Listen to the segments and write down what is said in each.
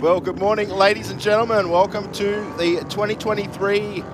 Well, good morning, ladies and gentlemen. Welcome to the 2023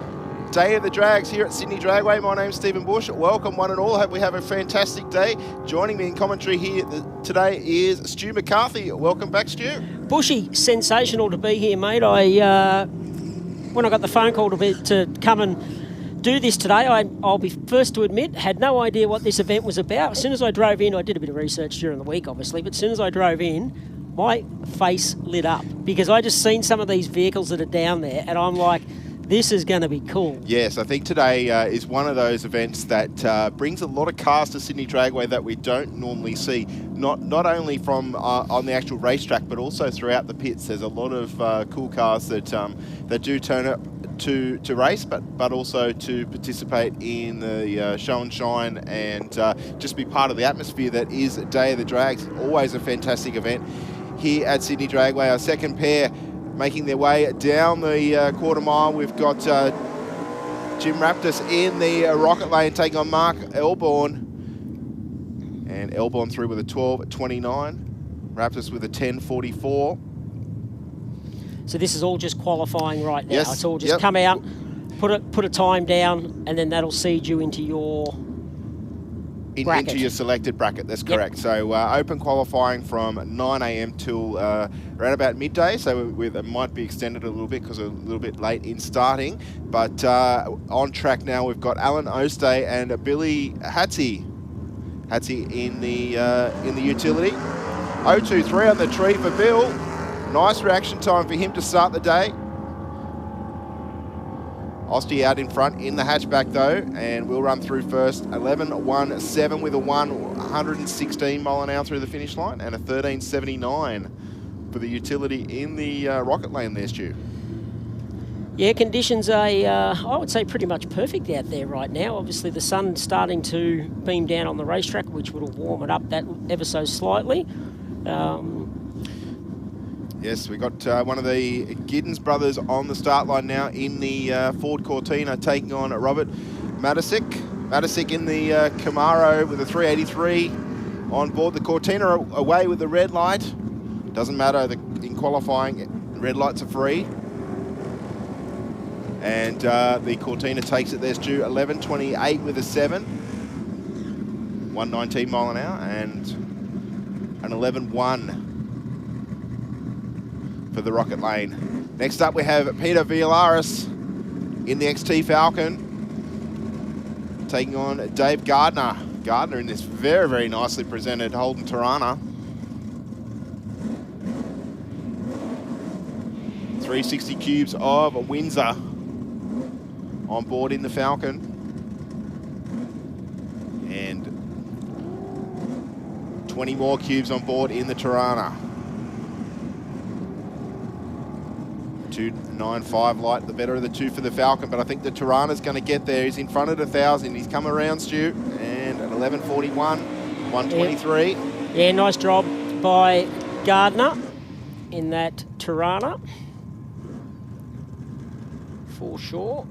Day of the Drags here at Sydney Dragway. My name's Stephen Bush. Welcome, one and all. Hope we have a fantastic day. Joining me in commentary here today is Stu McCarthy. Welcome back, Stu. Bushy, sensational to be here, mate. When I got the phone call to come and do this today, I'll be first to admit, had no idea what this event was about. As soon as I drove in, I did a bit of research during the week, obviously, but as soon as I drove in, my face lit up because I just seen some of these vehicles that are down there and I'm like, this is going to be cool. Yes, I think today is one of those events that brings a lot of cars to Sydney Dragway that we don't normally see. Not only from on the actual racetrack, but also throughout the pits. There's a lot of cool cars that do turn up to race, but also to participate in the show and shine and just be part of the atmosphere that is Day of the Drags. Always a fantastic event here at Sydney Dragway. Our second pair making their way down the quarter mile. We've got Jim Raptus in the rocket lane taking on Mark Elborn. And Elborn through with a 12.29. Raptus with a 10.44. So this is all just qualifying right now. Yes. It's all just come out, put a time down, and then that'll seed you into your bracket. Into your selected bracket, that's correct. Yep. So open qualifying from 9 a.m. till around about midday, so it might be extended a little bit because a little bit late in starting. But on track now, we've got Alan Ostay and Billy Hattie in the utility. 0.23 on the tree for Bill. Nice reaction time for him to start the day. Ostie out in front in the hatchback though, and we'll run through first. 11.17 with a 116 mile an hour through the finish line, and a 13.79 for the utility in the rocket lane there, Stu. Yeah, conditions are, I would say, pretty much perfect out there right now. Obviously, the sun's starting to beam down on the racetrack, which will warm it up that ever so slightly. Yes, we got one of the Giddens brothers on the start line now in the Ford Cortina, taking on Robert Matisic. Matisic in the Camaro with a 383 on board. The Cortina away with the red light. Doesn't matter, in qualifying, red lights are free. And the Cortina takes it there, Stu. 11.28 with a 7. 119 mile an hour and an 11.1. for the rocket lane. Next up we have Peter Villaris in the XT Falcon taking on Dave Gardner. Gardner in this very, very nicely presented Holden Tirana. 360 cubes of Windsor on board in the Falcon. And 20 more cubes on board in the Tirana. 2.95 light, the better of the two for the Falcon, but I think the Tirana's going to get there. He's in front of 1,000. He's come around, Stu, and an 11.41, 123. Yeah, nice job by Gardner in that Tirana, for sure.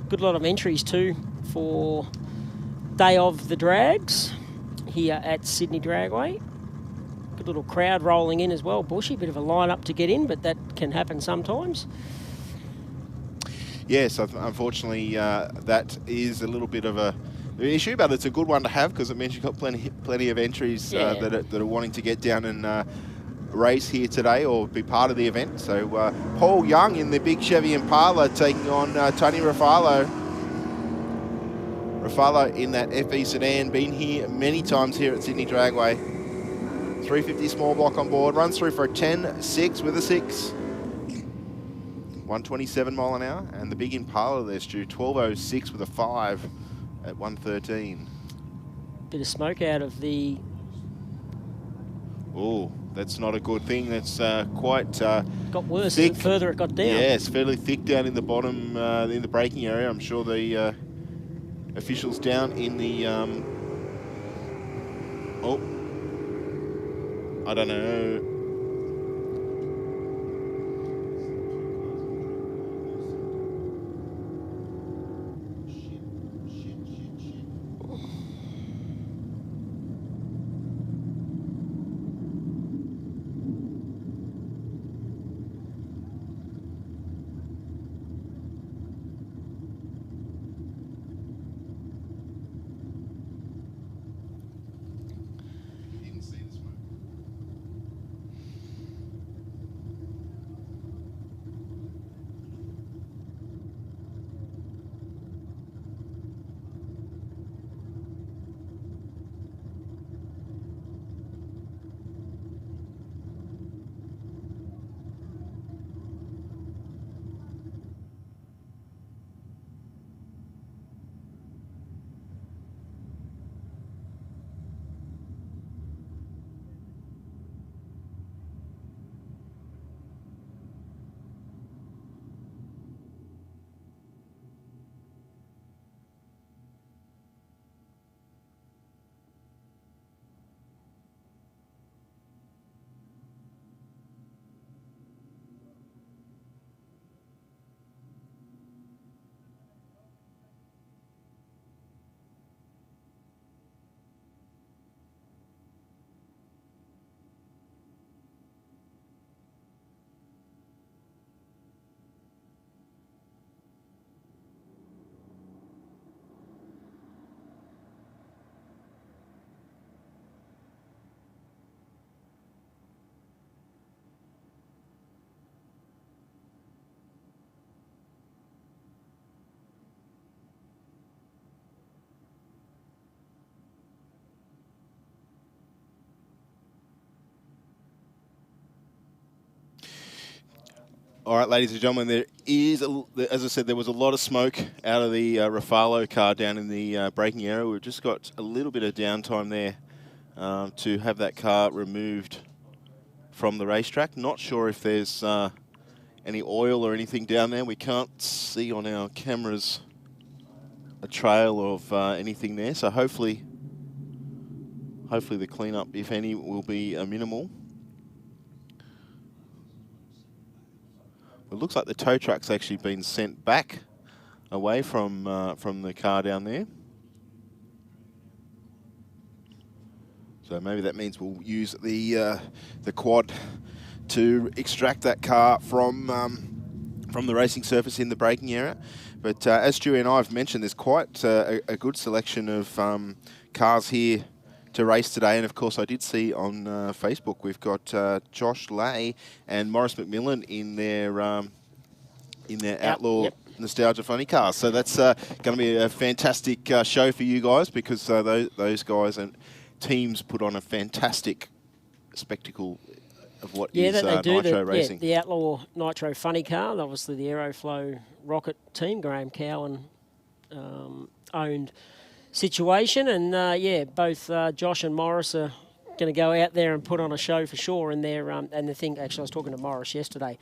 Good lot of entries too for Day of the Drags here at Sydney Dragway. Good little crowd rolling in as well. Bushy, bit of a line-up to get in, but that can happen sometimes. Yes, unfortunately, that is a little bit of an issue, but it's a good one to have because it means you've got plenty of entries that are wanting to get down and race here today or be part of the event. So Paul Young in the big Chevy Impala taking on Tony Ruffalo. Ruffalo in that FE sedan, been here many times here at Sydney Dragway. 350 small block on board, runs through for a 10.6 with a 6. 127 mile an hour, and the big Impala there, Stu, 12.06 with a 5 at 113. Bit of smoke out of the... Oh, that's not a good thing. That's quite got worse thick. The further it got down. Yeah, it's fairly thick down in the bottom, in the braking area. I'm sure the officials down in the... I don't know. All right, ladies and gentlemen, there is, as I said, there was a lot of smoke out of the Rafalo car down in the braking area. We've just got a little bit of downtime there to have that car removed from the racetrack. Not sure if there's any oil or anything down there. We can't see on our cameras a trail of anything there. So hopefully the cleanup, if any, will be minimal. It looks like the tow truck's actually been sent back away from the car down there. So maybe that means we'll use the quad to extract that car from the racing surface in the braking area. But as Stewie and I have mentioned, there's quite a good selection of cars here to race today. And of course, I did see on Facebook we've got Josh Lay and Morris McMillan in their Outlaw Nostalgia Funny cars. So that's going to be a fantastic show for you guys, because those guys and teams put on a fantastic spectacle of what is Nitro racing. The Outlaw Nitro Funny car, and obviously the Aeroflow rocket team, Graham Cowan owned situation, and both Josh and Morris are going to go out there and put on a show for sure. And the thing, actually, I was talking to Morris yesterday.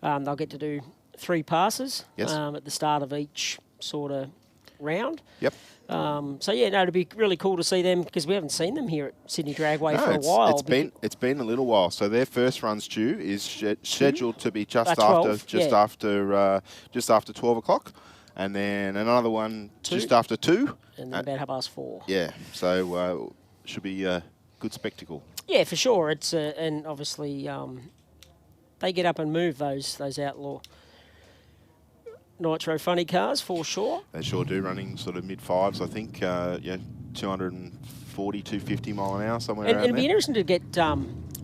They'll get to do 3 passes at the start of each sort of round. Yep. It'd be really cool to see them, because we haven't seen them here at Sydney Dragway for a while. It's been a little while. So their first run's due is scheduled to be just 12, after 12 o'clock. And then another one just after 2. And then about 4:30. Yeah, so should be a good spectacle. Yeah, for sure. It's and obviously they get up and move those Outlaw Nitro Funny cars for sure. They sure do, running sort of mid-5s, I think. 240, 250 mile an hour, somewhere around there. It'd be interesting to get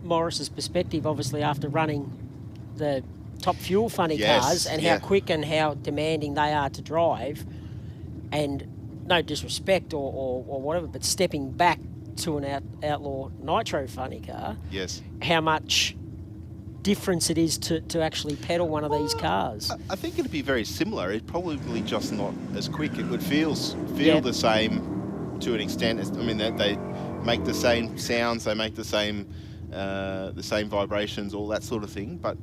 Morris's perspective, obviously, after running the top fuel funny cars, and how quick and how demanding they are to drive. And no disrespect or whatever, but stepping back to an Outlaw Nitro Funny car, how much difference it is to actually pedal one of these cars. I think it'd be very similar. It's probably just not as quick. It would feel the same to an extent. I mean, they make the same sounds, they make the same vibrations, all that sort of thing. But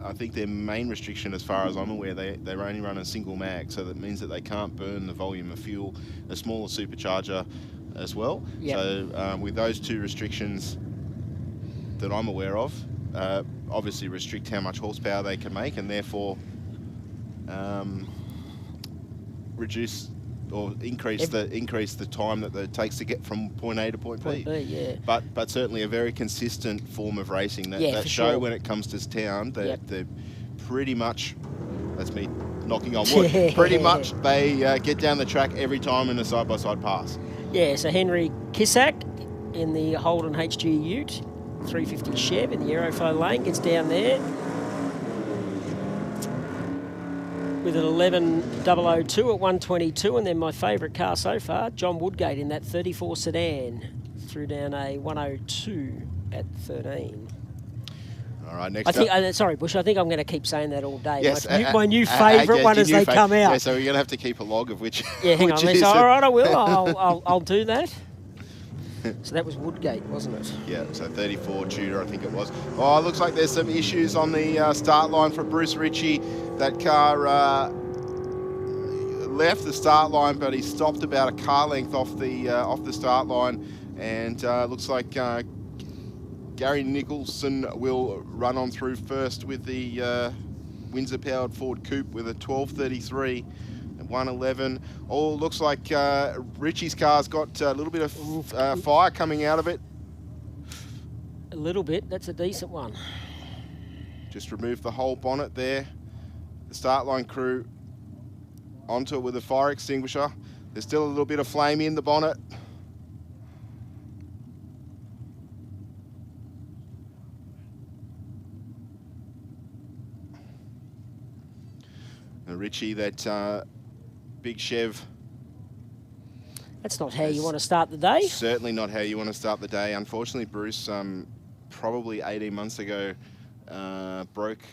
I think their main restriction, as far as I'm aware, they only run a single mag, so that means that they can't burn the volume of fuel, a smaller supercharger as well. Yep. So with those 2 restrictions that I'm aware of, obviously restrict how much horsepower they can make, and therefore reduce or increase the time that it takes to get from point A to point B. Yeah. But certainly a very consistent form of racing. That show, when it comes to town, they're pretty much, that's me knocking on wood, pretty much they get down the track every time in a side-by-side pass. Yeah, so Henry Kissack in the Holden HG Ute, 350 Chev in the Aeroflow lane, gets down there with an 11.002 at 122, and then my favourite car so far, John Woodgate in that 34 sedan, threw down a 102 at 13. All right, next up. Sorry, Bush, I think I'm going to keep saying that all day. Yes, my new favourite one as they come out. Yeah, so we're going to have to keep a log of which. Yeah, hang on. So, all right, I will. I'll do that. So that was Woodgate, wasn't it? Yeah, so 34 Tudor, I think it was. Oh, it looks like there's some issues on the start line for Bruce Ritchie. That car left the start line, but he stopped about a car length off the start line, and looks like Gary Nicholson will run on through first with the Windsor-powered Ford Coupe with a 12.33. 111. Oh, looks like Richie's car's got a little bit of fire coming out of it. A little bit. That's a decent one. Just remove the whole bonnet there. The start line crew onto it with a fire extinguisher. There's still a little bit of flame in the bonnet. And Richie, that big Chev. That's not how you want to start the day. Certainly not how you want to start the day. Unfortunately, Bruce, probably 18 months ago, broke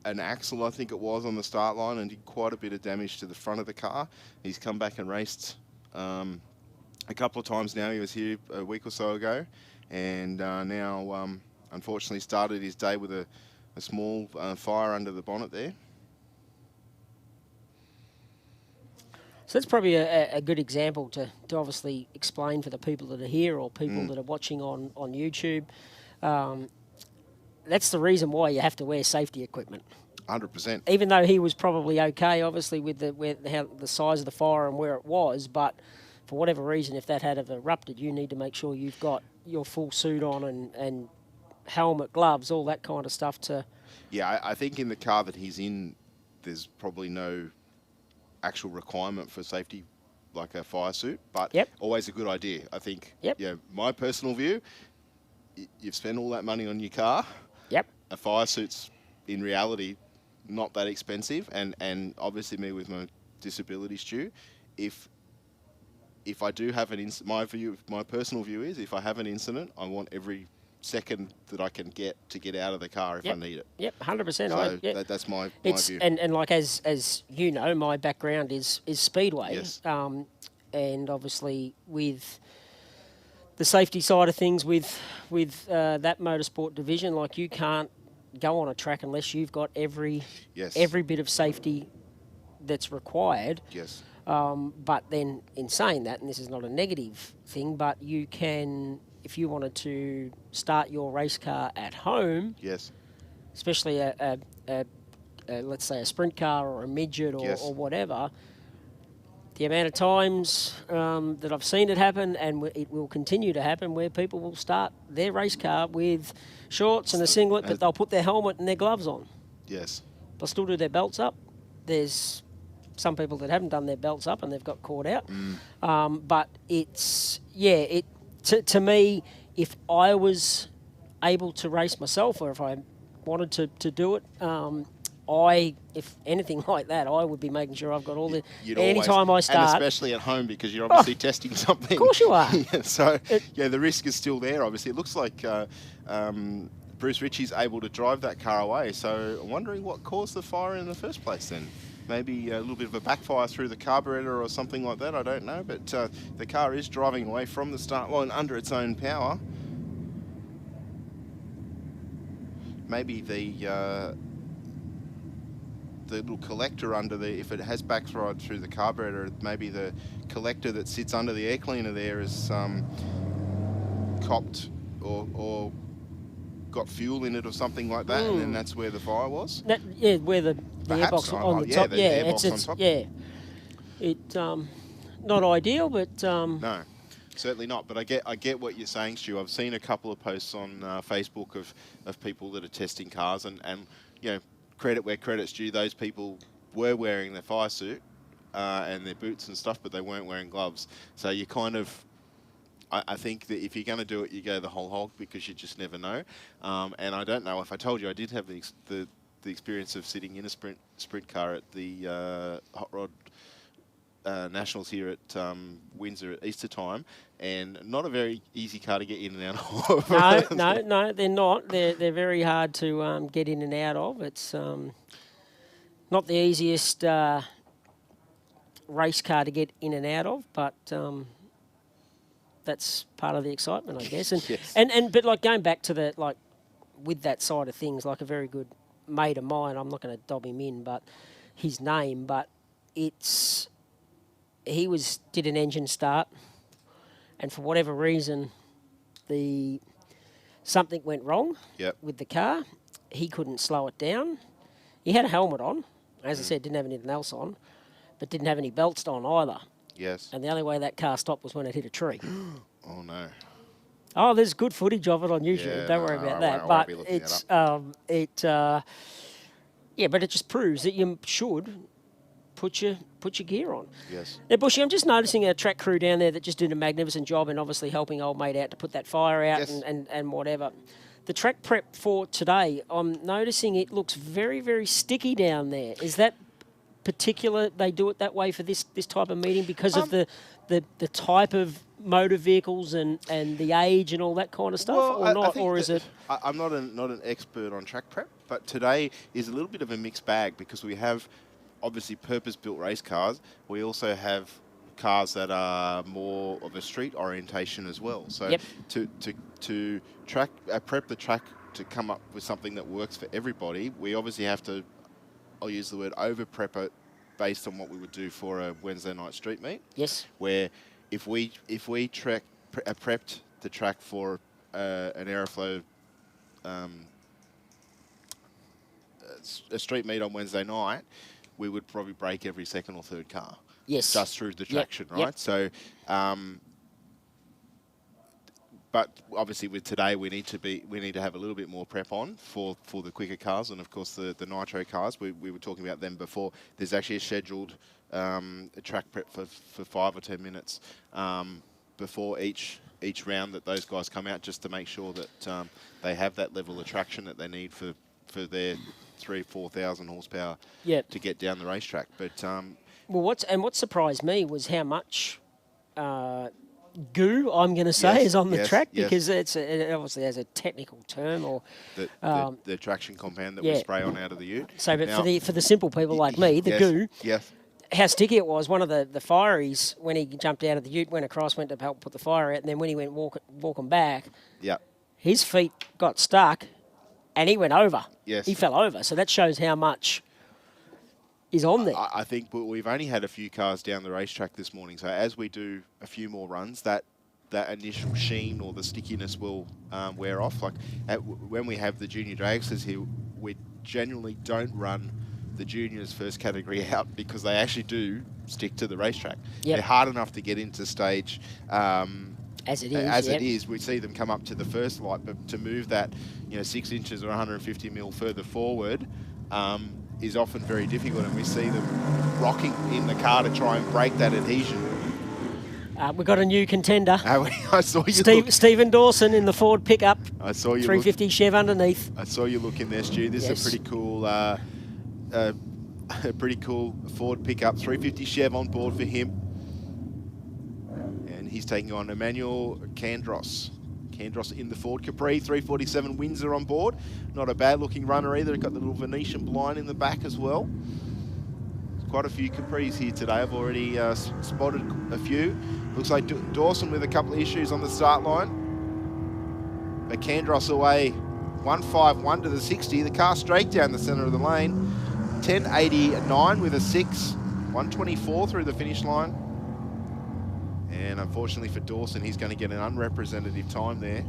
an axle, I think it was, on the start line and did quite a bit of damage to the front of the car. He's come back and raced a couple of times now. He was here a week or so ago, and now unfortunately started his day with a small fire under the bonnet there. So that's probably a good example to obviously explain for the people that are here or people that are watching on YouTube. That's the reason why you have to wear safety equipment. 100%. Even though he was probably okay, obviously, with the size of the fire and where it was, but for whatever reason, if that had erupted, you need to make sure you've got your full suit on and helmet, gloves, all that kind of stuff to... Yeah, I think in the car that he's in, there's probably no actual requirement for safety like a fire suit, but always a good idea, I think. Yeah, my personal view, you've spent all that money on your car. A fire suit's, in reality, not that expensive, and obviously me with my disability, Stu, if I do have an incident, my personal view is if I have an incident, I want every second that I can get to get out of the car if I need it. 100%. So that's my view. And like as you know, my background is Speedway. Yes. And obviously with the safety side of things with that motorsport division, like you can't go on a track unless you've got every bit of safety that's required. Yes. But then in saying that, and this is not a negative thing, but you can, if you wanted to start your race car at home, especially a let's say a sprint car or a midget or whatever, the amount of times that I've seen it happen, and it will continue to happen, where people will start their race car with shorts and a singlet, but they'll put their helmet and their gloves on. Yes. They'll still do their belts up. There's some people that haven't done their belts up and they've got caught out. But it's, to me, if I was able to race myself, or if I wanted to do it, if anything like that, I would be making sure I've got all the... Anytime I start... And especially at home, because you're obviously testing something. Of course you are. So, the risk is still there, obviously. It looks like Bruce Ritchie's able to drive that car away, so I'm wondering what caused the fire in the first place then. Maybe a little bit of a backfire through the carburetor or something like that, I don't know. But the car is driving away from the start line under its own power. Maybe the little collector under if it has backfired through the carburetor, maybe the collector that sits under the air cleaner there is copped or got fuel in it or something like that, and then that's where the fire was. Where the airbox on the top. It's not ideal, but no, certainly not. But I get what you're saying, Stu. I've seen a couple of posts on Facebook of people that are testing cars, and credit where credit's due. Those people were wearing their fire suit and their boots and stuff, but they weren't wearing gloves. So you kind of, I think that if you're going to do it, you go the whole hog, because you just never know. And I don't know if I told you, I did have the experience of sitting in a sprint car at the Hot Rod Nationals here at Windsor at Easter time, and not a very easy car to get in and out of. No, they're not. They're very hard to get in and out of. It's not the easiest race car to get in and out of, but that's part of the excitement, I guess. And but like going back to with that side of things, like a very good mate of mine, I'm not going to dob him in, but his name, but he did an engine start, and for whatever reason, something went wrong with the car. He couldn't slow it down. He had a helmet on, as I said, didn't have anything else on, but didn't have any belts on either. Yes. And the only way that car stopped was when it hit a tree. Oh no. Oh, there's good footage of it on YouTube. Yeah, Don't worry about that. But it's but it just proves that you should put your gear on. Yes. Now, Bushy, I'm just noticing a track crew down there that just did a magnificent job, and obviously helping old mate out to put that fire out and whatever. The track prep for today, I'm noticing it looks very, very sticky down there. Is that particular? They do it that way for this type of meeting because of the type of motor vehicles and the age and all that kind of stuff, or not? Or is it? I'm not an expert on track prep, But today is a little bit of a mixed bag because we have obviously purpose-built race cars. We also have cars that are more of a street orientation as well. So to prep the track to come up with something that works for everybody, we obviously have to, I'll use the word over-prep it based on what we would do for a Wednesday night street meet. Yes. Where if we prepped the track for an Aeroflow a street meet on Wednesday night, we would probably break every second or third car. Yes. Just through the traction, right? Yep. So, but obviously with today, we need to have a little bit more prep on for the quicker cars, and of course the Nitro cars. We were talking about them before. There's actually a scheduled track prep for 5 or 10 minutes before each round that those guys come out, just to make sure that they have that level of traction that they need for their 3,000-4,000 horsepower to get down the racetrack. But well, what surprised me was how much goo, I'm going to say, is on the track, because it obviously has a technical term, or the traction compound that we spray on out of the ute. So, but for the simple people like me, the goo. Yes. How sticky it was. One of the fireys, when he jumped out of the ute, went across, went to help put the fire out, and then when he went walking back, his feet got stuck, and he went over. Yes. He fell over. So that shows how much is on there. I think we've only had a few cars down the racetrack this morning, so as we do a few more runs, that initial sheen or the stickiness will wear off. Like when we have the junior dragsters here, we generally don't run the juniors first category out because they actually do stick to the racetrack. They're hard enough to get into stage as it is. It is. We see them come up to the first light, but to move that 6 inches or 150 mil further forward is often very difficult, and we see them rocking in the car to try and break that adhesion. We've got a new contender. I saw you. Stephen Dawson in the Ford pickup. I saw you. 350 Chev underneath. I saw you look in there, Stu. This is a pretty cool, a pretty cool Ford pickup. 350 Chev on board for him, and he's taking on Emmanuel Candros. Candros in the Ford Capri, 347 Windsor on board. Not a bad looking runner either. Got the little Venetian blind in the back as well. Quite a few Capris here today. I've already spotted a few. Looks like Dawson with a couple of issues on the start line. But Candros away 151 to the 60. The car straight down the centre of the lane. 1089 with a 6. 124 through the finish line. And unfortunately for Dawson, he's going to get an unrepresentative time there.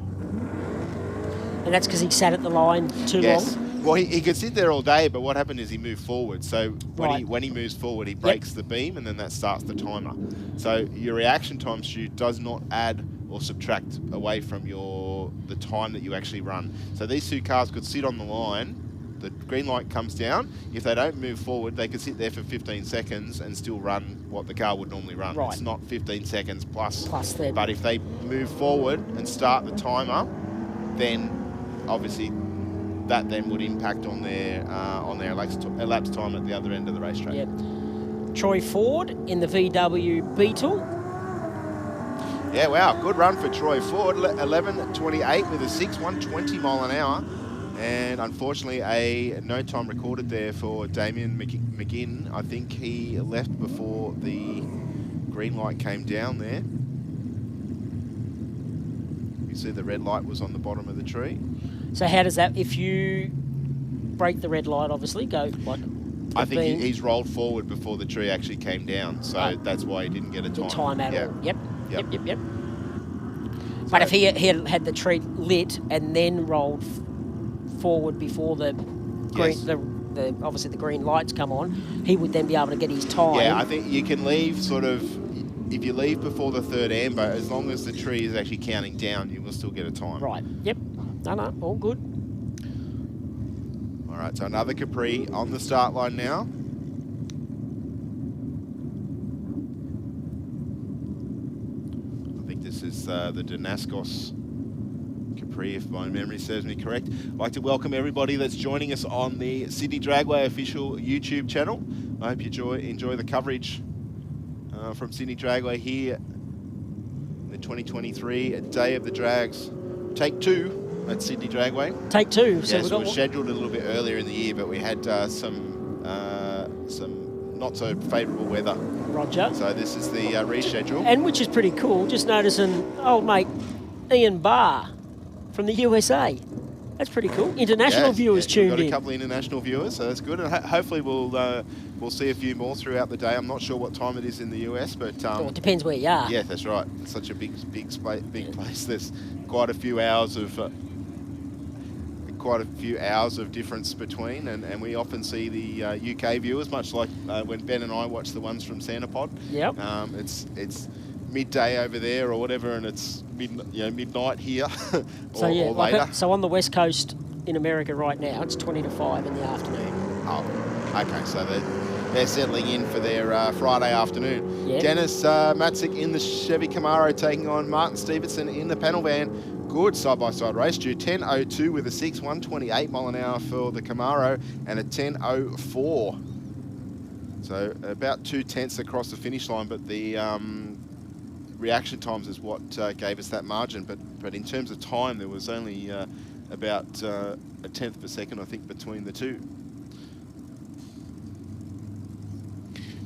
And that's because he sat at the line too long? Well, he could sit there all day, but what happened is he moved forward. So when he moves forward, he breaks the beam, and then that starts the timer. So your reaction time, Stu, does not add or subtract away from the time that you actually run. So these two cars could sit on the line. The green light comes down. If they don't move forward, they could sit there for 15 seconds and still run what the car would normally run. Right. It's not 15 seconds plus. Then. But if they move forward and start the timer, then obviously that then would impact on their elapsed time at the other end of the racetrack. Yep. Troy Ford in the VW Beetle. Yeah, wow, good run for Troy Ford. 11.28 with a 6, 120 mile an hour. And unfortunately, a no time recorded there for Damien McGinn. I think he left before the green light came down there. You see the red light was on the bottom of the tree. So how does that, if you break the red light, obviously, go like... I think he's rolled forward before the tree actually came down, so that's why he didn't get a time. The time at all. Yep. So but if he had the tree lit and then rolled forward before the green, obviously the green lights come on, he would then be able to get his time. Yeah, I think you can leave sort of, if you leave before the third amber, as long as the tree is actually counting down, you will still get a time. Right, yep. No, all good. All right, so another Capri on the start line now. I think this is the Danaskos Capri, if my memory serves me correct. I'd like to welcome everybody that's joining us on the Sydney Dragway official YouTube channel. I hope you enjoy the coverage from Sydney Dragway here, the 2023 Day of the Drags. Take 2 at Sydney Dragway. Take two. So Yes, we were scheduled a little bit earlier in the year, but we had some not so favourable weather. Roger. So this is the reschedule. And which is pretty cool. Just noticing old mate Ian Barr from the USA. That's pretty cool. International viewers tuned in. We've got a couple of international viewers, so that's good. And hopefully we'll see a few more throughout the day. I'm not sure what time it is in the US, but it depends where you are. Yeah, that's right. It's such a big place. There's quite a few hours of difference between, and we often see the UK viewers, much like when Ben and I watch the ones from Santapod. Yep. It's midday over there or whatever, and it's midnight here or later. So on the West Coast in America right now, it's 20 to 5 in the afternoon. Oh, okay. So they're settling in for their Friday afternoon. Yep. Dennis Matzik in the Chevy Camaro taking on Martin Stevenson in the panel van. Good side-by-side race, due 10.02 with a 6, 128 mile an hour for the Camaro, and a 10.04. So about 2 tenths across the finish line, but the reaction times is what gave us that margin. But in terms of time, there was only about a tenth per second, I think, between the two.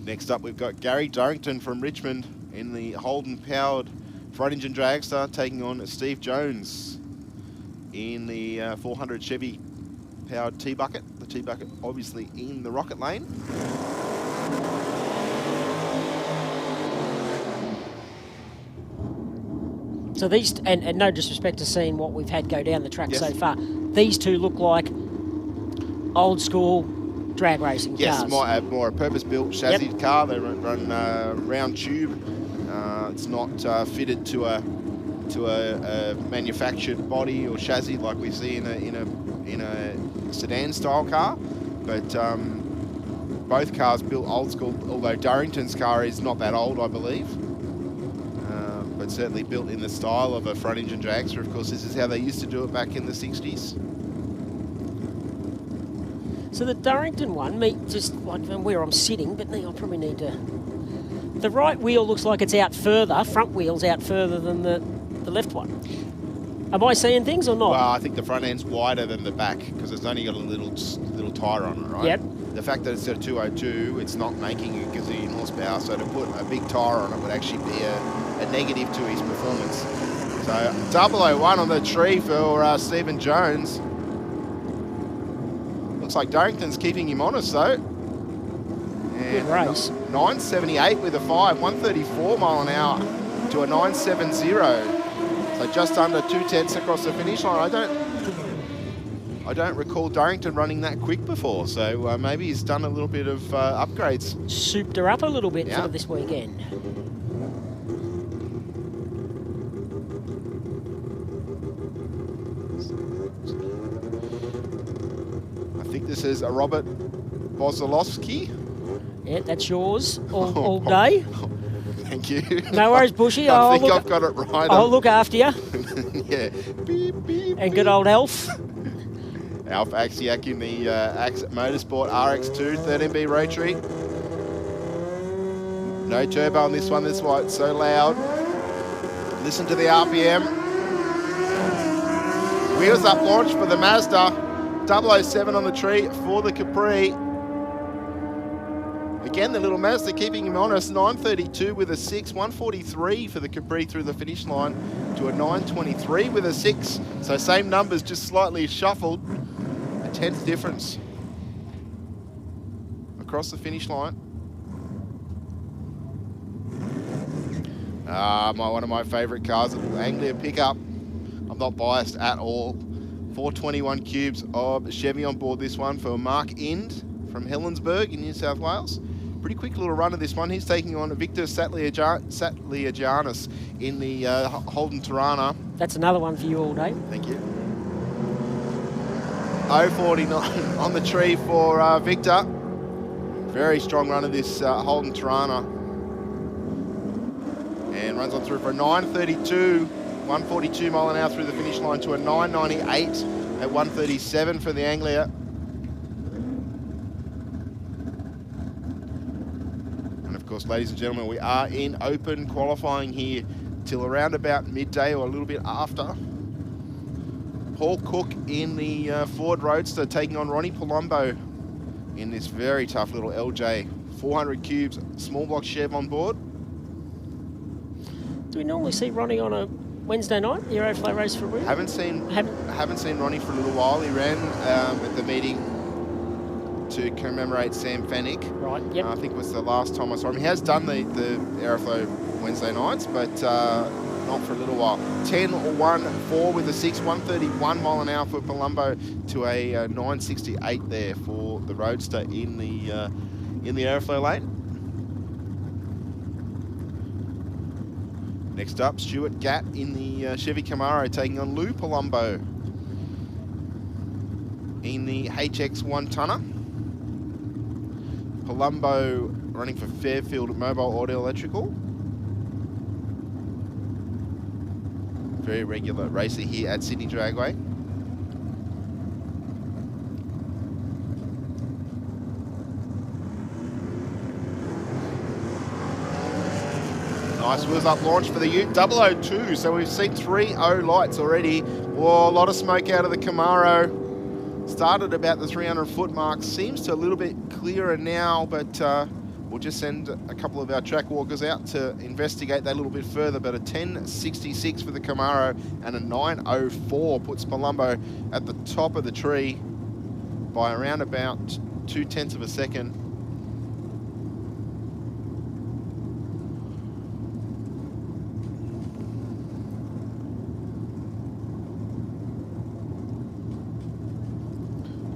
Next up, we've got Gary Durrington from Richmond in the Holden-powered front engine dragster, taking on Steve Jones in the 400 Chevy powered T-Bucket. The T-Bucket obviously in the rocket lane. So these, and no disrespect to seeing what we've had go down the track so far, these two look like old school drag racing cars. Yes, more a purpose-built chassis car. They run round tube. It's not fitted to a manufactured body or chassis like we see in a sedan-style car. But both cars built old school. Although Durrington's car is not that old, I believe, but certainly built in the style of a front-engine dragster. Of course, this is how they used to do it back in the 60s. So the Durrington one, just like where I'm sitting, but I probably need to... The right wheel looks like it's out further, front wheel's out further than the left one. Am I seeing things or not? Well, I think the front end's wider than the back because it's only got a little tyre on it, right? Yep. The fact that it's a 202, it's not making a gazillion horsepower, so to put a big tyre on it would actually be a negative to his performance. So 001 on the tree for Stephen Jones. Looks like Durrington's keeping him honest though. Good race. 978 with a 5, 134 mile an hour to a 970. So just under 2 tenths across the finish line. I don't recall Durrington running that quick before, so maybe he's done a little bit of upgrades. Souped her up a little bit for this weekend. I think this is a Robert Bozolowski. Yeah, that's yours all day. Thank you. No worries, Bushy. I think I've got it right. I'll look after you. Yeah. Beep, beep, and good old Alf. Alf Axiak in the Axit Motorsport RX2 13B rotary. No turbo on this one. That's why it's so loud. Listen to the RPM. Wheels up launch for the Mazda. 007 on the tree for the Capri. Again, the little Mazda keeping him honest. 932 with a 6, 143 for the Capri through the finish line to a 923 with a 6. So same numbers, just slightly shuffled. A 10th difference across the finish line. One of my favourite cars, the Anglia pickup. I'm not biased at all. 421 cubes of Chevy on board this one for Mark Ind from Helensburgh in New South Wales. Pretty quick little run of this one. He's taking on Victor Satliagianis in the Holden Tirana. That's another one for you all day. Thank you. 049 on the tree for Victor. Very strong run of this Holden Tirana. And runs on through for a 932, 142 mile an hour through the finish line to a 998 at 137 for the Anglia. Of course, ladies and gentlemen, we are in open qualifying here till around about midday or a little bit after. Paul Cook in the Ford Roadster taking on Ronnie Palumbo in this very tough little LJ. 400 cubes, small block Chev on board. Do we normally see Ronnie on a Wednesday night, the Aeroflow race for a win? Haven't seen Ronnie for a little while. He ran at the meeting to commemorate Sam Fennick. Right, yep. I think it was the last time I saw him. He has done the Aeroflow Wednesday nights, but not for a little while. 10-1-4 with a 6, 131 mile an hour for Palumbo to a 968 there for the Roadster in the Aeroflow lane. Next up, Stuart Gatt in the Chevy Camaro taking on Lou Palumbo in the HX1 tonner. Palumbo running for Fairfield Mobile Auto Electrical. Very regular racer here at Sydney Dragway. Nice wheels up launch for the Ute 002. So we've seen 3.0 lights already. Whoa, a lot of smoke out of the Camaro. Started about the 300 foot mark. Seems to a little bit clearer now, but we'll just send a couple of our track walkers out to investigate that a little bit further. But a 10.66 for the Camaro and a 9.04 puts Palumbo at the top of the tree by around about 0.2 of a second.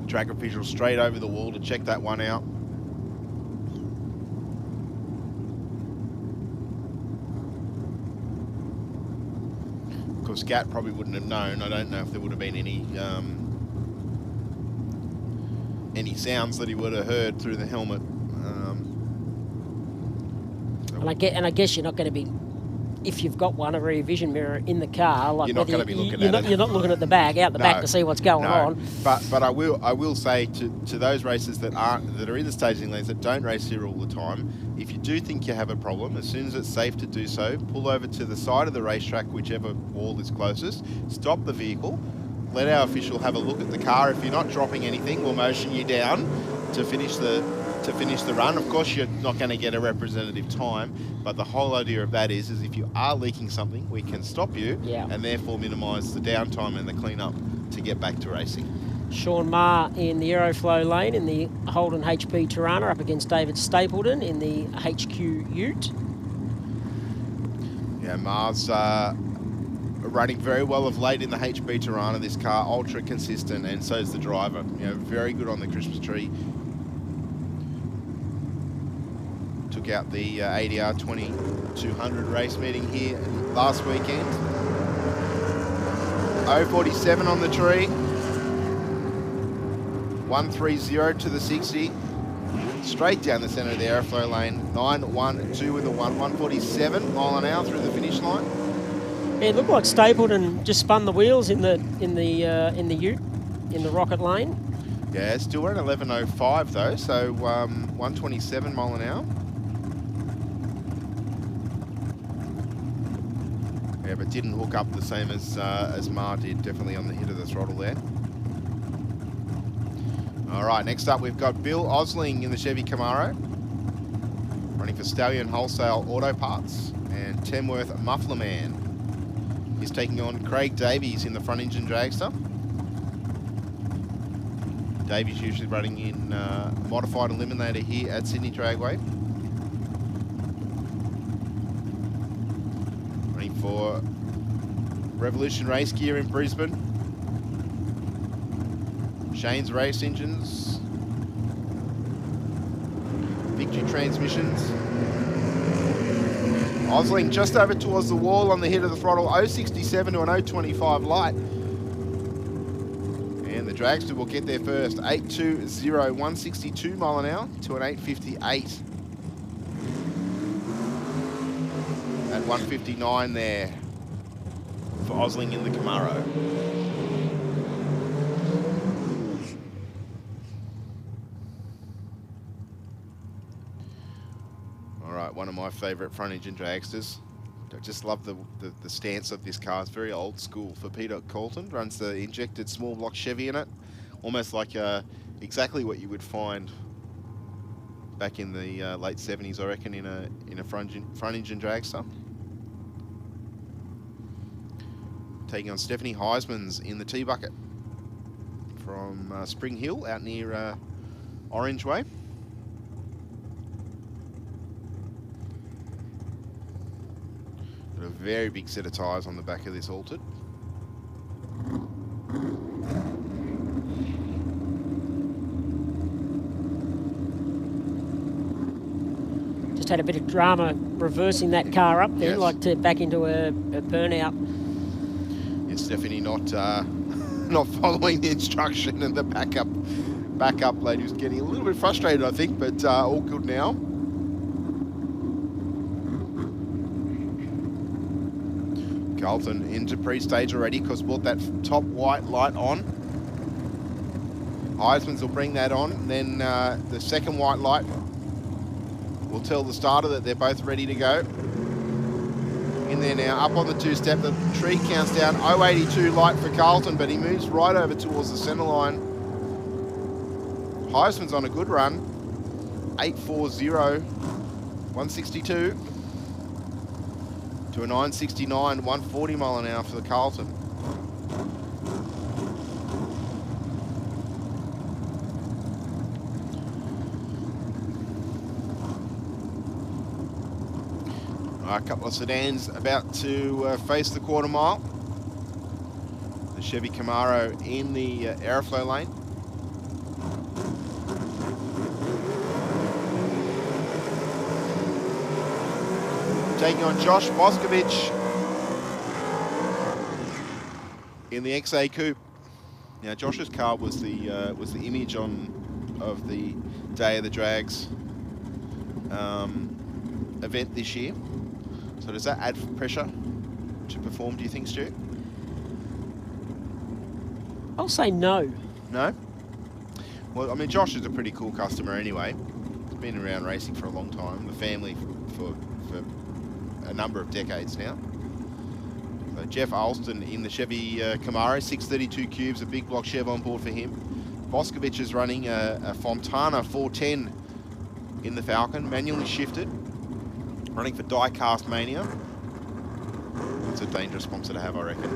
Track official straight over the wall to check that one out. Of course, Gatt probably wouldn't have known. I don't know if there would have been any sounds that he would have heard through the helmet. And I guess you're not going to be, if you've got one, a rear vision mirror in the car, like you're not going to be looking at it. You're not looking at the back, out the back to see what's going on. But I will say to those racers that are in the staging lanes that don't race here all the time, if you do think you have a problem, as soon as it's safe to do so, pull over to the side of the racetrack, whichever wall is closest, stop the vehicle, let our official have a look at the car. If you're not dropping anything, we'll motion you down to finish the run. Of course, you're not going to get a representative time, but the whole idea of that is if you are leaking something, we can stop you and therefore minimise the downtime and the clean-up to get back to racing. Sean Maher in the Aeroflow lane in the Holden HP Tirana up against David Stapleton in the HQ Ute. Yeah, Maher's running very well of late in the HB Tirana. This car, ultra consistent, and so is the driver. You know, very good on the Christmas tree. Took out the ADR 2200 race meeting here last weekend. 047 on the tree. 130 to the 60. Straight down the centre of the Aeroflow lane. 912 with a 147 mile an hour through the finish line. Yeah, it looked like Stapleton just spun the wheels in the Ute, in the Rocket lane. Yeah, still we're at 11.05 though, so 127 mile an hour. Yeah, but didn't hook up the same as Maher did, definitely on the hit of the throttle there. All right, next up we've got Bill Osling in the Chevy Camaro, running for Stallion Wholesale Auto Parts, and Tamworth Muffler Man. He's taking on Craig Davies in the front engine dragster. Davies usually running in modified eliminator here at Sydney Dragway. Running for Revolution Race Gear in Brisbane. Shane's Race Engines. Victory Transmissions. Osling just over towards the wall on the hit of the throttle. 067 to an 025 light. And the dragster will get there first. 820, 162 mile an hour to an 858. At 159 there for Osling in the Camaro. One of my favourite front engine dragsters. I just love the stance of this car. It's very old school for Peter Colton. Runs the injected small block Chevy in it. Almost like exactly what you would find back in the late 70s, I reckon, in a front engine dragster. Taking on Stephanie Heisman's in the T-Bucket from Spring Hill out near Orange Way. Got a very big set of tyres on the back of this Altered. Just had a bit of drama reversing that car up there, yes. like to back into a burnout. Yeah, Stephanie not following the instruction, and the backup lady was getting a little bit frustrated, I think, but all good now. Carlton into pre-stage already because brought that top white light on. Heisman's will bring that on, and then the second white light will tell the starter that they're both ready to go. In there now, up on the two-step, the tree counts down, 082 light for Carlton, but he moves right over towards the centre line. Heisman's on a good run, 840, 162 to a 969, 140 mile an hour for the Carlton. A couple of sedans about to face the quarter mile. The Chevy Camaro in the Aeroflow lane. Taking on Josh Boscovich in the XA Coupe. Now Josh's car was the image of the Day of the Drags event this year. So does that add pressure to perform, do you think, Stu? I'll say no. No? Well, I mean, Josh is a pretty cool customer anyway. He's been around racing for a long time. The family for a number of decades now. So Jeff Alston in the Chevy Camaro, 632 cubes, a big block Chev on board for him. Boscovich is running a Fontana 410 in the Falcon, manually shifted. Running for Die-Cast Mania. It's a dangerous sponsor to have, I reckon.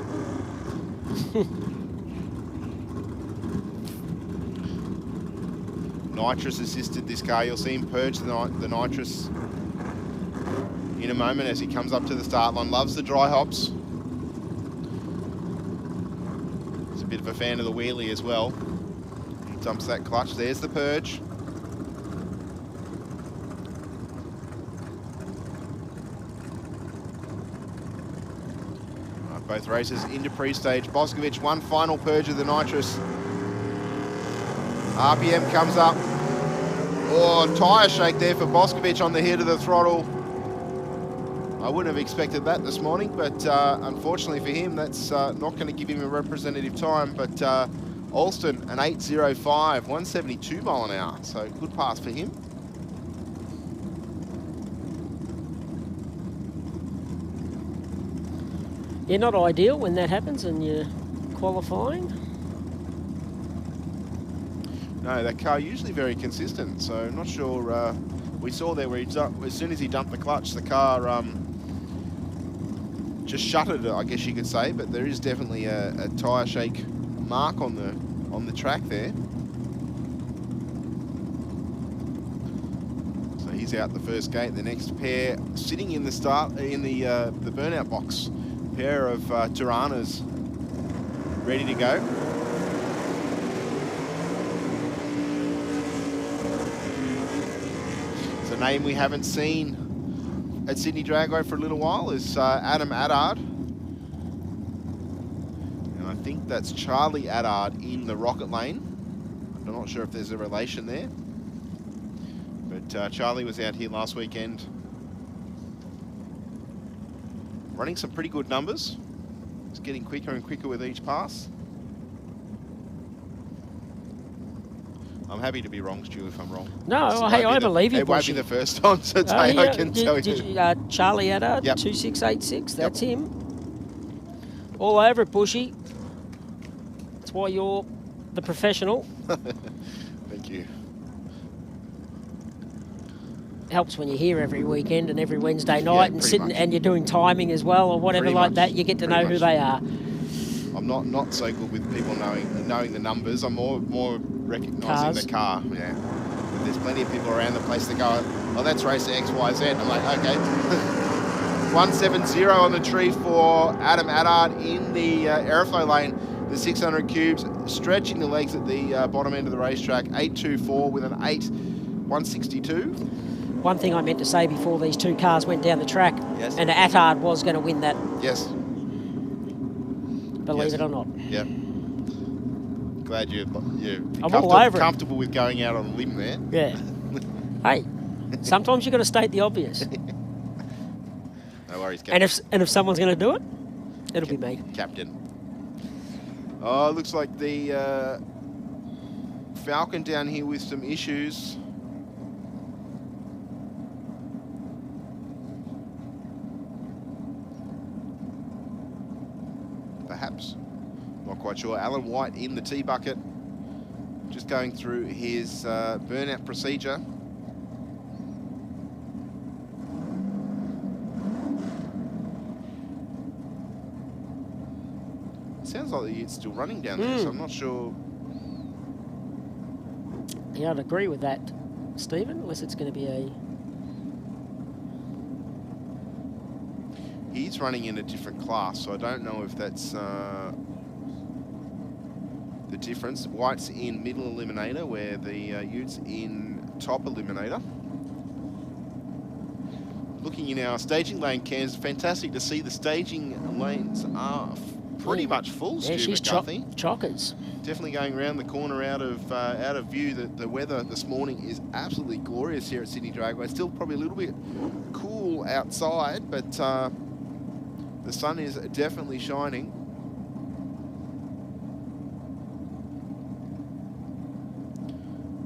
Nitrous assisted this car. You'll see him purge the nitrous in a moment as he comes up to the start line. Loves the dry hops. He's a bit of a fan of the wheelie as well. He dumps that clutch. There's the purge. Both races into pre-stage. Boscovich, one final purge of the nitrous. RPM comes up. Oh, tyre shake there for Boscovich on the head of the throttle. I wouldn't have expected that this morning, but unfortunately for him, that's not going to give him a representative time. But Alston, an 805, 172 mile an hour. So good pass for him. Yeah, not ideal when that happens and you're qualifying. No, that car usually very consistent, so not sure. We saw there where as soon as he dumped the clutch, the car just shuttered, I guess you could say, but there is definitely a tyre shake mark on the track there. So he's out the first gate. The next pair sitting in the the burnout box. Pair of Tiranas ready to go. It's a name we haven't seen at Sydney Dragway for a little while is Adam Addard. And I think that's Charlie Addard in the Rocket Lane. I'm not sure if there's a relation there. But Charlie was out here last weekend. Running some pretty good numbers. It's getting quicker and quicker with each pass. I'm happy to be wrong, Stu, if I'm wrong. No, hey, I believe you, It won't be the first time today, I can tell you. Charlie Addard, Yep. 2686, that's him. All over it, Bushy. That's why you're the professional. Thank you. Helps when you're here every weekend and every Wednesday night and sitting much. and you're doing timing as well or whatever Pretty like much. that. You get to know who they are. I'm not so good with people knowing the numbers. I'm more recognising the car. Yeah. But there's plenty of people around the place that go, oh, that's racer X, Y, Z. I'm like, okay. 170 on the tree for Adam Addard in the Aeroflow lane. The 600 cubes stretching the legs at the bottom end of the racetrack. 824 with an 8.162. One thing I meant to say before these two cars went down the track, and Attard was going to win that. Yes. Believe it or not. Yep. Glad you're comfortable with going out on a limb there. Yeah. Hey, sometimes you've got to state the obvious. No worries, Captain. And if someone's going to do it, it'll be me. Captain. Oh, it looks like the Falcon down here with some issues. Perhaps. Not quite sure. Alan White in the T bucket. Just going through his burnout procedure. Sounds like it's still running down there, so I'm not sure. Yeah, I'd agree with that, Stephen, unless it's going to be a... He's running in a different class, so I don't know if that's the difference. White's in middle eliminator, where the Utes in top eliminator. Looking in our staging lane cams, fantastic to see the staging lanes are pretty much full. Yeah, she's chockers. Definitely going around the corner out of view. The weather this morning is absolutely glorious here at Sydney Dragway. Still probably a little bit cool outside, but the sun is definitely shining.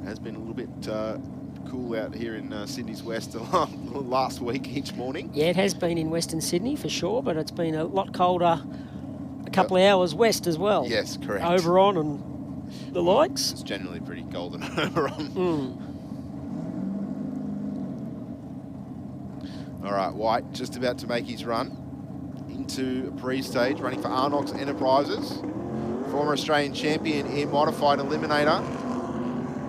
It has been a little bit cool out here in Sydney's west the last week each morning. Yeah, it has been in Western Sydney for sure, but it's been a lot colder a couple of hours west as well. Yes, correct. Oberon and the likes. It's generally pretty cold in Oberon. All right, White just about to make his run into pre-stage, running for Arnox Enterprises. Former Australian champion in modified eliminator.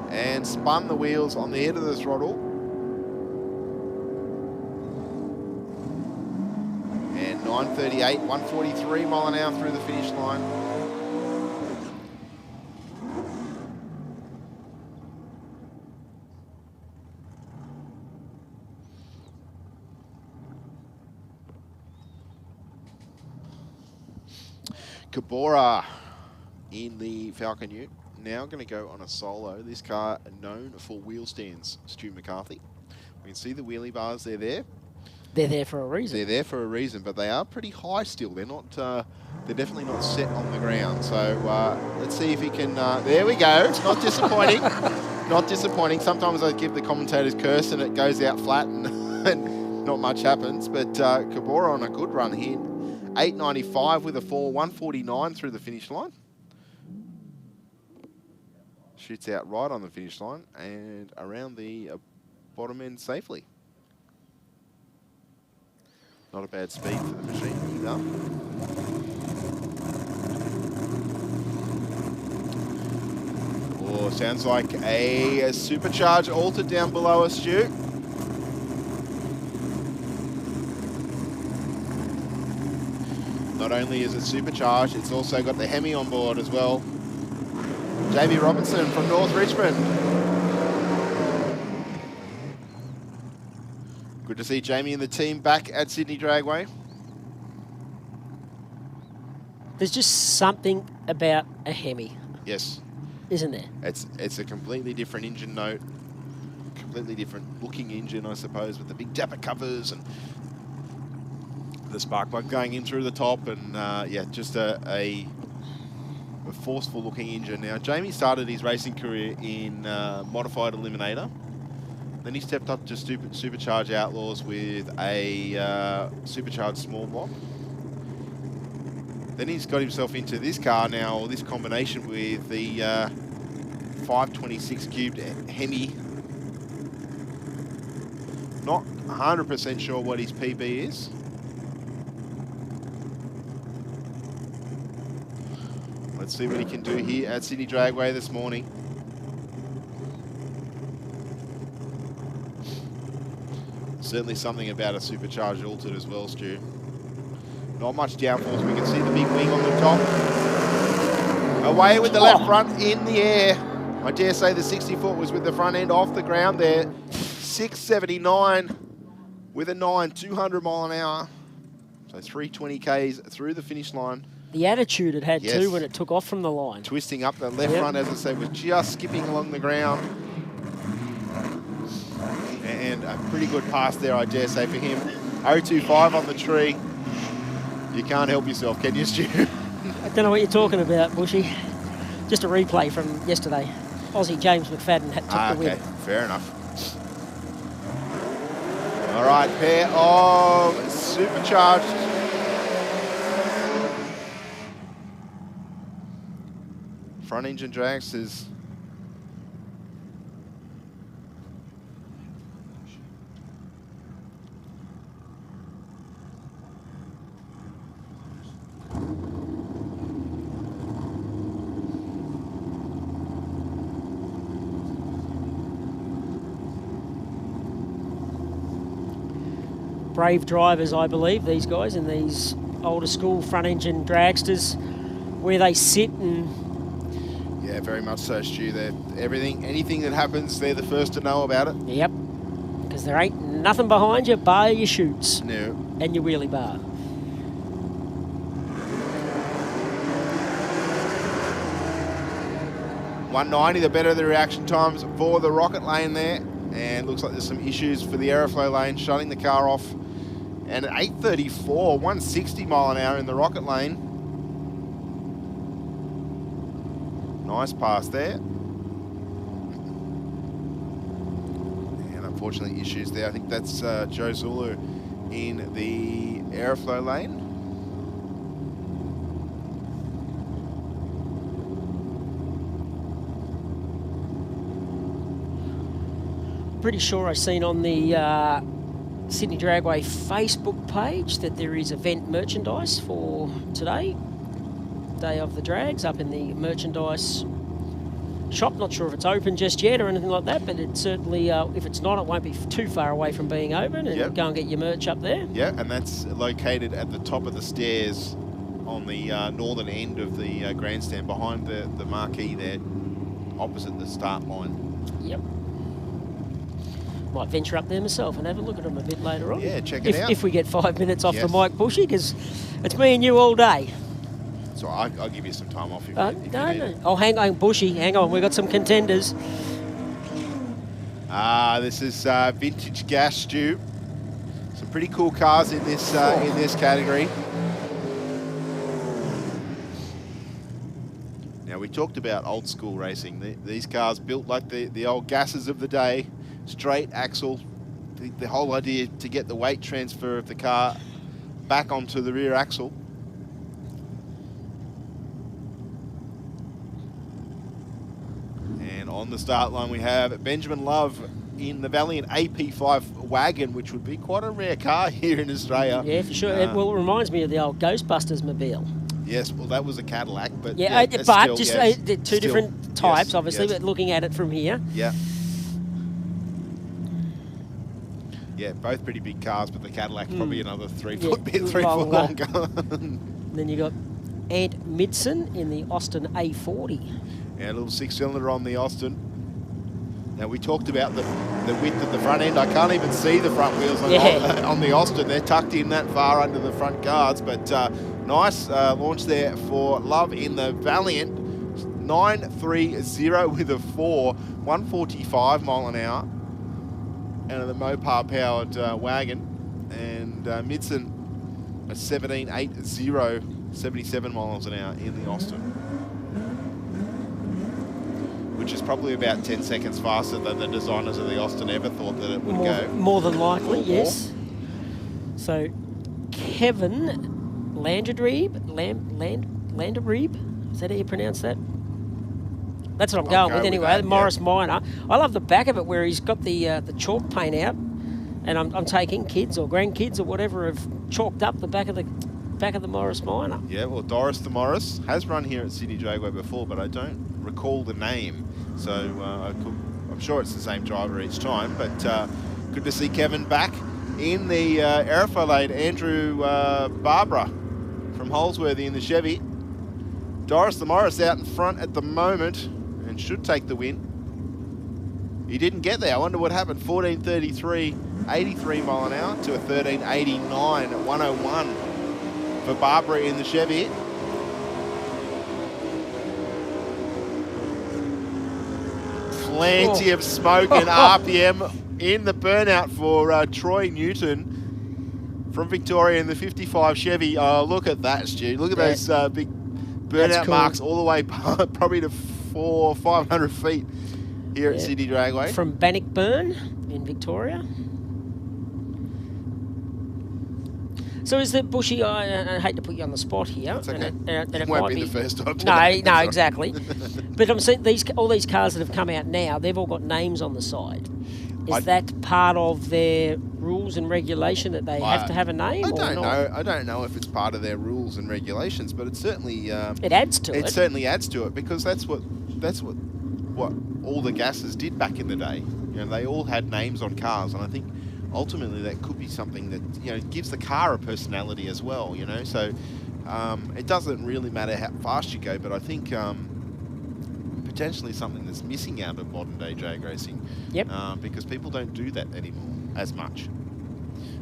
And spun the wheels on the end of the throttle. And 9:38, 143 mile an hour through the finish line. Cabora in the Falcon Ute. Now going to go on a solo. This car known for wheel stands, Stu McCarthy. We can see the wheelie bars, they're there. They're there for a reason. They're there for a reason, but they are pretty high still. They're not. They're definitely not set on the ground. So let's see if he can. There we go. It's not disappointing. Not disappointing. Sometimes I give the commentator's curse and it goes out flat and not much happens. But Cabora on a good run here. 8.95 with a 149 through the finish line. Shoots out right on the finish line and around the bottom end safely. Not a bad speed for the machine either. Oh, sounds like a supercharged Alta down below us, Stu. Not only is it supercharged, it's also got the Hemi on board as well. Jamie Robinson from North Richmond. Good to see Jamie and the team back at Sydney Dragway. There's just something about a Hemi. Yes. Isn't there? It's a completely different engine note. Completely different looking engine, I suppose, with the big dapper covers and the spark plug going in through the top. And yeah, just a forceful looking engine. Now, Jamie started his racing career in modified eliminator. Then he stepped up to supercharged Outlaws with a supercharged small block. Then he's got himself into this car now, or this combination with the 526 cubed Hemi. Not 100% sure what his PB is. Let's see what he can do here at Sydney Dragway this morning. Certainly something about a supercharged altered as well, Stu. Not much downforce. We can see the big wing on the top. Away with the left front in the air. I dare say the 60-foot was with the front end off the ground there. 679 with a 9, 200 mile an hour. So 320 Ks through the finish line. The attitude it had Yes. too when it took off from the line. Twisting up the left front, as I say, was just skipping along the ground. And a pretty good pass there, I dare say, for him. 025 on the tree. You can't help yourself, can you, Stu? I don't know what you're talking about, Bushy. Just a replay from yesterday. Aussie James McFadden took the win. Okay, fair enough. All right, pair of supercharged front engine dragsters. Brave drivers, I believe, these guys in these older school front engine dragsters, where they sit and... Yeah, very much so, Stu. They're anything that happens, they're the first to know about it. Yep, because there ain't nothing behind you, bar your chutes. No. And your wheelie bar. .190, the better the reaction times for the rocket lane there. And looks like there's some issues for the Aeroflow lane, shutting the car off. And at 834, 160 mile an hour in the rocket lane. Nice pass there. And unfortunately issues there. I think that's Joe Zulu in the Aeroflow lane. Pretty sure I've seen on the Sydney Dragway Facebook page that there is event merchandise for today. Day of the Drags up in the merchandise shop. Not sure if it's open just yet or anything like that, but it certainly, if it's not, it won't be too far away from being open, and go and get your merch up there. Yeah, and that's located at the top of the stairs on the northern end of the grandstand, behind the marquee there, opposite the start line. Yep. Might venture up there myself and have a look at them a bit later on. Yeah, check it out. If we get 5 minutes off the mic, Bushy, because it's me and you all day. So I'll give you some time off if you need no. it. Oh, hang on, Bushy, hang on. We've got some contenders. This is vintage gas, Stu. Some pretty cool cars in this category. Now, we talked about old school racing. These cars built like the old gases of the day. Straight axle. The whole idea to get the weight transfer of the car back onto the rear axle. And on the start line we have Benjamin Love in the Valiant AP5 wagon, which would be quite a rare car here in Australia. Yeah, for sure. Well, it reminds me of the old Ghostbusters mobile. Yes, well, that was a Cadillac, but yeah, but still, just they're two different types, obviously. But looking at it from here, yeah, both pretty big cars, but the Cadillac's probably another 3 foot longer. Then you got Ant Midson in the Austin A40. Yeah, a little 6-cylinder on the Austin. Now, we talked about the width of the front end. I can't even see the front wheels on the Austin. They're tucked in that far under the front guards, but nice launch there for Love in the Valiant. 930 with a 4, 145 mile an hour. Out of the Mopar-powered wagon. And Midson, a 1780, 77 miles an hour in the Austin. which is probably about 10 seconds faster than the designers of the Austin ever thought that it would go. More than likely, yes. So, Kevin Landerdreeb, is that how you pronounce that? That's what I'm going with anyway. That, Morris Minor. I love the back of it where he's got the chalk paint out, and I'm taking kids or grandkids or whatever have chalked up the back of the Morris Minor. Yeah, well, Doris the Morris has run here at Sydney Dragway before, but I don't recall the name, so I'm sure it's the same driver each time. But good to see Kevin back in the Aeroflow lane. Andrew Barbara from Holsworthy in the Chevy. Doris the Morris out in front at the moment and should take the win. He didn't get there. I wonder what happened. 14:33, 83 mile an hour to a 13:89 at 101 for Barbara in the Chevy. Plenty of smoke and RPM in the burnout for Troy Newton from Victoria in the 55 Chevy. Oh, look at that, Stu. Look at those big burnout marks all the way probably to 500 feet here at Sydney Dragway. From Bannockburn in Victoria. So is that Bushy? I hate to put you on the spot here. That's okay. And it won't might be the first time today. No, exactly. But I'm saying all these cars that have come out now, they've all got names on the side. Is that part of their rules and regulation that they have to have a name? I don't know. I don't know if it's part of their rules and regulations, but it certainly it adds to it. It certainly adds to it because that's what all the gases did back in the day. You know, they all had names on cars, and I think ultimately that could be something that gives the car a personality as well. So it doesn't really matter how fast you go, but I think potentially something that's missing out of modern day drag racing. Yep. Because people don't do that anymore as much.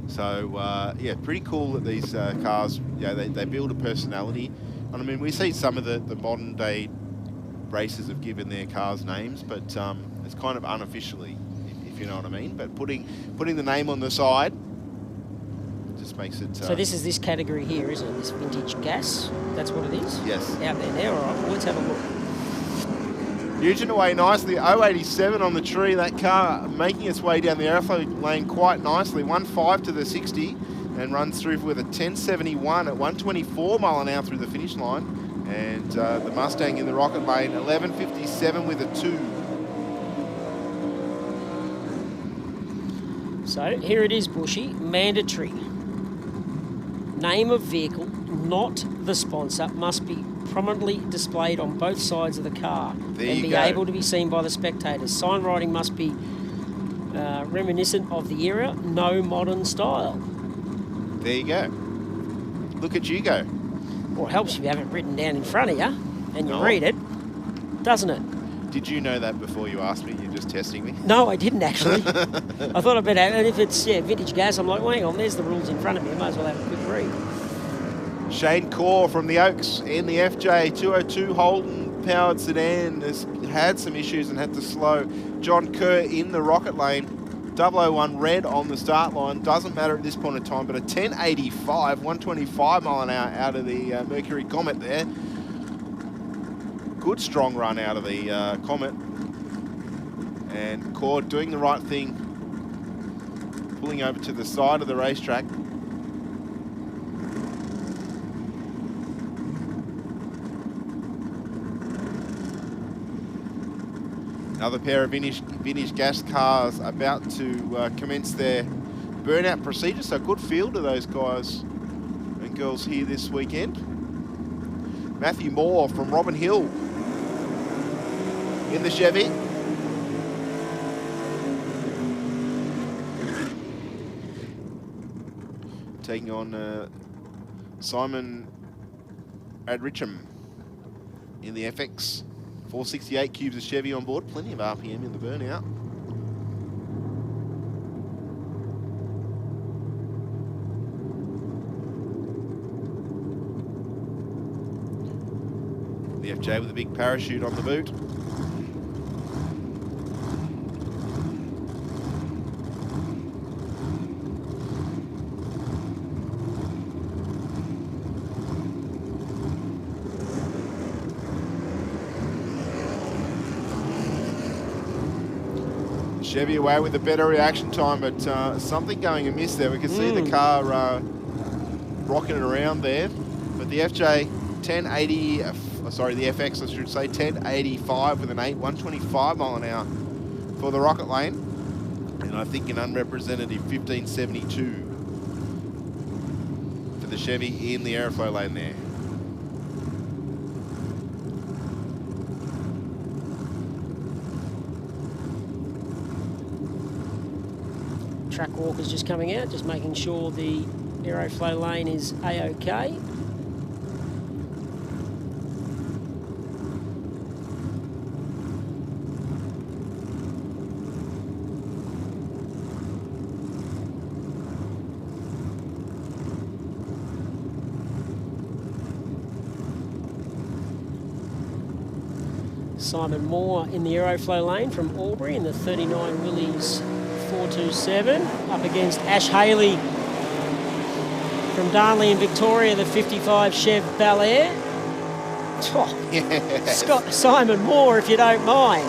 So yeah, pretty cool that these cars, they build a personality. And I mean, we see some of the modern day racers have given their cars names, but it's kind of unofficially, if you know what I mean. But putting the name on the side just makes it. So this is this category here, isn't it? This vintage gas. That's what it is. Yes. Out there now. All right. Well, let's have a look. Nugent away nicely, 087 on the tree. That car making its way down the Aeroflow lane quite nicely. 1.5 to the 60 and runs through with a 10.71 at 124 mile an hour through the finish line. And the Mustang in the rocket lane, 11.57 with a 2. So here it is, Bushy. Mandatory. Name of vehicle, not the sponsor, must be prominently displayed on both sides of the car and be able to be seen by the spectators. Sign writing must be reminiscent of the era, no modern style. There you go. Look at you go. Well, it helps if you have it written down in front of you and you read it, doesn't it? Did you know that before you asked me? You're just testing me? No, I didn't actually. I thought I'd better, and if it's vintage gas, I'm like, well, hang on, there's the rules in front of me. I might as well have a quick read. Shane Corr from the Oaks in the FJ 202 Holden powered sedan has had some issues and had to slow. John Kerr in the rocket lane, 001 red on the start line. Doesn't matter at this point in time, but a 10.85, 125 mile an hour out of the Mercury Comet there. Good strong run out of the Comet. And Corr doing the right thing, pulling over to the side of the racetrack. Another pair of vintage gas cars about to commence their burnout procedure. So good field of those guys and girls here this weekend. Matthew Moore from Robin Hill in the Chevy. Taking on Simon Adricham in the FX. 468 cubes of Chevy on board, plenty of RPM in the burnout. The FJ with a big parachute on the boot. Chevy away with a better reaction time, but something going amiss there. We can see the car rocking it around there. But the FJ 1080, sorry, the FX I should say, 1085 with an 125 mile an hour for the Rocket Lane. And I think an unrepresentative 1572 for the Chevy in the Aeroflow lane there. Track walker's just coming out, just making sure the Aeroflow lane is A-OK. Simon Moore in the Aeroflow lane from Albury in the 39 Willys 427, up against Ash Haley from Darnley in Victoria, the 55 Chev Bel Air. Oh, yes. Scott, Simon Moore, if you don't mind.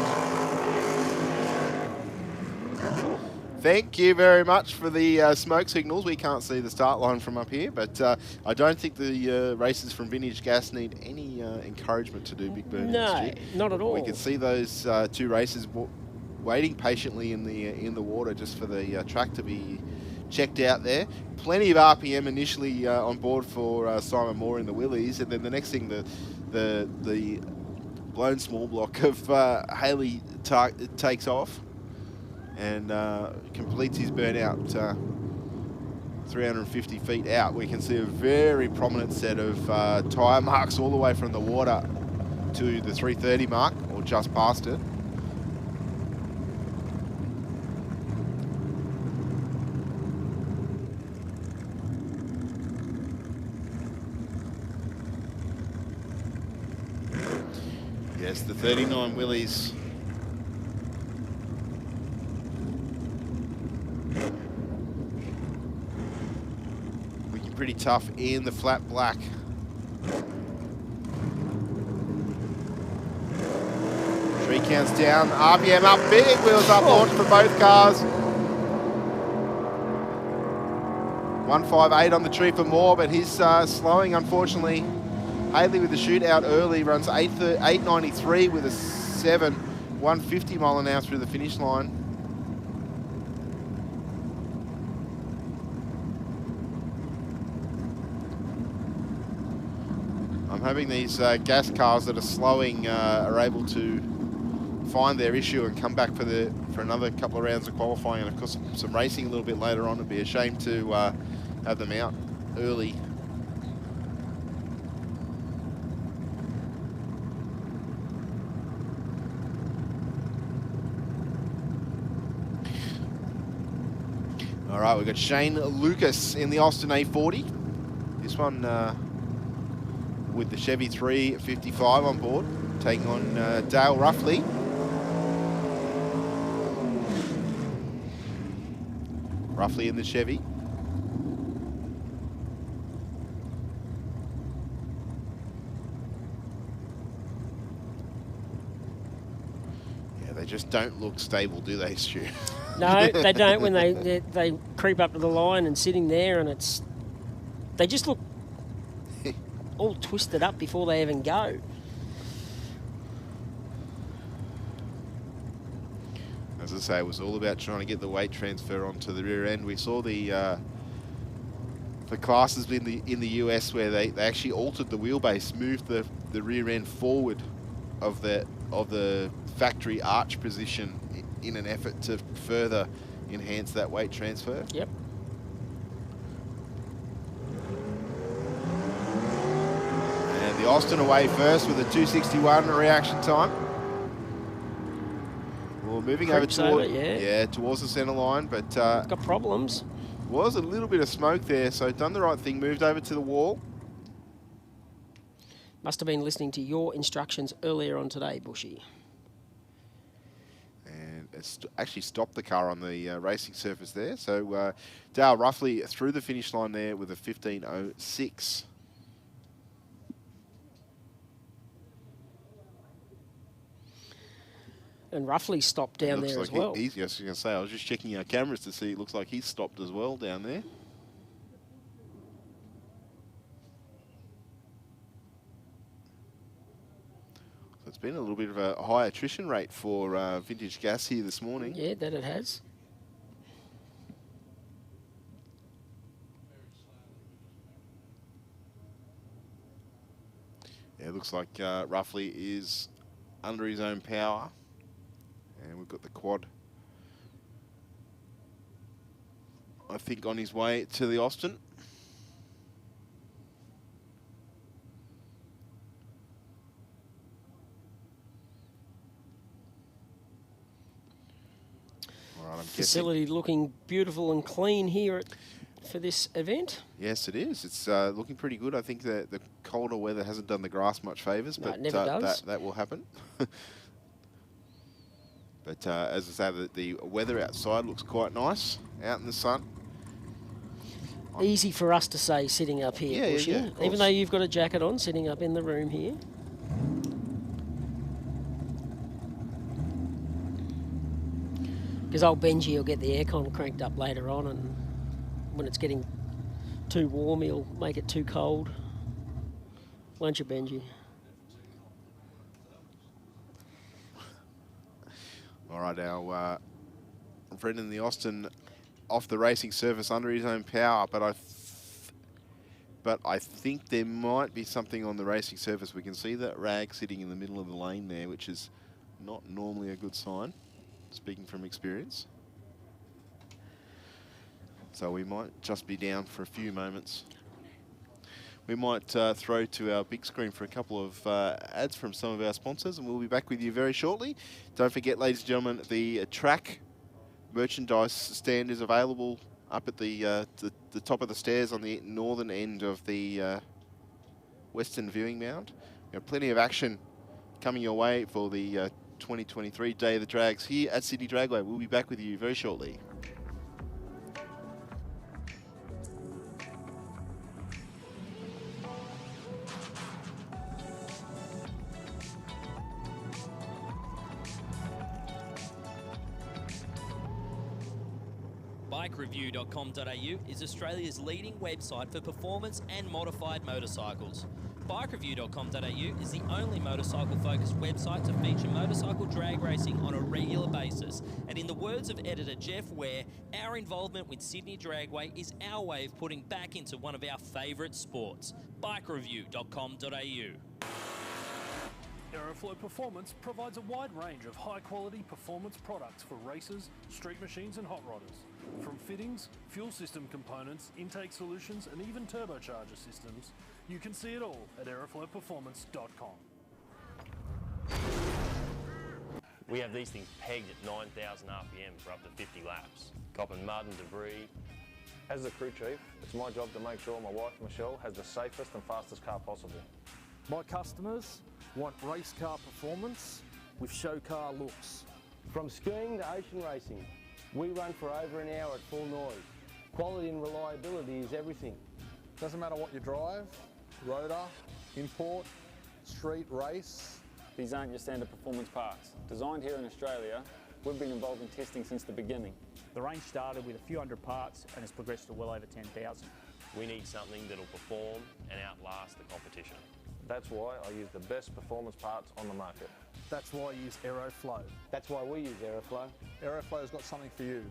Thank you very much for the smoke signals. We can't see the start line from up here, but I don't think the racers from Vintage Gas need any encouragement to do big burn. No, not at all. We can see those two racers waiting patiently in the water just for the track to be checked out there. Plenty of RPM initially on board for Simon Moore in the Willys, and then the next thing, the blown small block of Haley takes off and completes his burnout 350 feet out. We can see a very prominent set of tyre marks all the way from the water to the 330 mark, or just past it. Yes, the 39 Willys. Looking pretty tough in the flat black. Tree counts down, RPM up, big wheels up, launch for both cars. 158 on the tree for Moore, but he's slowing, unfortunately. Haley with the shootout early, runs 893 with a 150 mile an hour through the finish line. I'm hoping these gas cars that are slowing are able to find their issue and come back for another couple of rounds of qualifying, and of course some racing a little bit later on. It'd be a shame to have them out early. All right, we've got Shane Lucas in the Austin A40. This one with the Chevy 355 on board, taking on Dale Ruffley. Ruffley in the Chevy. Yeah, they just don't look stable, do they, Stu? No, they don't when they creep up to the line and sitting there, and they just look all twisted up before they even go. As I say, it was all about trying to get the weight transfer onto the rear end. We saw the classes in the US where they actually altered the wheelbase, moved the rear end forward of the factory arch position in an effort to further enhance that weight transfer. Yep. And the Austin away first with a 261 reaction time. Well, moving over towards the centre line, but got problems. Was a little bit of smoke there, so done the right thing, moved over to the wall. Must have been listening to your instructions earlier on today, Bushy. And it's actually stopped the car on the racing surface there. So Dale Ruffley through the finish line there with a 15.06. and roughly stopped down there like as well. He's, yes, I was going to say, I was just checking our cameras to see. It looks like he's stopped as well down there. So it's been a little bit of a high attrition rate for Vintage Gas here this morning. Yeah, that it has. Yeah, it looks like roughly is under his own power. And we've got the quad, I think, on his way to the Austin. All right, I'm Facility guessing. looking beautiful and clean here for this event. Yes, it is. It's looking pretty good. I think that the colder weather hasn't done the grass much favours, No, but it never does. that will happen. But as I say, the weather outside looks quite nice, out in the sun. Easy for us to say sitting up here, Bushy, even though you've got a jacket on, sitting up in the room here. Because old Benji will get the aircon cranked up later on, and when it's getting too warm, he'll make it too cold. Won't you, Benji? All right, our friend in the Austin off the racing surface under his own power, but I think there might be something on the racing surface. We can see that rag sitting in the middle of the lane there, which is not normally a good sign, speaking from experience. So we might just be down for a few moments. We might throw to our big screen for a couple of ads from some of our sponsors, and we'll be back with you very shortly. Don't forget, ladies and gentlemen, the track merchandise stand is available up at the top of the stairs on the northern end of the western viewing mound. We have plenty of action coming your way for the 2023 Day of the Drags here at Sydney Dragway. We'll be back with you very shortly. BikeReview.com.au is Australia's leading website for performance and modified motorcycles. BikeReview.com.au is the only motorcycle-focused website to feature motorcycle drag racing on a regular basis. And in the words of editor Jeff Ware, our involvement with Sydney Dragway is our way of putting back into one of our favourite sports. BikeReview.com.au. Aeroflow Performance provides a wide range of high-quality performance products for racers, street machines and hot rodders. From fittings, fuel system components, intake solutions and even turbocharger systems, you can see it all at aeroflowperformance.com. We have these things pegged at 9,000 RPM for up to 50 laps, copping mud and debris. As the crew chief, it's my job to make sure my wife Michelle has the safest and fastest car possible. My customers want race car performance with show car looks. From skiing to ocean racing, we run for over an hour at full noise. Quality and reliability is everything. Doesn't matter what you drive, rotor, import, street, race. These aren't your standard performance parts. Designed here in Australia, we've been involved in testing since the beginning. The range started with a few hundred parts and has progressed to well over 10,000. We need something that'll perform and outlast the competition. That's why I use the best performance parts on the market. That's why I use Aeroflow. That's why we use Aeroflow. Aeroflow's got something for you.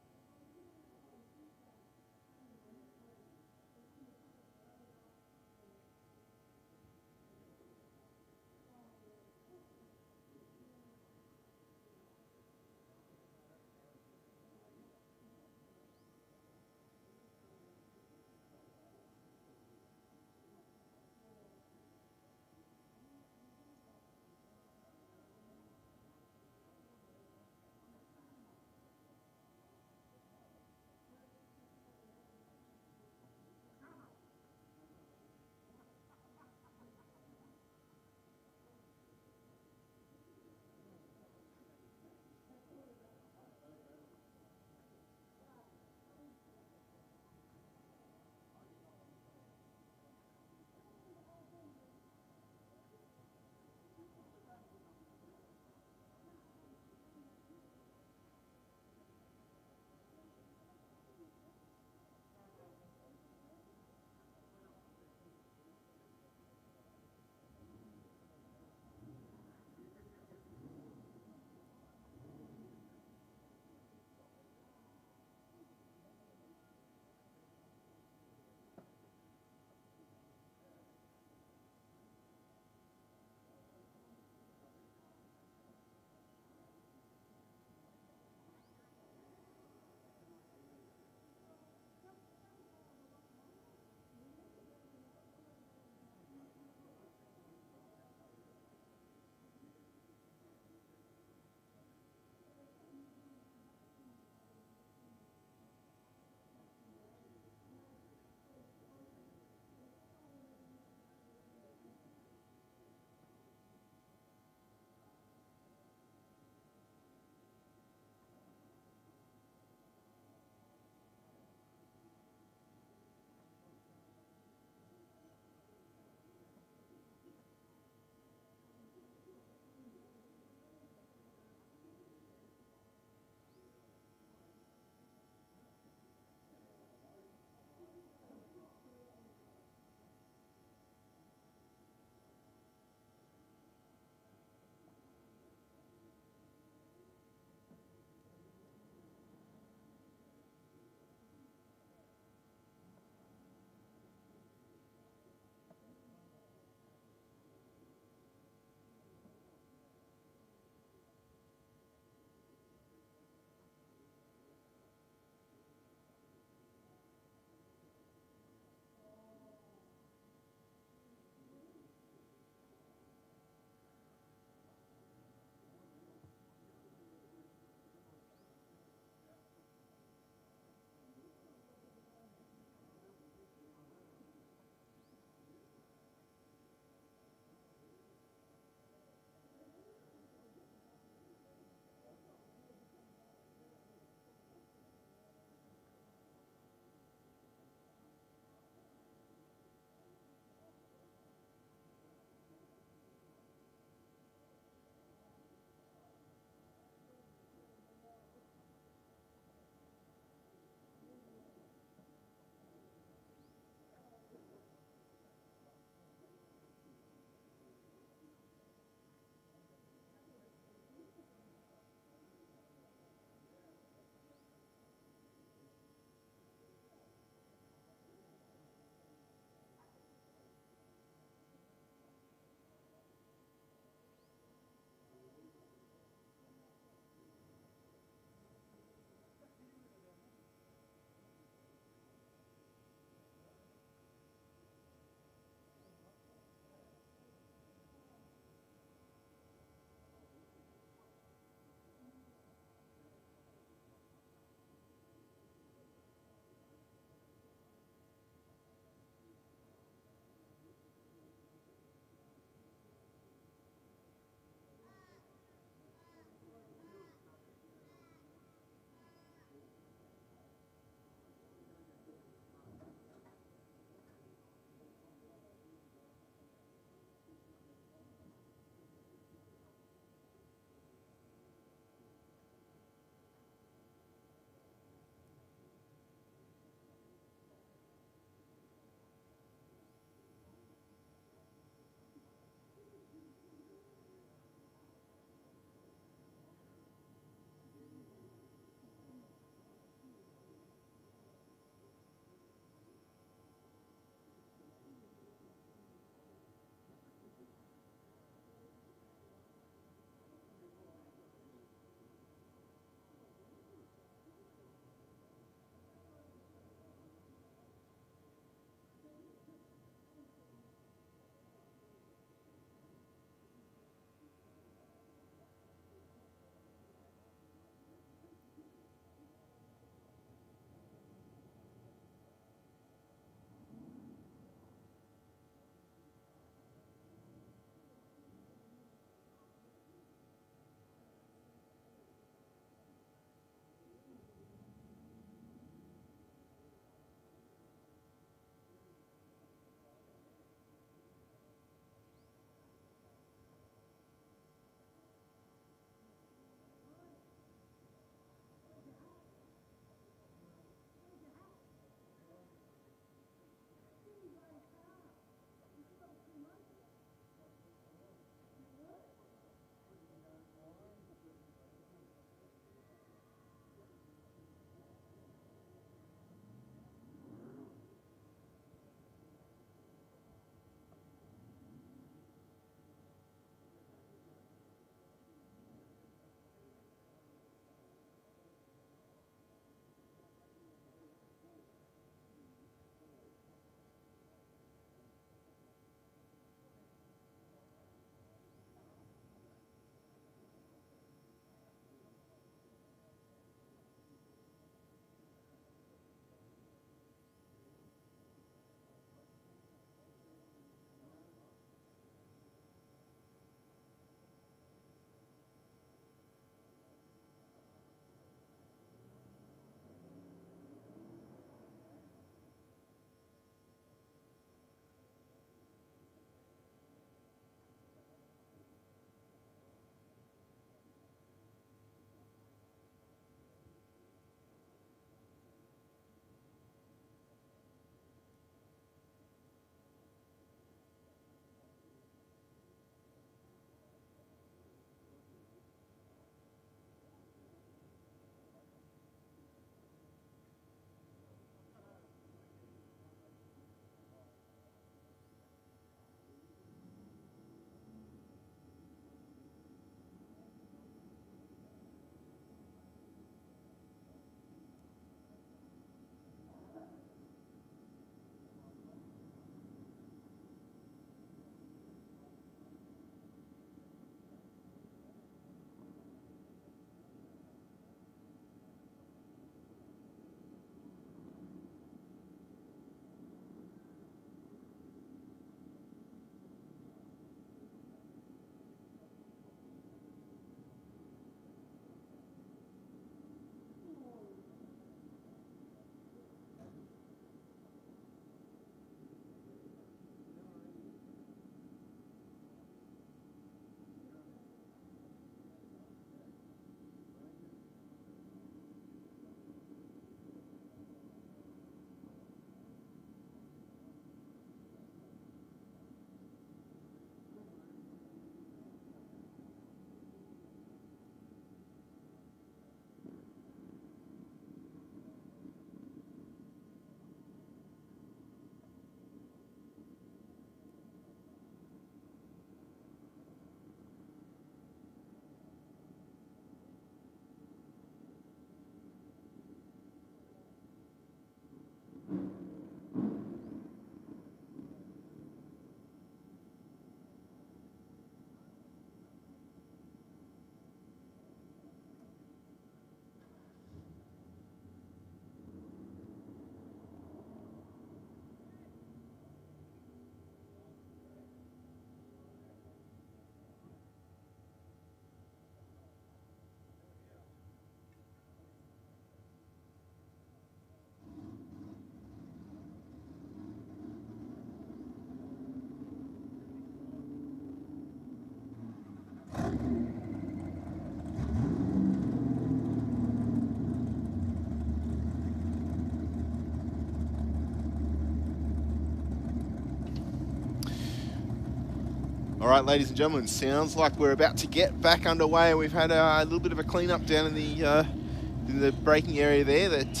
All right, ladies and gentlemen, sounds like we're about to get back underway. We've had a little bit of a clean-up down in the braking area there that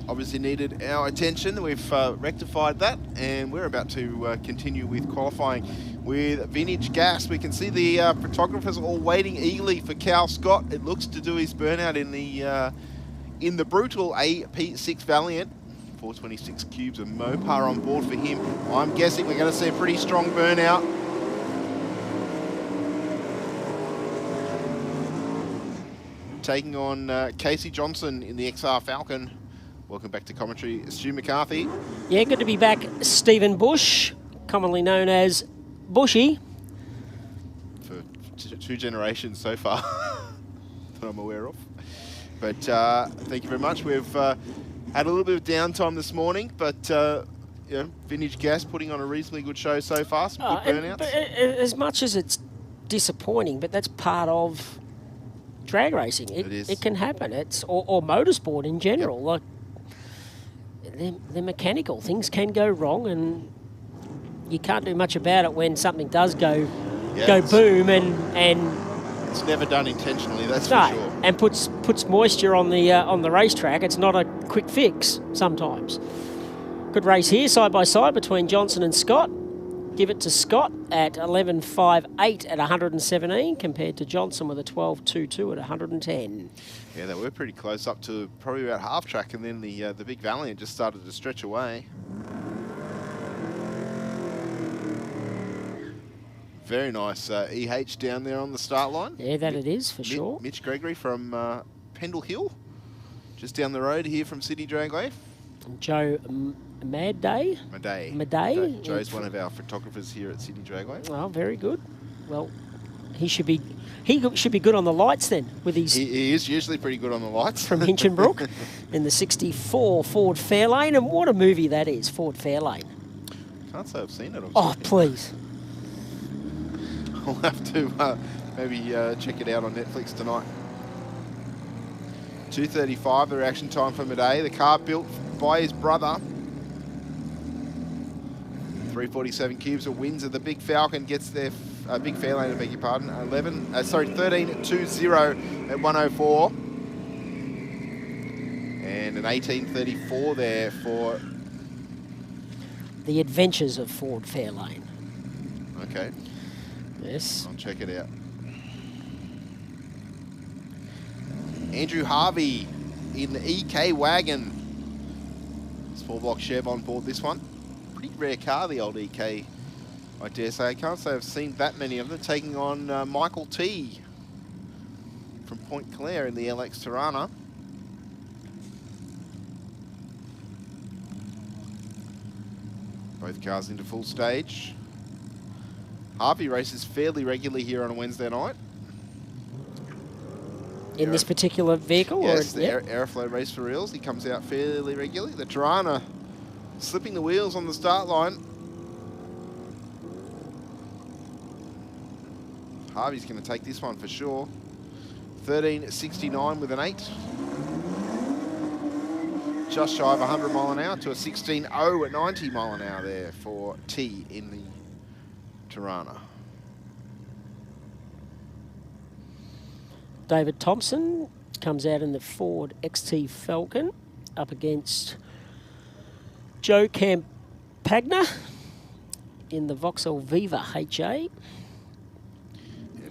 obviously needed our attention. We've rectified that, and we're about to continue with qualifying with Vintage Gas. We can see the photographers all waiting eagerly for Cal Scott. It looks to do his burnout in the brutal AP6 Valiant. 426 cubes of Mopar on board for him. I'm guessing we're going to see a pretty strong burnout. Taking on Casey Johnson in the XR Falcon. Welcome back to commentary, Stu McCarthy. Yeah, good to be back. Stephen Bush, commonly known as Bushy. For two generations so far that I'm aware of. But thank you very much. We've had a little bit of downtime this morning, but you know, Vintage Gas putting on a reasonably good show so far. Some good burnouts. But as much as it's disappointing, but that's part of drag racing. It is. It can happen. It's or motorsport in general. Yep. Like they're mechanical. Things can go wrong, and you can't do much about it when something does go boom and it's never done intentionally. That's for sure. And puts moisture on the racetrack. It's not a quick fix sometimes. Good race here, side by side between Johnson and Scott. Give it to Scott at 11.58 at 117 compared to Johnson with a 12.22 at 110. Yeah, they were pretty close up to probably about half track, and then the big Valiant just started to stretch away. Very nice EH down there on the start line. Yeah, that it is for sure. Mitch Gregory from Pendle Hill, just down the road here from Sydney Dragway. Joe Madday. Joe's one of our photographers here at Sydney Dragway. Oh, very good. Well, he should be good on the lights then with his. He is usually pretty good on the lights. From Hinchinbrook in the 64 Ford Fairlane, and what a movie that is, Ford Fairlane. Can't say I've seen it. Oh, please. I'll have to maybe check it out on Netflix tonight. 2:35, the reaction time for Madday. The car built by his brother. 347 cubes of wins of the Big Falcon gets their Big Fairlane, I beg your pardon. 13.20 at 104. And an 18.34 there for The Adventures of Ford Fairlane. Okay. Yes. I'll check it out. Andrew Harvey in the EK wagon. Small block Chev on board this one. Pretty rare car, the old EK, I dare say. I can't say I've seen that many of them. Taking on Michael T from Point Claire in the LX Tirana. Both cars into full stage. Harvey races fairly regularly here on a Wednesday night. In this particular vehicle? Yes, or, the Aeroflow race for reals. He comes out fairly regularly. The Tirana slipping the wheels on the start line. Harvey's going to take this one for sure. 13.69 with an 8. Just shy of 100 mile an hour to a 16.0 at 90 mile an hour there for T in the Tirana. David Thompson comes out in the Ford XT Falcon up against Joe Campagna in the Vauxhall Viva HA. Yeah,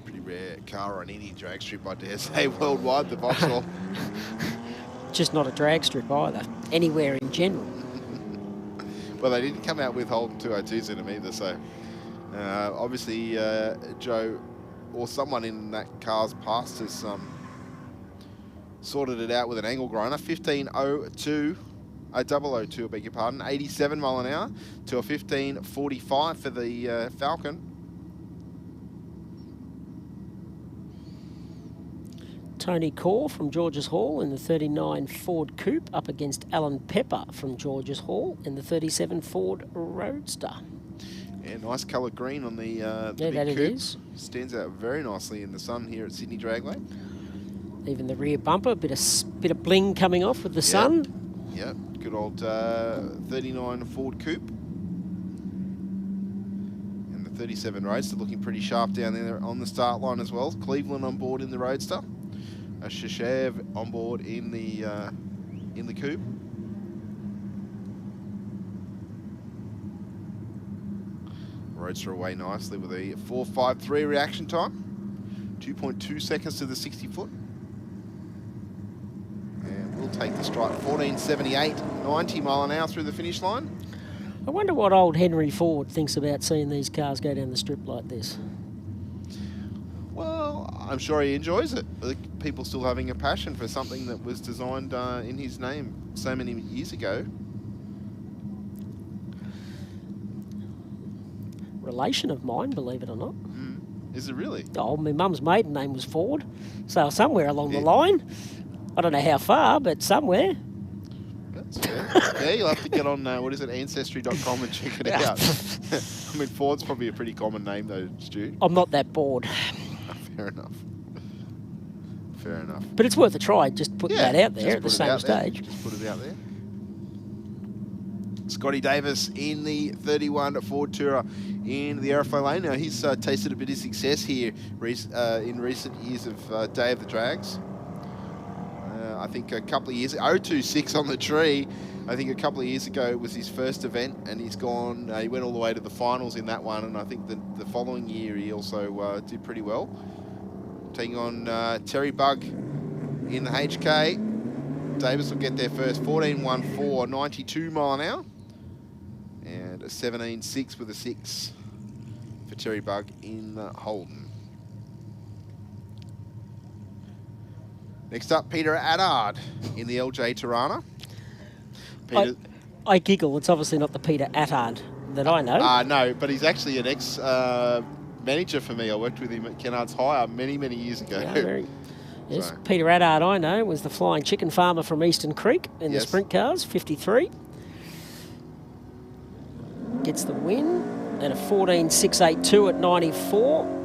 pretty rare car on any drag strip, I dare say, worldwide, the Vauxhall. Just not a drag strip either, anywhere in general. Well, they didn't come out with Holden 202s in them either, so obviously Joe or someone in that car's past has sorted it out with an angle grinder. 15.02, 002, I beg your pardon, 87 mile an hour to a 15.45 for the Falcon. Tony Corr from Georges Hall in the 39 Ford Coupe up against Alan Pepper from Georges Hall in the 37 Ford Roadster. Yeah, nice colour green on the big that coupe. It is. Stands out very nicely in the sun here at Sydney Dragway. Even the rear bumper, a bit of bling coming off with the sun. Yep, good old 39 Ford Coupe. And the 37 Roadster looking pretty sharp down there on the start line as well. Cleveland on board in the Roadster. Shashev on board in the coupe. Roadster away nicely with a 4.53 reaction time. 2.2 seconds to the 60 foot. And we'll take the strike. 14.78, 90 mile an hour through the finish line. I wonder what old Henry Ford thinks about seeing these cars go down the strip like this. Well, I'm sure he enjoys it. People still having a passion for something that was designed in his name so many years ago. Relation of mine, believe it or not. Is it really? Oh, my mum's maiden name was Ford. So somewhere along the line. I don't know how far, but somewhere. That's fair. Yeah, you'll have to get on, what is it, Ancestry.com and check it out. I mean, Ford's probably a pretty common name though, Stu. I'm not that bored. Fair enough. Fair enough. But it's worth a try, just putting that out there at the same stage. Just put it out there. Scotty Davis in the 31 Ford Tourer in the Aeroflow lane. Now, he's tasted a bit of success here in recent years of Day of the Drags. I think a couple of years, 0.26 on the tree. I think a couple of years ago it was his first event, and he's gone. He went all the way to the finals in that one, and I think the following year he also did pretty well. Taking on Terry Bug in the HK. Davis will get there first. 14.14, 92 mile an hour, and a 17.6 with a 6 for Terry Bug in the Holden. Next up, Peter Attard in the LJ Tirana. Peter, I giggle. It's obviously not the Peter Attard that I know. No, but he's actually an ex-manager for me. I worked with him at Kennards Hire many, many years ago. Yeah, yes, so. Peter Attard, I know, was the flying chicken farmer from Eastern Creek in the sprint cars, 53. Gets the win at a 14.682 at 94.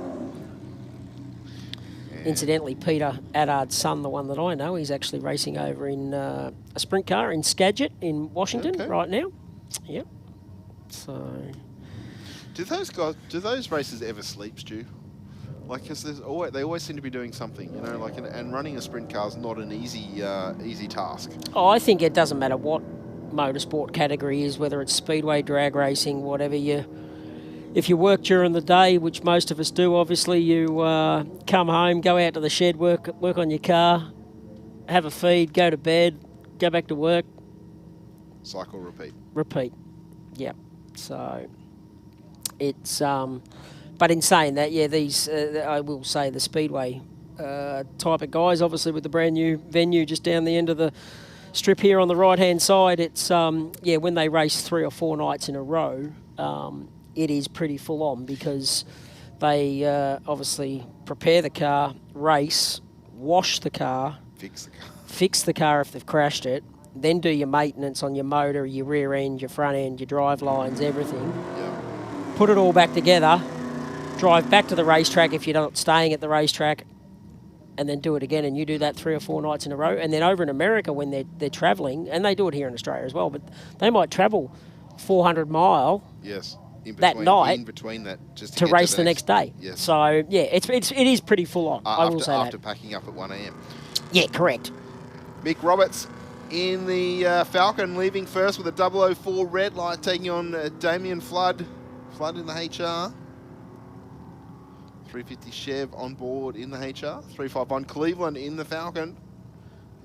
Incidentally, Peter Attard's son, the one that I know, he's actually racing over in a sprint car in Skagit in Washington right now. Yep. So, do those races ever sleep, Stu? Like, cause they always seem to be doing something, you know. Like, and running a sprint car is not an easy task. Oh, I think it doesn't matter what motorsport category is, whether it's speedway, drag racing, whatever you. If you work during the day, which most of us do, obviously, you come home, go out to the shed, work on your car, have a feed, go to bed, go back to work. Cycle, repeat. Repeat, yep. So it's, but in saying that, yeah, these, I will say the speedway type of guys, obviously with the brand new venue just down the end of the strip here on the right-hand side, it's, yeah, when they race 3 or 4 nights in a row, it is pretty full on because they obviously prepare the car, race, wash the car, fix the car if they've crashed it, then do your maintenance on your motor, your rear end, your front end, your drive lines, everything. Yeah. Put it all back together, drive back to the racetrack if you're not staying at the racetrack, and then do it again. And you do that 3 or 4 nights in a row. And then over in America when they're travelling, and they do it here in Australia as well, but they might travel 400 mile. Yes. That night in between that, just to race the next day. Yes. So yeah, it is pretty full on. I will say after that. packing up at 1 a.m. Yeah, correct. Mick Roberts in the Falcon, leaving first with a 004 red light, taking on Damien Flood. Flood in the HR. 350 Chev on board in the HR. 351 Cleveland in the Falcon.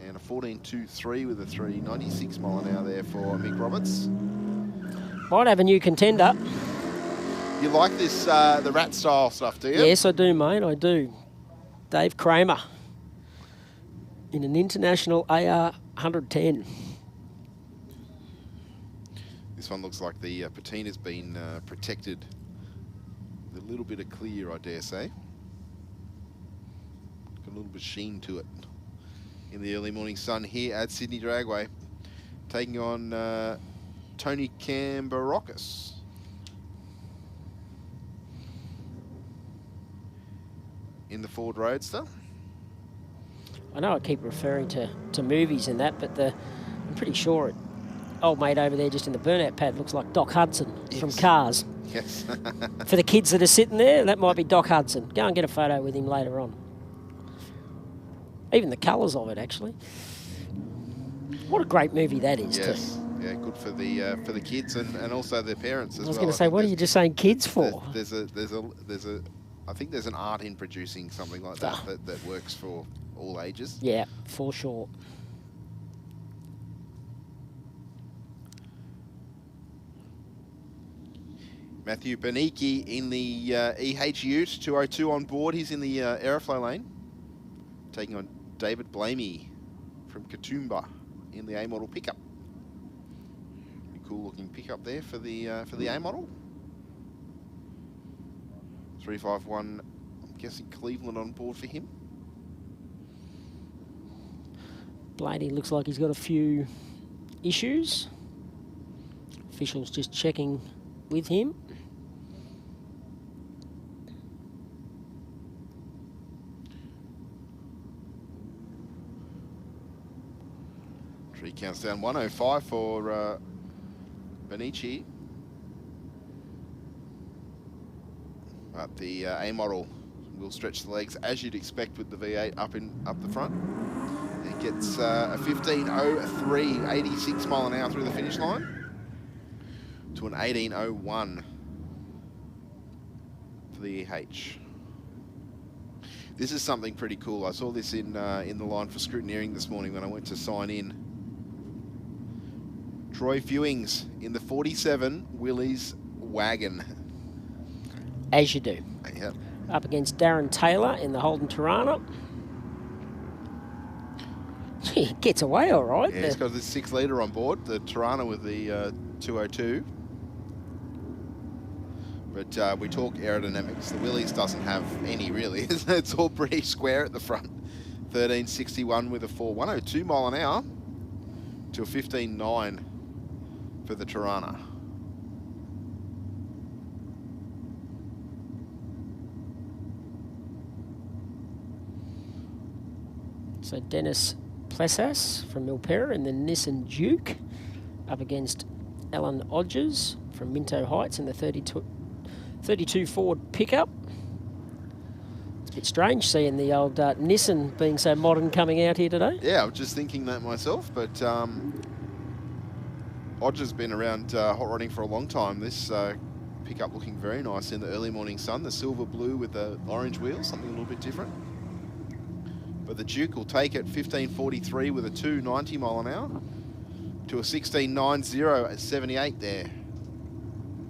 And a 14.23 with a 396 mile an hour there for Mick Roberts. Might have a new contender. You like this, the rat style stuff, do you? Yes, I do, mate. I do. Dave Kramer in an International AR 110. This one looks like the patina's been protected with a little bit of clear, I dare say. Got a little bit of sheen to it in the early morning sun here at Sydney Dragway. Taking on Tony Cambarakis. In the Ford Roadster. I know I keep referring to movies and that, but I'm pretty sure old mate over there just in the burnout pad looks like Doc Hudson from Cars. Yes. For the kids that are sitting there, that might be Doc Hudson. Go and get a photo with him later on. Even the colours of it, actually. What a great movie that is, Yes. too. Yeah, good for the kids and also their parents as well. I was going to say, what are you just saying kids for? There's a I think there's an art in producing something like that that works for all ages. Yeah, for sure. Matthew Beniki in the EH Ute, 202 on board. He's in the Aeroflow lane, taking on David Blamey from Katoomba in the A model pickup. Cool looking pickup there for the A model. 351. I'm guessing Cleveland on board for him. Blaney looks like he's got a few issues. Officials just checking with him. Tree counts down 105 for Benici. But the A model will stretch the legs as you'd expect with the V8 up the front. It gets a 15.03, 86 mile an hour through the finish line to an 18.01 for the EH. This is something pretty cool. I saw this in the line for scrutineering this morning when I went to sign in. Troy Fewings in the 47 Willys wagon. As you do. Yep. Up against Darren Taylor in the Holden Tirana. He gets away all right. Yeah, he's got this 6 litre on board, the Tirana with the 202. But we talk aerodynamics. The Willys doesn't have any really. It's all pretty square at the front. 1361 with a 102 mile an hour to a 15.9 for the Tirana. So Dennis Plessas from Milpera in the Nissan Duke up against Alan Odgers from Minto Heights in the 32 Ford pickup. It's a bit strange seeing the old Nissan being so modern coming out here today. Yeah, I was just thinking that myself, but Odger's been around hot rodding for a long time. This pickup looking very nice in the early morning sun. The silver blue with the orange wheels, something a little bit different. But the Duke will take it 15.43 with a 290 mile an hour to a 16.90 at 78 there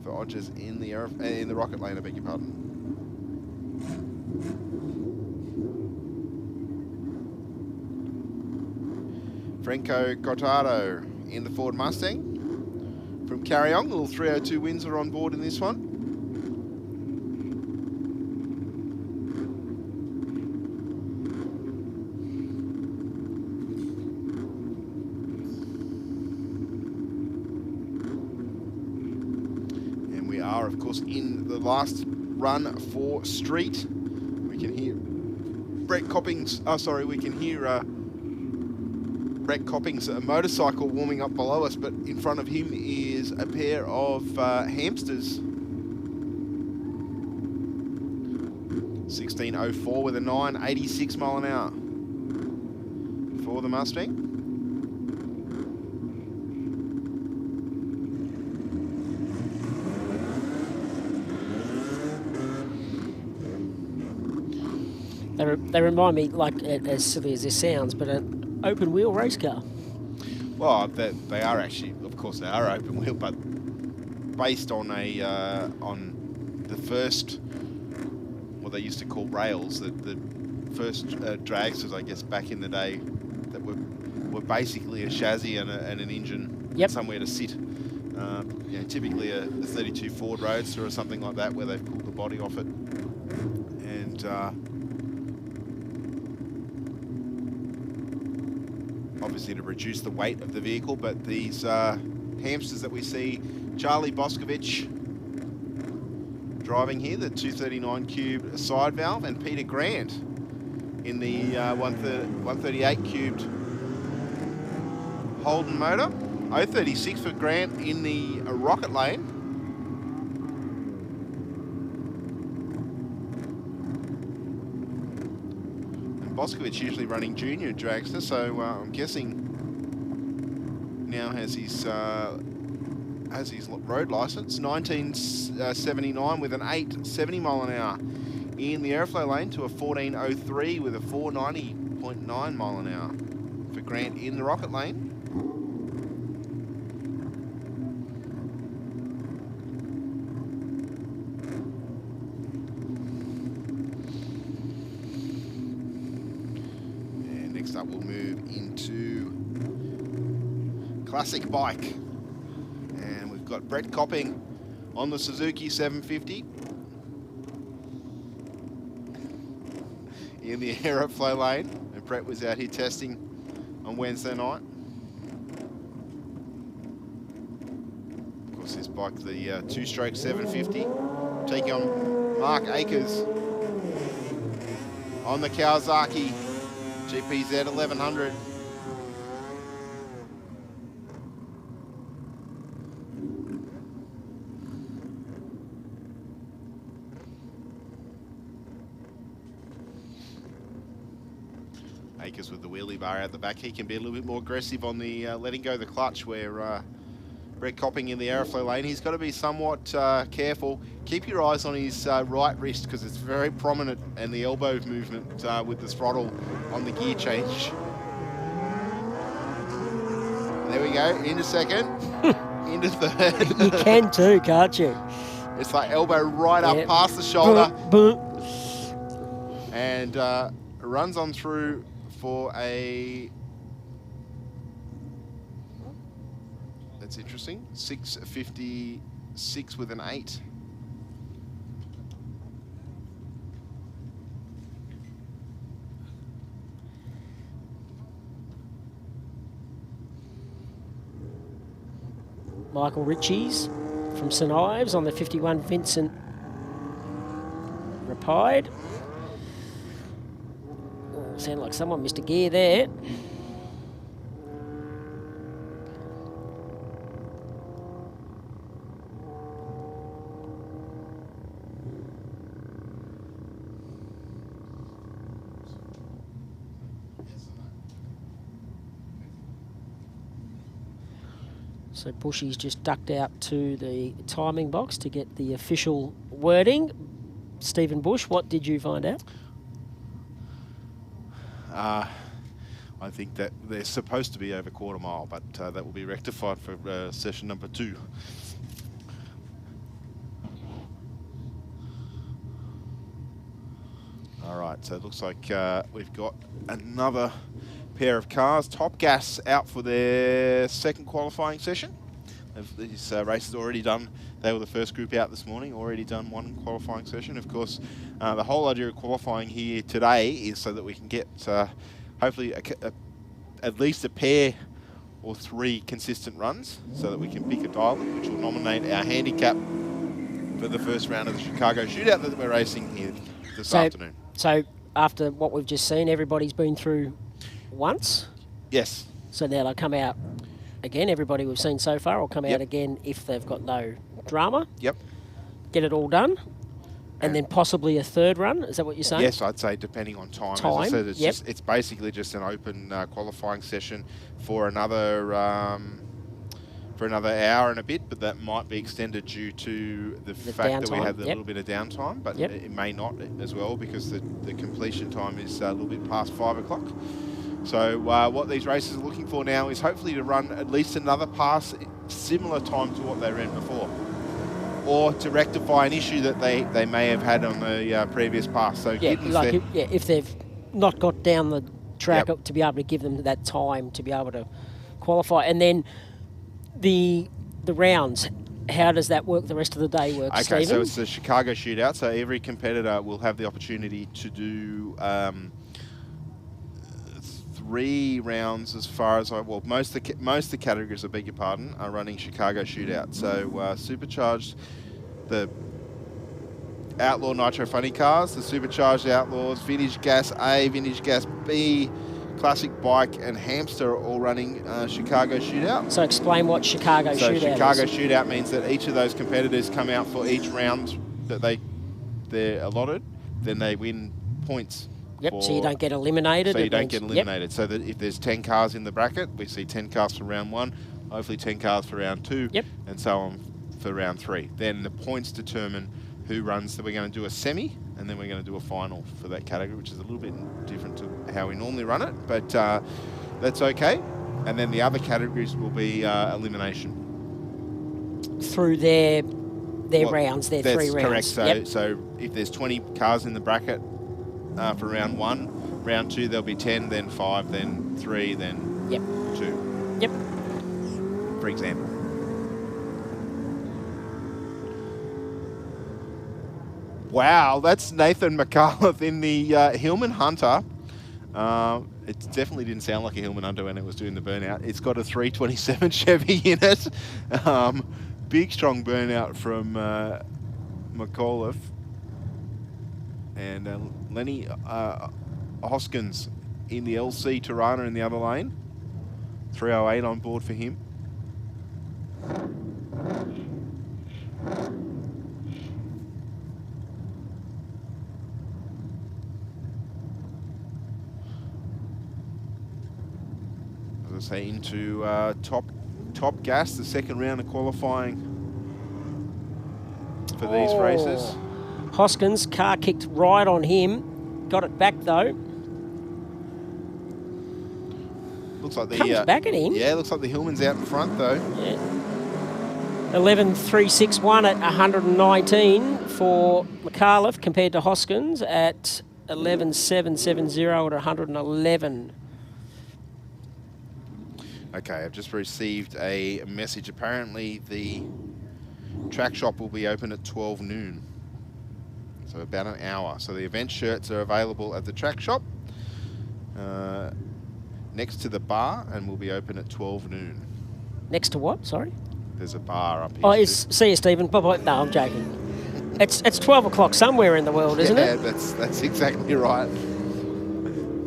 for Odgers in the rocket lane, I beg your pardon. Franco Cottardo in the Ford Mustang from Carryong. Little 302 Windsor on board in this one. And we are, of course, in the last run for Street. We can hear Brett Copping's, we can hear Brett Copping's motorcycle warming up below us, but in front of him is a pair of hamsters. 16.04 with a 986 mile an hour for the Mustang. They remind me, like, as silly as this sounds, but an open wheel race car. Well, they are actually, of course, they are open wheel, but based on on the first, what they used to call rails, the first dragsters, I guess, back in the day, that were basically a chassis and an engine, somewhere to sit. You know, typically a 32 Ford Roadster or something like that, where they've pulled the body off it, and obviously to reduce the weight of the vehicle. But these hamsters that we see, Charlie Boscovich driving here, the 239 cubed side valve, and Peter Grant in the 138 cubed Holden motor. 036 for Grant in the rocket lane. Boskovic usually running junior dragster, so I'm guessing now has his road license. 1979 with an 870 mile an hour in the Aeroflow lane to a 1403 with a 490.9 mile an hour for Grant in the rocket lane. And next up we'll move into classic bike. And we've got Brett Copping on the Suzuki 750. In the Aeroflow lane, and Brett was out here testing on Wednesday night. Of course, this bike, the two-stroke 750, taking on Mark Akers on the Kawasaki GPZ 1100. Akers with the wheelie bar out the back. He can be a little bit more aggressive on the letting go the clutch, where Brett Copping in the Aeroflow lane, he's got to be somewhat careful. Keep your eyes on his right wrist, because it's very prominent, and the elbow movement with the throttle on the gear change. There we go, into second, into third. You can too, can't you? It's like elbow right up past the shoulder. And runs on through for a, that's interesting, 6:56 with an 8. Michael Ritchie's from St Ives on the 51 Vincent Rapide. Sound like someone missed a gear there. So Bushy's just ducked out to the timing box to get the official wording. Stephen Bush, what did you find out? I think that they're supposed to be over quarter mile, but that will be rectified for session number 2. All right, so it looks like we've got another pair of cars. Top Gas out for their second qualifying session. These races already done. They were the first group out this morning, already done one qualifying session. Of course, the whole idea of qualifying here today is so that we can get hopefully at least a pair or 3 consistent runs, so that we can pick a dial, which will nominate our handicap for the first round of the Chicago Shootout that we're racing here this afternoon. So after what we've just seen, everybody's been through once? Yes. So now they'll come out again, everybody we've seen so far will come out again if they've got no drama. Yep. Get it all done. And then possibly a third run. Is that what you're saying? Yes, I'd say depending on time. As I said, it's, it's basically just an open qualifying session for another hour and a bit, but that might be extended due to the fact that we have a little bit of downtime, but it may not as well, because the completion time is a little bit past 5 o'clock. So what these races are looking for now is hopefully to run at least another pass similar time to what they ran before, or to rectify an issue that they may have had on the previous pass. So if they've not got down the track to be able to give them that time to be able to qualify. And then the rounds, how does that work? The rest of the day work, Okay, Stephen? so it's the Chicago Shootout. So every competitor will have the opportunity to do 3 rounds, as far as most of the categories, I beg your pardon, are running Chicago Shootout. So supercharged, the Outlaw Nitro Funny Cars, the supercharged Outlaws, Vintage Gas A, Vintage Gas B, Classic Bike and Hamster are all running Chicago Shootout. So explain what Chicago Shootout is. So Chicago Shootout means that each of those competitors come out for each round that they're allotted, then they win points Yep, so you don't get eliminated. So you don't get eliminated. Yep. So that if there's 10 cars in the bracket, we see 10 cars for round 1, hopefully 10 cars for round 2, yep. and so on for round 3. Then the points determine who runs. So we're going to do a semi, and then we're going to do a final for that category, which is a little bit different to how we normally run it, but that's okay. And then the other categories will be elimination. Through their rounds, their 3 rounds. That's correct. So, yep. so if there's 20 cars in the bracket for round 1, round 2 there'll be 10, then 5, then 3, then yep. 2. Yep. For example. Wow, that's Nathan McAuliffe in the Hillman Hunter. It definitely didn't sound like a Hillman Hunter when it was doing the burnout. It's got a 327 Chevy in it. Big, strong burnout from McAuliffe. And Lenny Hoskins in the LC Tirana in the other lane. 308 on board for him. As I say, into top gas, the second round of qualifying for these races. Hoskins, car kicked right on him. Got it back though. Looks like the comes back at him. Yeah, looks like the Hillman's out in front though. Yeah. 11.361 at 119 for McAuliffe compared to Hoskins at 11.770 at 111. Okay, I've just received a message. Apparently the track shop will be open at 12 noon. So about an hour. So the event shirts are available at the track shop next to the bar and will be open at 12 noon. Next to what? Sorry? There's a bar up here. Oh, see you, Stephen. Bye-bye. No, I'm joking. It's 12 o'clock somewhere in the world, isn't it? Yeah, that's exactly right.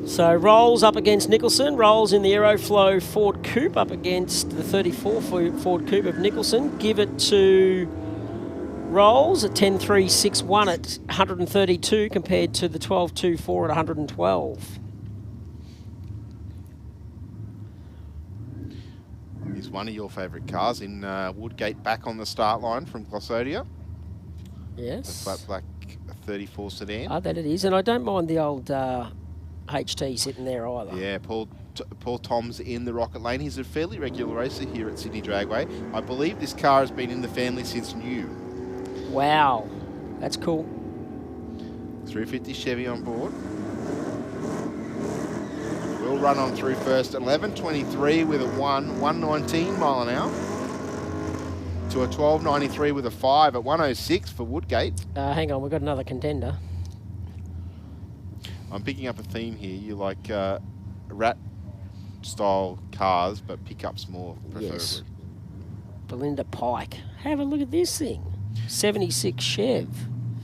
So Rolls up against Nicholson. Rolls in the Aeroflow Ford Coupe up against the 34 Ford Coupe of Nicholson. Give it to Rolls at 10.361 at 132 compared to the 12.24 at 112. Is one of your favourite cars in Woodgate back on the start line from Glossodia. Yes. The flat black 34 sedan. Oh, that it is. And I don't mind the old HT sitting there either. Yeah, Paul Tom's in the Rocket Lane. He's a fairly regular racer here at Sydney Dragway. I believe this car has been in the family since new. Wow, that's cool. 350 Chevy on board. We'll run on through first. 11.23 with a 119 mile an hour. To a 12.93 with a 5 at 106 for Woodgate. Hang on, we've got another contender. I'm picking up a theme here. You like rat-style cars, but pickups more, preferably. Yes. Belinda Pike. Have a look at this thing. 76 Chev.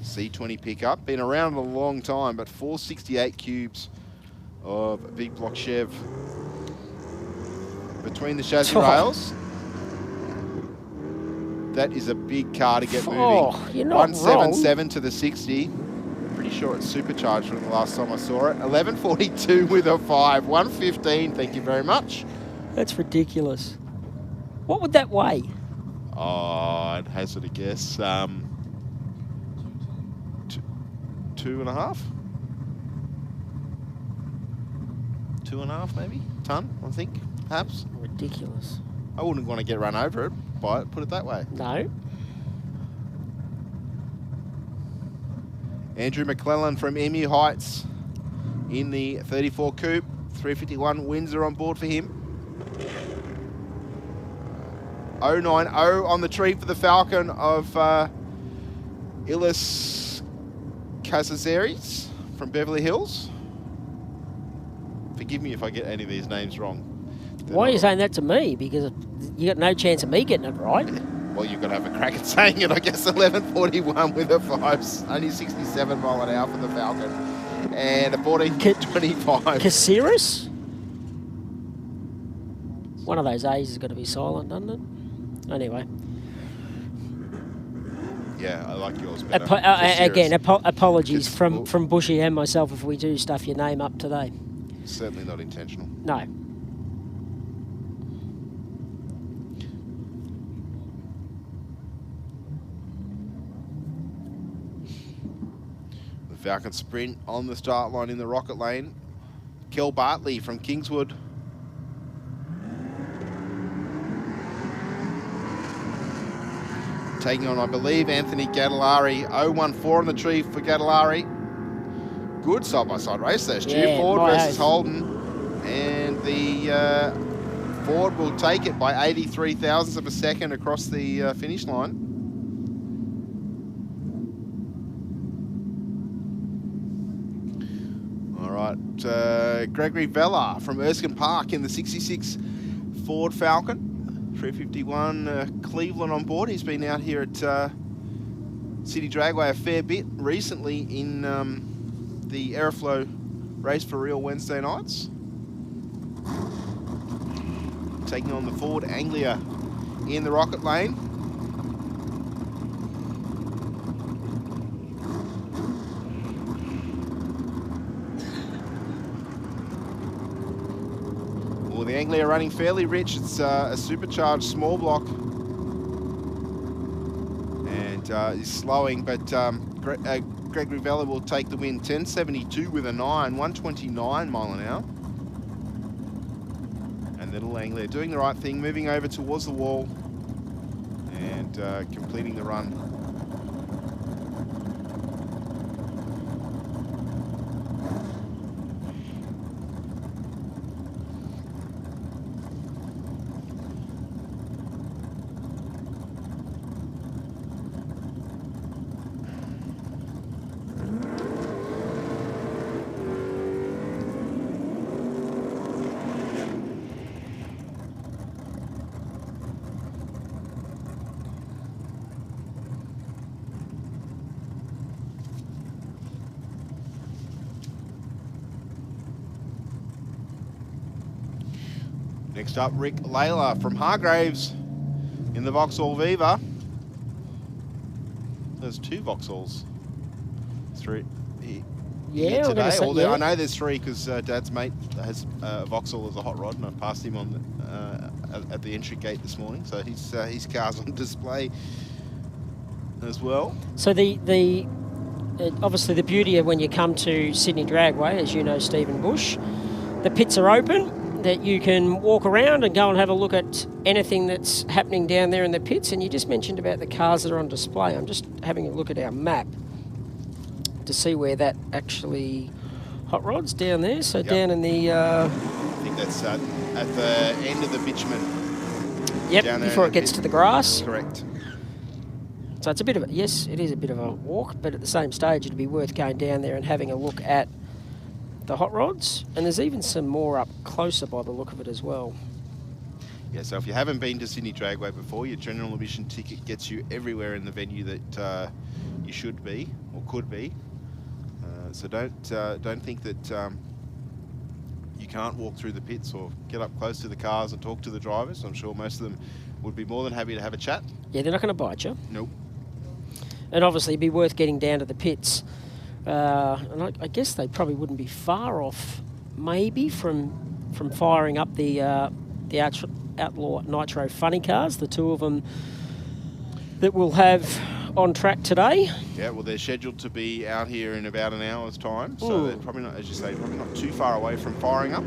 C20 pickup. Been around a long time, but 468 cubes of big block Chev between the chassis rails. That is a big car to get moving. You're not 177 to the 60. Pretty sure it's supercharged from the last time I saw it. 11.42 with a 5. 115, thank you very much. That's ridiculous. What would that weigh? Oh, I'd hazard a guess. 2.5? 2.5 maybe? Ton, I think, perhaps. Ridiculous. I wouldn't want to get run over it by it, put it that way. No. Andrew McClellan from Emu Heights in the 34 Coupe. 351 Windsor on board for him. 090 on the tree for the Falcon of Ilis Casazeres from Beverly Hills. Forgive me if I get any of these names wrong. Why are you saying that to me? Because you got no chance of me getting it right. Well, you've got to have a crack at saying it, I guess. 11.41 with a 5. Only 67 mile an hour for the Falcon. And a 14.25. Caceres? One of those A's has got to be silent, doesn't it? Anyway. Yeah, I like yours better. Again, apologies from Bushy and myself if we do stuff your name up today. Certainly not intentional. No. The Falcon Sprint on the start line in the rocket lane. Kel Bartley from Kingswood. Taking on, I believe, Anthony Gadolari. 0-1-4 on the tree for Gadolari. Good side-by-side race there, Stu. Yeah, Ford versus Holden. And the Ford will take it by 83 thousandths of a second across the finish line. All right, Gregory Vella from Erskine Park in the 66 Ford Falcon. 351, Cleveland on board. He's been out here at City Dragway a fair bit recently in the Aeroflow Race for Real Wednesday nights. Taking on the Ford Anglia in the rocket lane. Well, the Anglia running fairly rich. It's a supercharged small block. And is slowing, but Gregory Vella will take the win. 10.72 with a 9, 129 mile an hour. And little Anglia doing the right thing, moving over towards the wall and completing the run. Next up, Rick Layla from Hargraves in the Vauxhall Viva. There's 2 Vauxhalls through here today. I know there's 3 because Dad's mate has a Vauxhall as a hot rod, and I passed him on at the entry gate this morning. So his car's on display as well. So obviously the beauty of when you come to Sydney Dragway, as you know, Stephen Bush, the pits are open, that you can walk around and go and have a look at anything that's happening down there in the pits. And you just mentioned about the cars that are on display. I'm just having a look at our map to see where that actually... Hot rod's down there, so yep. Down in the... I think that's at the end of the bitumen. Yep, before it gets to the grass. Correct. So it's a bit of a... Yes, it is a bit of a walk, but at the same stage it'd be worth going down there and having a look at the hot rods, and there's even some more up closer by the look of it as well. Yeah, so if you haven't been to Sydney Dragway before, your general admission ticket gets you everywhere in the venue that you should be or could be. So don't think that you can't walk through the pits or get up close to the cars and talk to the drivers. I'm sure most of them would be more than happy to have a chat. Yeah, they're not going to bite you. Nope. And obviously it'd be worth getting down to the pits. And I guess they probably wouldn't be far off, maybe, from firing up the Outlaw Nitro funny cars, the 2 of them that we'll have on track today. Yeah, well, they're scheduled to be out here in about an hour's time, so they're probably not, as you say, probably not too far away from firing up.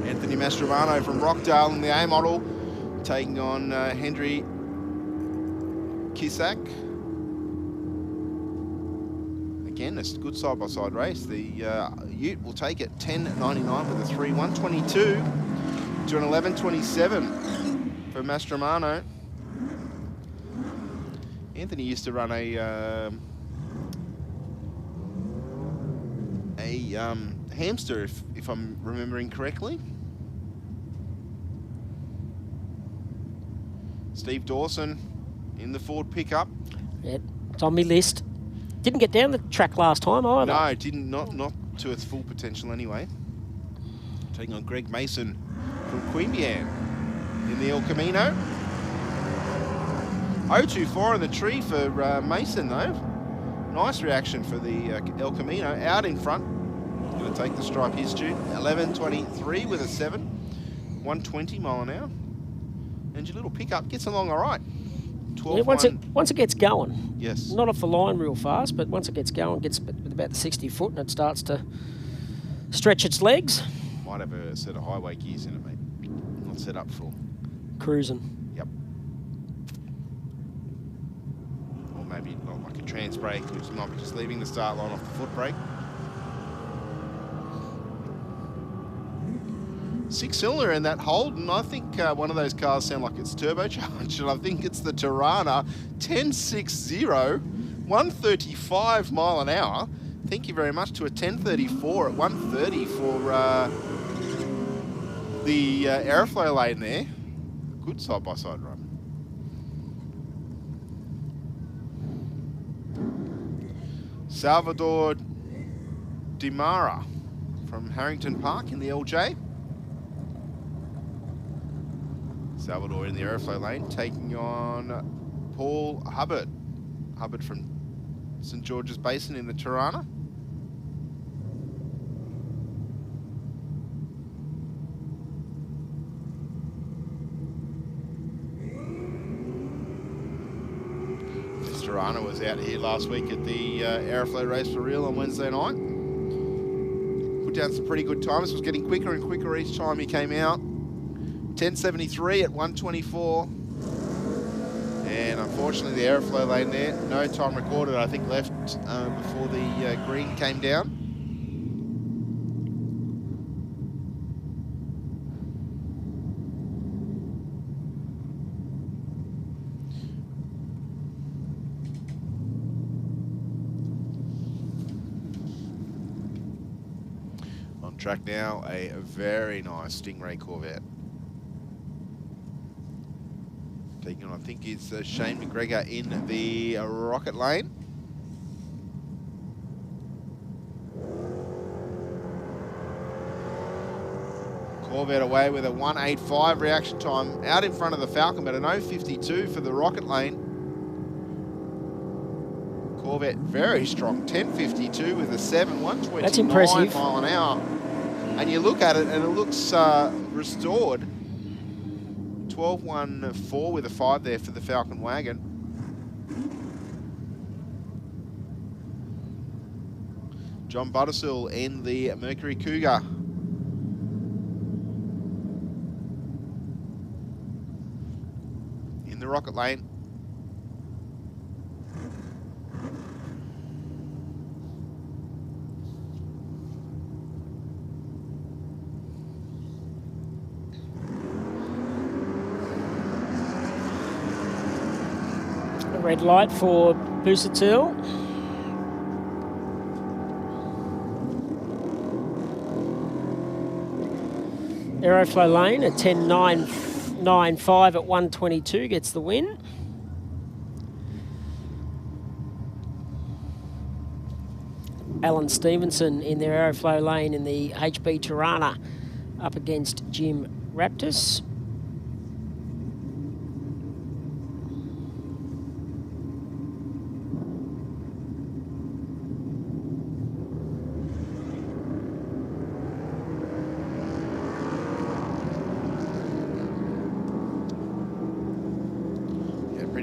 Anthony Mastromano from Rockdale in the A model, taking on Henry Kisak. Again, it's a good side-by-side race. The Ute will take it 10.99 with a 3, 122 to an 11.27 for Mastromano. Anthony used to run a hamster, if I'm remembering correctly. Steve Dawson in the Ford pickup. Yeah, it's on my list. Didn't get down the track last time either. No, didn't. Not to its full potential anyway. Taking on Greg Mason from Queanbeyan in the El Camino. 024 on the tree for Mason, though. Nice reaction for the El Camino. Out in front. Going to take the stripe here, Stu. 11.23 with a 7. 120 mile an hour. And your little pickup gets along all right. 12 yeah, once it gets going. Yes. Not off the line real fast, but once it gets going, gets with about the 60 foot, and it starts to stretch its legs. Might have a set of highway gears in it, mate. Not set up for cruising. Yep. Or maybe not like a trans brake, which might be just leaving the start line off the foot brake. 6-cylinder in that Holden. I think one of those cars sound like it's turbocharged, and I think it's the Tirana 1060, 135 mile an hour. Thank you very much to a 1034 at 130 for the Aeroflow lane there. Good side-by-side run. Salvador Dimara from Harrington Park in the LJ. Salvador in the Aeroflow lane, taking on Paul Hubbard. Hubbard from St. George's Basin in the Tirana. This Tirana was out here last week at the Aeroflow race for real on Wednesday night. Put down some pretty good times. Was getting quicker and quicker each time he came out. 1073 at 124. And unfortunately the Aeroflow lane there, no time recorded, I think, left before the green came down. On track now, a very nice Stingray Corvette. Taking on, I think it's Shane McGregor in the Rocket lane. Corvette away with a 185 reaction time out in front of the Falcon, but an 052 for the Rocket lane. Corvette very strong, 1052 with a 7, 129 That's impressive. mile an hour. And you look at it and it looks restored. 12.14 with a 5 there for the Falcon wagon. John Buttersill in the Mercury Cougar. In the Rocket lane. Red light for Busatil. Aeroflow lane at 10.995 at 122 gets the win. Alan Stevenson in their Aeroflow lane in the HB Tirana up against Jim Raptus.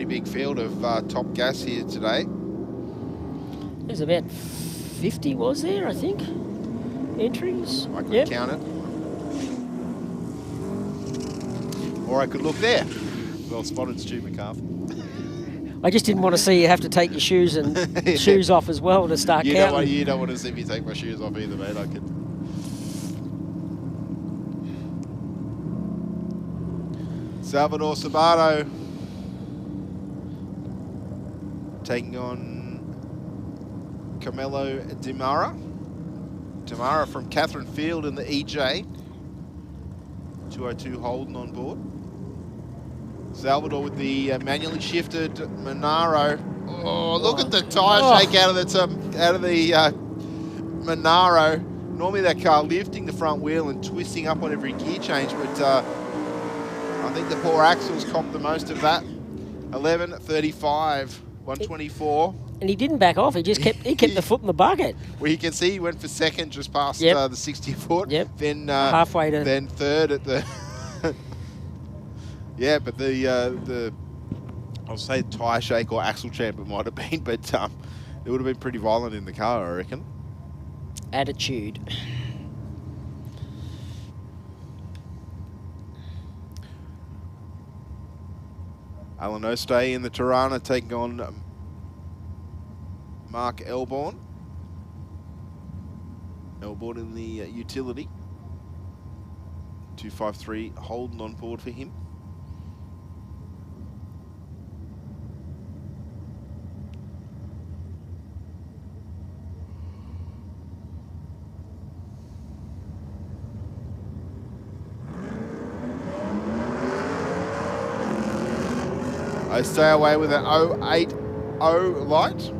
Big field of top gas here today. There's about 50, was there, I think, entries? I could count it. Or I could look there. Well spotted, Stu McCarthy. I just didn't want to see you have to take your shoes and shoes off as well to start counting. You don't want to see me take my shoes off either, mate. I could. Salvador Sabato taking on Carmelo Dimara. Dimara from Catherine Field in the EJ. 202 Holden on board. Salvador with the manually shifted Monaro. Oh, look at the tyre shake out of the Monaro. Normally that car lifting the front wheel and twisting up on every gear change, but I think the poor axles copped the most of that. 11:35, 124. And he didn't back off. He just kept the foot in the bucket. Well, you can see he went for second just past Yep. the 60 foot. Yep. Then Halfway to. Then third at the. Yeah, but the I'll say tyre shake or axle champ it might have been, but it would have been pretty violent in the car, I reckon. Attitude. Alan Ostay in the Tirana taking on Mark Elborn. Elborn in the utility. 253 Holden on board for him. I stay away with an 080 light.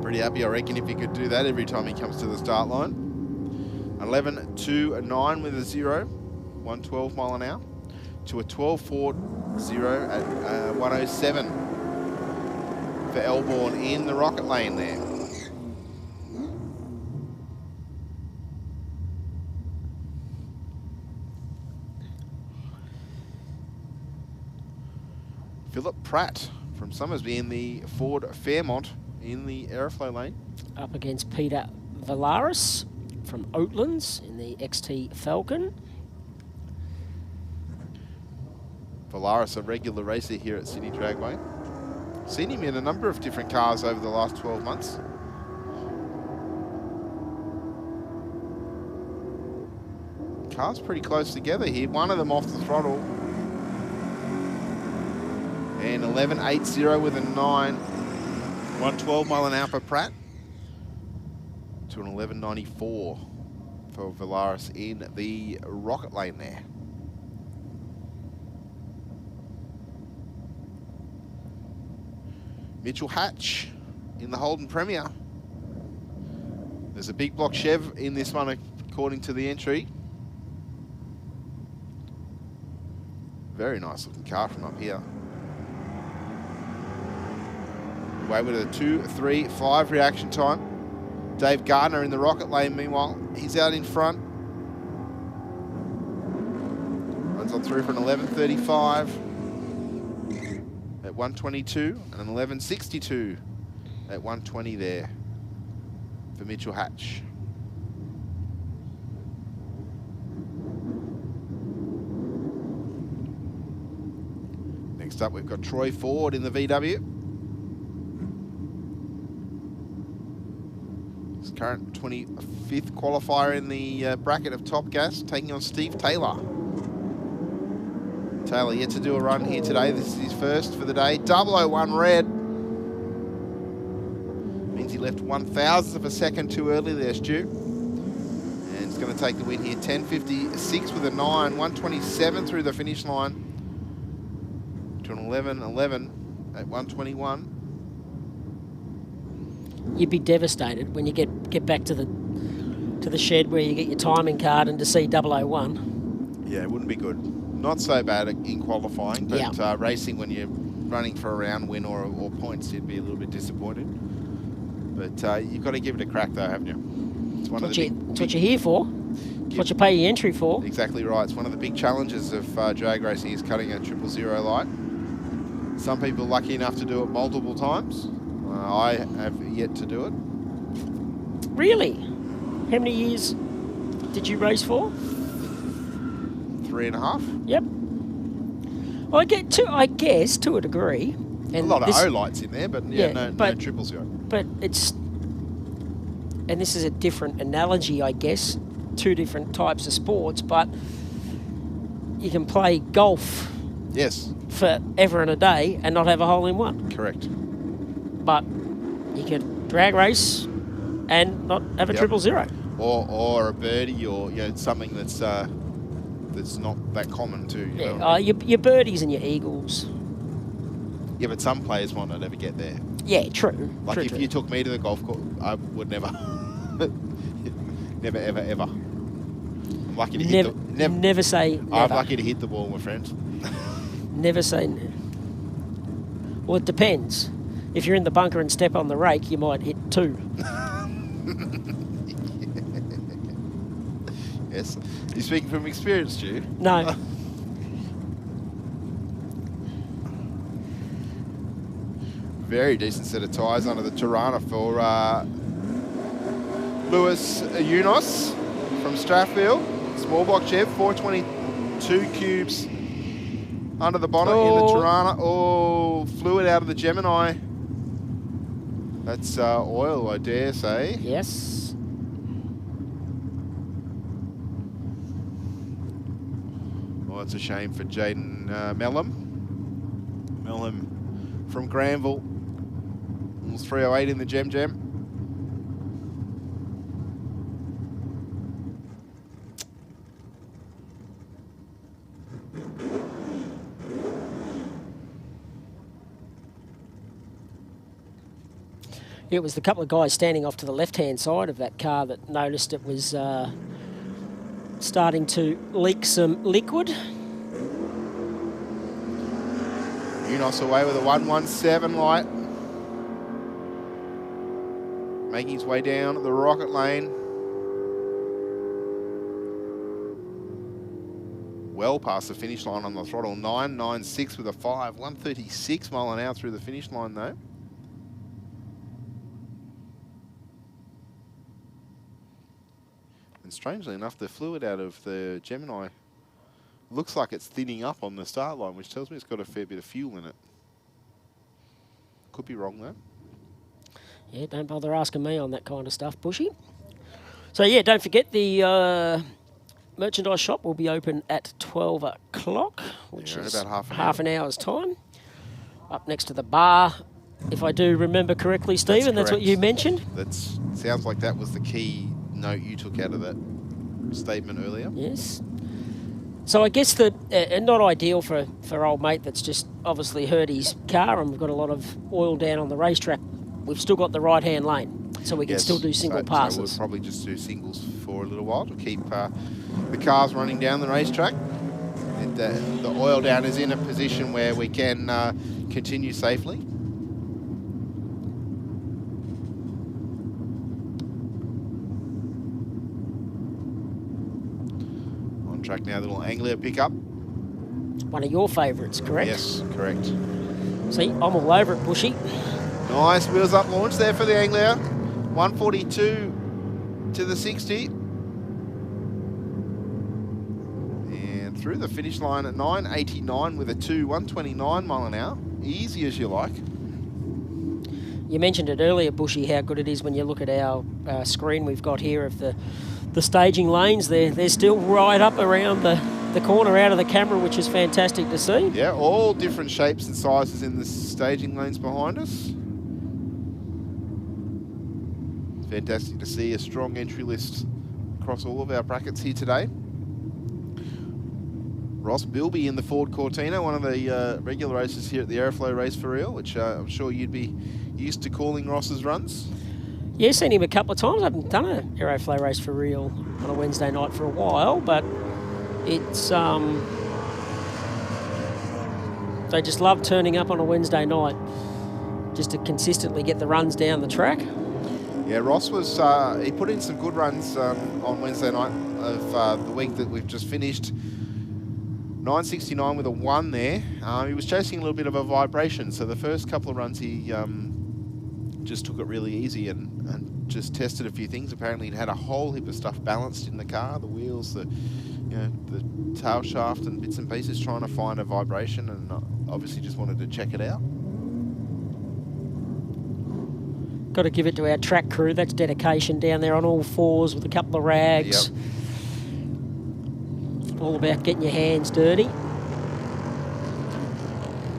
Pretty happy, I reckon, if he could do that every time he comes to the start line. 11.29 with a 0, 112 mile an hour, to a 12.40 at 107 for Elborn in the rocket lane there. Philip Pratt from Summersby in the Ford Fairmont in the Aeroflow lane. Up against Peter Valaris from Oatlands in the XT Falcon. Valaris, a regular racer here at Sydney Dragway. Seen him in a number of different cars over the last 12 months. Cars pretty close together here. One of them off the throttle. And 11.80 with a 9. 112 mile an hour for Pratt. To an 11.94 for Valaris in the rocket lane there. Mitchell Hatch in the Holden Premier. There's a big block Chev in this one according to the entry. Very nice looking car from up here. Away with a 2.35 reaction time. Dave Gardner in the rocket lane, meanwhile, he's out in front. Runs on through for an 11.35 at 122 and an 11.62 at 120 there for Mitchell Hatch. Next up, we've got Troy Ford in the VW. His current 25th qualifier in the bracket of Top Gas, taking on Steve Taylor. Taylor yet to do a run here today. This is his first for the day. 001 red. Means he left 1,000th of a second too early there, Stu. And he's going to take the win here. 10.56 with a 9. 127 through the finish line. To an 11.11 at 121. You'd be devastated when you get back to the shed where you get your timing card and to see 001. Yeah, it wouldn't be good. Not so bad in qualifying, but yeah. Racing when you're running for a round win or points, you'd be a little bit disappointed. But you've got to give it a crack though, haven't you? It's one of the It's what you're here for. It's what you pay your entry for. Exactly right. It's one of the big challenges of drag racing is cutting a 000 light. Some people are lucky enough to do it multiple times. I have yet to do it. Really? How many years did you race for? 3.5. Yep. Well, I guess to a degree. And a lot of O lights in there, but yeah, no 000. But it's, and this is a different analogy, I guess. Two different types of sports, but you can play golf. Yes. Forever and a day and not have a hole in one. Correct. But you could drag race and not have a 000. Or a birdie, or something that's not that common too. You know? Your birdies and your eagles. Yeah, but some players might not ever get there. Yeah, true. Like true, if you took me to the golf course, I would never, never, ever, ever. I'm lucky to hit never say never. I'm lucky to hit the ball, my friend. Never say Well, it depends. If you're in the bunker and step on the rake, you might hit 2. Yes. You're speaking from experience, Stu? No. Very decent set of tyres under the Tirana for Lewis Unos from Strathfield. Small block Chev, 422 cubes under the bonnet in the Tirana. Oh, fluid out of the Gemini. That's oil, I dare say. Yes. Well, it's a shame for Jaden Mellum. Mellum from Granville. 308 in the Gem. It was the couple of guys standing off to the left-hand side of that car that noticed it was starting to leak some liquid. Unos away with a 117 light. Making his way down the rocket lane. Well past the finish line on the throttle. 996 with a 5. 136 mile an hour through the finish line though. And strangely enough, the fluid out of the Gemini looks like it's thinning up on the start line, which tells me it's got a fair bit of fuel in it. Could be wrong though. Yeah, don't bother asking me on that kind of stuff, Bushy. So yeah, don't forget the merchandise shop will be open at 12 o'clock, which is about half an hour's time. Up next to the bar, if I do remember correctly, Stephen, that's what you mentioned. That sounds like that was the key note you took out of that statement earlier. Yes. So I guess the not ideal for old mate that's just obviously hurt his car and we've got a lot of oil down on the racetrack. We've still got the right-hand lane, so we can still do single passes. So we'll probably just do singles for a little while to keep the cars running down the racetrack. The oil down is in a position where we can continue safely. On track now, the little Anglia pickup. One of your favourites, correct? Yes, correct. See, I'm all over it, Bushy. Nice wheels up launch there for the Anglia. 142 to the 60. And through the finish line at 989 with a 2, 129 mile an hour. Easy as you like. You mentioned it earlier, Bushy, how good it is when you look at our screen we've got here of the staging lanes. They're still right up around the corner out of the camera, which is fantastic to see. Yeah, all different shapes and sizes in the staging lanes behind us. Fantastic to see a strong entry list across all of our brackets here today. Ross Bilby in the Ford Cortina, one of the regular races here at the Aeroflow race for real, which I'm sure you'd be used to calling Ross's runs. Yeah, seen him a couple of times. I haven't done an Aeroflow race for real on a Wednesday night for a while, but it's they just love turning up on a Wednesday night just to consistently get the runs down the track. Yeah, Ross was, he put in some good runs on Wednesday night of the week that we've just finished. 969 with a 1 there. He was chasing a little bit of a vibration, so the first couple of runs he just took it really easy and just tested a few things. Apparently he'd had a whole heap of stuff balanced in the car, the wheels, the tail shaft and bits and pieces, trying to find a vibration, and obviously just wanted to check it out. Got to give it to our track crew. That's dedication down there on all fours with a couple of rags. Yep. All about getting your hands dirty.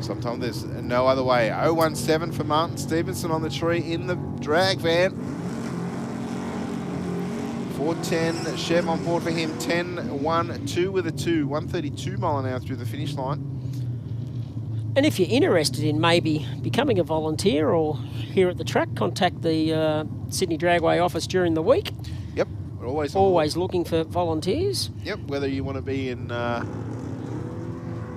Sometimes there's no other way. 017 for Martin Stevenson on the tree in the drag van. 410 Chev on board for him. 10-1-2 with a 2. 132 mile an hour through the finish line. And if you're interested in maybe becoming a volunteer or here at the track, contact the Sydney Dragway office during the week. Yep, we're always looking for volunteers. Yep, whether you want to be in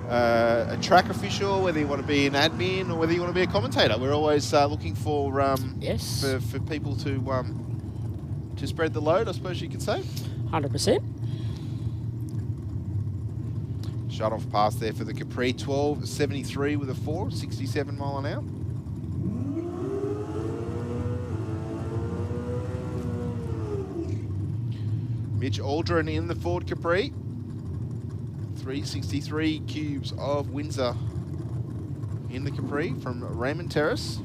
a track official, whether you want to be an admin, or whether you want to be a commentator. We're always looking for for people to spread the load, I suppose you could say. 100%. Shut off pass there for the Capri, 12.73 with a 4, 67 mile an hour. Mitch Aldrin in the Ford Capri. 363 cubes of Windsor in the Capri from Raymond Terrace.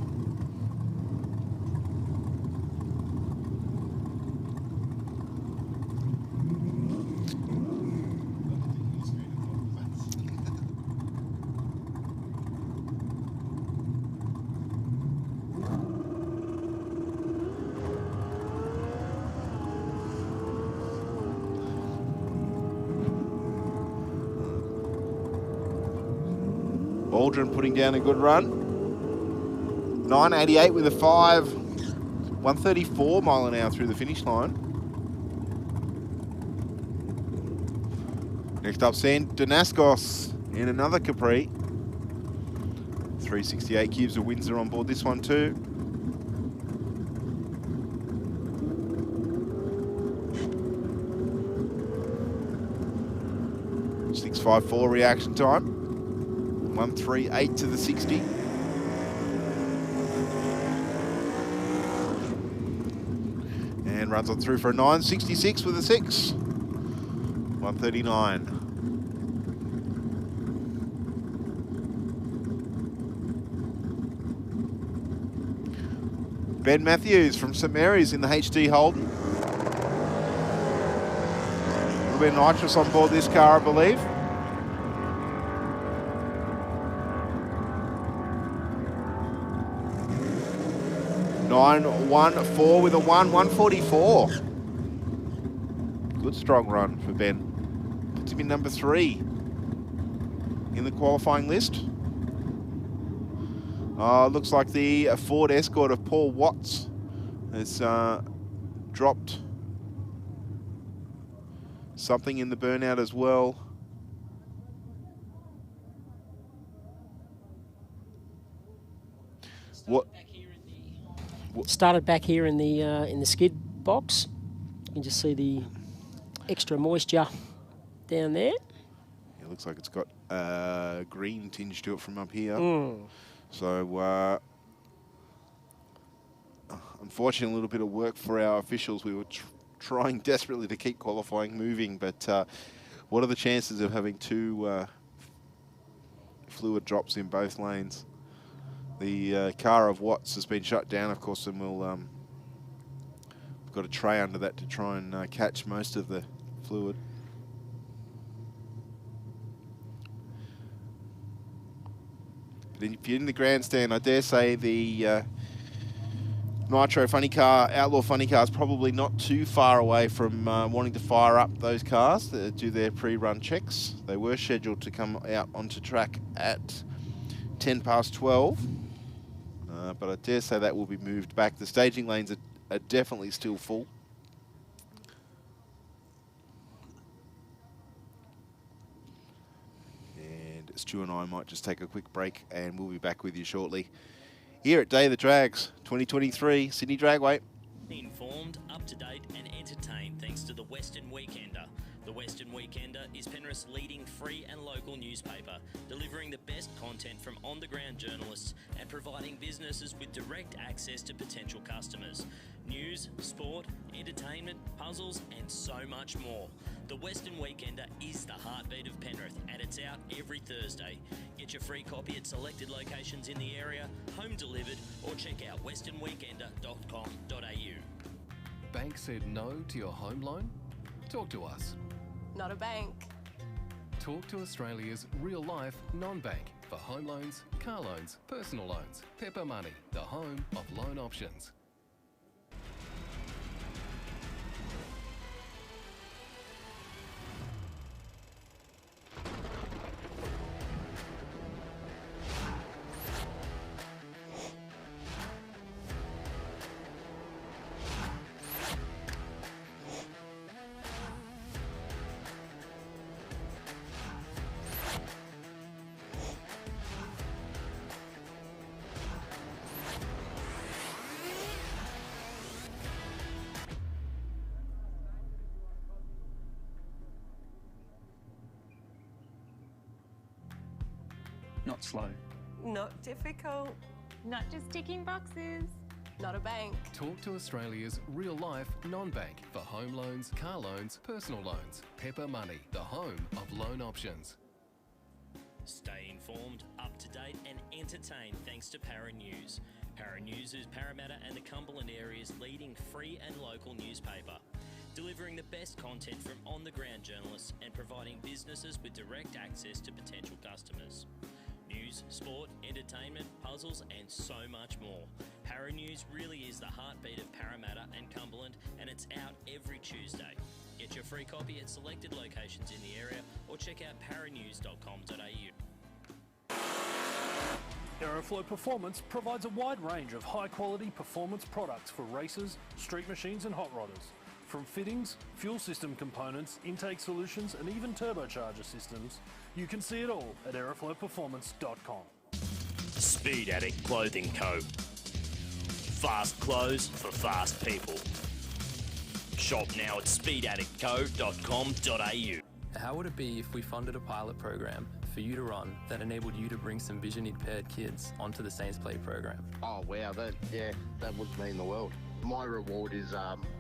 Aldrin putting down a good run. 9.88 with a 5. 134 mile an hour through the finish line. Next up, San Danaskos in another Capri. 368 cubes of Windsor on board this one too. .654 reaction time. 138 to the 60. And runs on through for a 9.66 with a 6. 139. Ben Matthews from St Mary's in the HD Holden. A little bit of nitrous on board this car, I believe. .914 with a 144. Good strong run for Ben. Puts him in number 3 in the qualifying list. Looks like the Ford Escort of Paul Watts has dropped something in the burnout as well. What? Started back here in the skid box. You can just see the extra moisture down there. It looks like it's got a green tinge to it from up here. So, unfortunately, a little bit of work for our officials. We were trying desperately to keep qualifying moving, but what are the chances of having 2 fluid drops in both lanes? The car of Watts has been shut down, of course, and we've got a tray under that to try and catch most of the fluid. But if you're in the grandstand, I dare say the Nitro funny car, Outlaw funny car is probably not too far away from wanting to fire up those cars to do their pre-run checks. They were scheduled to come out onto track at 12:10. But I dare say that will be moved back. The staging lanes are definitely still full. And Stu and I might just take a quick break and we'll be back with you shortly. Here at Day of the Drags 2023 Sydney Dragway. Informed, up to date and entertained thanks to the Western Weekender. The Western Weekender is Penrith's leading free and local newspaper, delivering the best content from on-the-ground journalists and providing businesses with direct access to potential customers. News, sport, entertainment, puzzles and so much more. The Western Weekender is the heartbeat of Penrith and it's out every Thursday. Get your free copy at selected locations in the area, home delivered, or check out westernweekender.com.au. Bank said no to your home loan? Talk to us. Not a bank. Talk to Australia's real-life non-bank for home loans, car loans, personal loans. Pepper Money, the home of loan options. not slow. Not difficult. Not just ticking boxes. Not a bank. Talk to Australia's real-life non-bank for home loans, car loans, personal loans. Pepper Money, the home of loan options. Stay informed, up to date and entertained thanks to Para News. Para News is Parramatta and the Cumberland area's leading free and local newspaper, delivering the best content from on-the-ground journalists and providing businesses with direct access to potential customers. News, sport, entertainment, puzzles and so much more. Para News really is the heartbeat of Parramatta and Cumberland, and it's out every Tuesday. Get your free copy at selected locations in the area or check out paranews.com.au. Aeroflow Performance provides a wide range of high-quality performance products for racers, street machines and hot rodders. From fittings, fuel system components, intake solutions and even turbocharger systems, you can see it all at aeroflowperformance.com. Speed Addict Clothing Co. Fast clothes for fast people. Shop now at speedaddictco.com.au. How would it be if we funded a pilot program for you to run that enabled you to bring some vision-impaired kids onto the Saints Play program? Oh wow, that would mean the world. My reward is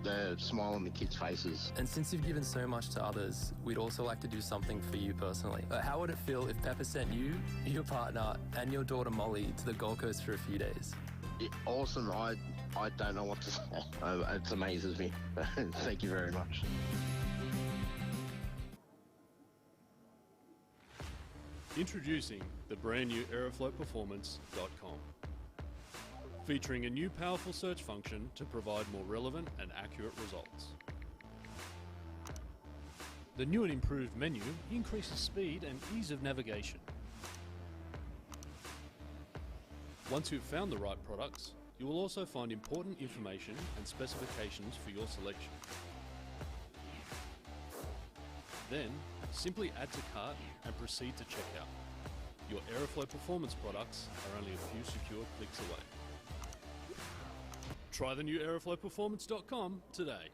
the smile on the kids' faces. And since you've given so much to others, we'd also like to do something for you personally. How would it feel if Pepper sent you, your partner, and your daughter Molly to the Gold Coast for a few days? Awesome. I don't know what to say. It amazes me. Thank you very much. Introducing the brand new Aeroflowperformance.com. Featuring a new powerful search function to provide more relevant and accurate results. The new and improved menu increases speed and ease of navigation. Once you've found the right products, you will also find important information and specifications for your selection. Then, simply add to cart and proceed to checkout. Your Aeroflow Performance products are only a few secure clicks away. Try the new Aeroflowperformance.com today.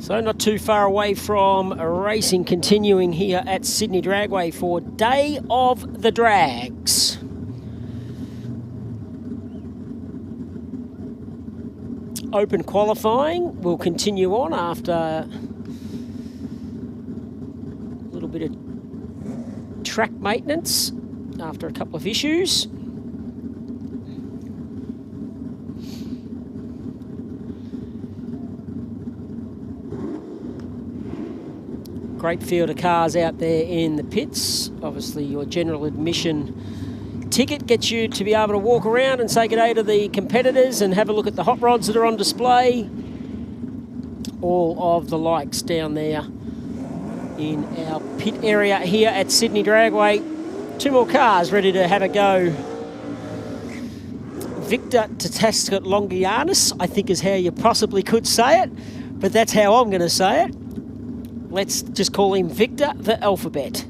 So not too far away from racing continuing here at Sydney Dragway for Day of the Drags. Open qualifying will continue on after a little bit of track maintenance after a couple of issues. Great field of cars out there in the pits. Obviously your general admission ticket gets you to be able to walk around and say good day to the competitors and have a look at the hot rods that are on display. All of the likes down there in our pit area here at Sydney Dragway. 2 more cars ready to have a go. Victor Tatascot Longianus, I think is how you possibly could say it, but that's how I'm going to say it. Let's just call him Victor the Alphabet.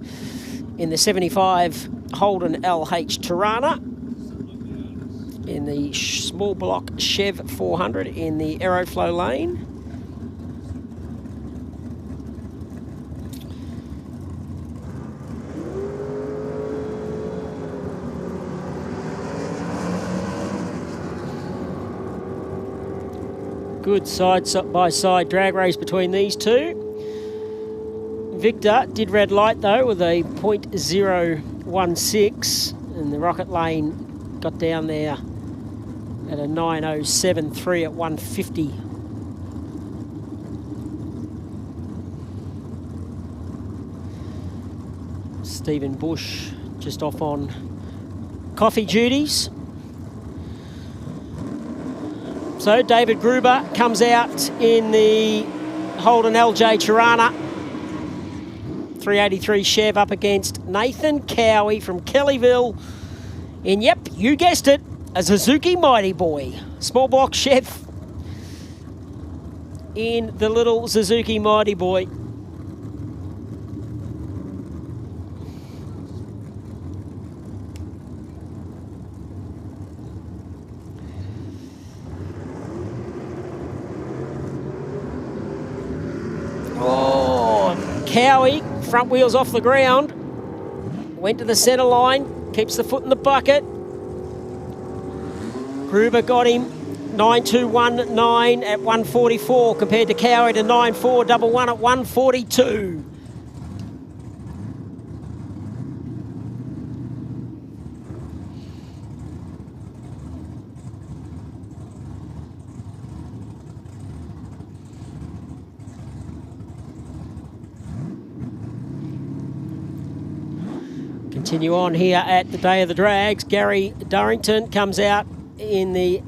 In the 75 Holden LH Tirana. In the small block Chev 400 in the Aeroflow lane. Good side-by-side drag race between these two. Victor did red light though with a .016 and the Rocket Lane got down there at a 9.073 at 150. Stephen Bush just off on coffee duties. So David Gruber comes out in the Holden LJ Tirana. 383 Chev up against Nathan Cowie from Kellyville. And yep, you guessed it, a Suzuki Mighty Boy. Small block Chev in the little Suzuki Mighty Boy. Cowie, front wheels off the ground, went to the centre line, keeps the foot in the bucket. Gruber got him 9.219 at 144 compared to Cowie to 9.411 at 142. Continue on here at the Day of the Drags. Gary Durrington comes out in the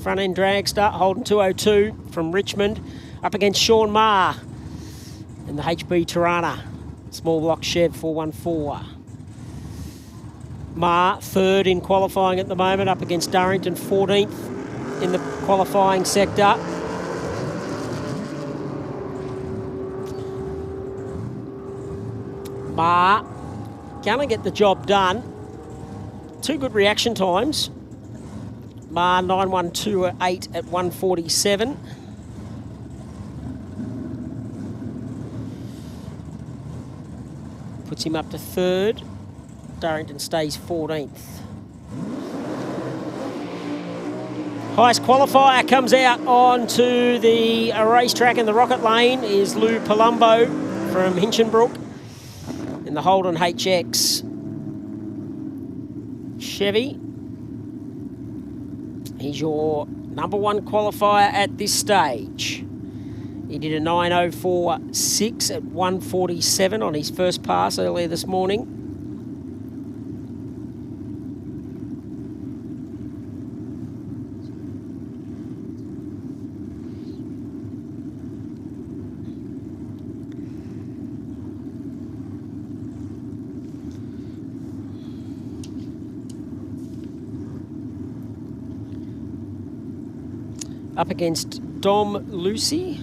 front end dragster, Holden 202 from Richmond, up against Sean Marr in the HB Tirana, small block Chev 414. Marr third in qualifying at the moment, up against Durrington 14th in the qualifying sector. Marr gonna get the job done. 2 good reaction times. Marr 9.128 at 147. Puts him up to 3rd. Durrington stays 14th. Highest qualifier comes out onto the racetrack in the Rocket Lane is Lou Palumbo from Hinchinbrook in the Holden HX Chevy. He's your #1 qualifier at this stage. He did a 9.046 at 147 on his first pass earlier this morning. Up against Dom Lucy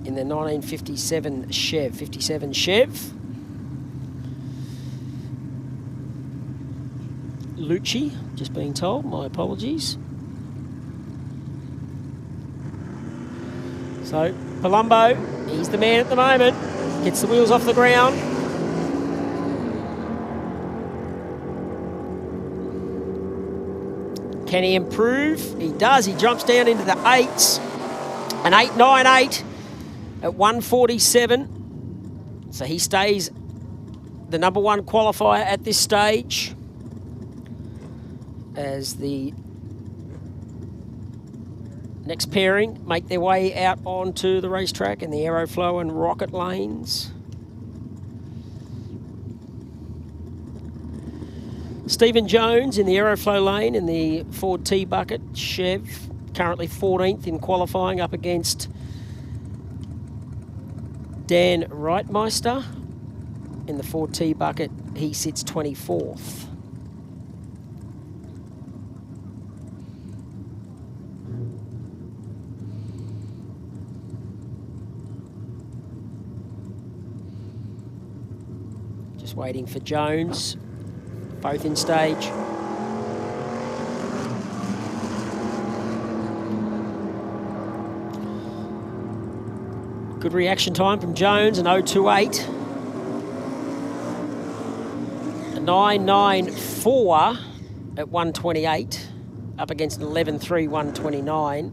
in the 1957 Chev, 57 Chev. Lucci, just being told, my apologies. So Palumbo, he's the man at the moment. Gets the wheels off the ground. Can he improve? He does. He jumps down into the 8s. An 8.98 at 147. So he stays the #1 qualifier at this stage as the next pairing make their way out onto the racetrack in the Aeroflow and Rocket lanes. Stephen Jones in the Aeroflow lane in the Ford T-Bucket Chev, currently 14th in qualifying up against Dan Reitmeister. In the Ford T-Bucket, he sits 24th. Just waiting for Jones, both in stage. Good reaction time from Jones, an 0.28. A 9.94 at 128, up against an 11.3, 129.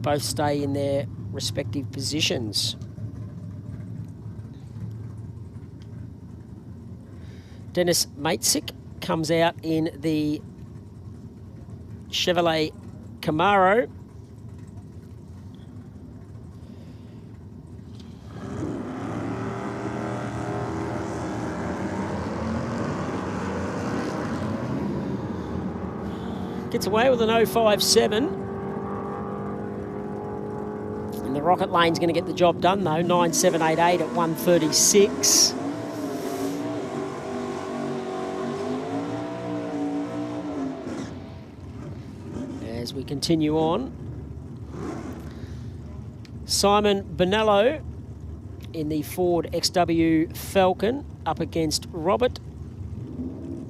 Both stay in their respective positions. Dennis Matesic comes out in the Chevrolet Camaro. Gets away with an 0.57. And the Rocket lane's going to get the job done, though. 9.788 at 136. As we continue on, Simon Bonello in the Ford XW Falcon up against Robert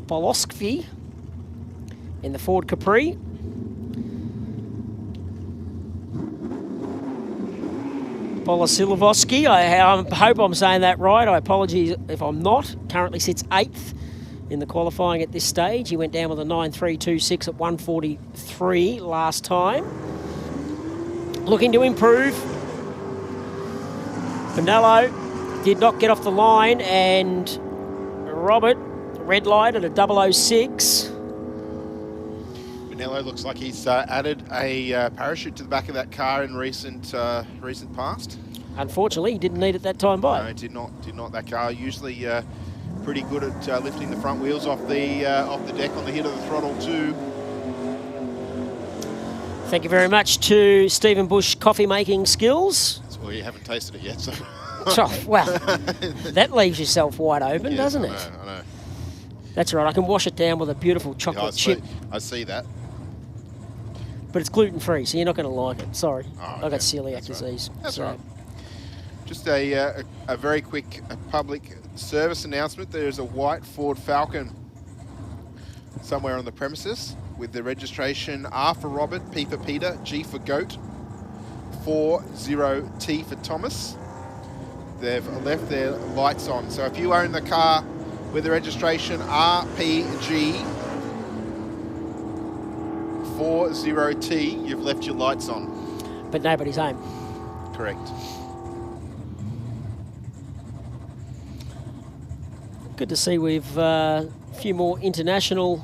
Boloskvi in the Ford Capri. Bolosilovsky, I hope I'm saying that right. I apologize if I'm not. Currently sits 8th in the qualifying at this stage. He went down with a 9.326 at 143 last time. Looking to improve. Pinello did not get off the line, and Robert, red light at a 006. Pinello looks like he's added a parachute to the back of that car in recent past. Unfortunately, he didn't need it that time by. No, did not. That car usually pretty good at lifting the front wheels off the deck on the hit of the throttle too. Thank you very much to Stephen Bush coffee making skills. Well, you haven't tasted it yet, so. Oh, well, that leaves yourself wide open, doesn't it? I know. That's right. I can wash it down with a beautiful chocolate chip. I see that. But it's gluten-free, so you're not going to like it. Sorry. Oh, okay. I've got celiac disease. That's right. Just a very quick public service announcement. There's a white Ford Falcon somewhere on the premises with the registration R for Robert, P for Peter, G for Goat, 40T for Thomas. They've left their lights on. So if you own the car with the registration RPG 40T, you've left your lights on. But nobody's home. Correct. Good to see we've a few more international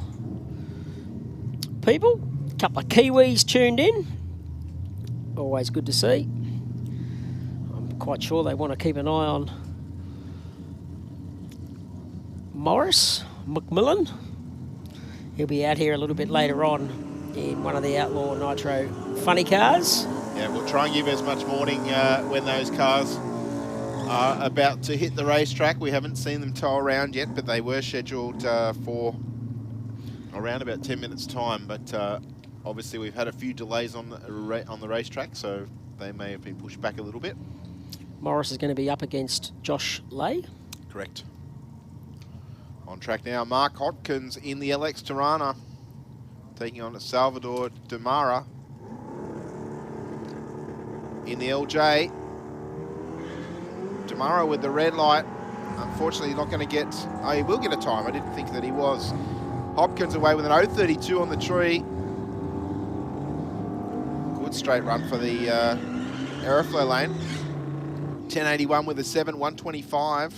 people. A couple of Kiwis tuned in. Always good to see. I'm quite sure they want to keep an eye on Morris McMillan. He'll be out here a little bit later on in one of the Outlaw Nitro funny cars. Yeah, we'll try and give as much warning when those cars are about to hit the racetrack. We haven't seen them tow around yet, but they were scheduled for around about 10 minutes time. But obviously we've had a few delays on the racetrack, so they may have been pushed back a little bit. Morris is going to be up against Josh Lay. Correct. On track now, Mark Hotkins in the LX Tirana, taking on Salvador Demara. in the LJ. Tomorrow with the red light. Unfortunately, not going to get... Oh, he will get a time. I didn't think that he was. Hopkins away with an 0.32 on the tree. Good straight run for the Aeroflow lane. 10.81 with a 7.125.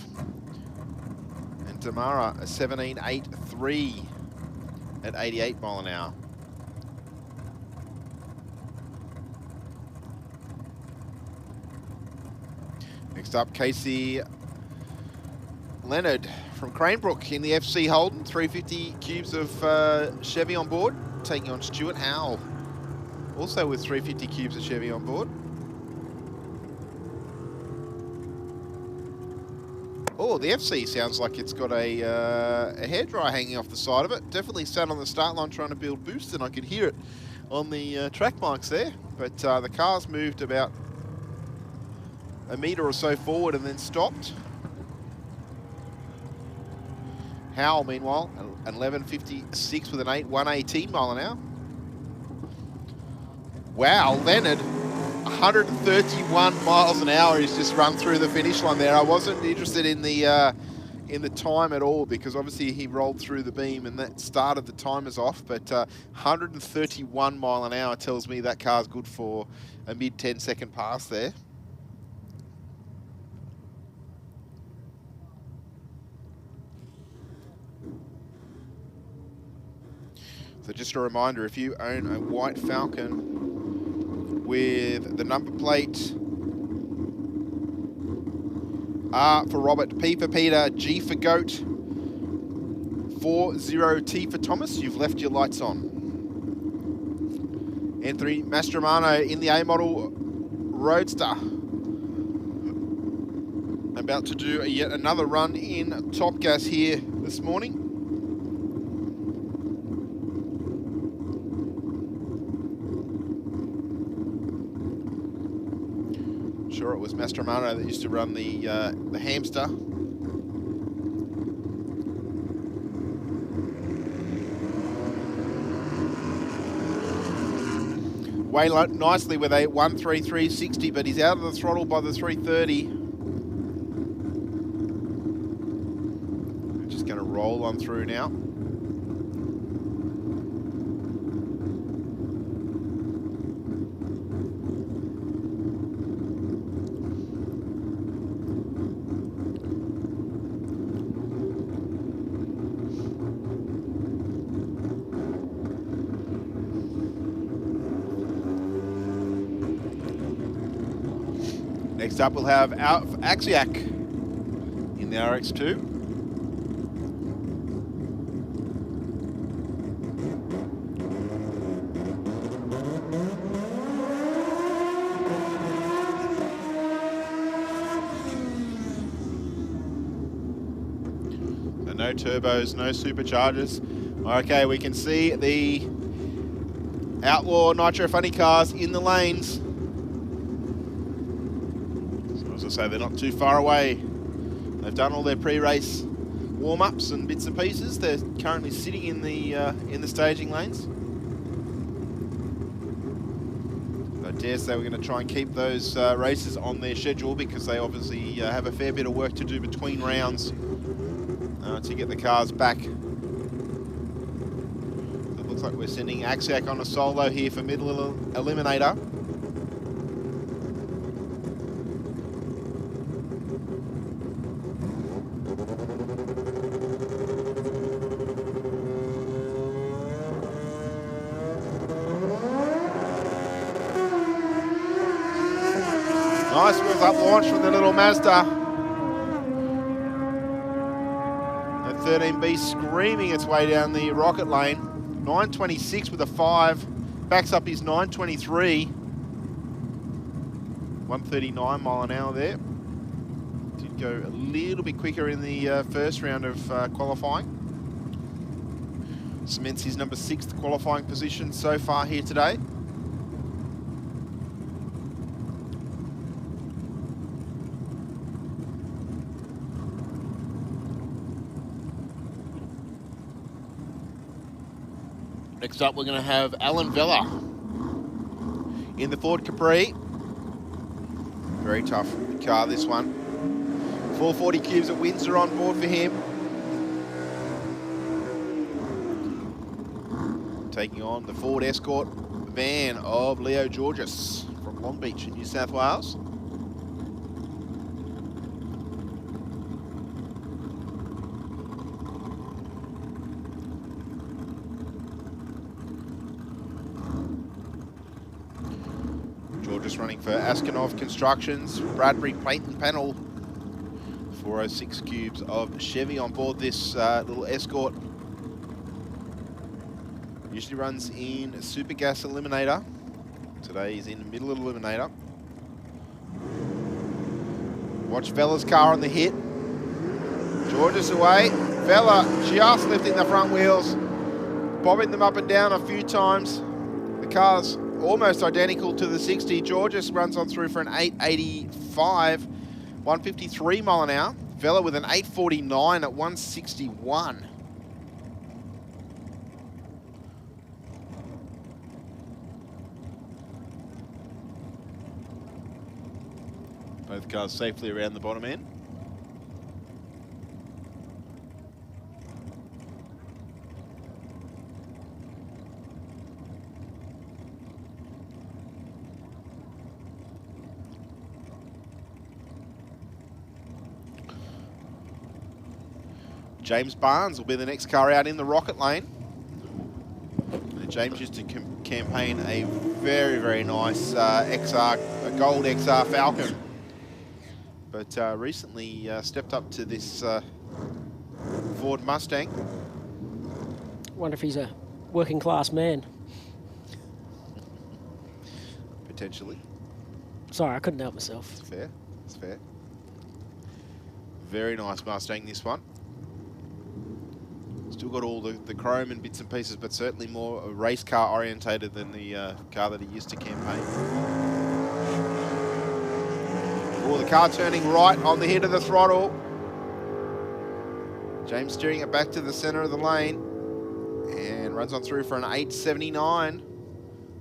And Tamara a 17.83 at 88 mile an hour. Next up, Casey Leonard from Cranebrook in the FC Holden. 350 cubes of Chevy on board, taking on Stuart Howell, also with 350 cubes of Chevy on board. Oh, the FC sounds like it's got a hairdryer hanging off the side of it. Definitely sat on the start line trying to build boost, and I could hear it on the track marks there. But the car's moved about a metre or so forward and then stopped. Howell, meanwhile, an 11.56 with an 118 mile an hour. Wow, Leonard, 131 miles an hour. He's just run through the finish line there. I wasn't interested in the time at all because obviously he rolled through the beam and that started the timers off. But 131 mile an hour tells me that car's good for a mid 10-second pass there. So just a reminder, if you own a white Falcon with the number plate R for Robert, P for Peter, G for Goat, 40T for Thomas, you've left your lights on. Anthony Mastromano in the A model Roadster. About to do yet another run in Top Gas here this morning. Sure, it was Mastromano that used to run the Hamster. Way nicely with a 133.60, but he's out of the throttle by the 330. Just going to roll on through now. Next up, we'll have Axiak in the RX2. So no turbos, no superchargers. Okay, we can see the Outlaw Nitro Funny cars in the lanes. So they're not too far away. They've done all their pre-race warm-ups and bits and pieces. They're currently sitting in the staging lanes. I dare say we're going to try and keep those races on their schedule because they obviously have a fair bit of work to do between rounds to get the cars back. So it looks like we're sending Axiak on a solo here for middle eliminator. Nice wheels up launch from the little Mazda. That 13B screaming its way down the rocket lane. 926 with a 5. Backs up his 923. 139 mile an hour there. Did go a little bit quicker in the first round of qualifying. Cements his number 6th qualifying position so far here today. Next up, we're going to have Alan Vella in the Ford Capri. Very tough car, this one. 440 cubes at Windsor on board for him. Taking on the Ford Escort van of Leo Georges from Long Beach in New South Wales. Georges running for Askanov Constructions, Bradbury Plate and Panel. 406 cubes of Chevy on board this little Escort. Usually runs in Super Gas Eliminator. Today he's in Middle Eliminator. Watch Vella's car on the hit. Georges away. Vella just lifting the front wheels, bobbing them up and down a few times. The car's almost identical to the 60. Georges runs on through for an 885, 153 mile an hour. Vella with an 849 at 161. Both cars safely around the bottom end. James Barnes will be the next car out in the rocket lane. James used to campaign a very, very nice XR, a gold XR Falcon. But recently stepped up to this Ford Mustang. Wonder if he's a working class man. Potentially. Sorry, I couldn't help myself. It's fair. It's fair. Very nice Mustang, this one. Still got all the chrome and bits and pieces, but certainly more race car orientated than the car that he used to campaign. Oh, the car turning right on the head of the throttle. James steering it back to the center of the lane and runs on through for an 879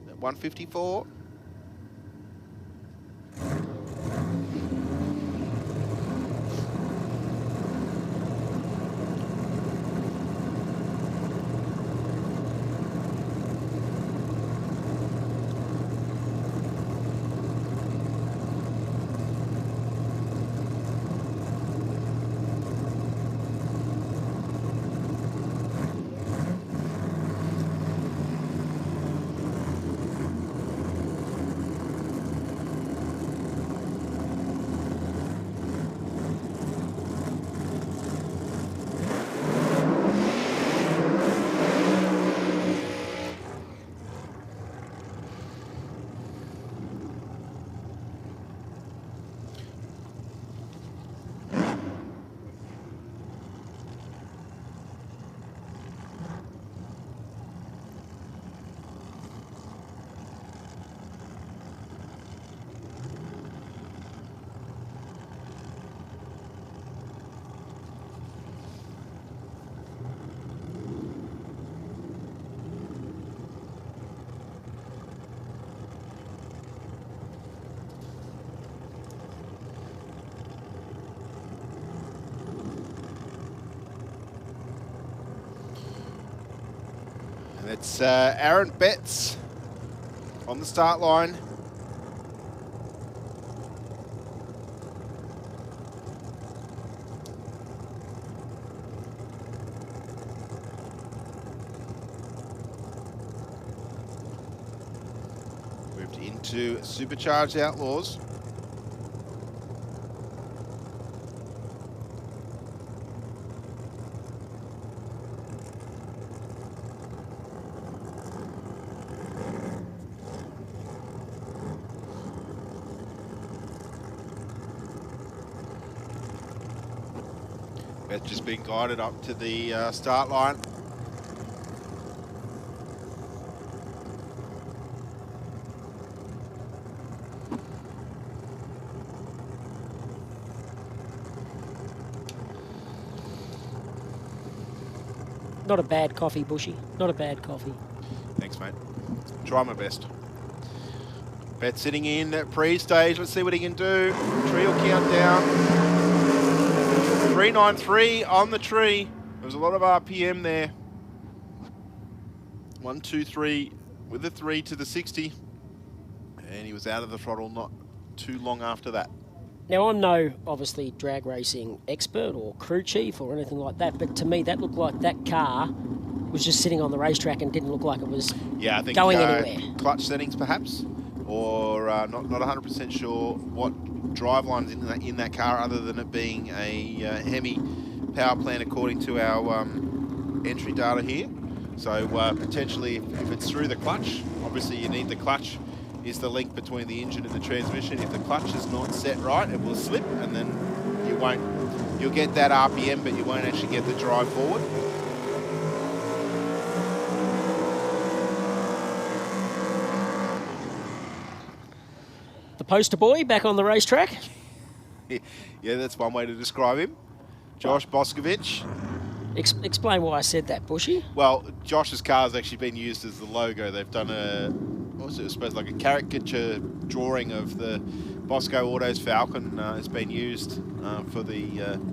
at 154. It's Aaron Betts on the start line. Moved into Supercharged Outlaws. That's just been guided up to the start line. Not a bad coffee, Bushy. Not a bad coffee. Thanks, mate. Try my best. Bet sitting in at pre-stage. Let's see what he can do. Tree will count down. 393 on the tree. There's a lot of RPM there. 1, 2, 3 with a 3 to the 60. And he was out of the throttle not too long after that. Now, I'm no, obviously, drag racing expert or crew chief or anything like that, but to me, that looked like that car was just sitting on the racetrack and didn't look like it was going anywhere. Clutch settings, perhaps, or not 100% sure what drive lines in that car, other than it being a Hemi power plant, according to our entry data here. So potentially, if it's through the clutch, obviously you need the clutch. Is the link between the engine and the transmission. If the clutch is not set right, it will slip, and then you'll get that RPM, but you won't actually get the drive forward. The poster boy back on the racetrack. Yeah, that's one way to describe him. Josh Boscovich. Explain why I said that, Bushy. Well, Josh's car has actually been used as the logo. They've done what was it? I suppose like a caricature drawing of the Bosco Autos Falcon. It's been used for the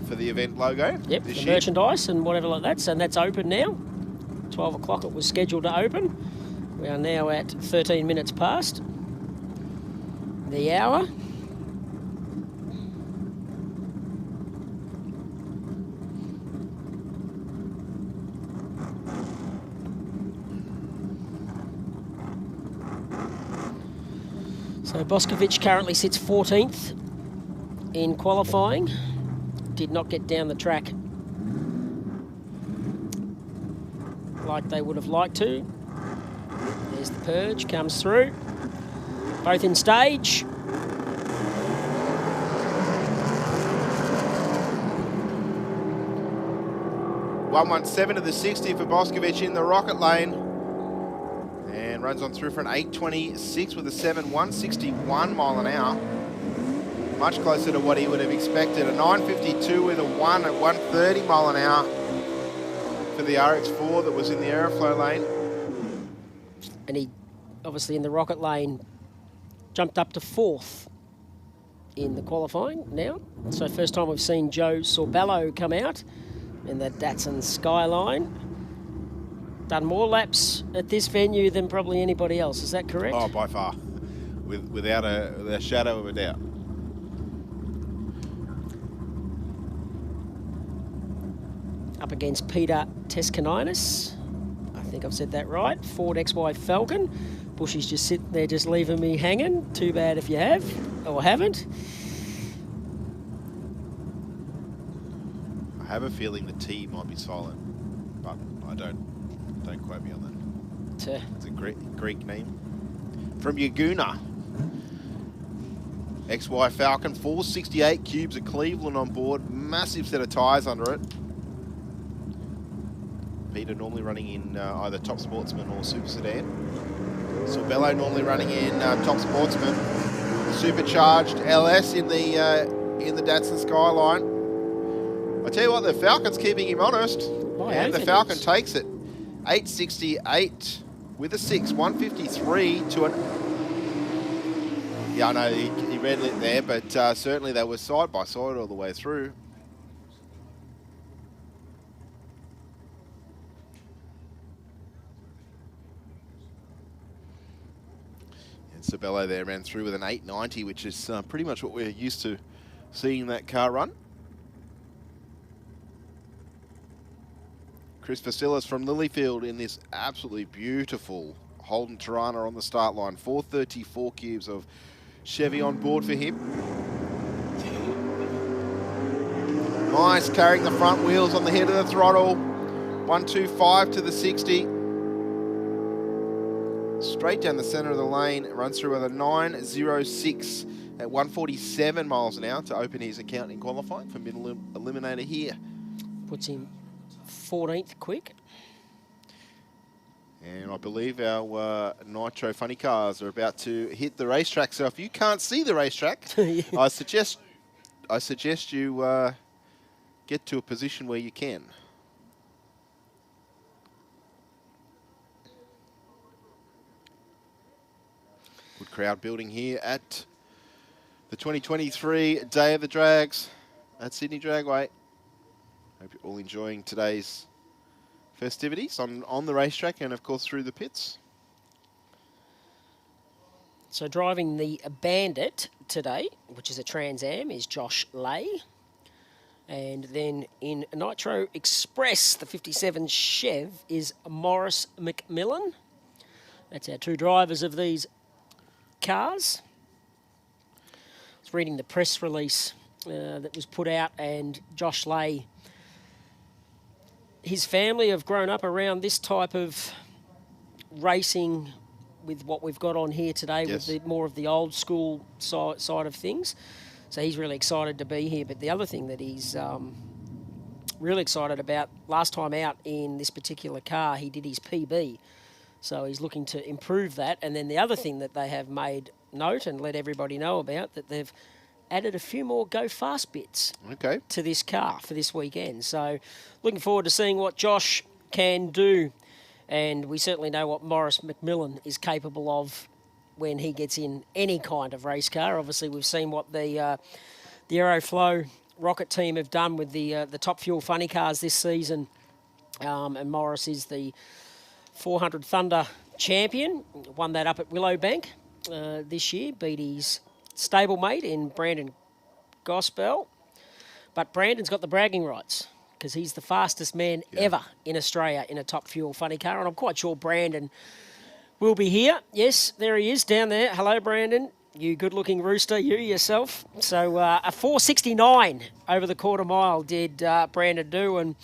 event logo. Yep, the merchandise and whatever like that. And that's open now. 12 o'clock it was scheduled to open. We are now at 13 minutes past the hour. So Boscovich currently sits 14th in qualifying. Did not get down the track like they would have liked to. There's the purge, comes through. Both in stage. .117 to the 60 for Boscovich in the rocket lane. And runs on through for an 8.26 with a 7.161 mile an hour. Much closer to what he would have expected. A 9.52 with a 1 at 130 mile an hour for the RX-4 that was in the Aeroflow lane. And he, obviously in the rocket lane, jumped up to 4th in the qualifying now. So first time we've seen Joe Sorbello come out in the Datsun Skyline. Done more laps at this venue than probably anybody else. Is that correct? Oh, by far, without a shadow of a doubt. Up against Peter Tescanitis. I think I've said that right. Ford XY Falcon. Bushy's just sitting there, just leaving me hanging. Too bad if you have or haven't. I have a feeling the T might be silent, but I don't quote me on that. It's a Greek name. From Yaguna. XY Falcon, 468 cubes at Cleveland on board. Massive set of tyres under it. Peter normally running in either Top Sportsman or Super Sedan. Sorbello normally running in Top Sportsman. Supercharged LS in the Datsun Skyline. I tell you what, the Falcon's keeping him honest. And the Falcon takes it. 868 with a 6, 153 to an... Yeah, I know he red lit there, but certainly they were side by side all the way through. And Sorbello there ran through with an 890, which is pretty much what we're used to seeing that car run. Chris Vasilis from Lilyfield in this absolutely beautiful Holden Tirana on the start line. 434 cubes of Chevy on board for him. Nice, carrying the front wheels on the head of the throttle. 125 to the 60. Straight down the center of the lane. Runs through with a 906 at 147 miles an hour to open his account in qualifying for middle eliminator here. Puts him 14th quick. And I believe our Nitro funny cars are about to hit the racetrack. So if you can't see the racetrack, I suggest you get to a position where you can. Good crowd building here at the 2023 Day of the Drags at Sydney Dragway. Hope you're all enjoying today's festivities on the racetrack and, of course, through the pits. So driving the Bandit today, which is a Trans Am, is Josh Lay. And then in Nitro Express, the 57 Chev is Morris McMillan. That's our two drivers of these cars. I was reading the press release that was put out, and Josh Lay, his family have grown up around this type of racing with what we've got on here today, yes, with more of the old school side of things. So he's really excited to be here. But the other thing that he's really excited about, last time out in this particular car, he did his PB. So he's looking to improve that. And then the other thing that they have made note and let everybody know about, that they've added a few more go fast bits to this car for this weekend. So looking forward to seeing what Josh can do. And we certainly know what Morris McMillan is capable of when he gets in any kind of race car. Obviously, we've seen what the Aeroflow rocket team have done with the Top Fuel funny cars this season. And Morris is the 400 Thunder champion. Won that up at Willowbank this year. Beat his stablemate in Brandon Gospel. But Brandon's got the bragging rights, because he's the fastest man ever in Australia in a Top Fuel funny car. And I'm quite sure Brandon will be here. Yes, there he is down there. Hello, Brandon. You good-looking rooster, you yourself. So a 4:69 over the quarter mile did Brandon do.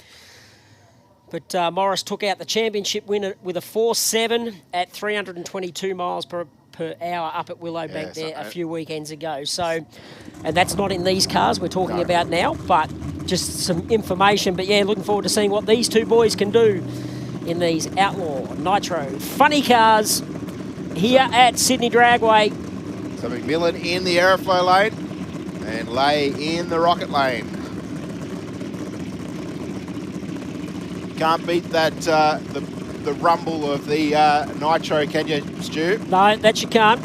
But Morris took out the championship winner with a 4.7 at 322 miles per hour up at Willowbank a few weekends ago. So, and that's not in these cars we're talking about now, but just some information. But yeah, looking forward to seeing what these two boys can do in these Outlaw Nitro funny cars here at Sydney Dragway. So McMillan in the Aeroflow lane and Lay in the Rocket lane. Can't beat that the rumble of the Nitro, can you, Stu? No, that you can't.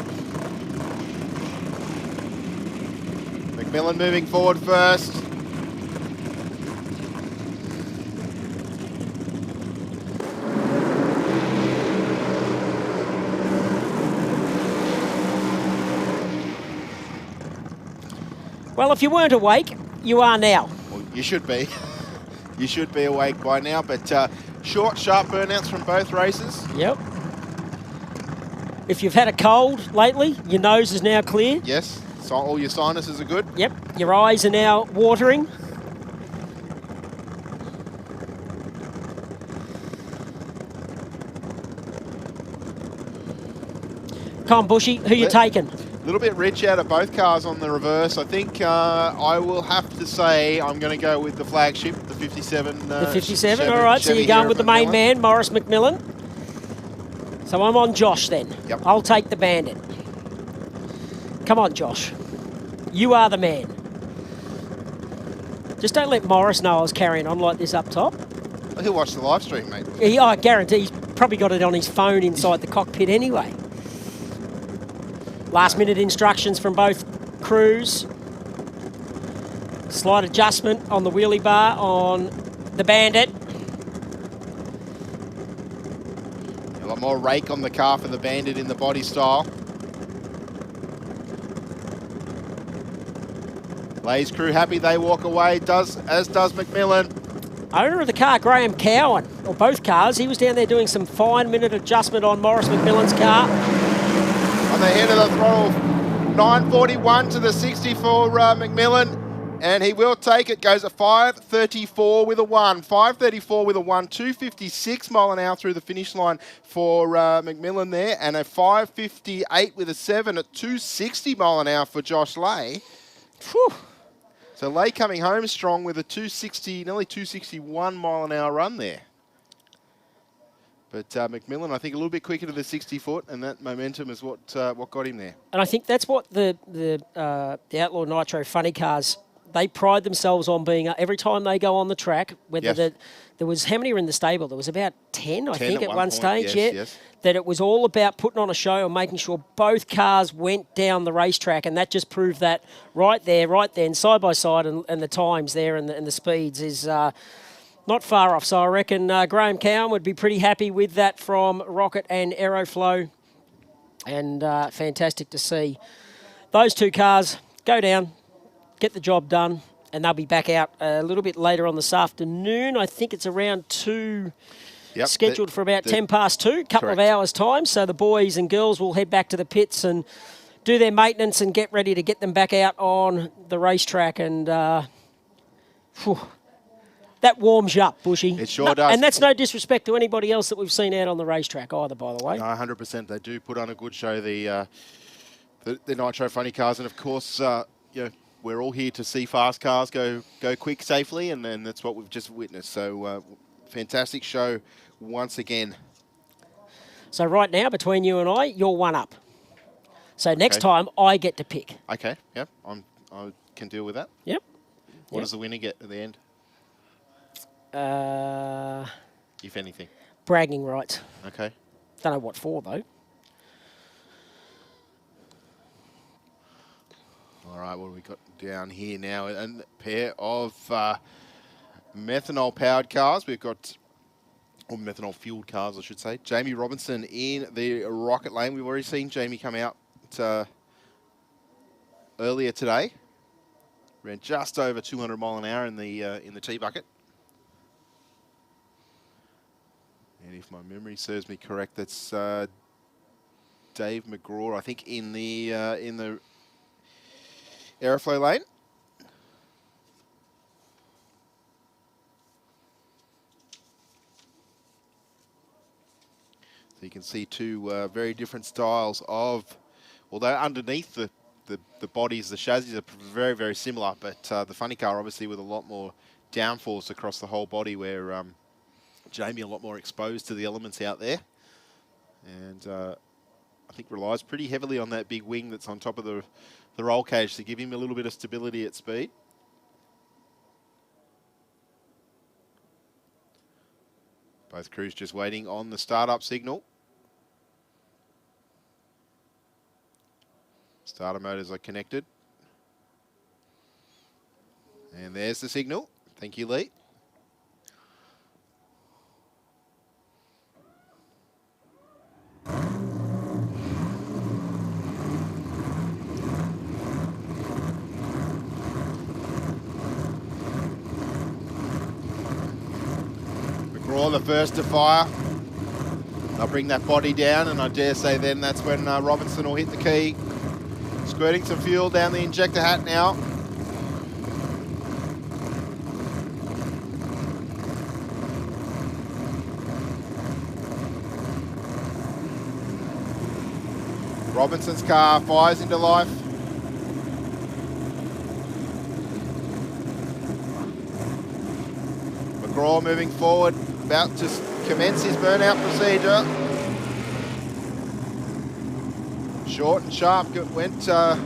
McMillan moving forward first. Well, if you weren't awake, you are now. Well, you should be. You should be awake by now, but short, sharp burnouts from both races. Yep. If you've had a cold lately, your nose is now clear. Yes, so all your sinuses are good. Yep, your eyes are now watering. Come on, Bushy, who you taking? A little bit rich out of both cars on the reverse. I think I will have to say I'm going to go with the flagship, the 57. The 57, all right, so you're going with the main man, Morris McMillan. So I'm on Josh then. Yep. I'll take the Bandit. Come on, Josh. You are the man. Just don't let Morris know I was carrying on like this up top. He'll watch the live stream, mate. I guarantee he's probably got it on his phone inside the cockpit anyway. Last minute instructions from both crews. Slight adjustment on the wheelie bar on the Bandit. A lot more rake on the car for the Bandit in the body style. Lay's crew happy, they walk away, as does McMillan. Owner of the car, Graham Cowan, or both cars, he was down there doing some fine minute adjustment on Morris McMillan's car. On the head of the throttle, 9.41 to the 60 for McMillan, and he will take it. Goes at 5.34 with a 1. 5.34 with a 1. 2.56 mile an hour through the finish line for McMillan there, and a 5.58 with a 7 at 2.60 mile an hour for Josh Lay. Whew. So Lay coming home strong with a 2.60, nearly 2.61 mile an hour run there. But McMillan, I think, a little bit quicker to the 60-foot, and that momentum is what got him there. And I think that's what the Outlaw Nitro funny cars, they pride themselves on being, every time they go on the track, whether there was, how many were in the stable? There was about 10, I think, at one stage, yes. That it was all about putting on a show and making sure both cars went down the racetrack, and that just proved that right then, side by side, and the times there and the speeds is not far off. So I reckon Graham Cowan would be pretty happy with that from Rocket and Aeroflow, and fantastic to see those two cars go down, get the job done, and they'll be back out a little bit later on this afternoon. I think it's around 2, scheduled for about 10 past 2, couple of hours' time. So the boys and girls will head back to the pits and do their maintenance and get ready to get them back out on the racetrack. And that warms you up, Bushy. It sure does. And that's no disrespect to anybody else that we've seen out on the racetrack either, by the way. No, 100%. They do put on a good show, the Nitro funny cars. And, of course, we're all here to see fast cars go quick safely, and that's what we've just witnessed. So, fantastic show once again. So right now, between you and I, you're one up. So next time, I get to pick. Okay, yep. I can deal with that. Yep. What does the winner get at the end? If anything. Bragging rights. Okay. Don't know what for, though. All right, what have we got down here now? A pair of methanol-powered cars. We've got, or methanol-fueled cars, I should say. Jamie Robinson in the Rocket Lane. We've already seen Jamie come out earlier today. Ran just over 200 mile an hour in the T-bucket. And if my memory serves me correct, that's Dave McGraw, I think, in the Aeroflow lane. So you can see two very different styles of, although underneath the bodies, the chassis are very, very similar, but the funny car obviously with a lot more downforce across the whole body, where Jamie a lot more exposed to the elements out there. And I think relies pretty heavily on that big wing that's on top of the roll cage to give him a little bit of stability at speed. Both crews just waiting on the startup signal. Starter motors are connected. And there's the signal. Thank you, Lee. McGraw the first to fire. They'll bring that body down, and I dare say then that's when Robinson will hit the key. Squirting some fuel down the injector hat now. Robinson's car fires into life. McGraw moving forward, about to commence his burnout procedure. Short and sharp, went to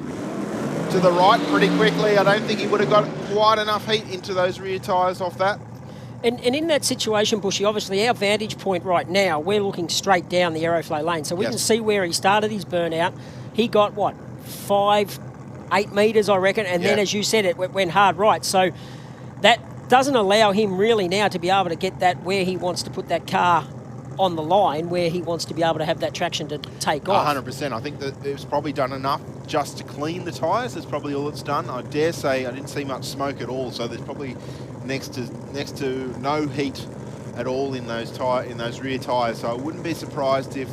the right pretty quickly. I don't think he would have got quite enough heat into those rear tyres off that. And in that situation, Bushy, obviously our vantage point right now, we're looking straight down the Aeroflow lane. So we can see where he started his burnout. He got, what, 5-8 metres, I reckon. And then, as you said, it went hard right. So that doesn't allow him really now to be able to get that where he wants to put that car on the line, where he wants to be able to have that traction to take off. 100%. I think that it's probably done enough just to clean the tyres. That's probably all it's done. I dare say I didn't see much smoke at all. So there's probably next to no heat at all in those rear tyres. So I wouldn't be surprised if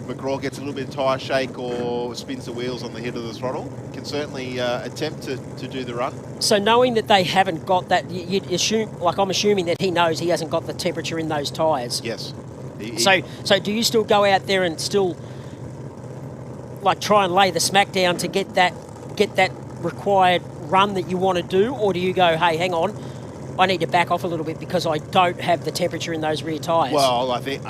McGraw gets a little bit of tyre shake or spins the wheels on the head of the throttle. Can certainly attempt to do the run. So knowing that they haven't got that, you'd assume, like I'm assuming that he knows he hasn't got the temperature in those tyres. Yes. So do you still go out there and still like try and lay the smack down to get that required run that you want to do, or do you go, hey, hang on, I need to back off a little bit because I don't have the temperature in those rear tyres? Well, I think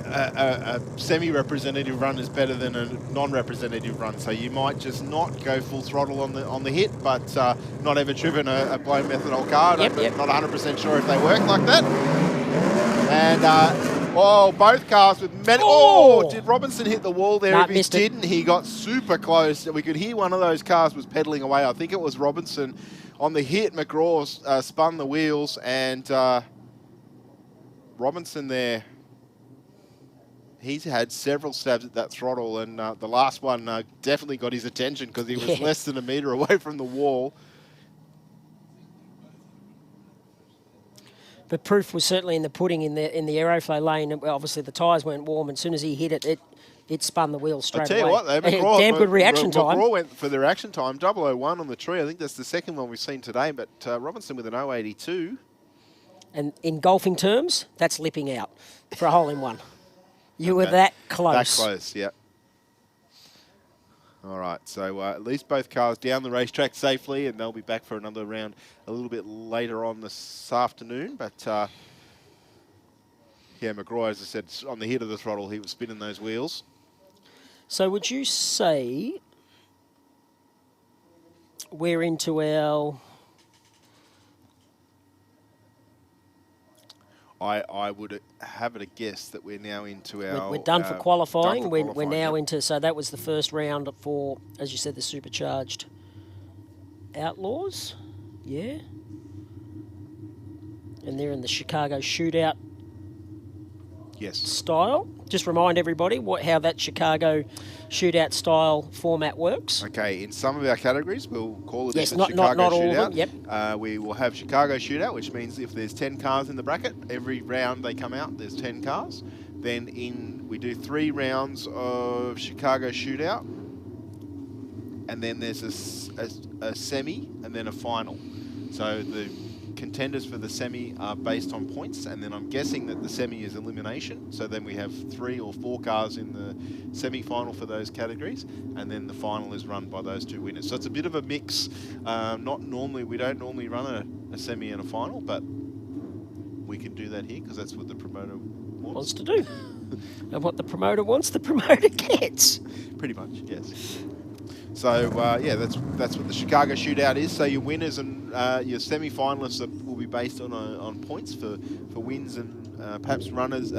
a semi-representative run is better than a non-representative run. So you might just not go full throttle on the hit, but not ever driven a blown methanol car. Not 100% sure if they work like that. And both cars with did Robinson hit the wall there? Nah, if he didn't, he got super close. We could hear one of those cars was pedaling away. I think it was Robinson. On the hit, McGraw spun the wheels, and Robinson there, he's had several stabs at that throttle, and the last one definitely got his attention because he was less than a metre away from the wall. The proof was certainly in the pudding in the Aeroflow lane. Obviously, the tyres weren't warm, and as soon as he hit it, it spun the wheel straight away. I tell you what, though, McGraw, damn good reaction time. McGraw went for the reaction time, 001 on the tree. I think that's the second one we've seen today, but Robinson with an 082. And in golfing terms, that's lipping out for a hole-in-one. You were that close. That close, yeah. All right, so at least both cars down the racetrack safely, and they'll be back for another round a little bit later on this afternoon. But, yeah, McGraw, as I said, on the hit of the throttle, he was spinning those wheels. So would you say we're into our... I would have it a guess that we're now into our... We're done for qualifying. Done for We're qualifying, now into... So that was the first round for, as you said, the supercharged Outlaws. Yeah. And they're in the Chicago shootout style. Just remind everybody how that Chicago shootout style format works. Okay, in some of our categories, we'll call it yes, a not Chicago all shootout. of them. Yep. We will have Chicago shootout, which means if there's 10 cars in the bracket, every round they come out, there's 10 cars. Then we do 3 rounds of Chicago shootout, and then there's a semi and then a final. So the contenders for the semi are based on points, and then I'm guessing that the semi is elimination. So then we have 3 or 4 cars in the semi-final for those categories, and then the final is run by those 2 winners. So it's a bit of a mix. We don't normally run a semi and a final, but we can do that here because that's what the promoter wants to do. And what the promoter wants, the promoter gets. Pretty much, yes. So, yeah, that's what the Chicago shootout is. So your winners and your semi-finalists will be based on points for wins and perhaps runners,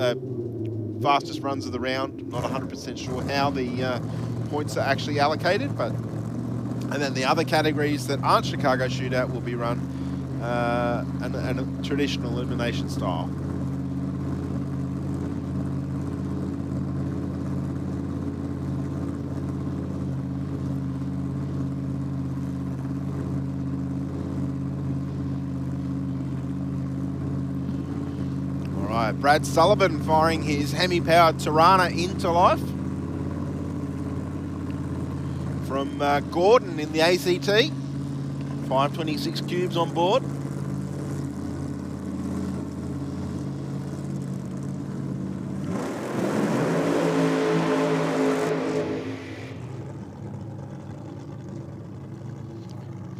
fastest runs of the round. Not 100% sure how the points are actually allocated, and then the other categories that aren't Chicago shootout will be run in a traditional elimination style. Brad Sullivan firing his Hemi-powered Tirana into life from Gordon in the ACT. 526 cubes on board.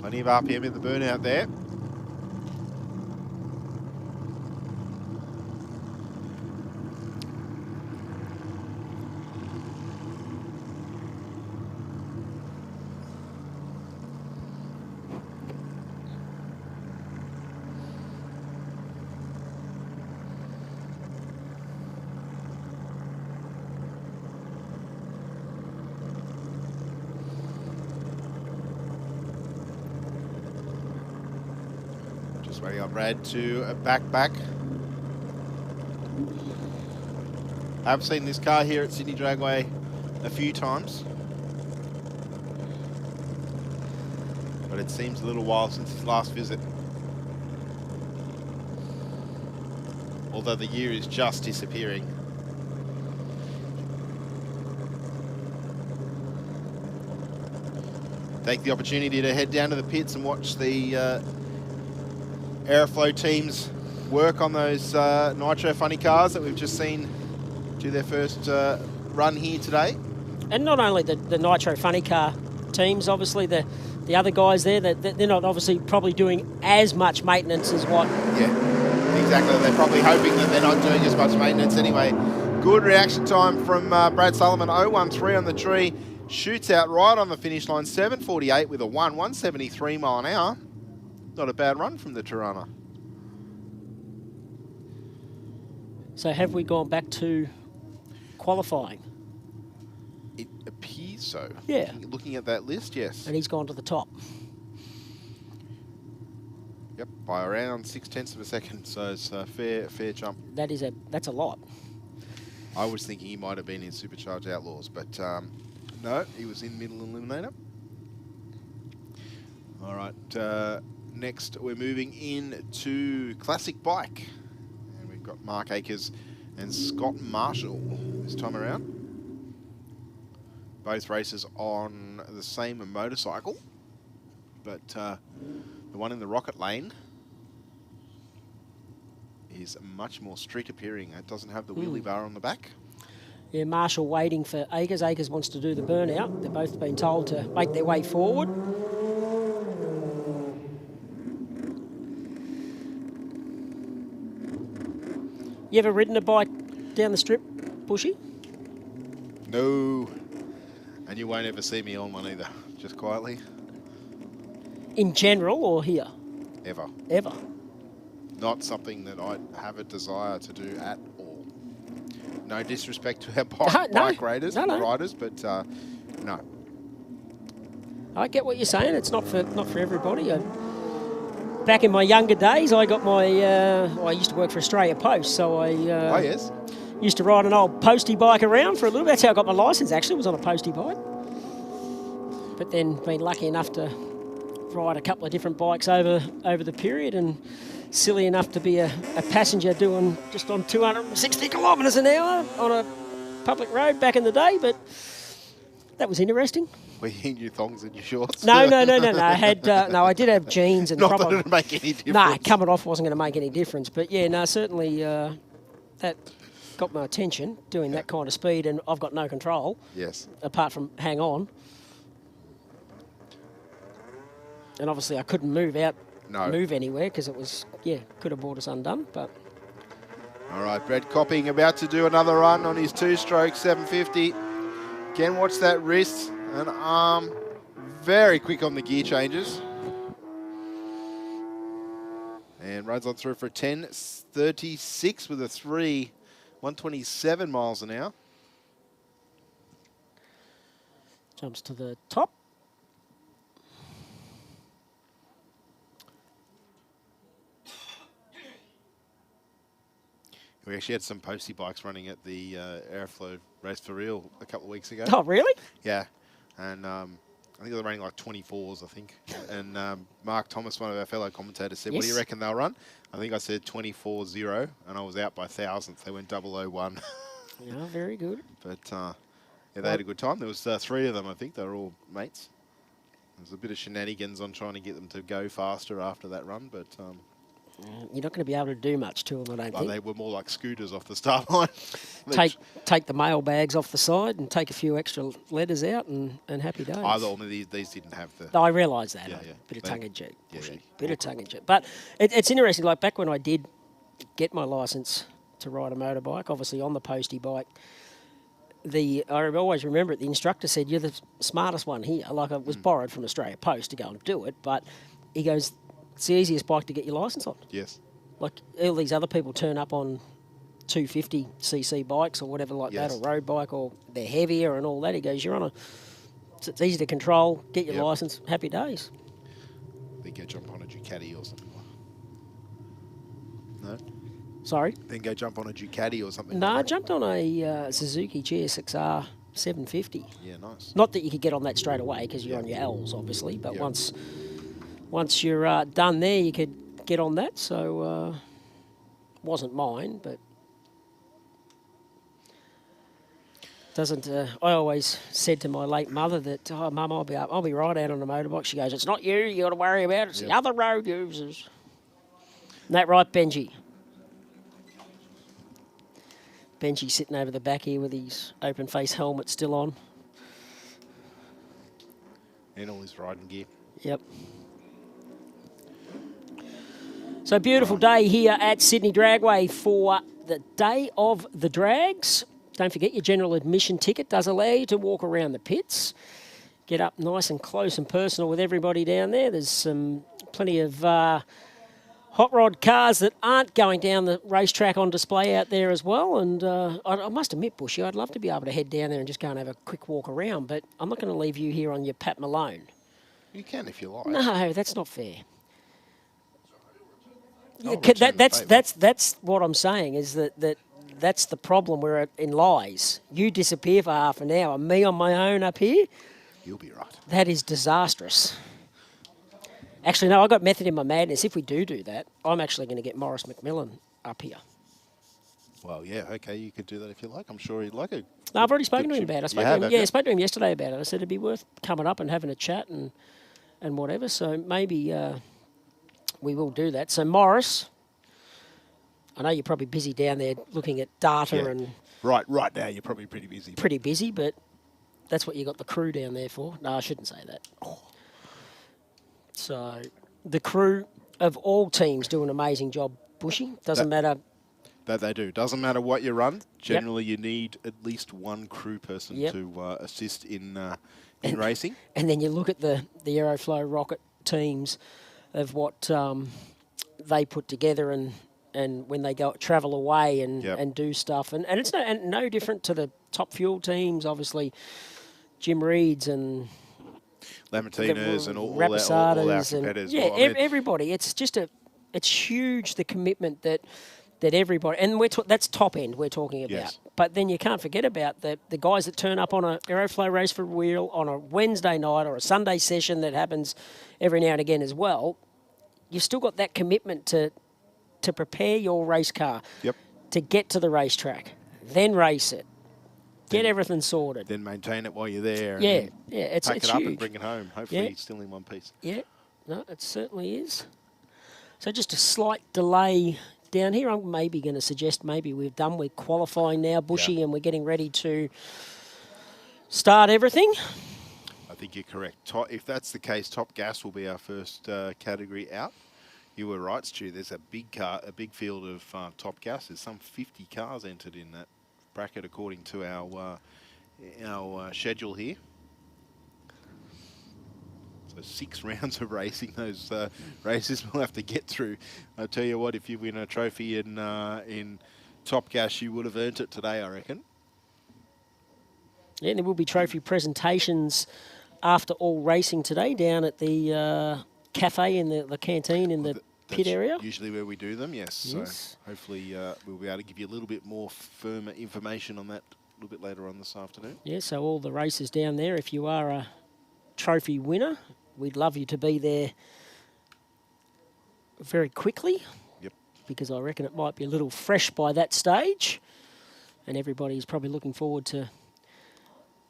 Plenty of RPM in the burnout there. Waiting on Brad to back. I've seen this car here at Sydney Dragway a few times, but it seems a little while since his last visit. Although the year is just disappearing. Take the opportunity to head down to the pits and watch the Aeroflow teams work on those Nitro funny cars that we've just seen do their first run here today. And not only the Nitro funny car teams, obviously the other guys there, they're not obviously probably doing as much maintenance as what... Yeah, exactly. They're probably hoping that they're not doing as much maintenance anyway, Good reaction time from Brad Sullivan, 0.13 on the tree. Shoots out right on the finish line, 7.48 with a 173 mile an hour. Not a bad run from the Tirana. So have we gone back to qualifying? It appears so. Yeah. Looking at that list, yes. And he's gone to the top. Yep, by around 0.6 of a second, so it's a fair jump. That's a lot. I was thinking he might have been in Supercharged Outlaws, but no, he was in Middle Eliminator. All right, next we're moving into Classic Bike. And we've got Mark Akers and Scott Marshall this time around. Both races on the same motorcycle, but the one in the rocket lane is much more street appearing. It doesn't have the wheelie bar on the back. Yeah, Marshall waiting for Akers. Akers wants to do the burnout. They've both been told to make their way forward. You ever ridden a bike down the strip, Bushy? No. And you won't ever see me on one either, just quietly. In general or here? Ever. Ever? Not something that I have a desire to do at all. No disrespect to our bike riders, but no. I get what you're saying. It's not for everybody. Back in my younger days, I got my. I used to work for Australia Post, so I. Oh yes. Used to ride an old postie bike around for a little bit. That's how I got my licence. Actually, was on a postie bike. But then been lucky enough to ride a couple of different bikes over the period, and silly enough to be a passenger doing just on 260 kilometres an hour on a public road back in the day. But that was interesting. Were you in your thongs and your shorts? No. I had I did have jeans and. Not that it'd make any difference. No, coming off wasn't going to make any difference. But yeah, no, certainly that got my attention doing that kind of speed, and I've got no control. Yes. Apart from hang on. And obviously I couldn't move anywhere because it was, could have brought us undone. But all right, Brett Copping about to do another run on his two-stroke 750. Again, watch that wrist and arm. Very quick on the gear changes. And runs on through for a 10.36 with a 3, 127 miles an hour. Jumps to the top. We actually had some postie bikes running at the Aeroflow Race for Real a couple of weeks ago. Oh, really? Yeah. And I think they were running like 24s, I think. And Mark Thomas, one of our fellow commentators, said, what do you reckon they'll run? I think I said 24.0, and I was out by thousandths. They went 001. Yeah, very good. But they had a good time. There was 3 of them, I think. They were all mates. There was a bit of shenanigans on trying to get them to go faster after that run, but... you're not going to be able to do much to them, I don't think. They were more like scooters off the start line. take the mail bags off the side and take a few extra letters out and happy days. These didn't have the... I realise that. Bit of tongue-in-cheek. Bit of tongue-in-cheek. But it's interesting, like back when I did get my licence to ride a motorbike, obviously on the postie bike, I always remember it, the instructor said, you're the smartest one here. Like I was borrowed from Australia Post to go and do it, but he goes... It's the easiest bike to get your licence on. Yes. Like all these other people turn up on 250cc bikes or whatever like that, or road bike, or they're heavier and all that. He goes, it's easy to control, get your licence, happy days. Then go jump on a Ducati or something. No? Sorry? Then go jump on a Ducati or something. No, I jumped on a Suzuki GSXR 750. Yeah, nice. Not that you could get on that straight away because you're on your L's, obviously, but once you're done there, you could get on that. So, wasn't mine, but doesn't. I always said to my late mother that, "Oh, Mum, I'll be right out on a motorbike." She goes, "It's not you. You got to worry about it. It's the other road users." Isn't that right, Benji? Benji sitting over the back here with his open face helmet still on, and all his riding gear. Yep. So beautiful day here at Sydney Dragway for the Day of the Drags. Don't forget your general admission ticket does allow you to walk around the pits, get up nice and close and personal with everybody down there. There's plenty of hot rod cars that aren't going down the racetrack on display out there as well. And I must admit, Bushy, I'd love to be able to head down there and just go and have a quick walk around, but I'm not going to leave you here on your Pat Malone. You can if you like. No, that's not fair. I'll Yeah, return the favour. that's what I'm saying, is that's the problem where it in lies. You disappear for half an hour, me on my own up here. You'll be right. That is disastrous. Actually, no, I got method in my madness. If we do that, I'm actually going to get Morris McMillan up here. Well, yeah, okay, you could do that if you like. I'm sure he'd like it. No, I've already spoken to him about it. I spoke to him, have you? I spoke to him yesterday about it. I said it'd be worth coming up and having a chat and whatever. So maybe we will do that. So Morris, I know you're probably busy down there looking at data and right now you're probably pretty busy. Pretty busy, but that's what you got the crew down there for. No, I shouldn't say that. So the crew of all teams do an amazing job, Bushy. Doesn't matter. That they do. Doesn't matter what you run. Generally, you need at least one crew person to assist in racing. And then you look at the Aeroflow rocket teams of what they put together and when they go travel away and do stuff. And it's no different to the Top Fuel teams, obviously. Jim Reed's and Lamartinas and all our competitors. Yeah, well, I mean, everybody. It's just it's huge, the commitment that everybody, and that's top end we're talking about. Yes. But then you can't forget about the guys that turn up on a Aeroflow race for wheel on a Wednesday night or a Sunday session that happens every now and again as well. You've still got that commitment to prepare your race car, to get to the racetrack, then race it, get everything sorted. Then maintain it while you're there. Yeah, and it's pack it up huge. and bring it home. Hopefully it's still in one piece. Yeah, no, it certainly is. So just a slight delay down here. I'm maybe going to suggest we're done with qualifying now, Bushy, and we're getting ready to start everything. I think you're correct. If that's the case, Top Gas will be our first category out. You were right, Stu. There's a big field of Top Gas. There's some 50 cars entered in that bracket according to our schedule here. So 6 rounds of racing. Those races we'll have to get through. I tell you what, if you win a trophy in Top Gas, you would have earned it today, I reckon. Yeah, and there will be trophy presentations after all racing today down at the cafe in the canteen in the pit area. Usually where we do them, yes. So hopefully we'll be able to give you a little bit more firmer information on that a little bit later on this afternoon. Yeah, so all the races down there, if you are a trophy winner, we'd love you to be there very quickly. Yep. Because I reckon it might be a little fresh by that stage. And everybody's probably looking forward to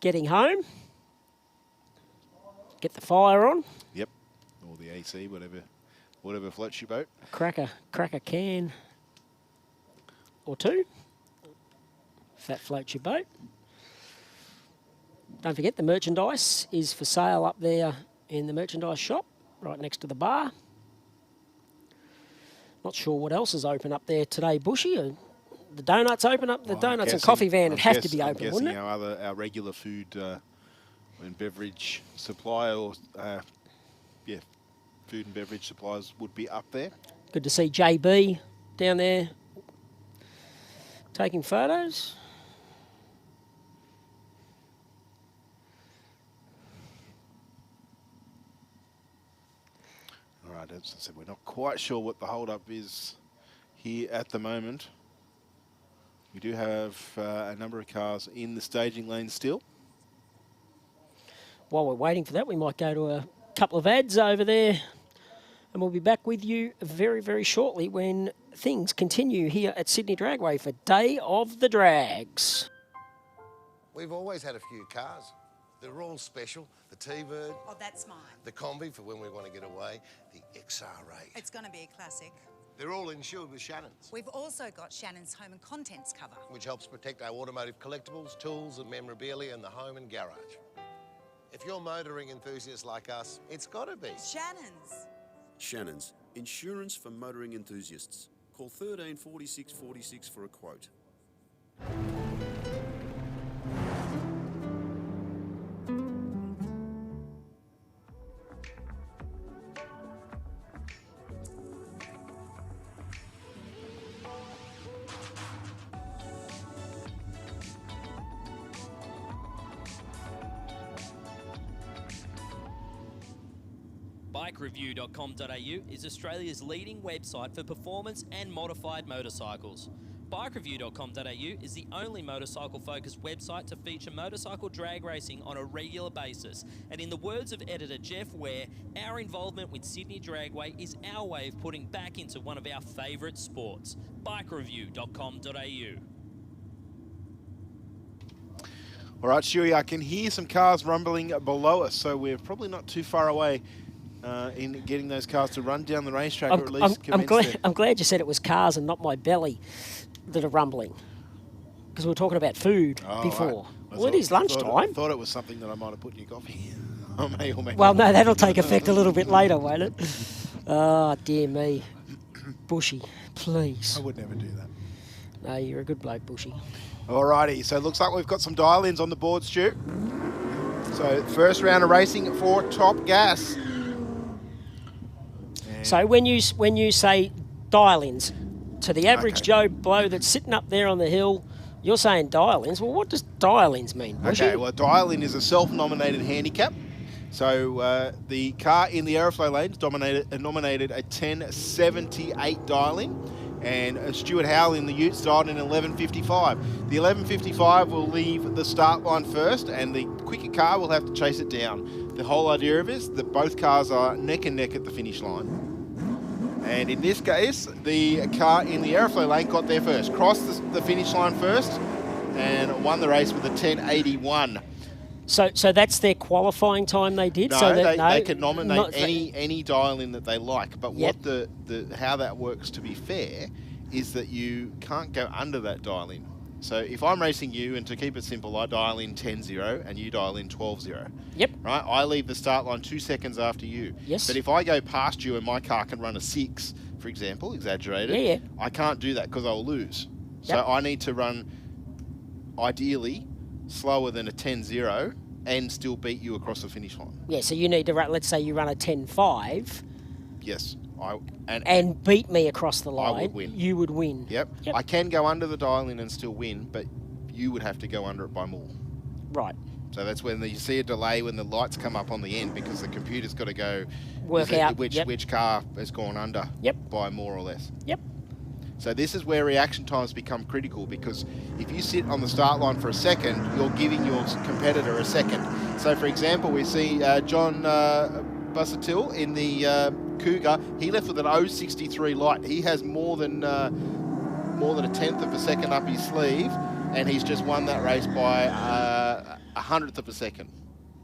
getting home. Get the fire on. Yep. Or the AC, whatever floats your boat. Crack a can or two. If that floats your boat. Don't forget the merchandise is for sale up there in the merchandise shop, right next to the bar. Not sure what else is open up there today, Bushy. The donuts open up. The donuts and coffee van would have to be open, wouldn't it? Our regular food and beverage supplier, or food and beverage suppliers would be up there. Good to see JB down there taking photos. All right, as I said, we're not quite sure what the hold-up is here at the moment. We do have a number of cars in the staging lane still. While we're waiting for that, we might go to a couple of ads over there, and we'll be back with you very, very shortly when things continue here at Sydney Dragway for Day of the Drags. We've always had a few cars. They're all special. The T-Bird. Oh, that's mine. The Combi for when we want to get away. The XR8. It's going to be a classic. They're all insured with Shannon's, We've also got Shannon's Home and Contents cover, which helps protect our automotive collectibles, tools and memorabilia in the home and garage. If you're motoring enthusiasts like us, it's got to be Shannon's. Shannon's, insurance for motoring enthusiasts. Call 13 46 46 for a quote. BikeReview.com.au is Australia's leading website for performance and modified motorcycles. BikeReview.com.au is the only motorcycle-focused website to feature motorcycle drag racing on a regular basis. And in the words of editor Jeff Ware, our involvement with Sydney Dragway is our way of putting back into one of our favourite sports. BikeReview.com.au. All right, Stewie, I can hear some cars rumbling below us, so we're probably not too far away in getting those cars to run down the racetrack, or at least I'm glad you said it was cars and not my belly that are rumbling, because we were talking about food before. Right. Well, it is lunchtime. I thought it was something that I might have put in your coffee. Well, no, that'll take effect a little bit later, won't it? Oh, dear me. Bushy, please. I would never do that. No, you're a good bloke, Bushy. Alrighty, so it looks like we've got some dial-ins on the board, Stu. So first round of racing for Top Gas. So when you say dial-ins, to the average Joe Blow that's sitting up there on the hill, you're saying dial-ins. Well, what does dial-ins mean, Bushy? Okay, well, dial-in is a self-nominated handicap. So the car in the Aeroflow lanes nominated a 1078 dial-in. And Stuart Howell in the Utes dialed in 11.55. The 11.55 will leave the start line first, and the quicker car will have to chase it down. The whole idea of it is that both cars are neck and neck at the finish line. And in this case, the car in the Aeroflow lane got there first, crossed the finish line first, and won the race with a 10.81. So that's their qualifying time they did? No, so they can nominate any dial-in that they like. But what how that works, to be fair, is that you can't go under that dial-in. So if I'm racing you, and to keep it simple, I dial in 10-0 and you dial in 12-0. Yep. Right? I leave the start line 2 seconds after you. Yes. But if I go past you and my car can run a 6, for example, exaggerated, I can't do that because I'll lose. So I need to run, ideally, slower than a 10-0 and still beat you across the finish line. Yeah, so you need to run, let's say you run a 10.5. Yes. And beat me across the line. I would win. You would win. Yep. I can go under the dial-in and still win, but you would have to go under it by more. Right. So that's when you see a delay when the lights come up on the end, because the computer's got to go work out which car has gone under by more or less. Yep. So this is where reaction times become critical, because if you sit on the start line for a second, you're giving your competitor a second. So for example, we see John Busuttil in the Cougar. He left with an 0.63 light. He has more than a tenth of a second up his sleeve, and he's just won that race by a hundredth of a second,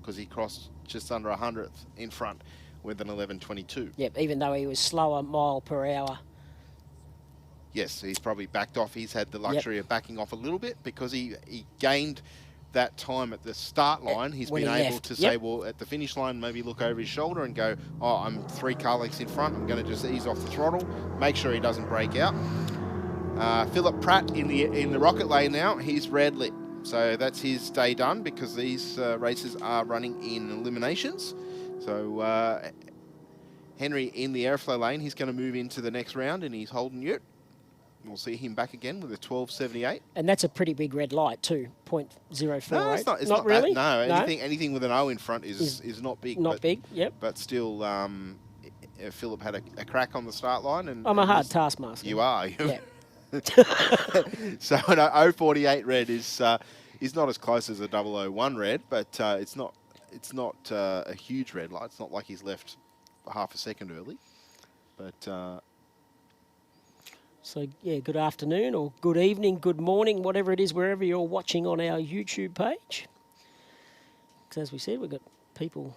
because he crossed just under a hundredth in front with an 11.22. Yep, even though he was slower mile per hour. Yes, he's probably backed off. He's had the luxury of backing off a little bit because he gained that time at the start line. He's been able to say, well, at the finish line, maybe look over his shoulder and go, oh, I'm 3 car lengths in front. I'm going to just ease off the throttle, make sure he doesn't break out. Philip Pratt in the rocket lane now. He's red lit. So that's his day done, because these races are running in eliminations. So Henry in the Aeroflow lane, he's going to move into the next round, and he's holding Ute. We'll see him back again with a 12.78. And that's a pretty big red light too, 0.048. No, it's not really. No, anything with an O in front is not big. Not big, yep. But still, Philip had a crack on the start line. And I'm a hard taskmaster. You are. Yeah. So an 0.48 red is not as close as a 001 red, but it's not a huge red light. It's not like he's left half a second early, but. So, yeah, good afternoon or good evening, good morning, whatever it is, wherever you're watching on our YouTube page. Because as we said, we've got people...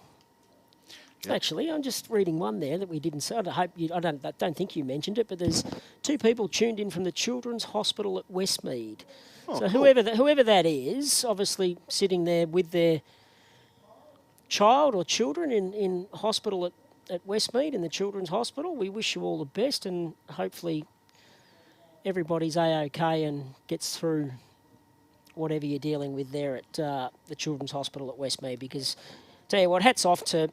Yep. Actually, I'm just reading one there that we didn't say. I don't think you mentioned it, but there's 2 people tuned in from the Children's Hospital at Westmead. Oh, so cool. whoever that is, obviously sitting there with their child or children in hospital at Westmead, in the Children's Hospital, we wish you all the best, and hopefully... everybody's A-OK and gets through whatever you're dealing with there at the Children's Hospital at Westmead, because, tell you what, hats off to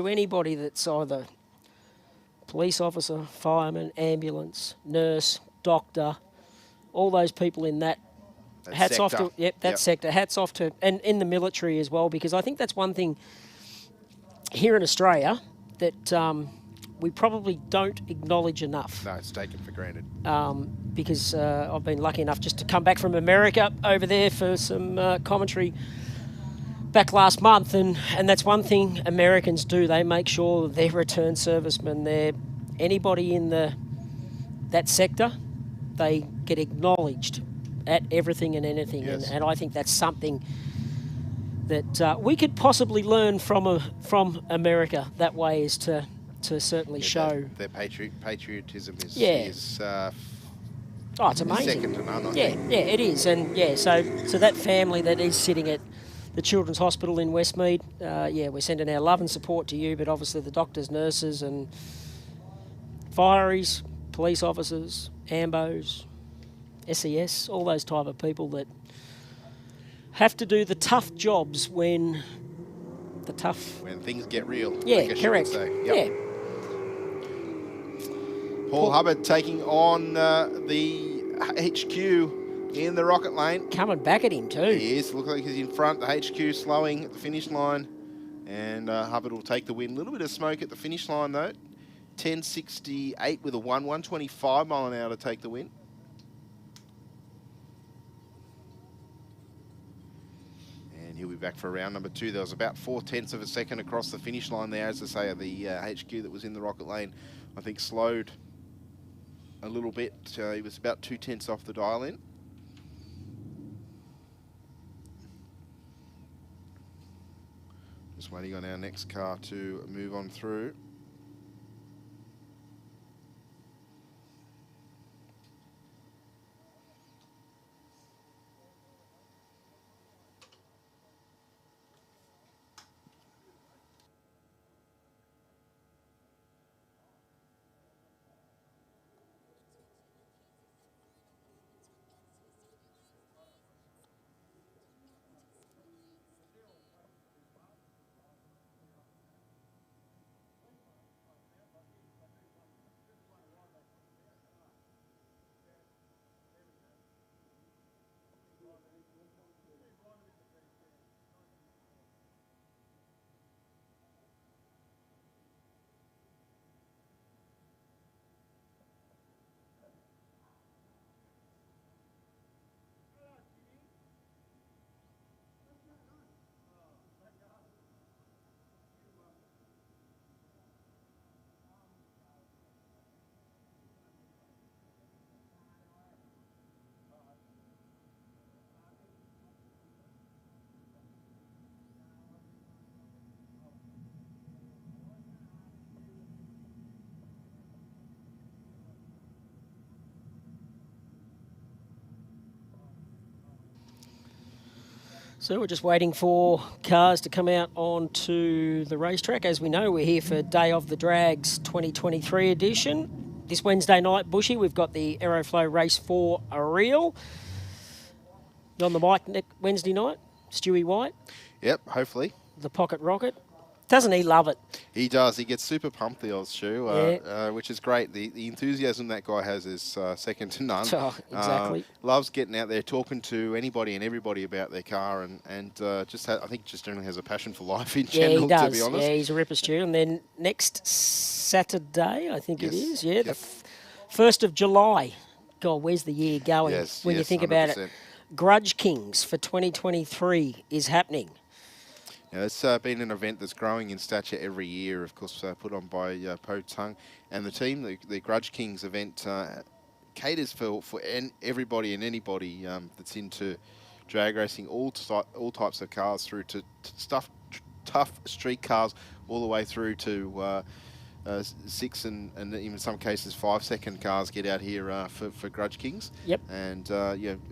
anybody that's either police officer, fireman, ambulance, nurse, doctor, all those people in that. Hats off to sector. Hats off to, and in the military as well, because I think that's one thing here in Australia, that we probably don't acknowledge enough. No, it's taken for granted. Because I've been lucky enough just to come back from America over there for some commentary back last month, and that's one thing Americans do. They make sure their return servicemen, they're anybody in that sector, they get acknowledged at everything and anything. Yes. And I think that's something that we could possibly learn from America. That way is to certainly show their patriotism is oh, it's amazing. Second to none, I think. Yeah, it is. And yeah, so that family that is sitting at the Children's Hospital in Westmead, we're sending our love and support to you, but obviously the doctors, nurses and fireys, police officers, AMBOs, SES, all those type of people that have to do the tough jobs when things get real. Yeah, I guess correct. You could say. Yep. Yeah. Paul Hubbard taking on the HQ in the rocket lane. Coming back at him too. He is. Looks like he's in front. The HQ slowing at the finish line. And Hubbard will take the win. A little bit of smoke at the finish line though. 10.68 with a 125 mile an hour to take the win. And he'll be back for round number 2. There was about 0.4 of a second across the finish line there. As I say, the HQ that was in the rocket lane, I think slowed a little bit. He was about 0.2 off the dial in. Just waiting on our next car to move on through. So we're just waiting for cars to come out onto the racetrack. As we know, we're here for Day of the Drags 2023 edition. This Wednesday night, Bushy, we've got the Aeroflow Race 4 Ariel. On the mic Wednesday night, Stewie White. Yep, hopefully. The Pocket Rocket. Doesn't he love it? He does. He gets super pumped, the old Stu, which is great. The enthusiasm that guy has is second to none. Oh, exactly. Loves getting out there, talking to anybody and everybody about their car, and I think just generally has a passion for life in general, he does. to be honest. Yeah, he's a ripper, Stu. And then next Saturday, I think it is, the 1st of July. God, where's the year going when you think 100%. About it? Grudge Kings for 2023 is happening. Now, it's been an event that's growing in stature every year, of course, put on by Po Tung and the team. The Grudge Kings event caters for everybody and anybody that's into drag racing, all types of cars, through to tough street cars, all the way through to 6 and even in some cases 5-second cars get out here for Grudge Kings. Yep. And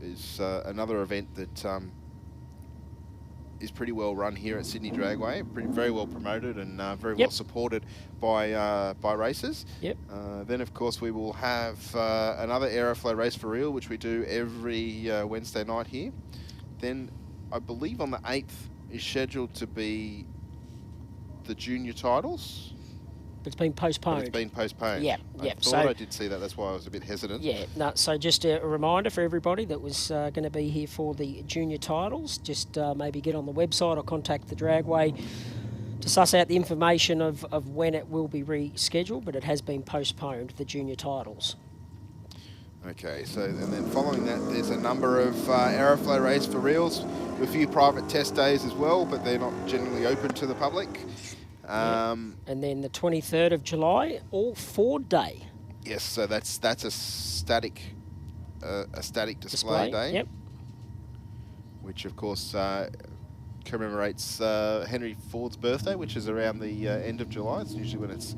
it's another event that is pretty well run here at Sydney Dragway, very well promoted and very well supported by racers. Yep. Then of course we will have another Aeroflow race for real, which we do every Wednesday night here. Then I believe on the 8th is scheduled to be the junior titles. It's been postponed. But it's been postponed. Yeah, I thought I did see that. That's why I was a bit hesitant. Yeah, no. So just a reminder for everybody that was going to be here for the junior titles. Just maybe get on the website or contact the Dragway to suss out the information of when it will be rescheduled, but it has been postponed, the junior titles. Okay, so and then following that, there's a number of Aeroflow race for reals, a few private test days as well, but they're not generally open to the public. And then the 23rd of July, all 4-day. Yes, so that's a static display day. Yep. Which of course commemorates Henry Ford's birthday, which is around the end of July. It's usually when it's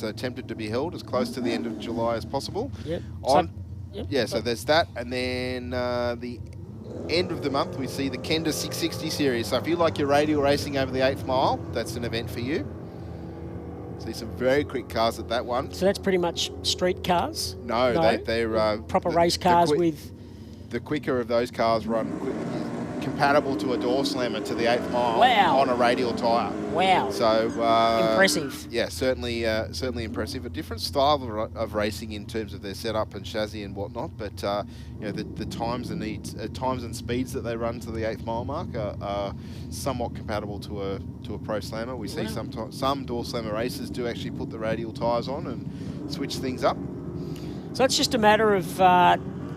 attempted to be held as close to the end of July as possible. Yep. So there's that, and then the end of the month we see the Kenda 660 series. So if you like your radial racing over the 8th mile, that's an event for you. See some very quick cars at that one. So that's pretty much street cars? No. They're proper race cars with... The quicker of those cars run compatible to a door slammer to the 8th mile on a radial tyre. Wow. So impressive. Yeah, certainly impressive. A different style of racing in terms of their setup and chassis and whatnot, but you know, the times and speeds that they run to the 8th mile mark are somewhat compatible to a pro slammer. We see some door slammer races do actually put the radial tyres on and switch things up. So it's just a matter of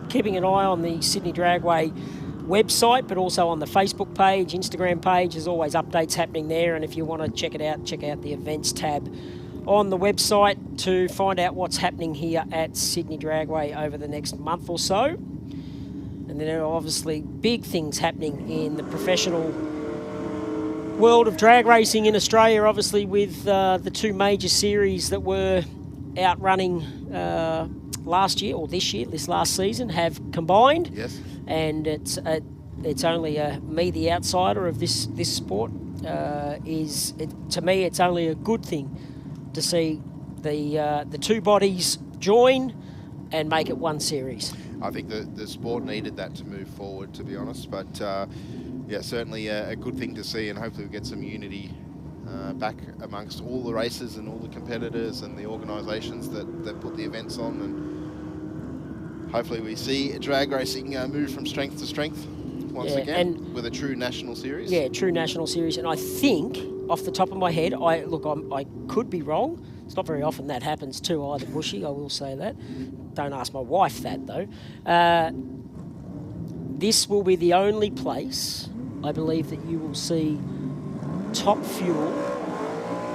keeping an eye on the Sydney Dragway website, but also on the Facebook page, Instagram page. There's always updates happening there, and if you want to check it out, check out the events tab on the website to find out what's happening here at Sydney Dragway over the next month or so. And then there are obviously big things happening in the professional world of drag racing in Australia, obviously with the two major series that were out running last year, or this last season, have combined. Yes. And it's only me, the outsider of this sport. To me, it's only a good thing to see the two bodies join and make it one series. I think the sport needed that to move forward, to be honest. But yeah, certainly a good thing to see, and hopefully we get some unity back amongst all the races and all the competitors and the organisations that put the events on, and hopefully we see drag racing move from strength to strength once again, and with a true national series. Yeah, true national series. And I think, off the top of my head, I could be wrong. It's not very often that happens too either, Bushy, I will say that. Don't ask my wife that, though. This will be the only place, I believe, that you will see Top Fuel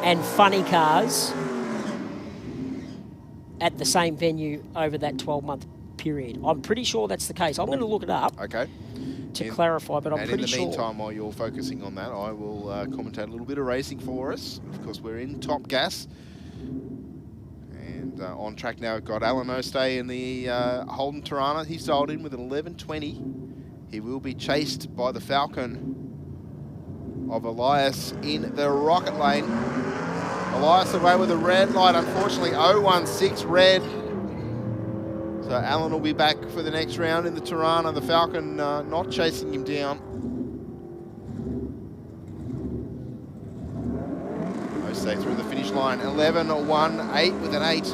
and funny cars at the same venue over that 12-month period. I'm pretty sure that's the case. I'm going to look it up to clarify, but I'm pretty sure. And in the meantime, while you're focusing on that, I will commentate a little bit of racing for us. Of course, we're in Top Gas. And on track now, we've got Alan Ostay in the Holden Tirana. He's dialed in with an 11.20. He will be chased by the Falcon of Elias in the rocket lane. Elias away with a red light, unfortunately 016 red. So Alan will be back for the next round in the Tirana. The Falcon not chasing him down. Ostay through the finish line, 11.18 with an 8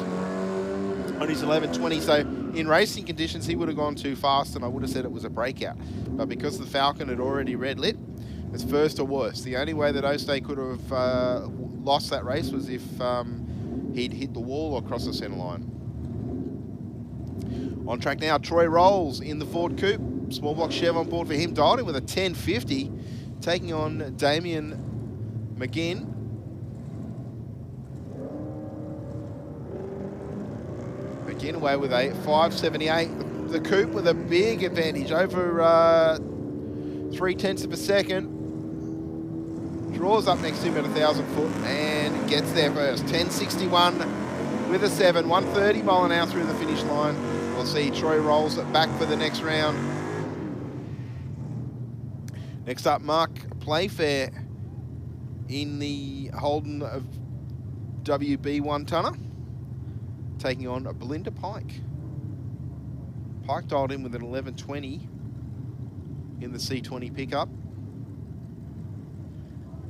on his 11.20. So in racing conditions, he would have gone too fast and I would have said it was a breakout. But because the Falcon had already red lit, it's first or worse. The only way that Ostay could have lost that race was if he'd hit the wall or crossed the centre line. On track now, Troy Rolls in the Ford Coupe. Small block Chev on board for him. Dialed in with a 10.50, taking on Damien McGinn. McGinn away with a 5.78. The Coupe with a big advantage over 0.3 of a second. Draws up next to him at 1,000 foot and gets there first. 10.61 with a 7. 130 mile an hour through the finish line. We'll see Troy Rolls back for the next round. Next up, Mark Playfair in the Holden of WB 1-tonner, taking on Belinda Pike. Pike dialed in with an 11.20 in the C20 pickup.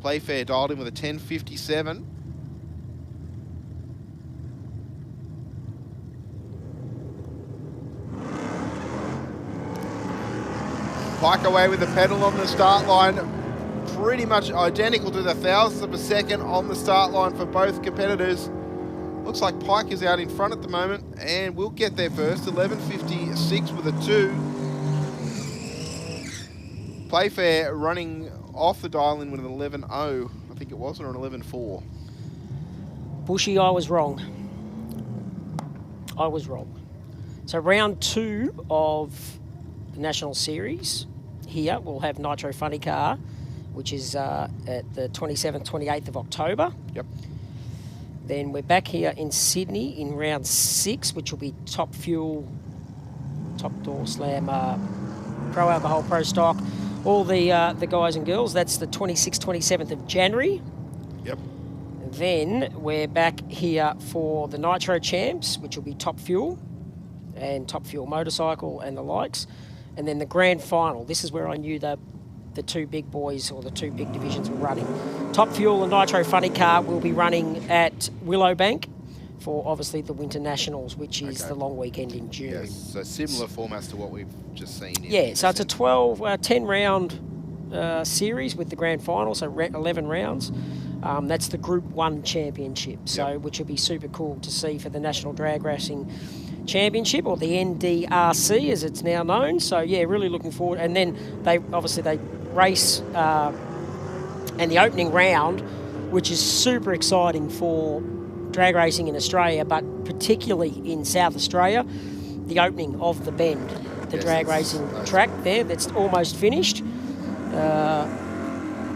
Playfair dialed in with a 10.57. Pike away with the pedal on the start line. pretty much identical to the thousandth of a second on the start line for both competitors. Looks like Pike is out in front at the moment, and we'll get there first. 11.56 with a 2. Playfair running off the dial in with an 11.0, I think it was, or an 11.4. Bushy, I was wrong. I was wrong. So round 2 of the National Series. Here we'll have Nitro Funny Car, which is at the 27th, 28th of October. Yep. Then we're back here in Sydney in round 6, which will be Top Fuel, Top Door Slam, Pro Alcohol, Pro Stock, all the guys and girls. That's the 26th, 27th of January. Yep. Then we're back here for the Nitro Champs, which will be Top Fuel and Top Fuel Motorcycle and the likes. And then the grand final. This is where I knew the two big boys or the two big divisions were running. Top Fuel and Nitro Funny Car will be running at Willowbank for obviously the Winter Nationals, which is the long weekend in June. Yes, so similar formats to what we've just seen. Yeah, so it's a 10 round series with the grand final, so 11 rounds. That's the Group 1 championship, so which will be super cool to see for the National Drag Racing Championship, or the NDRC as it's now known. So yeah, really looking forward. And then they race and the opening round, which is super exciting for drag racing in Australia, but particularly in South Australia, the opening of the Bend, the drag racing track there that's almost finished.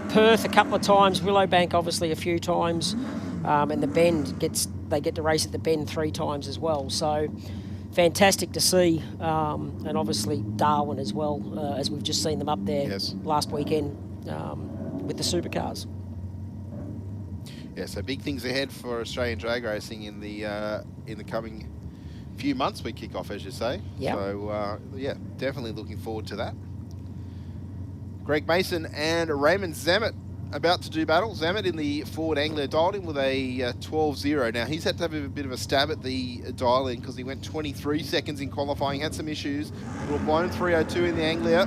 Perth a couple of times, Willowbank obviously a few times, and the Bend they get to race at the Bend 3 times as well. So fantastic to see, and obviously Darwin as well, as we've just seen them up there last weekend with the supercars. Yeah, so big things ahead for Australian drag racing in the coming few months. We kick off, as you say. Yeah. So yeah, definitely looking forward to that. Greg Mason and Raymond Zammit about to do battle. Zammit in the Ford Anglia dialed in with a 12.0. Now, he's had to have a bit of a stab at the dial-in because he went 23 seconds in qualifying, had some issues. Blown 3.02 in the Anglia.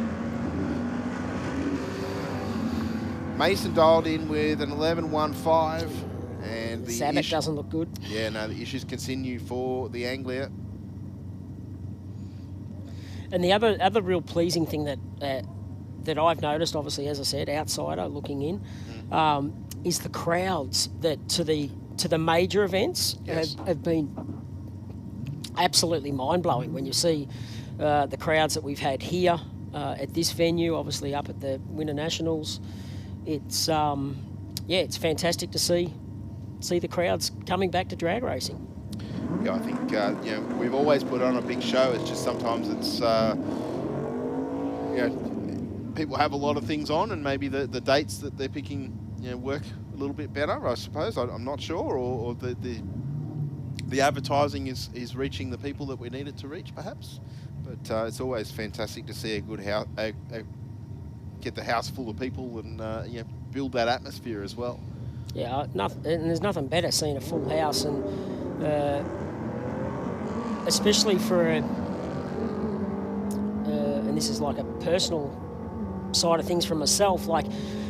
Mason dialed in with an 11.15. And the Zammit doesn't look good. Yeah, no, the issues continue for the Anglia. And the other real pleasing thing that I've noticed, obviously, as I said, outsider looking in, is the crowds that to the major events have been absolutely mind-blowing. When you see the crowds that we've had here at this venue, obviously up at the Winter Nationals, it's it's fantastic to see the crowds coming back to drag racing. Yeah, I think we've always put on a big show. It's just sometimes it's people have a lot of things on, and maybe the dates that they're picking work a little bit better, I suppose. I'm not sure, or the advertising is reaching the people that we need it to reach, perhaps. But it's always fantastic to see a good house, get the house full of people, and build that atmosphere as well. Yeah, and there's nothing better seeing a full house, and especially for and this is like a personal side of things for myself. Like,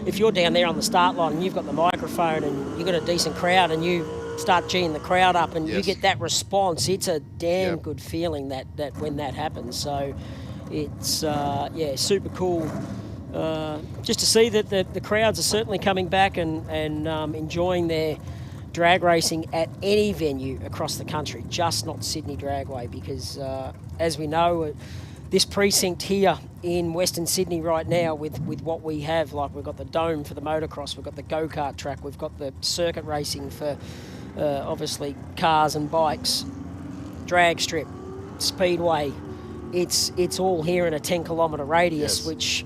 if you're down there on the start line and you've got the microphone and you've got a decent crowd and you start geeing the crowd up and you get that response, it's a damn good feeling that when that happens. So it's super cool just to see that the crowds are certainly coming back and enjoying their drag racing at any venue across the country, just not Sydney Dragway, because as we know, this precinct here in Western Sydney right now with what we have, like we've got the dome for the motocross, we've got the go-kart track, we've got the circuit racing for obviously cars and bikes, drag strip, speedway. It's all here in a 10-kilometre radius, which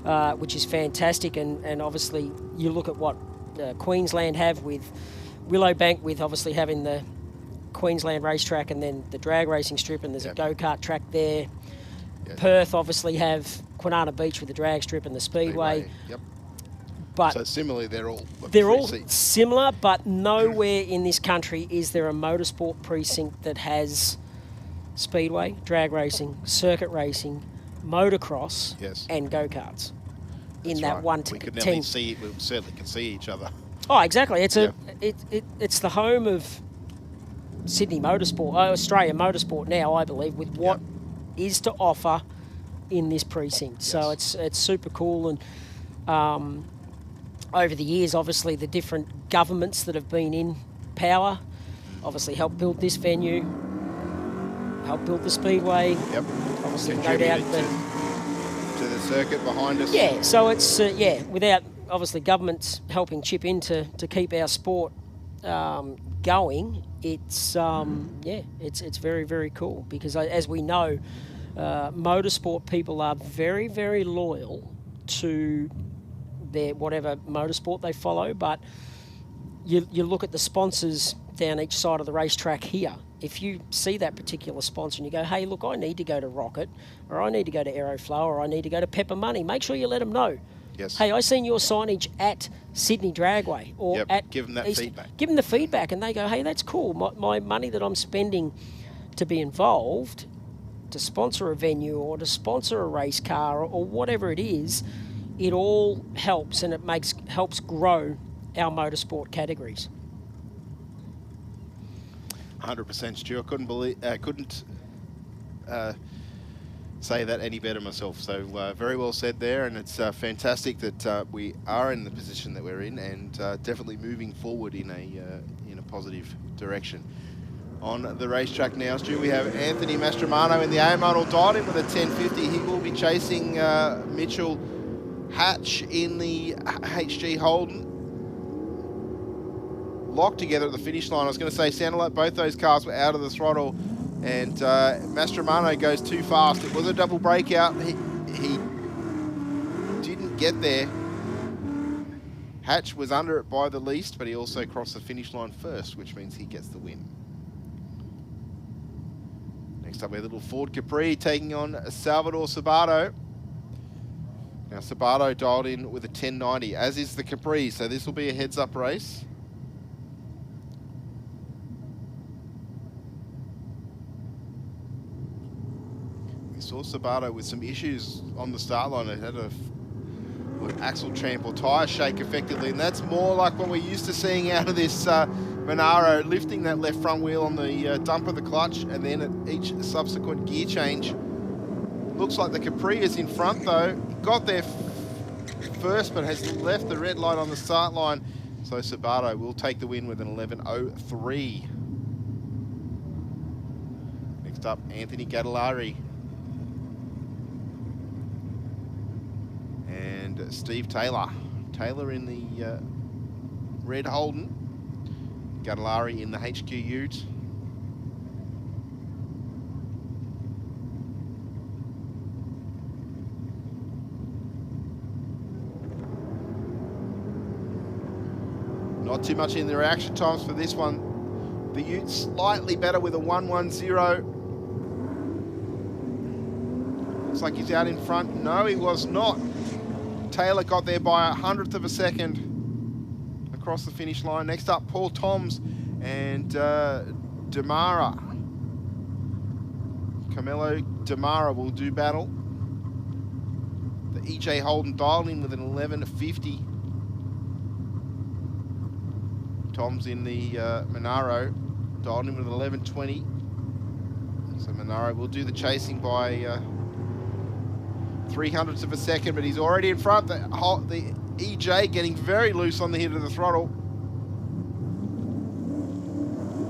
is fantastic. And obviously you look at what Queensland have with Willowbank, with obviously having the Queensland racetrack and then the drag racing strip, and there's a go-kart track there. Perth obviously have Kwinana Beach with the drag strip and the speedway. Yep. But so similarly, they're all similar, but nowhere in this country is there a motorsport precinct that has speedway, drag racing, circuit racing, motocross, and go-karts. in that 1 to 10. We could never see it. We certainly can see each other. Oh, exactly. It's it's the home of Sydney Motorsport, Australian Motorsport now, I believe, with what is to offer in this precinct. So it's super cool. And over the years, obviously, the different governments that have been in power obviously helped build this venue, helped build the Speedway. Yep. Obviously, no doubt to the circuit behind us. Yeah, so it's, without obviously governments helping chip in to keep our sport going, it's it's very, very cool, because as we know, motorsport people are very, very loyal to their whatever motorsport they follow, but you look at the sponsors down each side of the racetrack here. If you see that particular sponsor and you go, hey, look, I need to go to Rocket, or I need to go to Aeroflow, or I need to go to Pepper Money, make sure you let them know. Yes. Hey, I seen your signage at Sydney Dragway, or at give them that feedback. Give them the feedback, and they go, hey, that's cool. My money that I'm spending to be involved, to sponsor a venue or to sponsor a race car or whatever it is, it all helps, and it helps grow our motorsport categories. 100%, Stu. I couldn't say that any better myself. So very well said there, and it's fantastic that we are in the position that we're in, and definitely moving forward in a positive direction. On the racetrack now, Stu, we have Anthony Mastromano in the A model, dialed in with a 1050. He will be chasing Mitchell Hatch in the HG Holden. Locked together at the finish line. I was going to say, sounded like both those cars were out of the throttle, and Mastromano goes too fast. It was a double breakout. He didn't get there. Hatch was under it by the least, but he also crossed the finish line first, which means he gets the win. Next up, we have little Ford Capri taking on Salvador Sabato. Now, Sabato dialed in with a 1090, as is the Capri, so this will be a heads-up race. We saw Sabato with some issues on the start line. It had a axle tramp or tyre shake effectively, and that's more like what we're used to seeing out of this Monaro, lifting that left front wheel on the dump of the clutch, and then at each subsequent gear change. Looks like the Capri is in front though. Got there first, but has left the red light on the start line. So Sabato will take the win with an 11.03. Next up, Anthony Gadolari. And Steve Taylor. Taylor in the red Holden. Gadolari in the HQ Ute. Not too much in the reaction times for this one. The Ute slightly better with a 1:10. Looks like he's out in front. No, he was not. Taylor got there by 100th of a second across the finish line. Next up, Paul Toms and Demara. Camelo Demara will do battle. The EJ Holden dialed in with an 11.50. Toms in the Monaro dialed in with an 11.20. So Monaro will do the chasing by 300ths of a second, but he's already in front. The EJ getting very loose on the hit of the throttle.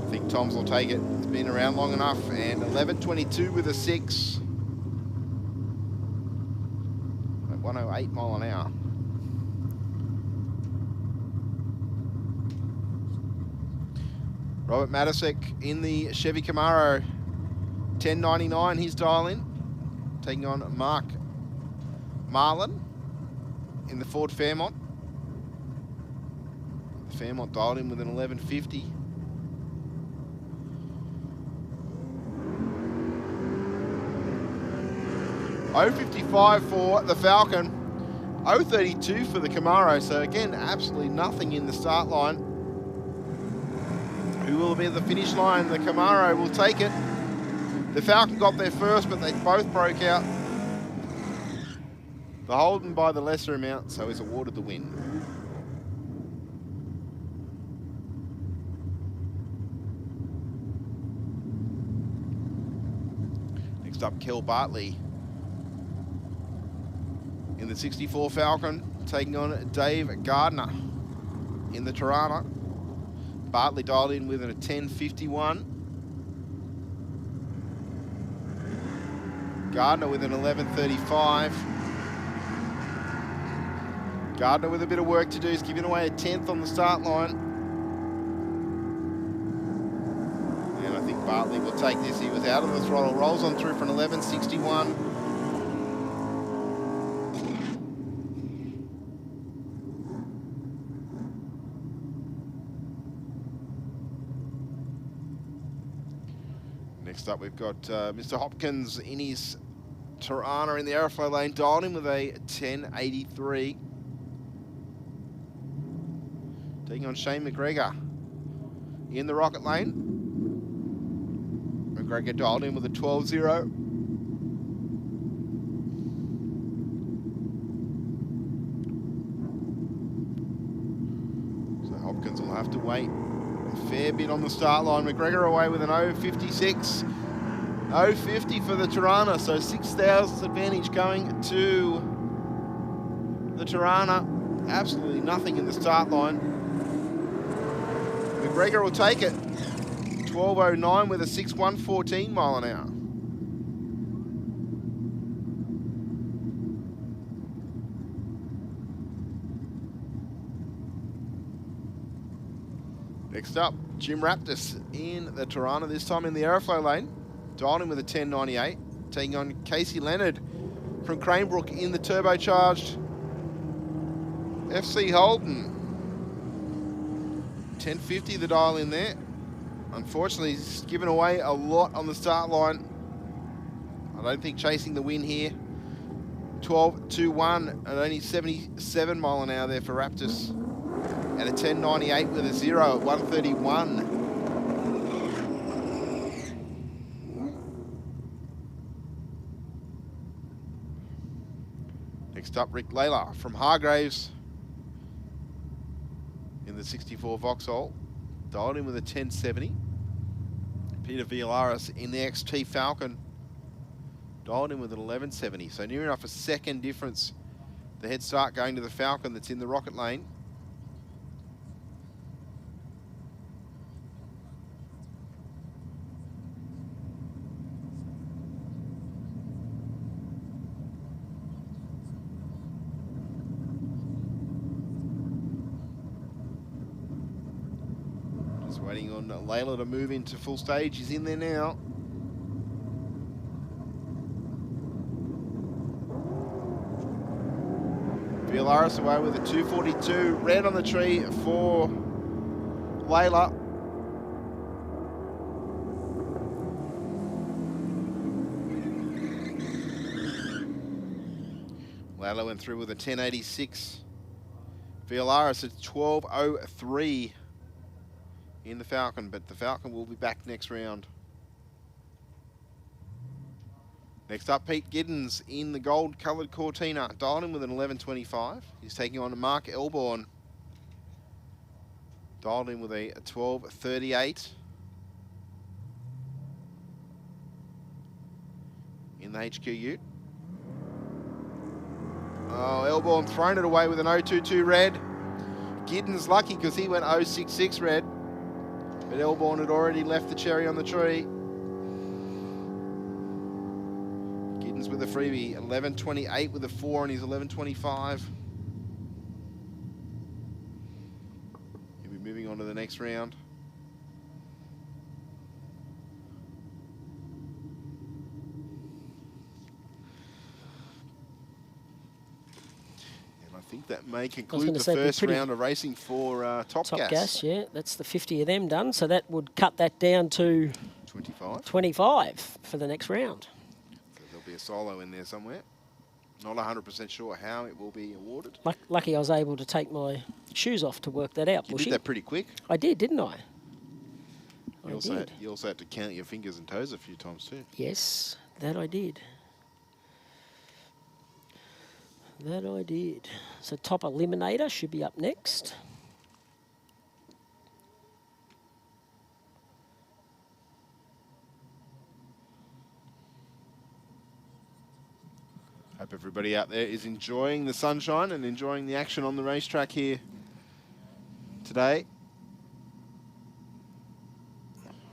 I think Toms will take it. It's been around long enough, and 11.22 with a 6. At 108 mile an hour. Robert Matisek in the Chevy Camaro. 1099, his dial in. Taking on Mark Marlin in the Ford Fairmont. The Fairmont dialed in with an 11.50. .055 for the Falcon. 0.32 for the Camaro. So again, absolutely nothing in the start line. Who will be at the finish line? The Camaro will take it. The Falcon got there first, but they both broke out. the Holden by the lesser amount, so is awarded the win. Next up, Kel Bartley in the 64 Falcon, taking on Dave Gardner in the Tirana. Bartley dialed in with a 10.51. Gardner with an 11.35. Gardner with a bit of work to do. He's giving away a 10th on the start line. And I think Bartley will take this. He was out of the throttle. Rolls on through for an 11.61. Next up, we've got Mr. Hopkins in his Tirana in the Aeroflow lane, dialed in with a 10.83. Taking on Shane McGregor in the Rocket lane. McGregor dialed in with a 12.0. So Hopkins will have to wait a fair bit on the start line. McGregor away with an 0.56. 0.50 for the Tirana, so 6,000 advantage going to the Tirana. Absolutely nothing in the start line. McGregor will take it. 12.09 with a 6.114 mile an hour. Next up, Jim Raptis in the Tirana, this time in the Aeroflow lane. Dialed in with a 10.98. Taking on Casey Leonard from Cranebrook in the turbocharged FC Holden. 10.50 the dial in there. Unfortunately, he's given away a lot on the start line. I don't think chasing the win here. 12.21 at only 77 mile an hour there for Raptis. And a 10.98 with a 0 at 1.31. Next up, Rick Layla from Hargraves in the 64 Vauxhall. Dialed in with a 10.70. Peter Villaris in the XT Falcon. Dialed in with an 11.70. So near enough a second difference. The head start going to the Falcon that's in the Rocket lane. Waiting on Layla to move into full stage. He's in there now. Villaris away with a 2.42. Red on the tree for Layla. Layla went through with a 10.86. Villaris at 12.03. in the Falcon, but the Falcon will be back next round. Next up, Pete Giddens in the gold-coloured Cortina, dialed in with an 11.25. He's taking on Mark Elborn, dialed in with a 12.38. In the HQ Ute. Oh, Elborn thrown it away with an 0.22 red. Giddens lucky because he went 0.66 red. But Elborn had already left the cherry on the tree. Giddens with a freebie, 11.28 with a 4 on his 11.25. He'll be moving on to the next round. I think that may conclude the first round of racing for Top Gas. Yeah, that's the 50 of them done. So that would cut that down to 25 for the next round. So there'll be a solo in there somewhere. Not 100% sure how it will be awarded. Lucky I was able to take my shoes off to work that out. You did that pretty quick. I did, didn't I? You also had to count your fingers and toes a few times too. Yes, that I did. That I did. So top eliminator should be up next. Hope everybody out there is enjoying the sunshine and enjoying the action on the racetrack here today.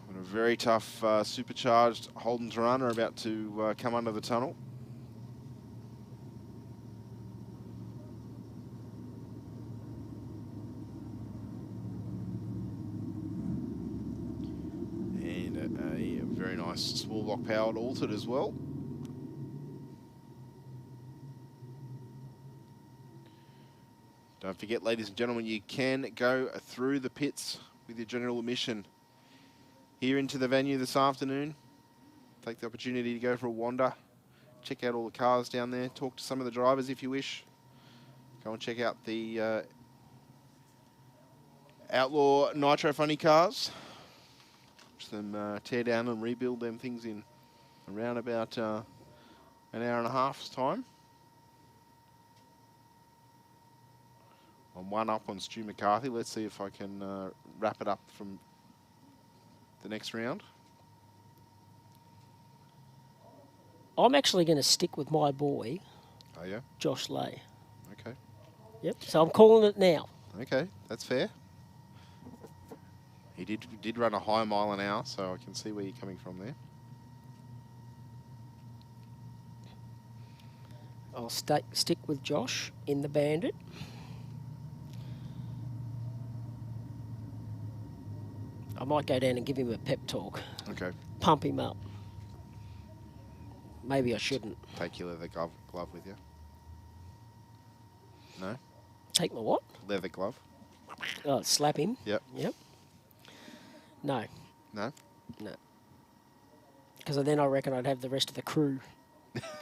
And a very tough supercharged Holden's run are about to come under the tunnel. And a very nice small block powered altered as well. Don't forget, ladies and gentlemen, you can go through the pits with your general admission here into the venue this afternoon. Take the opportunity to go for a wander. Check out all the cars down there. Talk to some of the drivers if you wish. Go and check out the Outlaw Nitro funny cars. Watch them tear down and rebuild them things in around about an hour and a half's time. I'm one up on Stu McCarthy. Let's see if I can wrap it up from the next round. I'm actually going to stick with my boy, Oh, yeah? Josh Lay. Okay. Yep, so I'm calling it now. Okay, that's fair. He did run a high mile an hour, so I can see where you're coming from there. I'll stick with Josh in the Bandit. I might go down and give him a pep talk. Okay. Pump him up. Maybe I shouldn't. Take your leather glove with you. No? Take my what? Leather glove. Oh, slap him? Yep. Yep. No. No? No. Because then I reckon I'd have the rest of the crew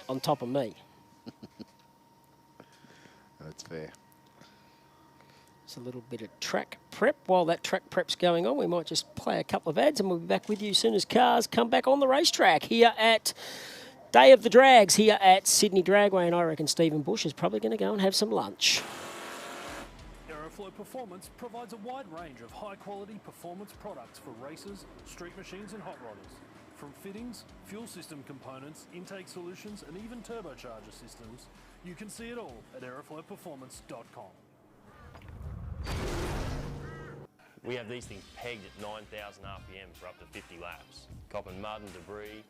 on top of me. That's fair. It's a little bit of track prep. While that track prep's going on, we might just play a couple of ads and we'll be back with you as soon as cars come back on the racetrack here at Day of the Drags here at Sydney Dragway, and I reckon Stephen Bush is probably going to go and have some lunch. Aeroflow Performance provides a wide range of high-quality performance products for racers, street machines and hot rodders. From fittings, fuel system components, intake solutions and even turbocharger systems, you can see it all at aeroflowperformance.com. We have these things pegged at 9,000 RPM for up to 50 laps, copping mud and debris.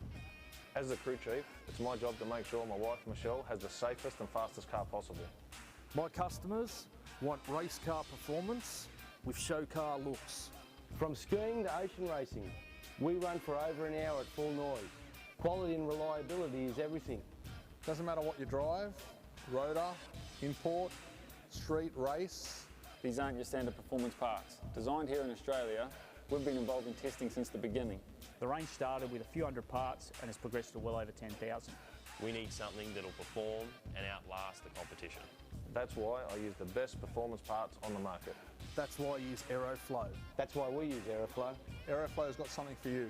As the crew chief, it's my job to make sure my wife Michelle has the safest and fastest car possible. My customers want race car performance with show car looks. From skiing to ocean racing, we run for over an hour at full noise. Quality and reliability is everything. Doesn't matter what you drive, rotor, import, street, race. These aren't your standard performance parts. Designed here in Australia, we've been involved in testing since the beginning. The range started with a few hundred parts and has progressed to well over 10,000. We need something that'll perform and outlast the competition. That's why I use the best performance parts on the market. That's why I use Aeroflow. That's why we use Aeroflow. Aeroflow's got something for you.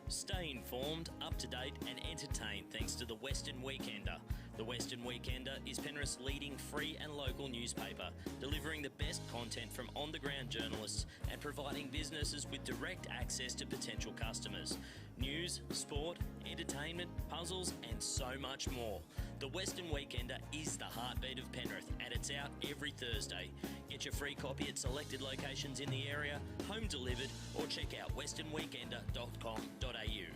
Stay informed, up to date and entertained thanks to the Western Weekender. The Western Weekender is Penrith's leading free and local newspaper, delivering the best content from on-the-ground journalists and providing businesses with direct access to potential customers. News, sport, entertainment, puzzles and so much more. The Western Weekender is the heartbeat of Penrith and it's out every Thursday. Get your free copy at selected locations in the area, home delivered, or check out westernweekender.com.au.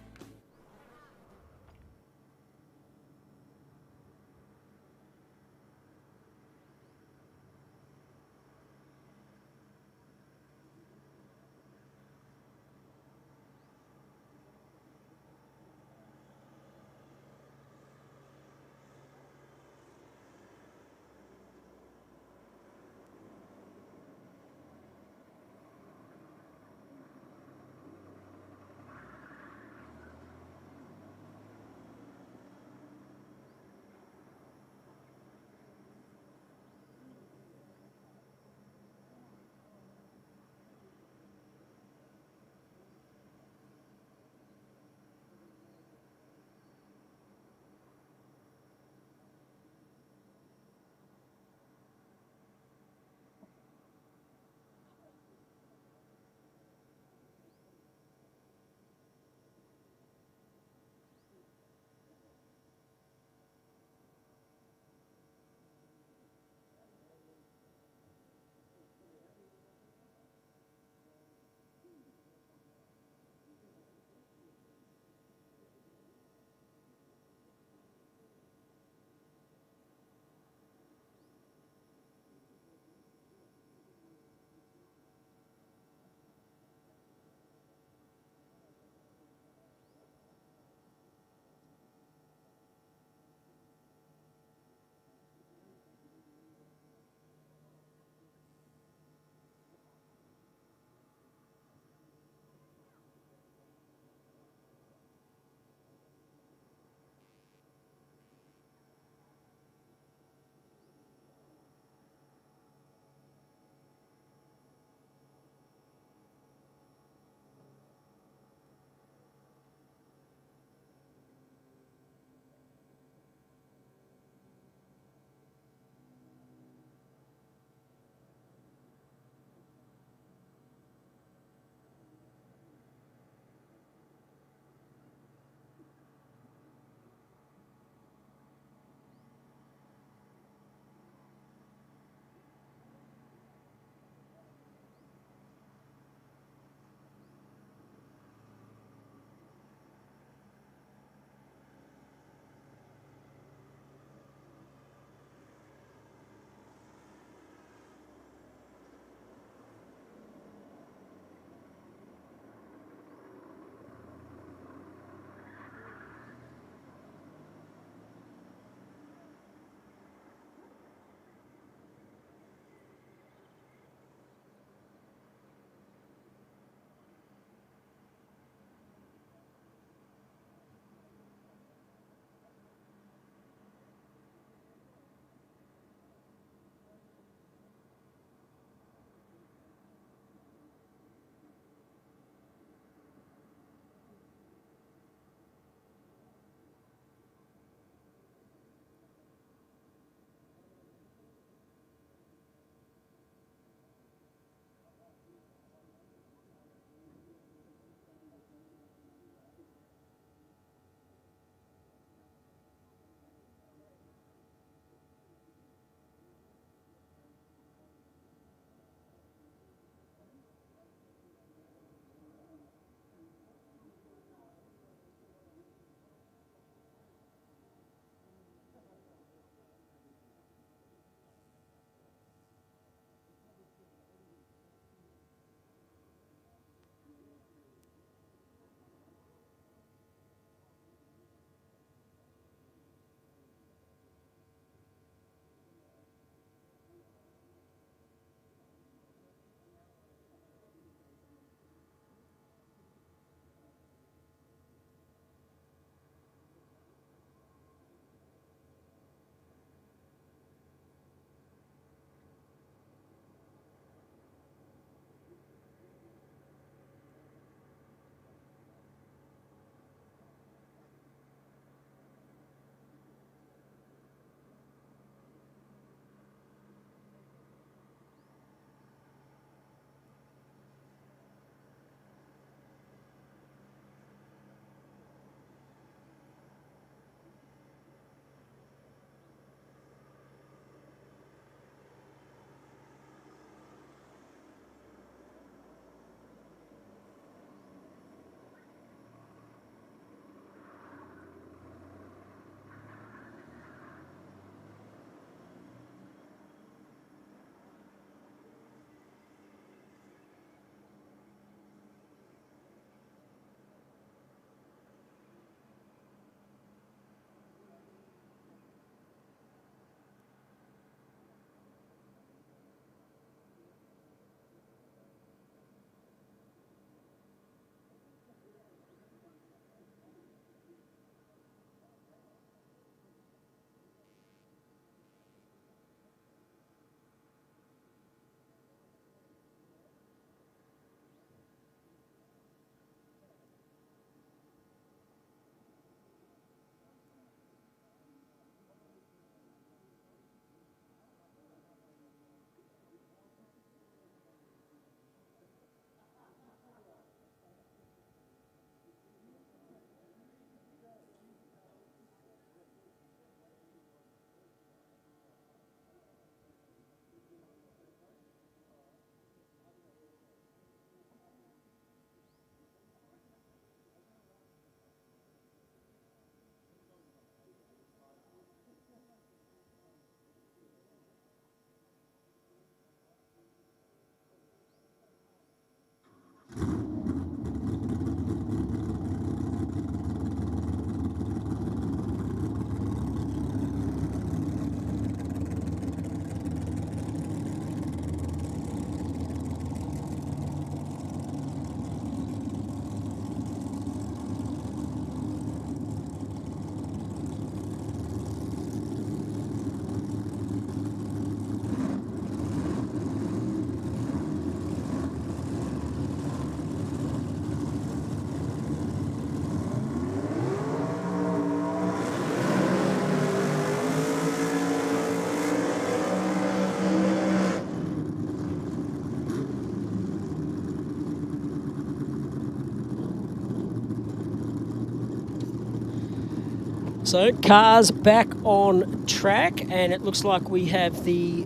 So cars back on track, and it looks like we have the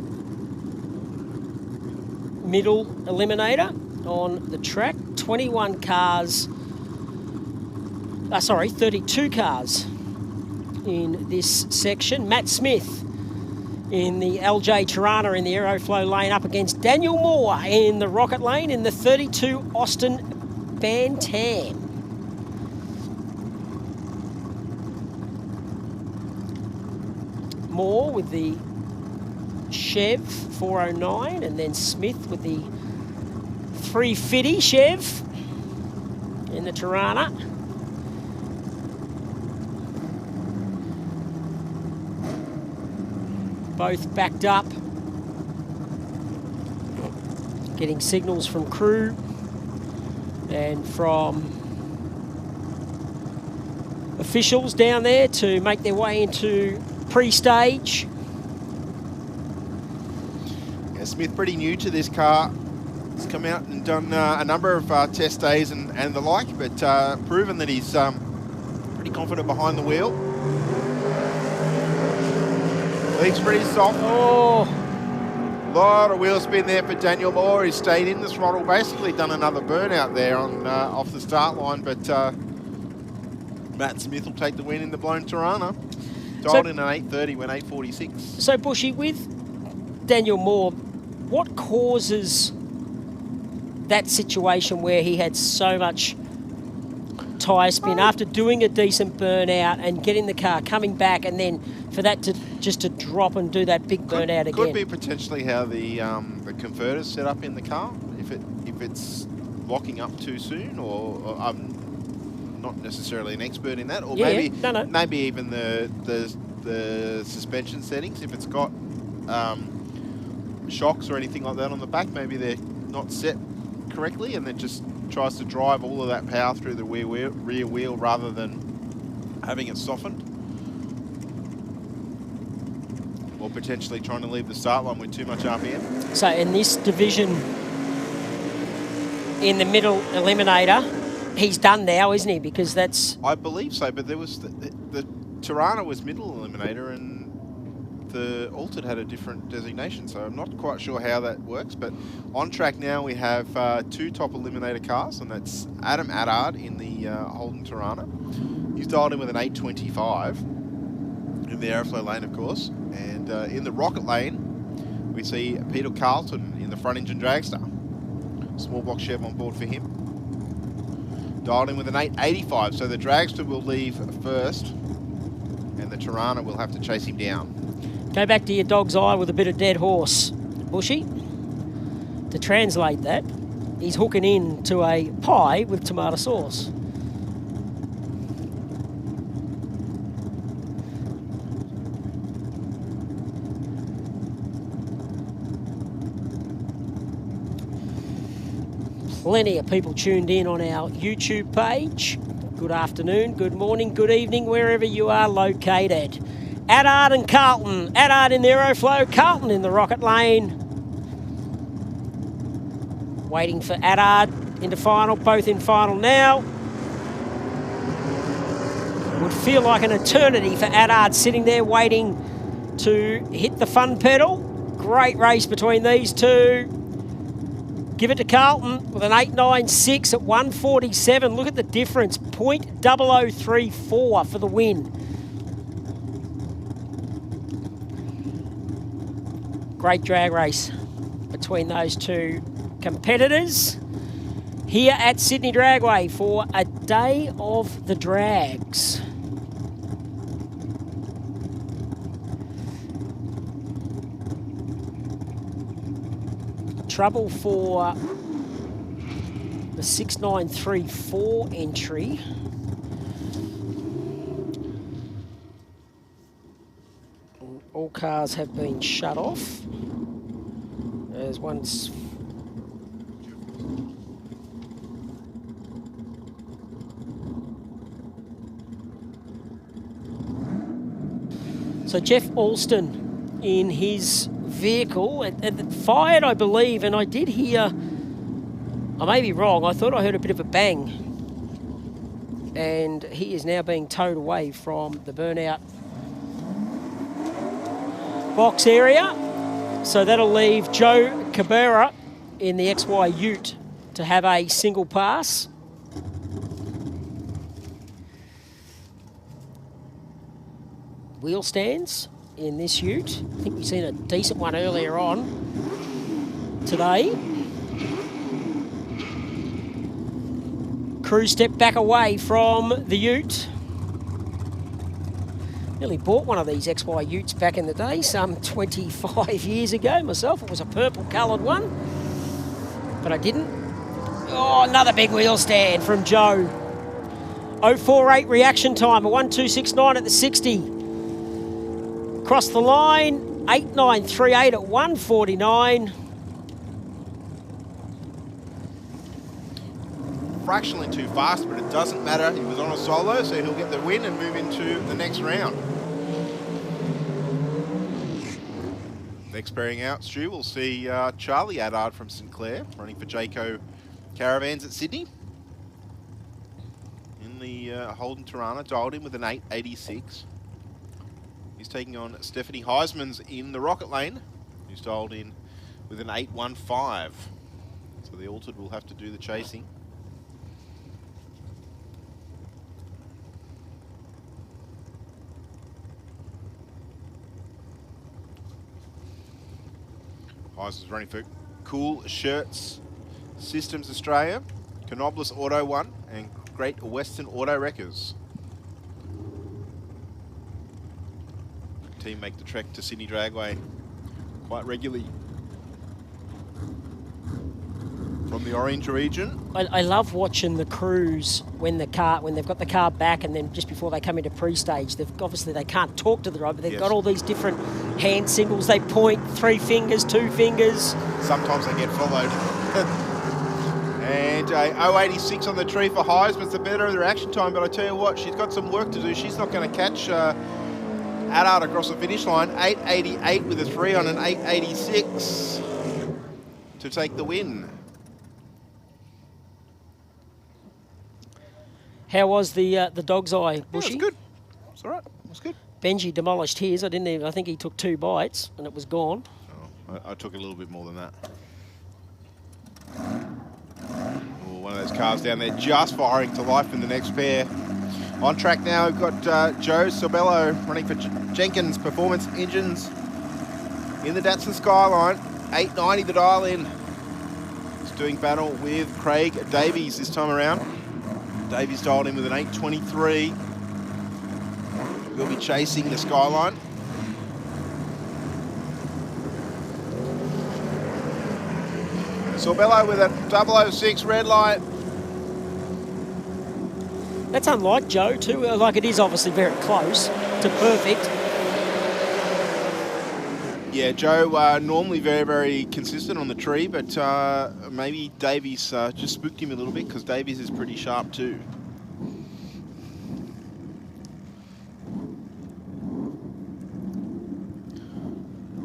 middle eliminator on the track. 21 cars, 32 cars in this section. Matt Smith in the LJ Tirana in the Aeroflow lane up against Daniel Moore in the Rocket lane in the 32 Austin Bantam. Moore with the Chev 409, and then Smith with the 350 Chev in the Tirana. Both backed up, getting signals from crew and from officials down there to make their way into pre-stage. Yeah, Smith pretty new to this car. He's come out and done a number of test days and the like, but proven that he's pretty confident behind the wheel. Legs pretty soft. Oh, a lot of wheel spin there for Daniel Moore. He's stayed in the throttle, basically done another burnout there on off the start line, but Matt Smith will take the win in the blown Tirana. Dialed in an 8:30, went 8:46. So Bushy, with Daniel Moore, what causes that situation where he had so much tyre spin after doing a decent burnout and getting the car coming back, and then for that to just to drop and do that big burnout again? Could be potentially how the converter's set up in the car. If it's locking up too soon, or I'm not necessarily an expert in that, or maybe even the suspension settings. If it's got shocks or anything like that on the back, maybe they're not set correctly, and then just tries to drive all of that power through the rear wheel rather than having it softened. Or potentially trying to leave the start line with too much RPM. So in this division, in the middle eliminator, he's done now, isn't he? Because that's... I believe so, but there was the Tirana was middle eliminator and the Altered had a different designation, so I'm not quite sure how that works. But on track now we have two top eliminator cars, and that's Adam Addard in the Holden Tirana. He's dialed in with an 825 in the Aeroflow lane, of course. And in the Rocket lane, we see Peter Carlton in the front engine dragster. Small box Chev on board for him. Dialed in with an 885, so the dragster will leave first, and the Tirana will have to chase him down. Go back to your dog's eye with a bit of dead horse, Bushy. To translate that, he's hooking in to a pie with tomato sauce. Plenty of people tuned in on our YouTube page. Good afternoon, good morning, good evening, wherever you are located. Addard and Carlton. Addard in the Aeroflow, Carlton in the Rocket lane. Waiting for Addard into final, both in final now. Would feel like an eternity for Addard sitting there waiting to hit the fun pedal. Great race between these two. Give it to Carlton with an 8.96 at 147. Look at the difference, .0034 for the win. Great drag race between those two competitors here at Sydney Dragway for a day of the drags. Trouble for the 6934 entry. All cars have been shut off. There's one's... So Jeff Alston in his vehicle, and fired, I believe, and I did hear, I may be wrong, I thought I heard a bit of a bang and he is now being towed away from the burnout box area. So that'll leave Joe Cabrera in the XY Ute to have a single pass. Wheel stands in this Ute. I think we've seen a decent one earlier on today. Crew step back away from the Ute. Nearly bought one of these XY Utes back in the day, some 25 years ago myself. It was a purple coloured one, but I didn't. Oh, another big wheel stand from Joe. 0.48 reaction time, a 1.269 at the 60. Across the line, 8.938 at 1.49. Fractionally too fast, but it doesn't matter. He was on a solo, so he'll get the win and move into the next round. Next pairing out, Stu, we'll see Charlie Addard from St Clair running for Jayco Caravans at Sydney. In the Holden Tirana, dialed in with an 8.86. He's taking on Stephanie Heismans in the Rocket Lane, who's dialed in with an 8.15. So the Altered will have to do the chasing. Heismans running for Cool Shirts Systems Australia, Canoblis Auto One, and Great Western Auto Wreckers. Team make the trek to Sydney Dragway quite regularly from the Orange region. I love watching the crews when they've got the car back, and then just before they come into pre-stage, obviously they can't talk to the driver, but they've got all these different hand signals. They point 3 fingers, 2 fingers. Sometimes they get followed. And a 0.86 on the tree for Heisman's the better of the reaction time, but I tell you what, she's got some work to do. She's not going to catch Addard across the finish line. 8.88 with a 3 on an 8.86 to take the win. How was the dog's eye, Bushy? Yeah, it was good. It's all right. It was good. Benji demolished his. I think he took 2 bites and it was gone. Oh, I took a little bit more than that. Oh, one of those cars down there just firing to life in the next pair. On track now, we've got Joe Sorbello running for Jenkins Performance Engines in the Datsun Skyline. 8.90 the dial in. He's doing battle with Craig Davies this time around. Davies dialed in with an 8.23. We'll be chasing the Skyline. Sorbello with a 006 red light. That's unlike Joe too. Like, it is obviously very close to perfect. Yeah, Joe normally very, very consistent on the tree, but maybe Davies just spooked him a little bit, because Davies is pretty sharp too.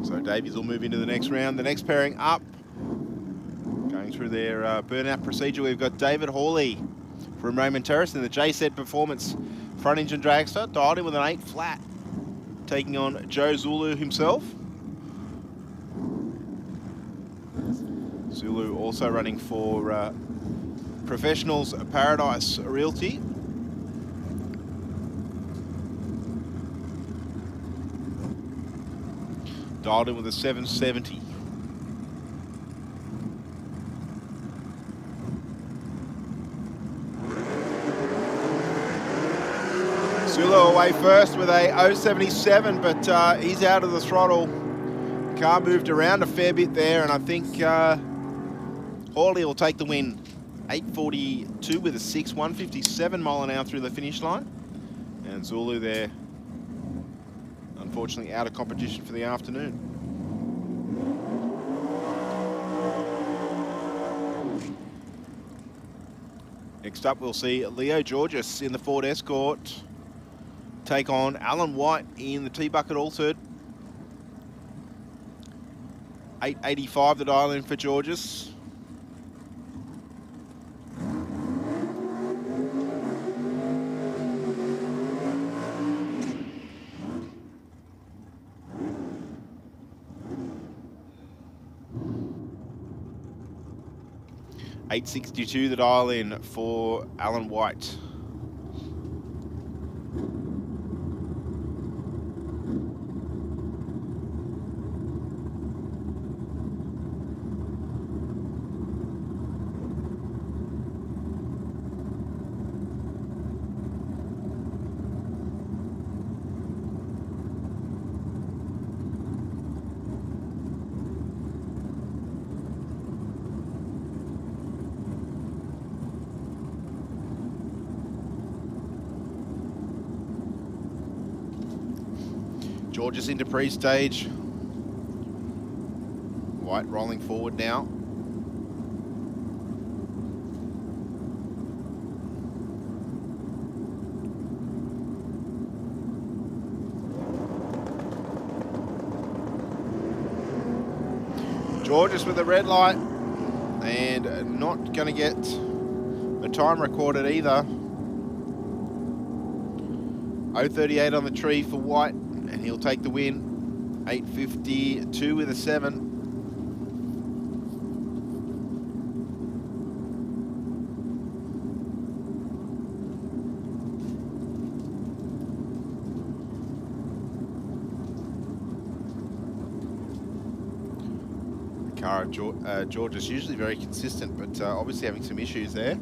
So Davies will move into the next round. The next pairing up, going through their burnout procedure, we've got David Hawley from Raymond Terrace in the JZ Performance front engine dragster, dialed in with an 8 flat, taking on Joe Zulu himself. Zulu also running for Professionals Paradise Realty. Dialed in with a 770. Zulu away first with a 077, but he's out of the throttle. Car moved around a fair bit there, and I think Hawley will take the win. 8.42 with a 6, 157 mile an hour through the finish line. And Zulu there, unfortunately out of competition for the afternoon. Next up, we'll see Leo Georges in the Ford Escort take on Alan White in the T-Bucket Altered. 8.85 the dial in for Georges. 862 the dial in for Alan White. George is into pre-stage. White rolling forward now. George is with the red light and not going to get the time recorded either. 0.38 on the tree for White, and he'll take the win. 8.52 with a 7. The car of George is usually very consistent, but obviously having some issues there.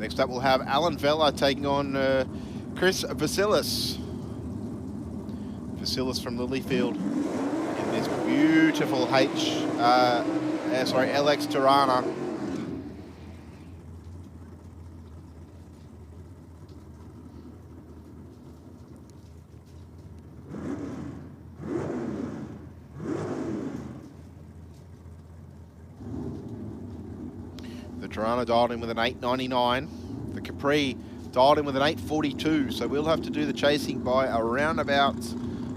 Next up, we'll have Alan Vella taking on Chris Vasilis. Vasilis from Lilyfield in this beautiful LX Tirana. The Tirana dialed in with an 8.99. The Capri dialed in with an 8.42, so we'll have to do the chasing by around about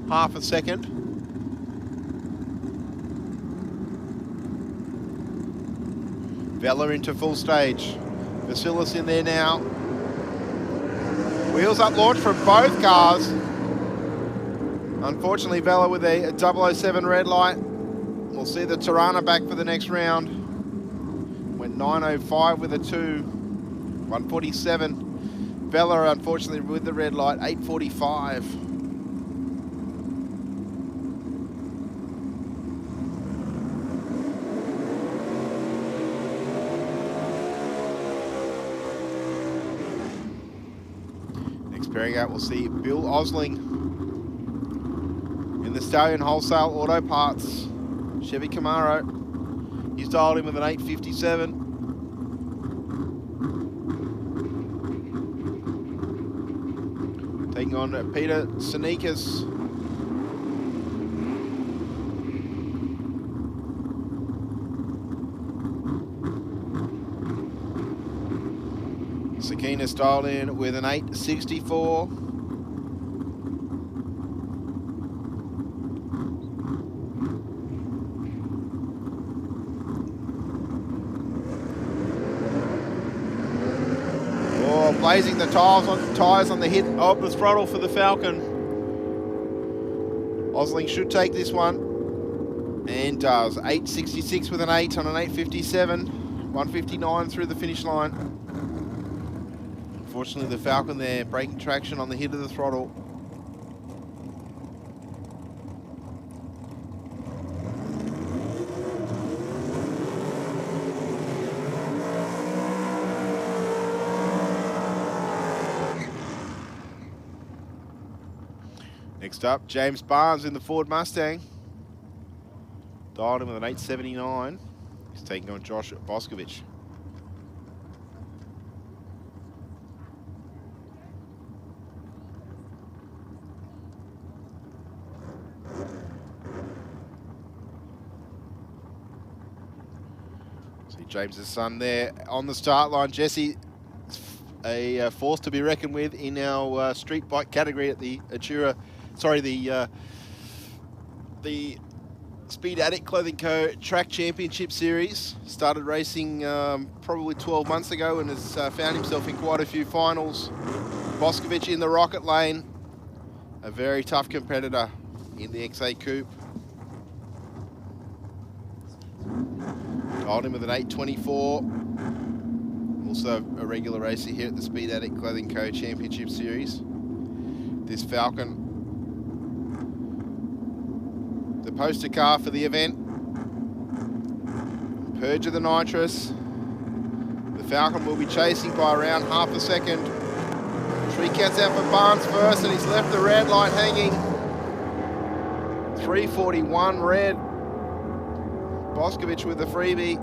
half a second. Vella into full stage. Vasilis in there now. Wheels up launch from both cars. Unfortunately, Vella with a 007 red light. We'll see the Tirana back for the next round. Went 9.05 with a 2. 147. Vella, unfortunately, with the red light, 8.45. Next pairing out, we'll see Bill Osling in the Stallion Wholesale Auto Parts Chevy Camaro. He's dialed in with an 8.57. Taking on Peter Sanikas. Sakina dialed in with an 8.64. Blazing the tyres on the hit of the throttle for the Falcon. Osling should take this one, and does. 8.66 with an 8 on an 8.57. 1.59 through the finish line. Unfortunately, the Falcon there breaking traction on the hit of the throttle. Next up, James Barnes in the Ford Mustang. Dialed in with an 8.79. He's taking on Josh Boscovich. See James's son there on the start line. Jesse, a force to be reckoned with in our street bike category at the the Speed Addict Clothing Co. Track Championship Series. Started racing probably 12 months ago and has found himself in quite a few finals. Boscovich in the Rocket Lane, a very tough competitor in the XA Coupe. Dialed in with an 8:24. Also a regular racer here at the Speed Addict Clothing Co. Championship Series. This Falcon, the poster car for the event. Purge of the nitrous. The Falcon will be chasing by around half a second. Tree counts out for Barnes first, and he's left the red light hanging. 3:41 red. Boscovich with the freebie.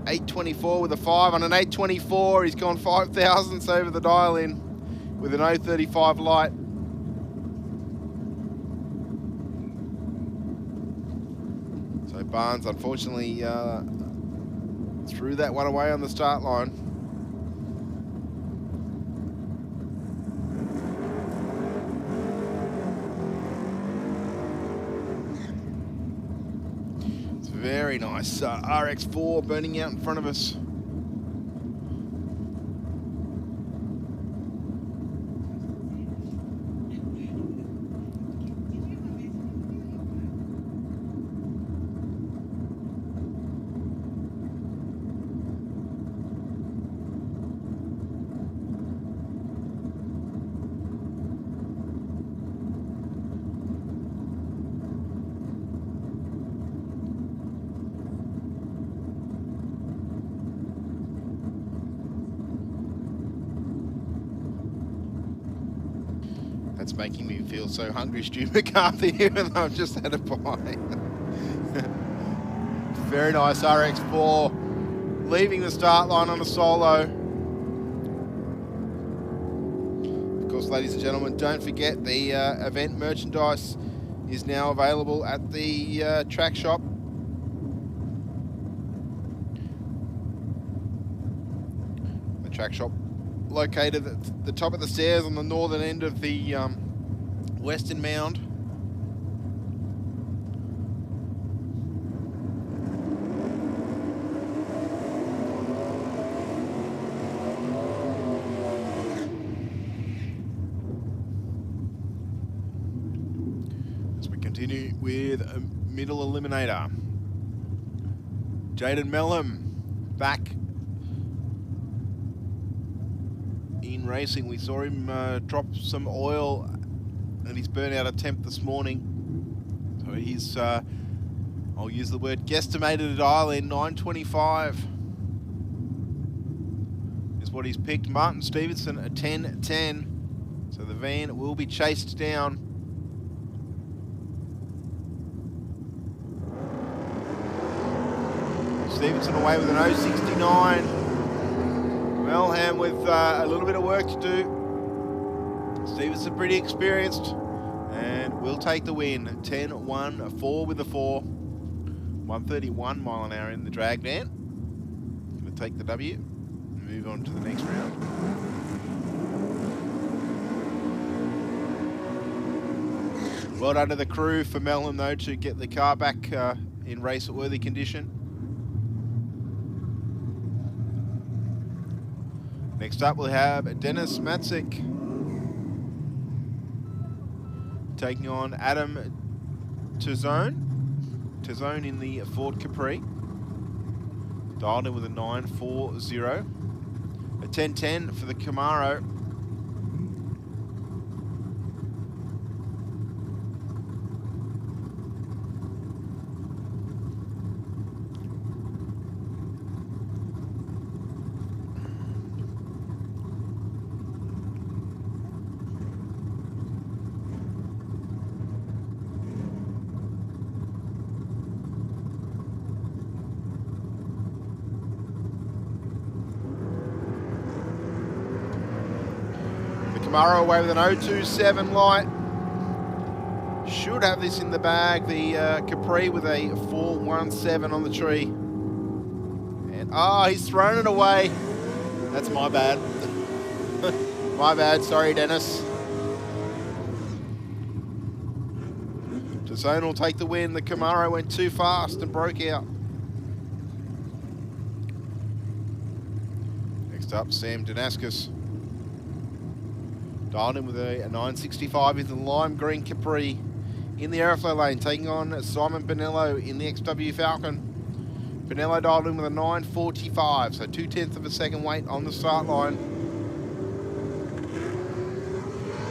8:24 with a 5 on an 8:24. He's gone 5 thousandths over the dial in with an 0:35 light. So Barnes unfortunately threw that one away on the start line. It's very nice. RX4 burning out in front of us. That's making me feel so hungry, Stu McCarthy, even though I've just had a pie. Very nice RX4, leaving the start line on a solo. Of course, ladies and gentlemen, don't forget the event merchandise is now available at the track shop. The track shop located at the top of the stairs on the northern end of the western mound. As we continue with a middle eliminator. Jaden Mellum back in racing. We saw him drop some oil at his burnout attempt this morning. So he's, I'll use the word guesstimated a dial in, 9:25 is what he's picked. Martin Stevenson, a 10:10. So the van will be chased down. Stevenson away with an 0:69. Melham with a little bit of work to do. Stevenson pretty experienced and will take the win. 10-1, 4 with a 4. 131 mile an hour in the drag van. Going to take the W and move on to the next round. Well done to the crew for Melham though to get the car back in race-worthy condition. Next up we'll have Dennis Matzik taking on Adam Tizone. Tizone in the Ford Capri. Dialed in with a 940. A 10:10 for the Camaro. Camaro away with an 027 light. Should have this in the bag. The Capri with a 417 on the tree. And he's thrown it away. That's my bad. My bad, sorry Dennis. Tizone will take the win. The Camaro went too fast and broke out. Next up, Sam Danaskis. Dialed in with a 965 in the lime green Capri in the Aeroflow lane, taking on Simon Bonello in the XW Falcon. Pinello dialed in with a 9.45, so 0.2 of a second wait on the start line.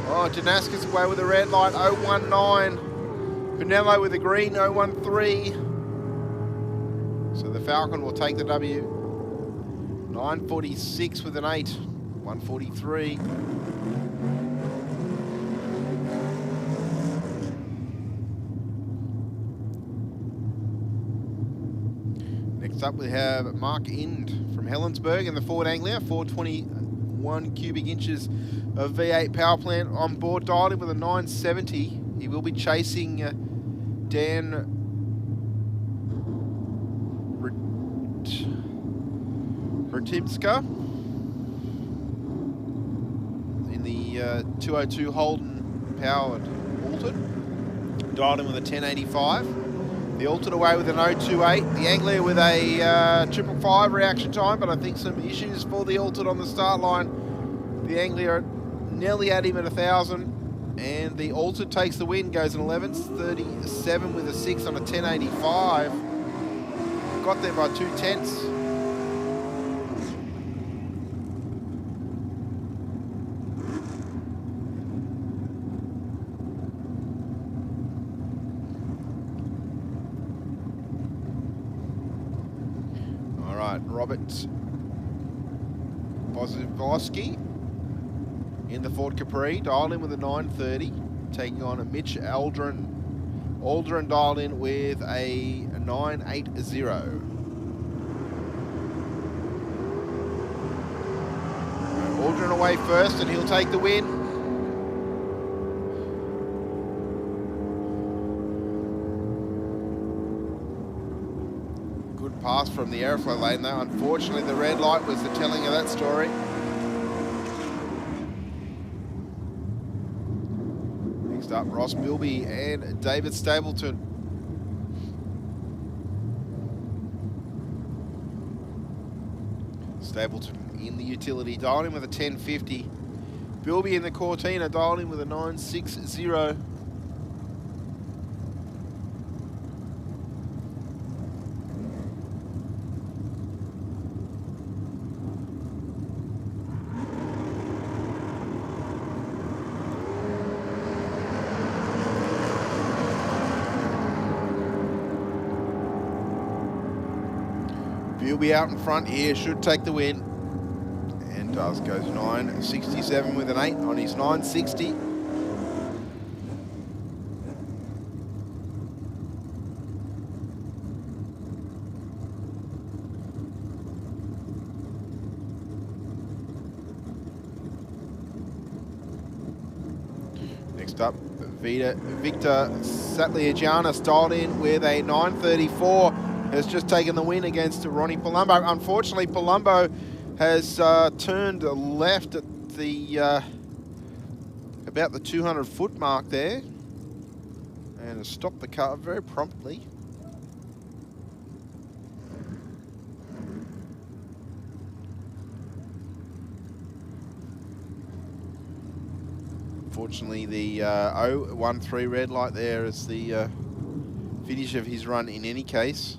Oh, Janaskis away with a red light, 0.19. Pinello with a green, 0.13. So the Falcon will take the W. 9.46 with an 8, 1.43. Next up we have Mark Ind from Helensburgh in the Ford Anglia, 421 cubic inches of V8 power plant on board, dialed in with a 970. He will be chasing Dan Rutibska in the 202 Holden powered Altered, dialed in with a 1085. The Altered away with an 028. The Anglia with a 555 reaction time, but I think some issues for the Altered on the start line. The Anglia nearly at him at 1,000, and the Altered takes the win, goes in 11th, 37 with a 6 on a 1085. Got there by 0.2. Robert Bozivosky in the Ford Capri, dialed in with a 930, taking on a Mitch Aldrin. Aldrin dialed in with a 980. Aldrin away first, and he'll take the win. Pass from the Aeroflow lane though. Unfortunately, the red light was the telling of that story. Next up, Ross Bilby and David Stapleton. Stapleton in the utility, dialed in with a 1050. Bilby in the Cortina, dialed in with a 960. Be out in front here, should take the win, and does. Goes 967 with an 8 on his 960. Next up, Victor Satliagiannis dialed in with a 934. Has just taken the win against Ronnie Palumbo. Unfortunately, Palumbo has turned left at the about the 200-foot mark there, and has stopped the car very promptly. Unfortunately, the 013 red light there is the finish of his run in any case.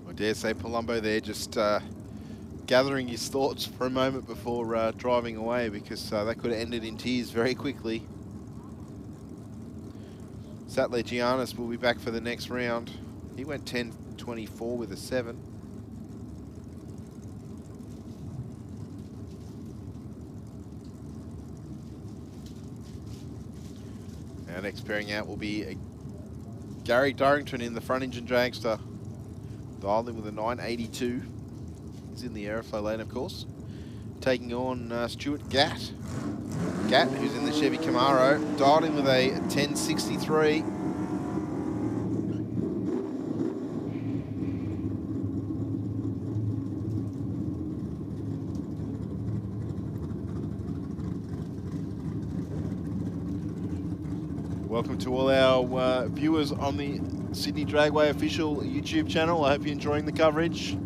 I dare say Palumbo there just gathering his thoughts for a moment before driving away, because that could have ended in tears very quickly. Satliagiannis will be back for the next round. He went 10.24 with a 7. Our next pairing out will be Gary Durrington in the front engine dragster, dialed in with a 982. He's in the Aeroflow lane, of course. Taking on Stuart Gatt. Gatt, who's in the Chevy Camaro, dialed in with a 1063. Welcome to all our viewers on the Sydney Dragway official YouTube channel. I hope you're enjoying the coverage.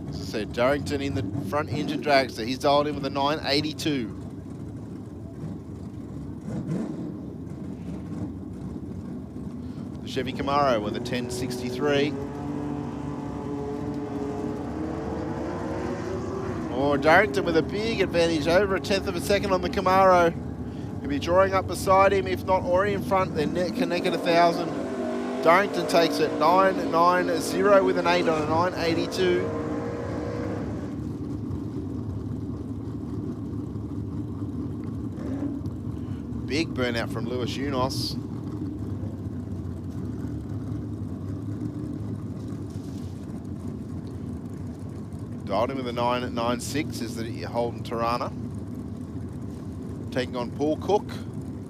As I said, Darrington in the front engine dragster. He's dialed in with a 982. The Chevy Camaro with a 1063. Or Darrington with a big advantage, over a 1/10 of a second on the Camaro. He'll be drawing up beside him, if not already in front, then connect at 1,000. Darrington takes it 990 with an 8 on a 982. Big burnout from Lewis Unos. Dialed in with a 996 is the Holden Tirana. Taking on Paul Cook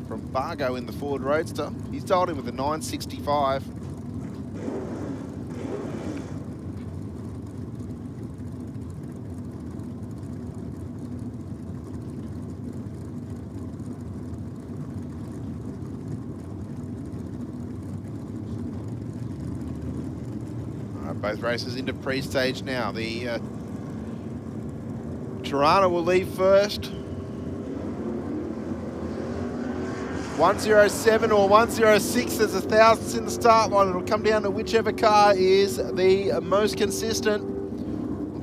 from Bargo in the Ford Roadster. He's dialed in with a 965. All right, both races into pre-stage now. The Tirana will leave first. 107 or 106, there's 1,000 in the start line. It'll come down to whichever car is the most consistent,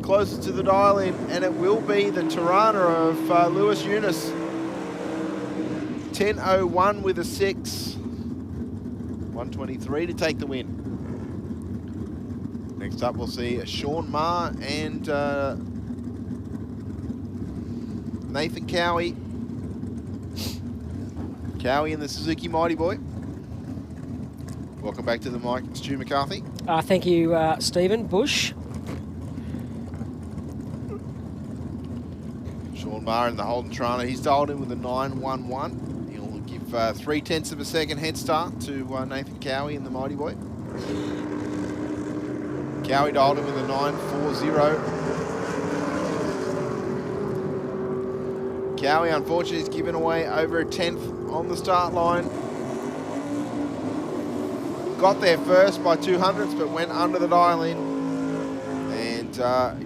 closest to the dial-in, and it will be the Tirana of Lewis Unis. 10.01 with a 6. 123 to take the win. Next up, we'll see Sean Marr and Nathan Cowie. Cowie in the Suzuki Mighty Boy. Welcome back to the mic, Stu McCarthy. Thank you, Stephen Bush. Sean Marr in the Holden Tirana. He's dialed in with a 911. He'll give 3/10 of a second head start to Nathan Cowie in the Mighty Boy. Cowie dialed in with a 940. Cowie, unfortunately, has given away over a 1/10 on the start line. Got there first by 200ths, but went under the dial-in and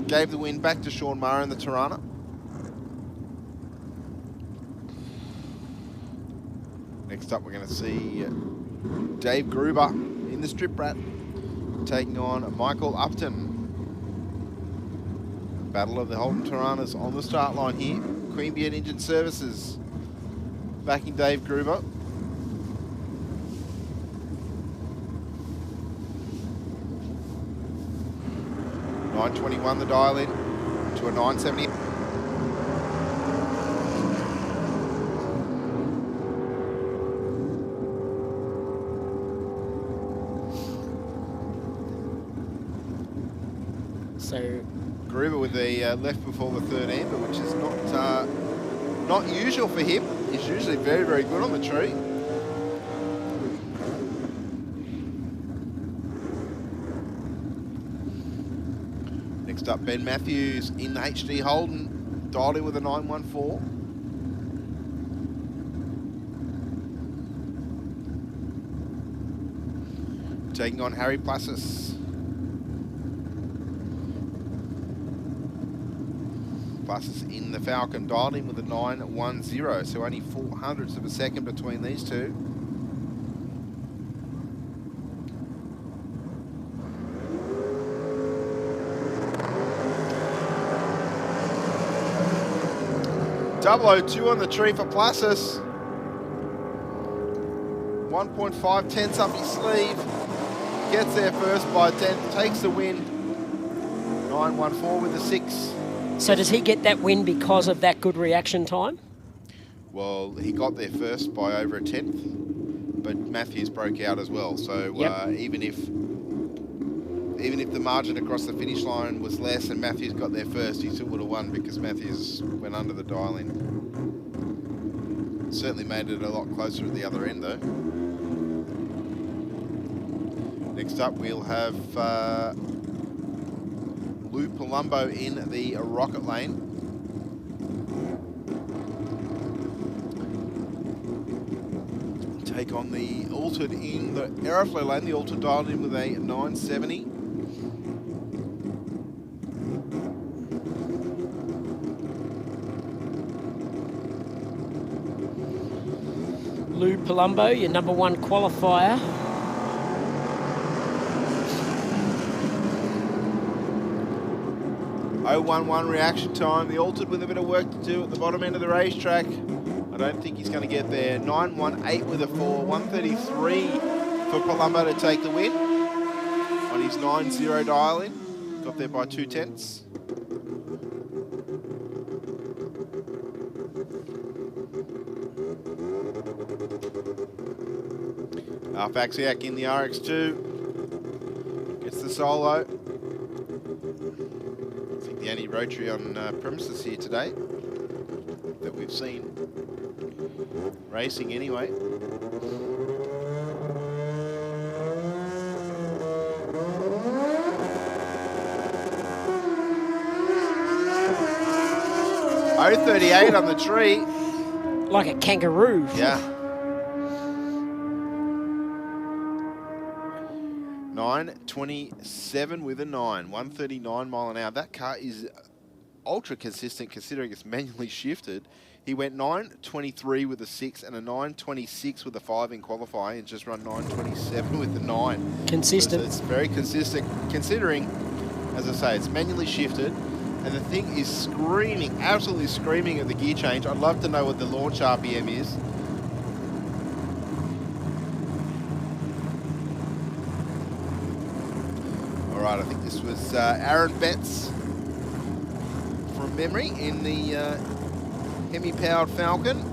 gave the win back to Sean Marr in the Tirana. Next up, we're going to see Dave Gruber in the Strip Rat taking on Michael Upton. Battle of the Holden Tiranas on the start line here. Queanbeyan Engine Services backing Dave Gruber. $921 the dial in to a 970. So Gruber with the left before the third amber, which is not usual for him. He's usually very, very good on the tree. Next up, Ben Matthews in the HD Holden, dialed in with a 914. Taking on Harry Plassis. Plassis in the Falcon, dialed in with a 910, so only 0.04 of a second between these two. .002 on the tree for Plassis. 1.5 up his sleeve. Gets there first by 10, takes the win. 914 with a 6. So does he get that win because of that good reaction time? Well, he got there first by over a 10th, but Matthews broke out as well. So even if the margin across the finish line was less and Matthews got there first, he still would have won because Matthews went under the dial-in. Certainly made it a lot closer at the other end, though. Next up, we'll have Lou Palumbo in the Rocket Lane. take on the altered in the Aeroflow lane. The altered dialed in with a 970. Lou Palumbo, your number 1 qualifier. .011 reaction time. The altered with a bit of work to do at the bottom end of the racetrack. I don't think he's going to get there. 918 with a 4. 133 for Palumbo to take the win on his 9-0 dial-in. Got there by 2/10. Faxiak in the RX2. Gets the solo. I think the only rotary on premises here today that we've seen racing anyway. .038 on the tree. Like a kangaroo. Yeah. 927 with a 9. 139 mile an hour. That car is ultra consistent considering it's manually shifted. He went 923 with a 6 and a 926 with a 5 in qualifying and just run 927 with the 9. Consistent. So it's very consistent considering, as I say, it's manually shifted. And the thing is screaming, absolutely screaming at the gear change. I'd love to know what the launch RPM is. All right, I think this was Aaron Betts from memory in the Hemi-powered Falcon.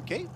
Okay.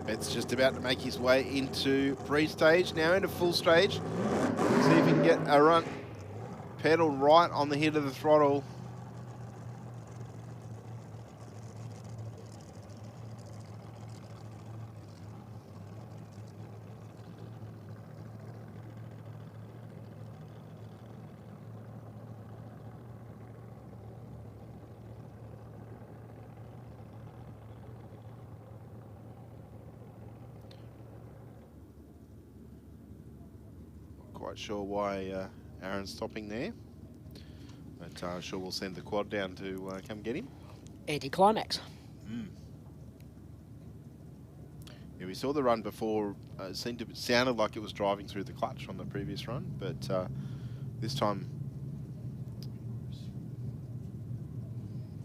Bet's just about to make his way into pre-stage, now into full stage. See if he can get a run. Pedal right on the head of the throttle. Quite sure why Aaron's stopping there, but I'm sure we'll send the quad down to come get him. Anti-climax. Yeah, we saw the run before. Sounded like it was driving through the clutch on the previous run, but this time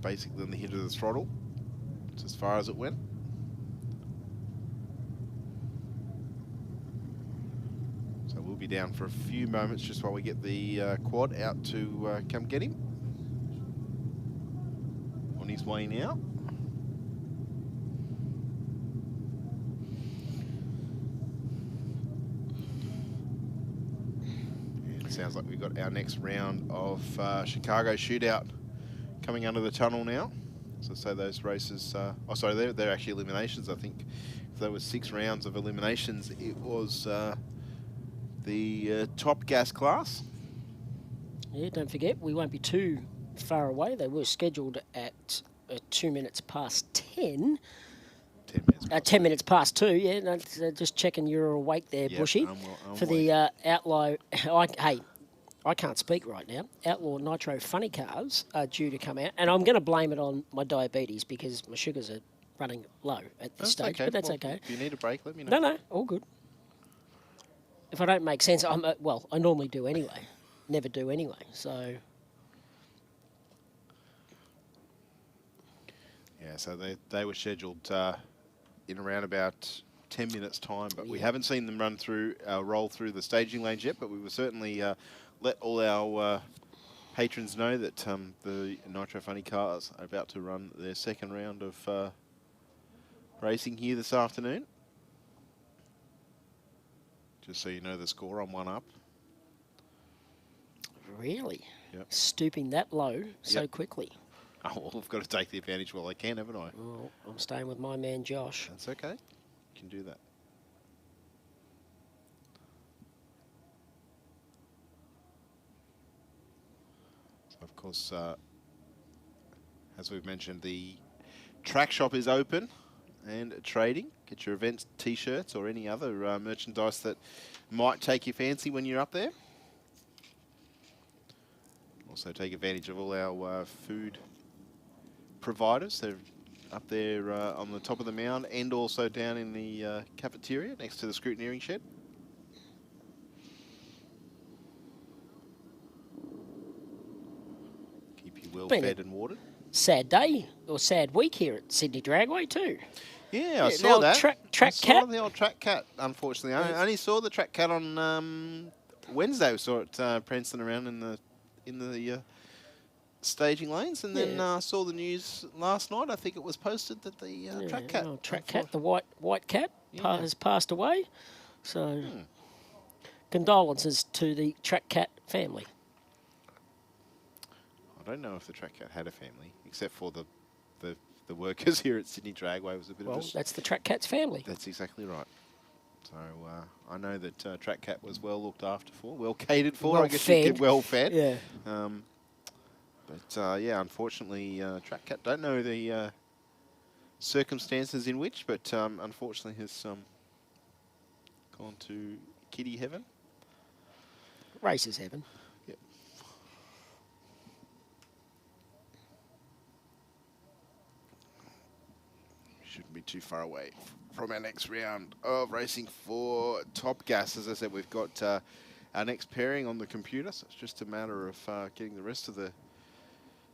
basically on the head of the throttle. It's as far as it went. be down for a few moments just while we get the quad out to come get him. On his way now. And it sounds like we've got our next round of Chicago shootout coming under the tunnel now. So those races, oh sorry, they're actually eliminations. I think if there was 6 rounds of eliminations, it was the top gas class. Yeah, don't forget, we won't be too far away. They were scheduled at 2 minutes past 10. 10 minutes past 10 minutes past 2, yeah. That's, just checking you're awake there, Yep, Bushy. I'm for the Outlaw, hey, I can't speak right now. Outlaw Nitro funny cars are due to come out, and I'm going to blame it on my diabetes because my sugars are running low at this stage, okay. but that's Well, okay. If you need a break, let me know. No, all good. If I don't make sense, well, I normally do anyway. Never do anyway, so... Yeah, so they were scheduled in around about 10 minutes' time, but we haven't seen them roll through the staging lanes yet, but we will certainly let all our patrons know that the Nitro Funny cars are about to run their second round of racing here this afternoon. Just so you know the score, I'm 1 up. Really? Yep. Stooping that low so Yep. quickly. Oh, well, I've got to take the advantage while I can, haven't I? Well, I'm staying with my man Josh. That's okay. You can do that. So, of course, as we've mentioned, the track shop is open and trading. Get your events T-shirts or any other merchandise that might take your fancy when you're up there. Also take advantage of all our food providers. They're up there on the top of the mound and also down in the cafeteria next to the scrutineering shed. Keep you well fed and watered. Sad day or sad week here at Sydney Dragway too. Yeah, I saw that. Track I saw cat. the old track cat, unfortunately. I only saw the track cat on Wednesday. We saw it prancing around in the staging lanes, and then saw the news last night. I think it was posted that the track cat, the white cat, has passed away. So, condolences to the track cat family. I don't know if the track cat had a family, except for the workers here at Sydney Dragway was a bit of a... that's the track cat's family. That's exactly right. So I know that track cat was well looked after for, well catered for. Well I guess fed. you get well fed. Yeah. But yeah, unfortunately, track cat, don't know the circumstances in which, but unfortunately has gone to kiddie heaven. Races heaven. Yep. Shouldn't be too far away from our next round of racing for Top Gas. As I said, we've got our next pairing on the computer, so it's just a matter of getting the rest of the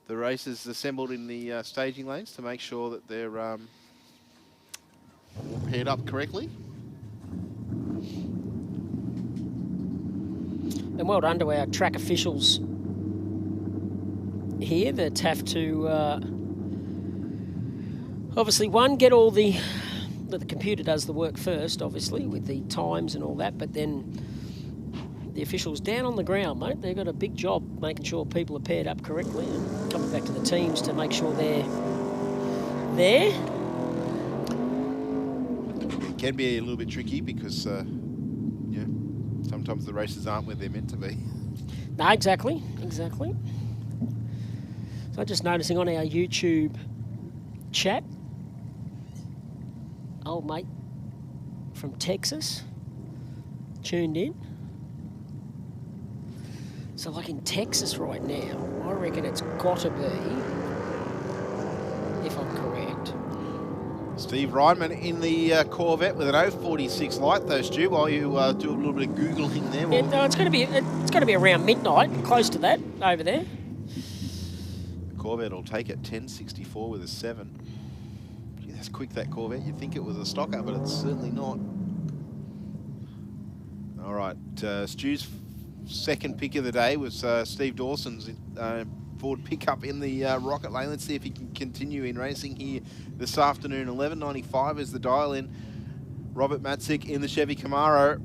races assembled in the staging lanes to make sure that they're all paired up correctly. And well done to our track officials here that have to obviously, get all the computer does the work first, obviously, with the times and all that, but then the officials down on the ground, mate, they've got a big job making sure people are paired up correctly and coming back to the teams to make sure they're there. It can be a little bit tricky because, yeah, sometimes the races aren't where they're meant to be. No, exactly. So just noticing on our YouTube chat, old mate from Texas tuned in. So like in Texas right now, I reckon it's got to be, if I'm correct. Steve Reinman in the Corvette with an 046 light, though, Stu, while you do a little bit of Googling there. Yeah, no, it's going to be around midnight, close to that, over there. The Corvette will take it 1064 with a 7. Gee, that's quick, that Corvette. You'd think it was a stocker, but it's certainly not. All right, Stu's second pick of the day was Steve Dawson's Ford pickup in the Rocket Lane. Let's see if he can continue in racing here this afternoon. 11.95 is the dial in. Robert Matzik in the Chevy Camaro.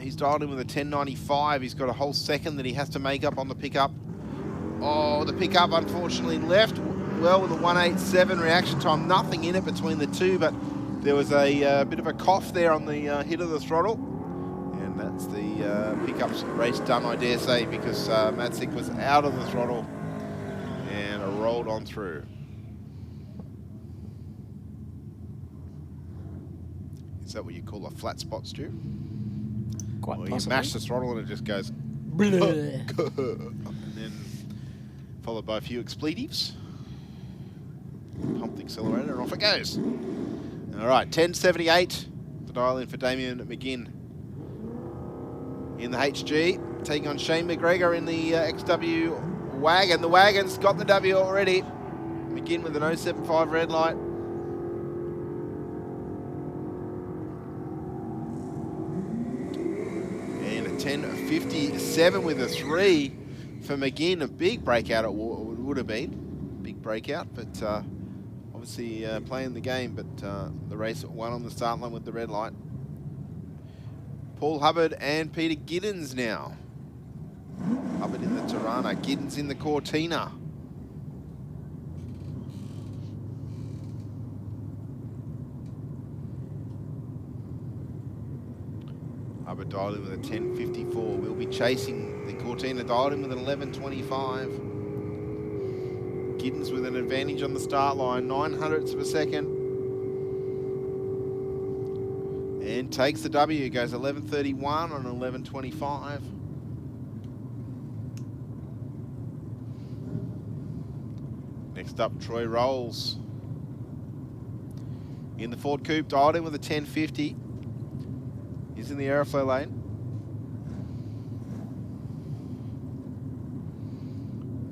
He's dialed in with a 10.95. He's got a whole second that he has to make up on the pickup. Oh, the pickup unfortunately left well with a 1.87 reaction time. Nothing in it between the two, but there was a bit of a cough there on the hit of the throttle. And that's the pickup's race done, I dare say, because Matzik was out of the throttle and rolled on through. Is that what you call a flat spot, Stu? Quite or possibly. You mash the throttle and it just goes... Bleh. And then followed by a few expletives. Pump the accelerator and off it goes. All right, 10.78. The dial in for Damien McGinn. In the HG, taking on Shane McGregor in the XW wagon. The wagon's got the W already. McGinn with an 0.75 red light. And a 10.57 with a 3 for McGinn. A big breakout it would have been. Big breakout, but obviously playing the game, but the race at 1 on the start line with the red light. Paul Hubbard and Peter Giddens now. Hubbard in the Tirana, Giddens in the Cortina. Hubbard dialed in with a 10.54. We'll be chasing the Cortina, dialed in with an 11.25. Giddens with an advantage on the start line, 0.09 of a second. And takes the W, goes 11.31 on 11.25. Next up, Troy Rolls. In the Ford Coupe, dialed in with a 10.50. He's in the Aeroflow lane.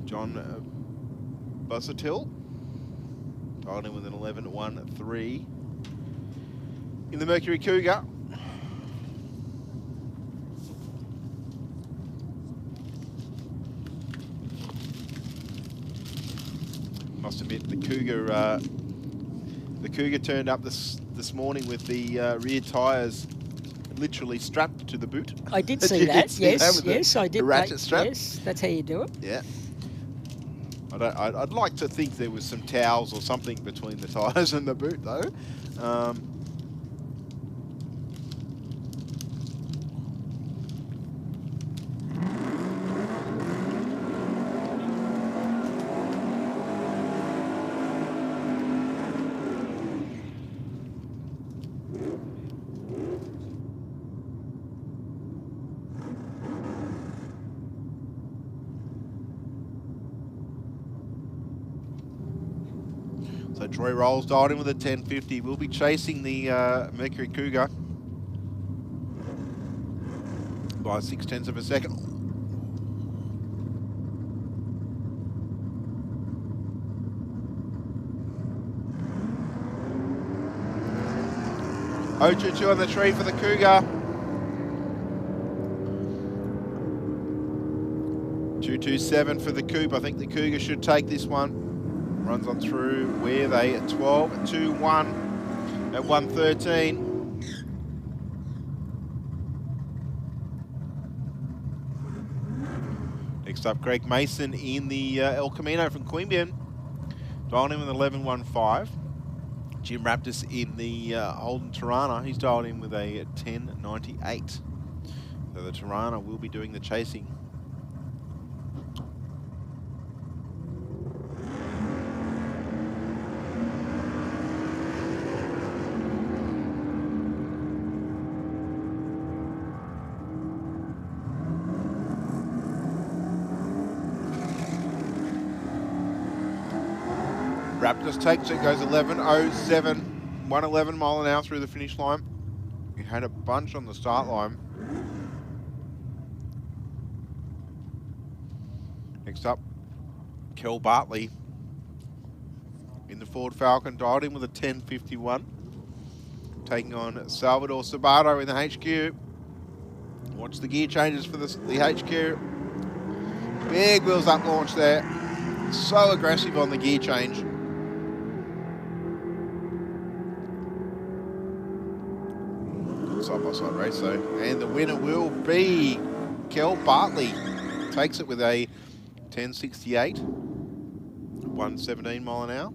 John Busuttil, dialed in with an 11.13. In the Mercury Cougar. Must admit, the Cougar turned up this morning with the rear tyres literally strapped to the boot. I did see that. Yes, I did. The ratchet strap. Yes, that's how you do it. Yeah. I'd like to think there was some towels or something between the tyres and the boot, though. So Troy Rolls dialed in with a 10.50. We'll be chasing the Mercury Cougar by 0.6 of a second. Oh, on the tree for the Cougar. 2.27 for the Coupe. I think the Cougar should take this one. Runs on through. Where are they? At 12, at 2.1, at 1.13. Next up, Greg Mason in the El Camino from Queanbeyan. Dialed in with 11.15. Jim Raptis in the Holden Tirana. He's dialed in with a 10.98. So the Tirana will be doing the chasing. Raptors takes it, goes 11.07, 111 mile an hour through the finish line. He had a bunch on the start line. Next up, Kel Bartley in the Ford Falcon, dialed in with a 10.51. Taking on Salvador Sabato in the HQ. Watch the gear changes for the HQ. Big wheels up launch there. So aggressive on the gear change. Side-by-side race though. And the winner will be Kel Bartley. Takes it with a 10.68. 117 mile an hour.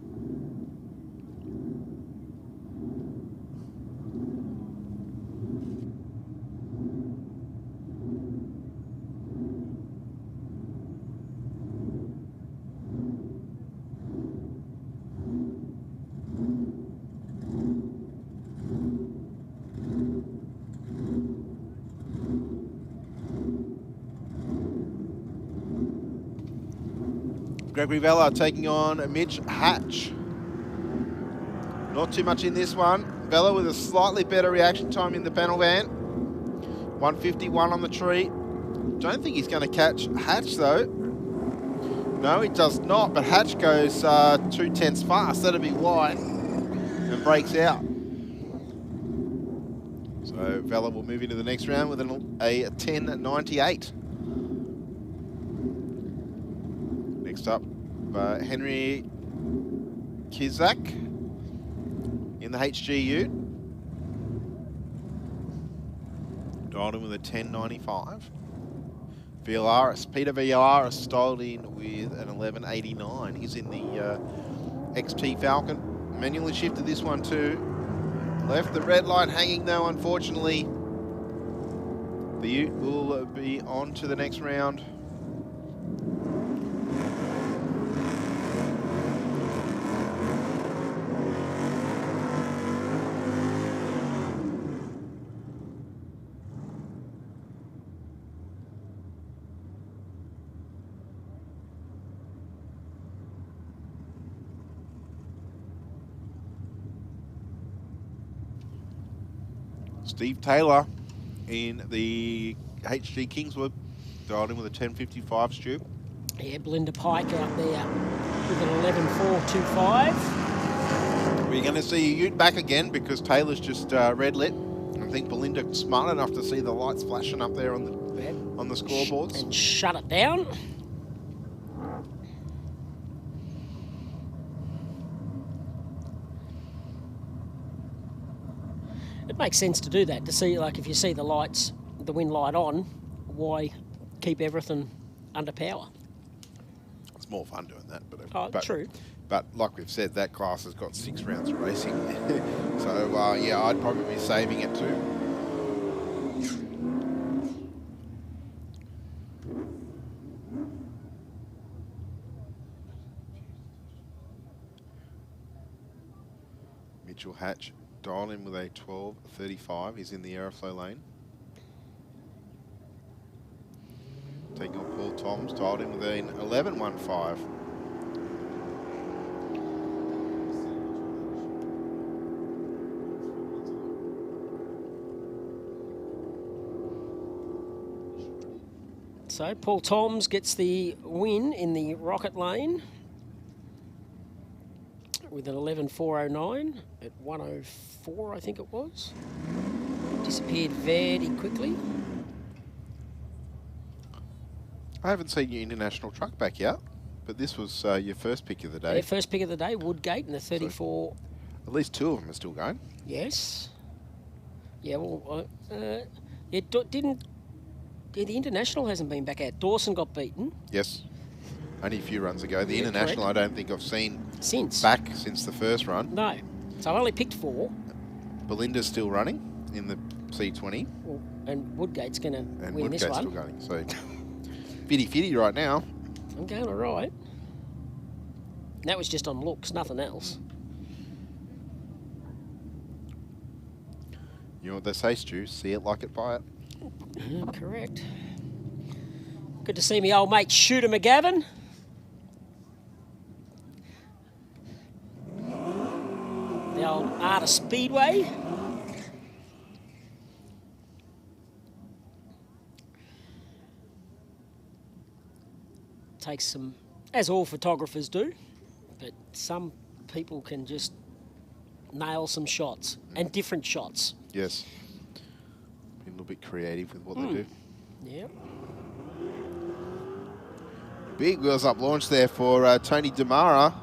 Gregory Vella taking on Mitch Hatch. Not too much in this one. Vella with a slightly better reaction time in the panel van. 151 on the tree. Don't think he's going to catch Hatch though. No, he does not, but Hatch goes 2/10 fast. That'll be wide and breaks out. So Vella will move into the next round with a 10.98. Next up, Henry Kizak in the HGU. Dialed in with a 10.95. Villaris, Peter Villaris styled in with an 11.89. He's in the XT Falcon. Manually shifted this one too. Left the red light hanging though, unfortunately. The Ute will be on to the next round. Steve Taylor in the HG Kingswood, dialed in with a 10.55, Stu. Yeah, Belinda Pike out there with an 11.425. We're going to see Ute back again because Taylor's just red lit. I think Belinda's smart enough to see the lights flashing up there on the scoreboards. And shut it down. It makes sense to do that, to see, like, if you see the lights, the wind light on, why keep everything under power? It's more fun doing that. But true. But like we've said, that class has got 6 rounds of racing. So, yeah, I'd probably be saving it too. Mitchell Hatch dialed in with a 12.35. He's in the Aeroflow lane. Taking on Paul Toms, dialed in with an 11.15. So Paul Toms gets the win in the Rocket lane with an 11.409 at 104, I think it was. Disappeared very quickly. I haven't seen your international truck back yet, but this was your first pick of the day. Yeah, first pick of the day, Woodgate in the 34. So at least 2 of them are still going. Yes. Yeah, well, it didn't. Yeah, the international hasn't been back out. Dawson got beaten. Yes. Only a few runs ago. The international, correct. I don't think I've seen since the first run. No. So I've only picked 4. Belinda's still running in the C20. Well, and Woodgate's going to win Woodgate's this one. Still going. So 50-50 right now. I'm going all right. That was just on looks, nothing else. You know what they say, Stu? See it like it, buy it. Correct. Good to see me old mate Shooter McGavin. The old Art of Speedway. Takes some, as all photographers do, but some people can just nail some shots and different shots. Yes. bit creative with what they do. Yep. Big wheels up launch there for Tony Demara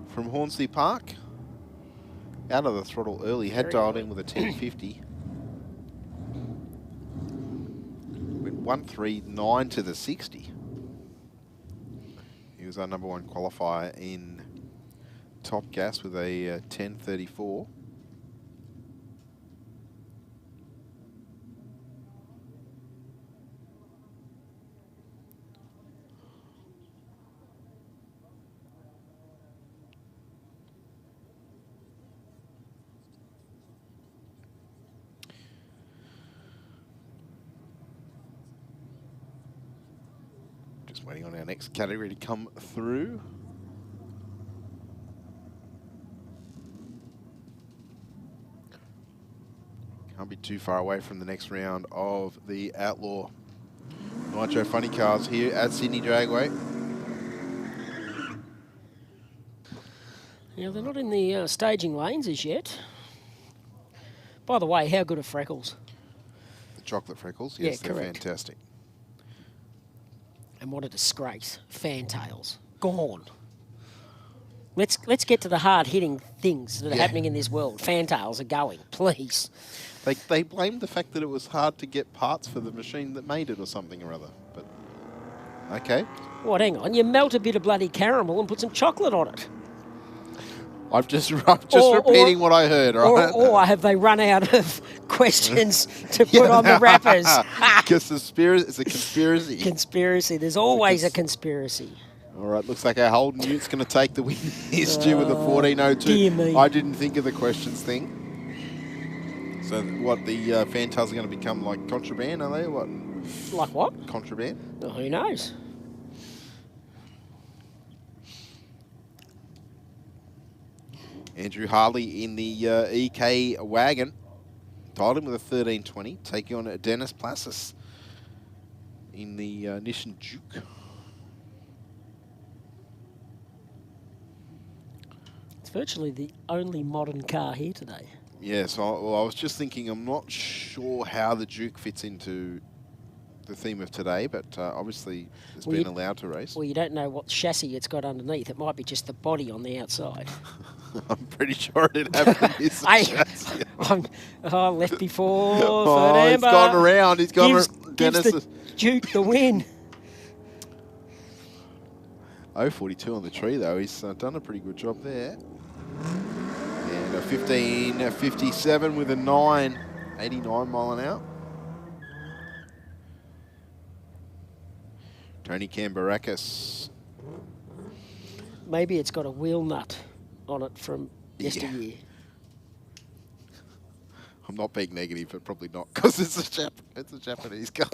from Hornsey Park. Out of the throttle early, had dialed in with a 1050. Went 139 to the 60. He was our #1 qualifier in Top Gas with a 1034. Waiting on our next category to come through. Can't be too far away from the next round of the Outlaw Nitro Funny Cars here at Sydney Dragway. Yeah, they're not in the staging lanes as yet. By the way, how good are Freckles? The chocolate Freckles, yes, yeah, they're correct. fantastic. And what a disgrace. Fantails. Gone. Let's get to the hard-hitting things that are happening in this world. Fantails are going, please. They blamed the fact that it was hard to get parts for the machine that made it or something or other. But, okay. What, hang on. You melt a bit of bloody caramel and put some chocolate on it. I'm just repeating what I heard, right? Or have they run out of questions to put on the wrappers? Because it's a conspiracy. Conspiracy. There's always a conspiracy. All right, looks like our Holden Utes going to take the win here, Stu, with a 14.02. Dear me. I didn't think of the questions thing. So what, the Fantails are going to become like contraband, are they? What? Like what? Contraband? Oh, who knows? Andrew Harley in the EK wagon. Dialed in with a 1320, taking on Dennis Plassis in the Nissan Juke. It's virtually the only modern car here today. Yes, I was just thinking, I'm not sure how the Juke fits into the theme of today, but obviously it's been allowed to race. Well, you don't know what chassis it's got underneath. It might be just the body on the outside. I'm pretty sure it happened. Left before. Oh, he's gone around. He's gone around. Gives the Duke the win. 0.42 on the tree, though. He's done a pretty good job there. And a 15.57 with a 9.89 mile an hour. Tony Cambarakis. Maybe it's got a wheel nut on it from yesteryear. I'm not being negative, but probably not, because it's a Japanese car.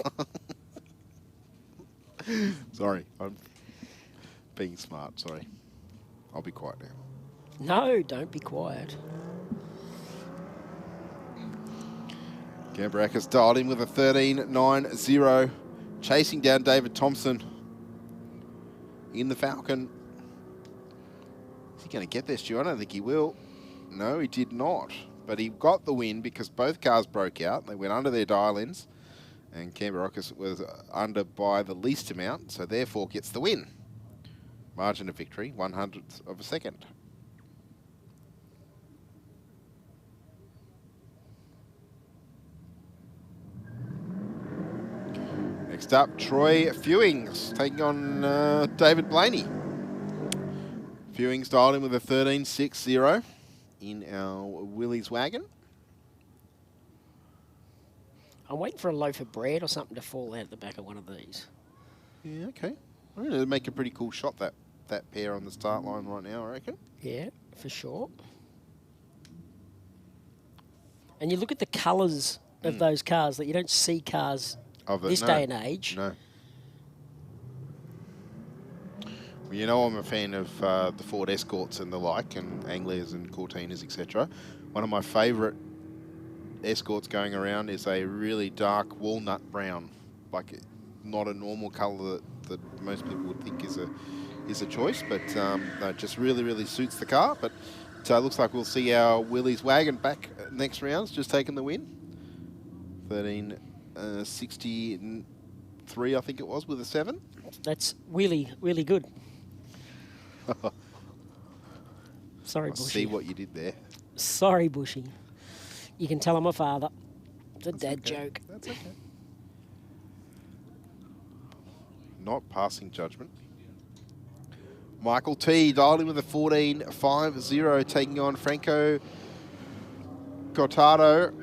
Sorry, I'm being smart. Sorry, I'll be quiet now. No, don't be quiet. Cambarakis dialed in with a 13.90, chasing down David Thompson in the Falcon. Is he going to get there, Stu? I don't think he will. No, he did not. But he got the win because both cars broke out. They went under their dial-ins, and Cambarakis was under by the least amount, so therefore gets the win. Margin of victory, 100th of a second. Next up, Troy Fewings taking on David Blaney. Fewings dialed in with a 13.60 in our Willys wagon. I'm waiting for a loaf of bread or something to fall out the back of one of these. Yeah, okay. I'm going to make a pretty cool shot, that pair on the start line right now, I reckon. Yeah, for sure. And you look at the colours of those cars, that you don't see cars this day and age. No. Well, you know I'm a fan of the Ford Escorts and the like, and Anglias and Cortinas, etc. One of my favourite Escorts going around is a really dark walnut brown, like not a normal colour that most people would think is a choice, but no, it just really suits the car. But it looks like we'll see our Willys wagon back next round, just taking the win. 13.63, I think it was, with a 7. That's really, really good. Sorry, Bushy. See what you did there. Sorry, Bushy. You can tell I'm a father. It's a dad joke. That's okay. Not passing judgment. Michael T dialed in with a 14.50, taking on Franco Cortado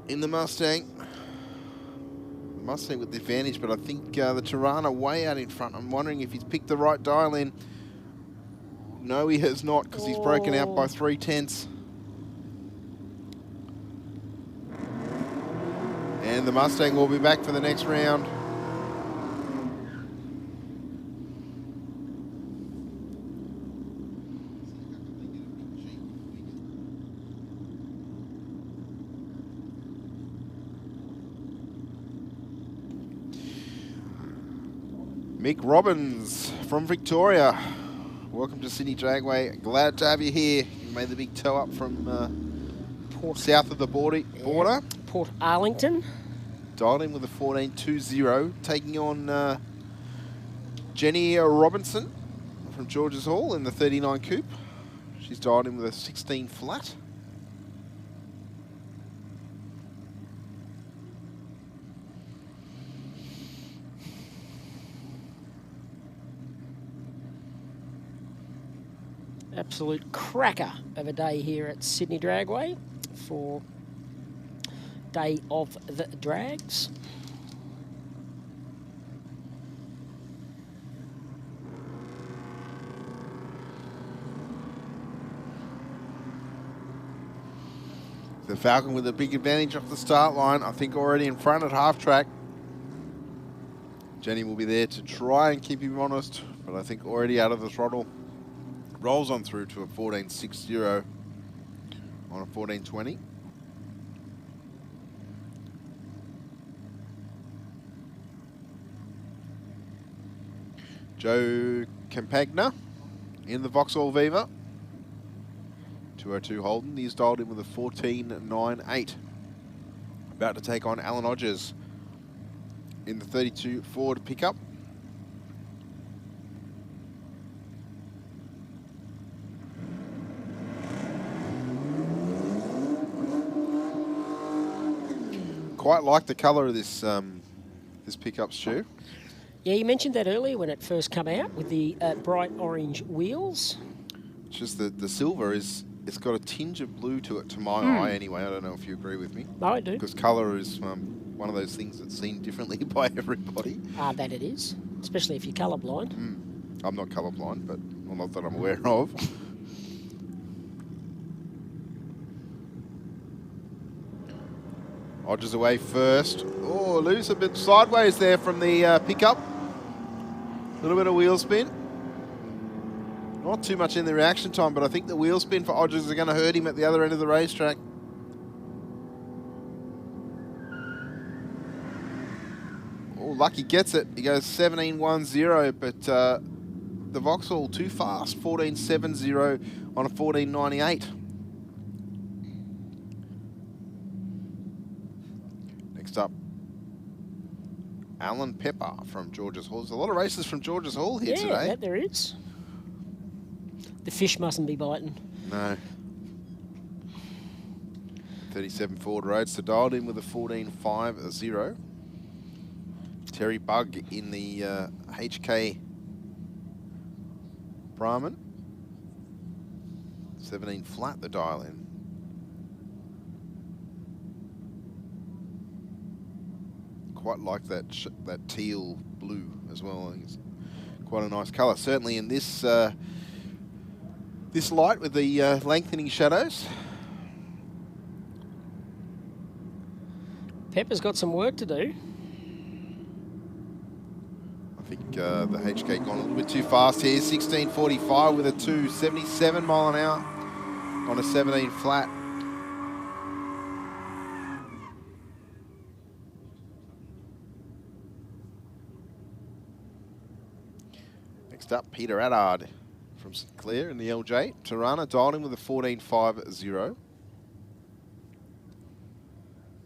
in the Mustang. Mustang with the advantage, but I think the Tirana way out in front. I'm wondering if he's picked the right dial in. No, he has not, because he's broken out by 3/10. And the Mustang will be back for the next round. Mick Robbins from Victoria. Welcome to Sydney Dragway. Glad to have you here. You made the big toe up from south of the border. Port Arlington. Dialed in with a 14.20, taking on Jenny Robinson from George's Hall in the 39 coupe. She's dialed in with a 16 flat. Absolute cracker of a day here at Sydney Dragway for Day of the Drags. The Falcon with a big advantage off the start line. I think already in front at half track. Jenny will be there to try and keep him honest, but I think already out of the throttle. Rolls on through to a 14.60 on a 14.20. Joe Campagna in the Vauxhall Viva. 202 Holden. He's dialed in with a 14.98. About to take on Alan Odgers in the 32 Ford pickup. Quite like the colour of this this pickup, Stu. Yeah, you mentioned that earlier when it first came out with the bright orange wheels. It's just the silver it's got a tinge of blue to it, to my eye anyway. I don't know if you agree with me. No, I do. Because colour is one of those things that's seen differently by everybody. That it is, especially if you're colourblind. I'm not colourblind, but well, not that I'm aware of. Odgers away first. Oh, loose a bit sideways there from the pickup. A little bit of wheel spin. Not too much in the reaction time, but I think the wheel spin for Odgers is going to hurt him at the other end of the racetrack. Oh, Lucky gets it. He goes 17.10, but the Vauxhall too fast. 14.70 on a 14.98. Next up, Alan Pepper from George's Hall. There's a lot of races from George's Hall here today. Yeah, there is. The fish mustn't be biting. No. 37 Ford Roadster dialed in with a 14.50. Terry Bugg in the HK Brahman. 17 flat the dial in. Quite like that that teal blue as well. I think it's quite a nice colour. Certainly in this this light with the lengthening shadows. Pepper's got some work to do. I think the HK gone a little bit too fast here. 16.45 with a 277 mile an hour on a 17 flat. Next up, Peter Addard from St Clair in the LJ. Tirana dialed in with a 14.50.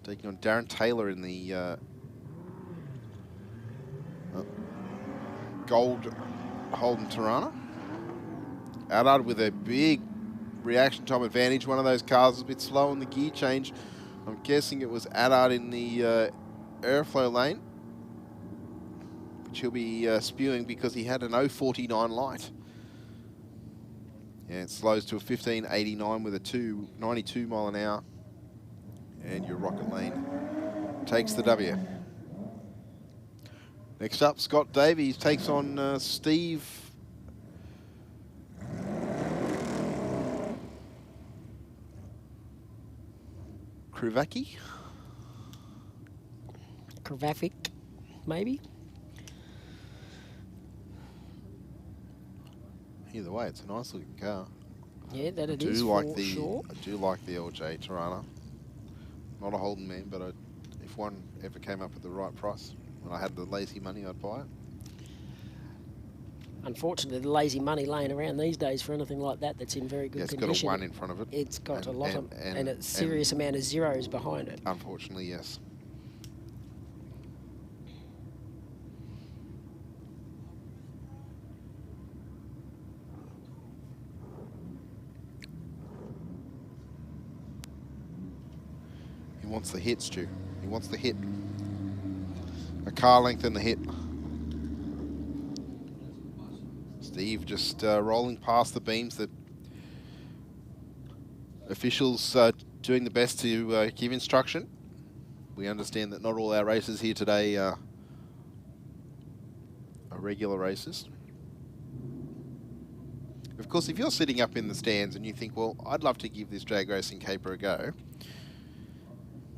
taking on Darren Taylor in the gold Holden Tirana. Allard with a big reaction time advantage. One of those cars is a bit slow on the gear change. I'm guessing it was Allard in the Aeroflow lane, which he'll be spewing because he had an 049 light. And it slows to a 1589 with a 292 mile an hour. And your Rocket Lane takes the W. Next up, Scott Davies takes on Steve Krivacki? Kravavic, maybe? Either way, it's a nice looking car. Yeah, that it I is, do like for the, sure. I do like the LJ Tirana. Not a Holden man, but if one ever came up at the right price, when I had the lazy money, I'd buy it. Unfortunately, the lazy money laying around these days for anything like that that's in very good condition. It's got a 1 in front of it. It's got a lot of, and a serious amount of zeros behind it. Unfortunately, yes. He wants the hit, Stu. He wants the hit. A car length and the hit. Steve just rolling past the beams that officials doing the best to give instruction. We understand that not all our races here today are regular races. Of course, if you're sitting up in the stands and you think, well, I'd love to give this drag racing caper a go,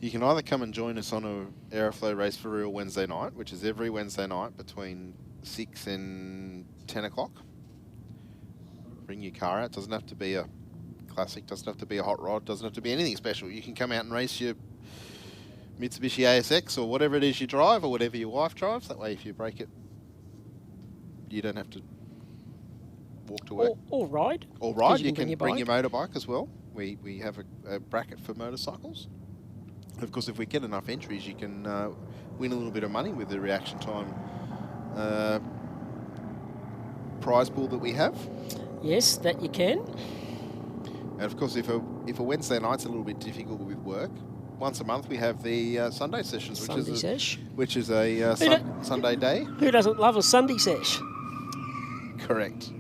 you can either come and join us on a Aeroflow Race for Real Wednesday night, which is every Wednesday night between 6 and 10 o'clock. Bring your car out. Doesn't have to be a classic, doesn't have to be a hot rod, doesn't have to be anything special. You can come out and race your Mitsubishi ASX or whatever it is you drive or whatever your wife drives. That way, if you break it, you don't have to walk to work. Or ride. Or ride. You can can bring your motorbike as well. We have a bracket for motorcycles. Of course, if we get enough entries, you can win a little bit of money with the reaction time prize pool that we have. Yes, that you can. And of course, if a Wednesday night's a little bit difficult with work, once a month we have the Sunday sessions, which is a Sunday day. Who doesn't love a Sunday sesh? Correct.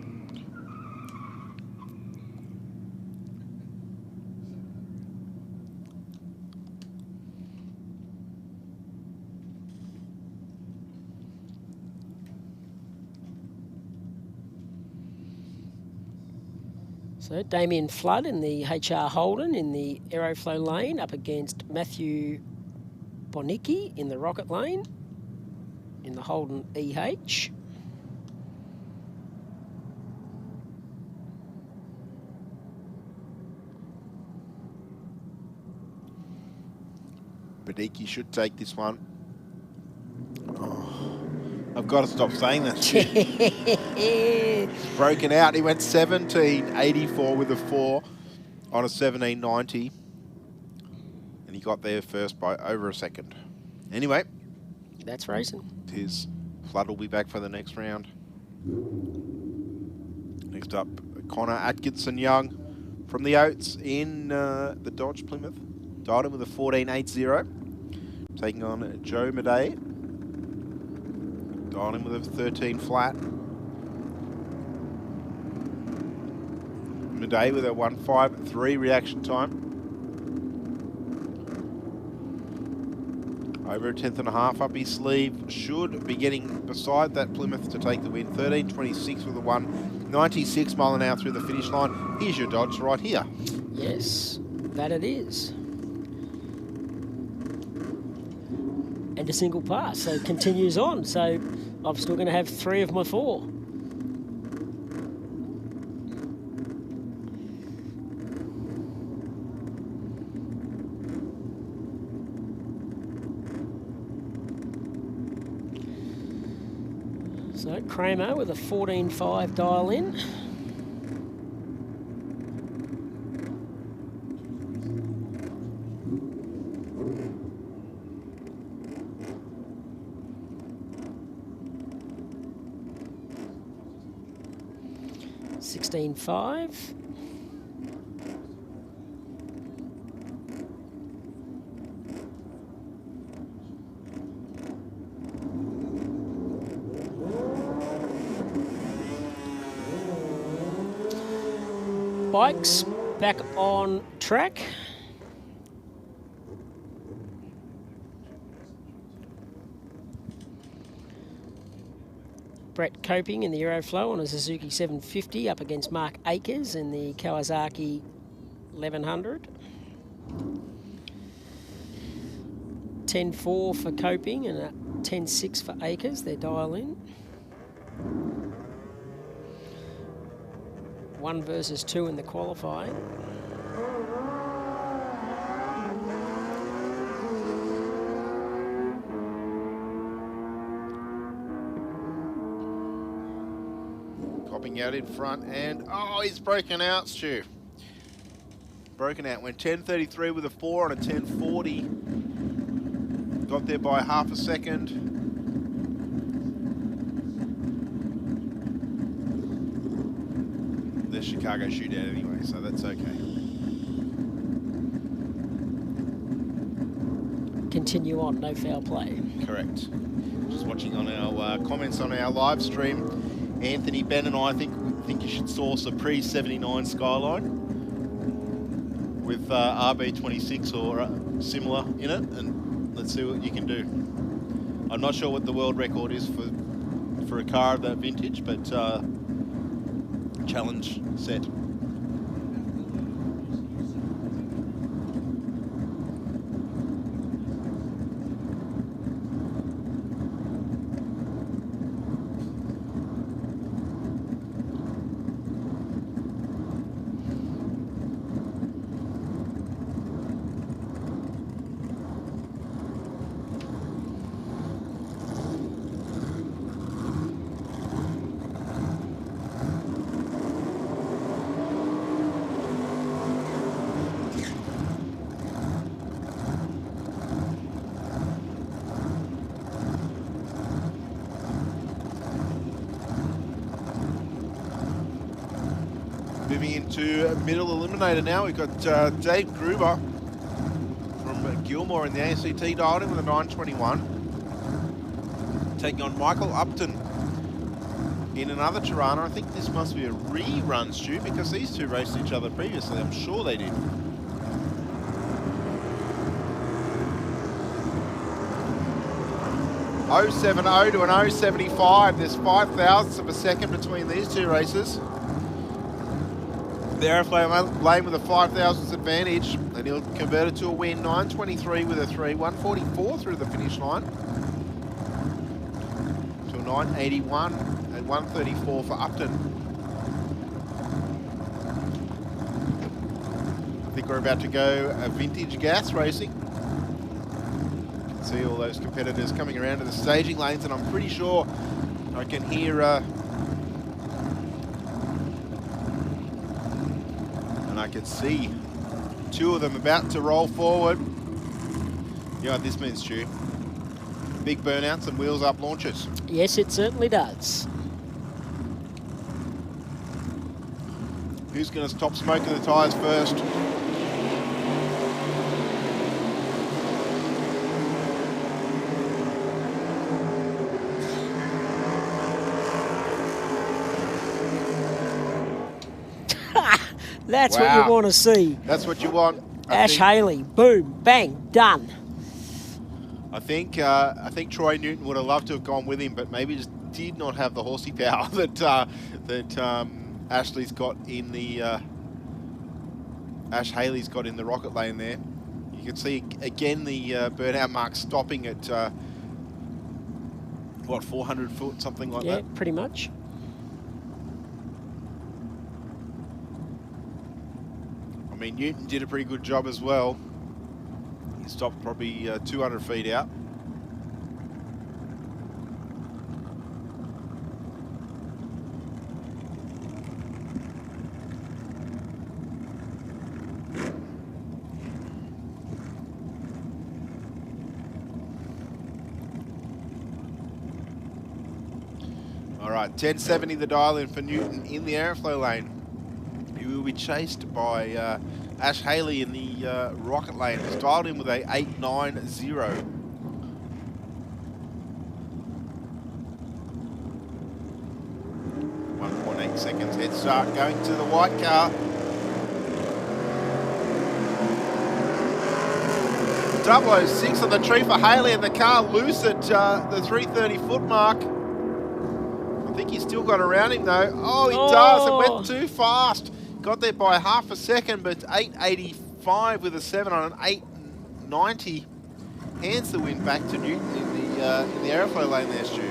So Damien Flood in the HR Holden in the Aeroflow lane up against Matthew Bonicki in the Rocket lane in the Holden EH. Bonicki should take this one. I've got to stop saying that shit. It's broken out. He went 17.84 with a 4 on a 17.90. And he got there first by over a second. Anyway. That's racing. Flood will be back for the next round. Next up, Connor Atkinson Young from the Oats in the Dodge Plymouth. Dialed him with a 14.80. Taking on Joe Madej. Dialed him with a 13 flat. Madej with a 1.53 reaction time. Over a 10.5 up his sleeve. Should be getting beside that Plymouth to take the win. 13.26 with a 1.96 mile an hour through the finish line. Here's your Dodge right here. Yes, that it is. And a single pass, so it continues on. So I'm still going to have 3 of my 4. So Kramer with a 14.5 dial in. 16.5. Bikes back on track. Brett Coping in the Aeroflow on a Suzuki 750 up against Mark Akers in the Kawasaki 1100. 10.4 for Coping and a 10.6 for Akers, their dial in. 1 versus 2 in the qualifying. Copping out in front, and oh, he's broken out, Stu. Broken out, went 10.33 with a 4 on a 10.40. Got there by half a second. The Chicago shootout anyway, so that's okay. Continue on, no foul play. Correct. Just watching on our comments on our live stream, Anthony, Ben and I think you should source a pre-79 Skyline with RB26 or similar in it, and let's see what you can do. I'm not sure what the world record is for a car of that vintage, but challenge set. Moving into middle eliminator now, we've got Dave Gruber from Gilmore in the ACT dialed in with a 9.21. Taking on Michael Upton in another Tirana. I think this must be a rerun, Stu, because these two raced each other previously. I'm sure they did. .070 to an .075. There's 5,000ths of a second between these two races. The Aeroflow lane with a 5,000ths advantage, and he'll convert it to a win. 9.23 with a 3, 1.44 through the finish line. To a 9.81 and 1.34 for Upton. I think we're about to go a vintage gas racing. You can see all those competitors coming around to the staging lanes, and I'm pretty sure I can hear and I can see two of them about to roll forward. You know what this means, Stu? Big burnouts and wheels up launches. Yes, it certainly does. Who's going to stop smoking the tyres first? That's what you want to see. That's what you want. Ash Haley, boom, bang, done. I think Troy Newton would have loved to have gone with him, but maybe just did not have the horsey power that Ashley's got in the Ash Haley's got in the rocket lane there. You can see again the burnout mark stopping at what, 400 foot, something like that. Yeah, pretty much. I mean, Newton did a pretty good job as well. He stopped probably 200 feet out. All right, 1070 the dial in for Newton in the Aeroflow lane. He will be chased by Ash Haley in the Rocket lane. He's dialed in with a 890. 1.8 seconds head start going to the white car. Double 06 on the tree for Haley, and the car loose at the 330 foot mark. I think he's still got around him though. Oh, he does. It went too fast. Got there by half a second, but 885 with a 7 on an 890 hands the win back to Newton in the Aeroflow lane there, Stu.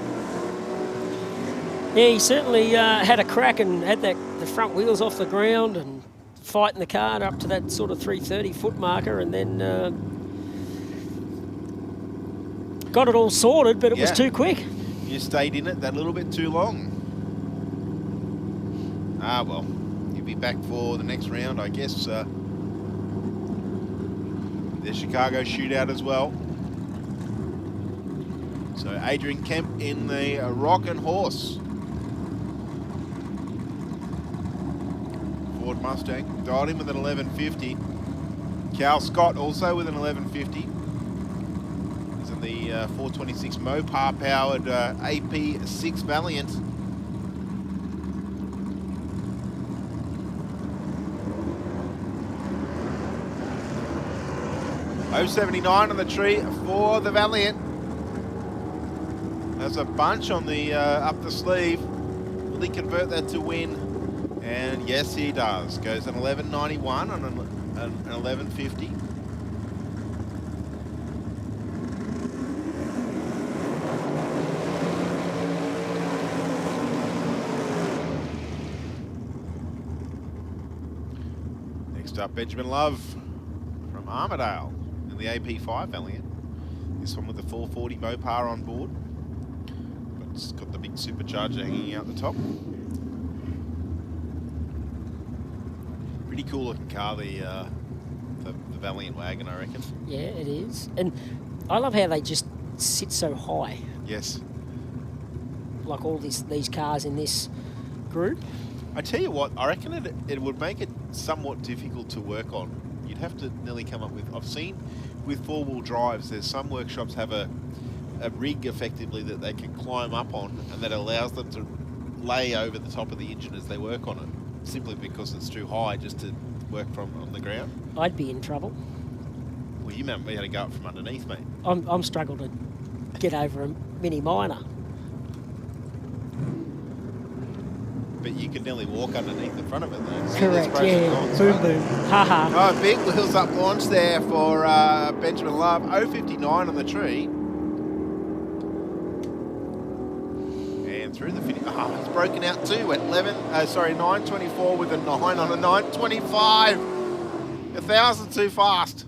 Yeah, he certainly had a crack and had the front wheels off the ground and fighting the car up to that sort of 330 foot marker, and then got it all sorted, but it was too quick. You stayed in it that little bit too long. Ah, well, you'll be back for the next round, I guess. The Chicago shootout as well. So Adrian Kemp in the Rockin' Horse. Ford Mustang, dialed in with an 1150. Cal Scott also with an 1150. He's in the 426 Mopar powered AP6 Valiant. .079 on the tree for the Valiant. There's a bunch on the up the sleeve. Will he convert that to win? And yes, he does. Goes an 1191 on an 1150. Next up, Benjamin Love from Armidale in the AP5 Valiant. This one with the 440 Mopar on board. But it's got the big supercharger hanging out the top. Pretty cool looking car, the Valiant wagon, I reckon. Yeah, it is. And I love how they just sit so high. Yes. Like all these cars in this group. I tell you what, I reckon it would make it somewhat difficult to work on. You'd have to nearly come up with... I've seen with four-wheel drives, there's some workshops have a rig effectively that they can climb up on, and that allows them to lay over the top of the engine as they work on it. Simply because it's too high just to work from on the ground. I'd be in trouble. Well, you meant we had to go up from underneath, mate. I'm struggling to get over a Mini Minor. But you could nearly walk underneath the front of it, though. Correct, yeah. Boom, boom. Ha-ha. Oh, big wheels up launch there for Benjamin Love. 059 on the tree. Through the finish. Oh, he's broken out too at 924 with a 9 on a 925. 1,000 too fast.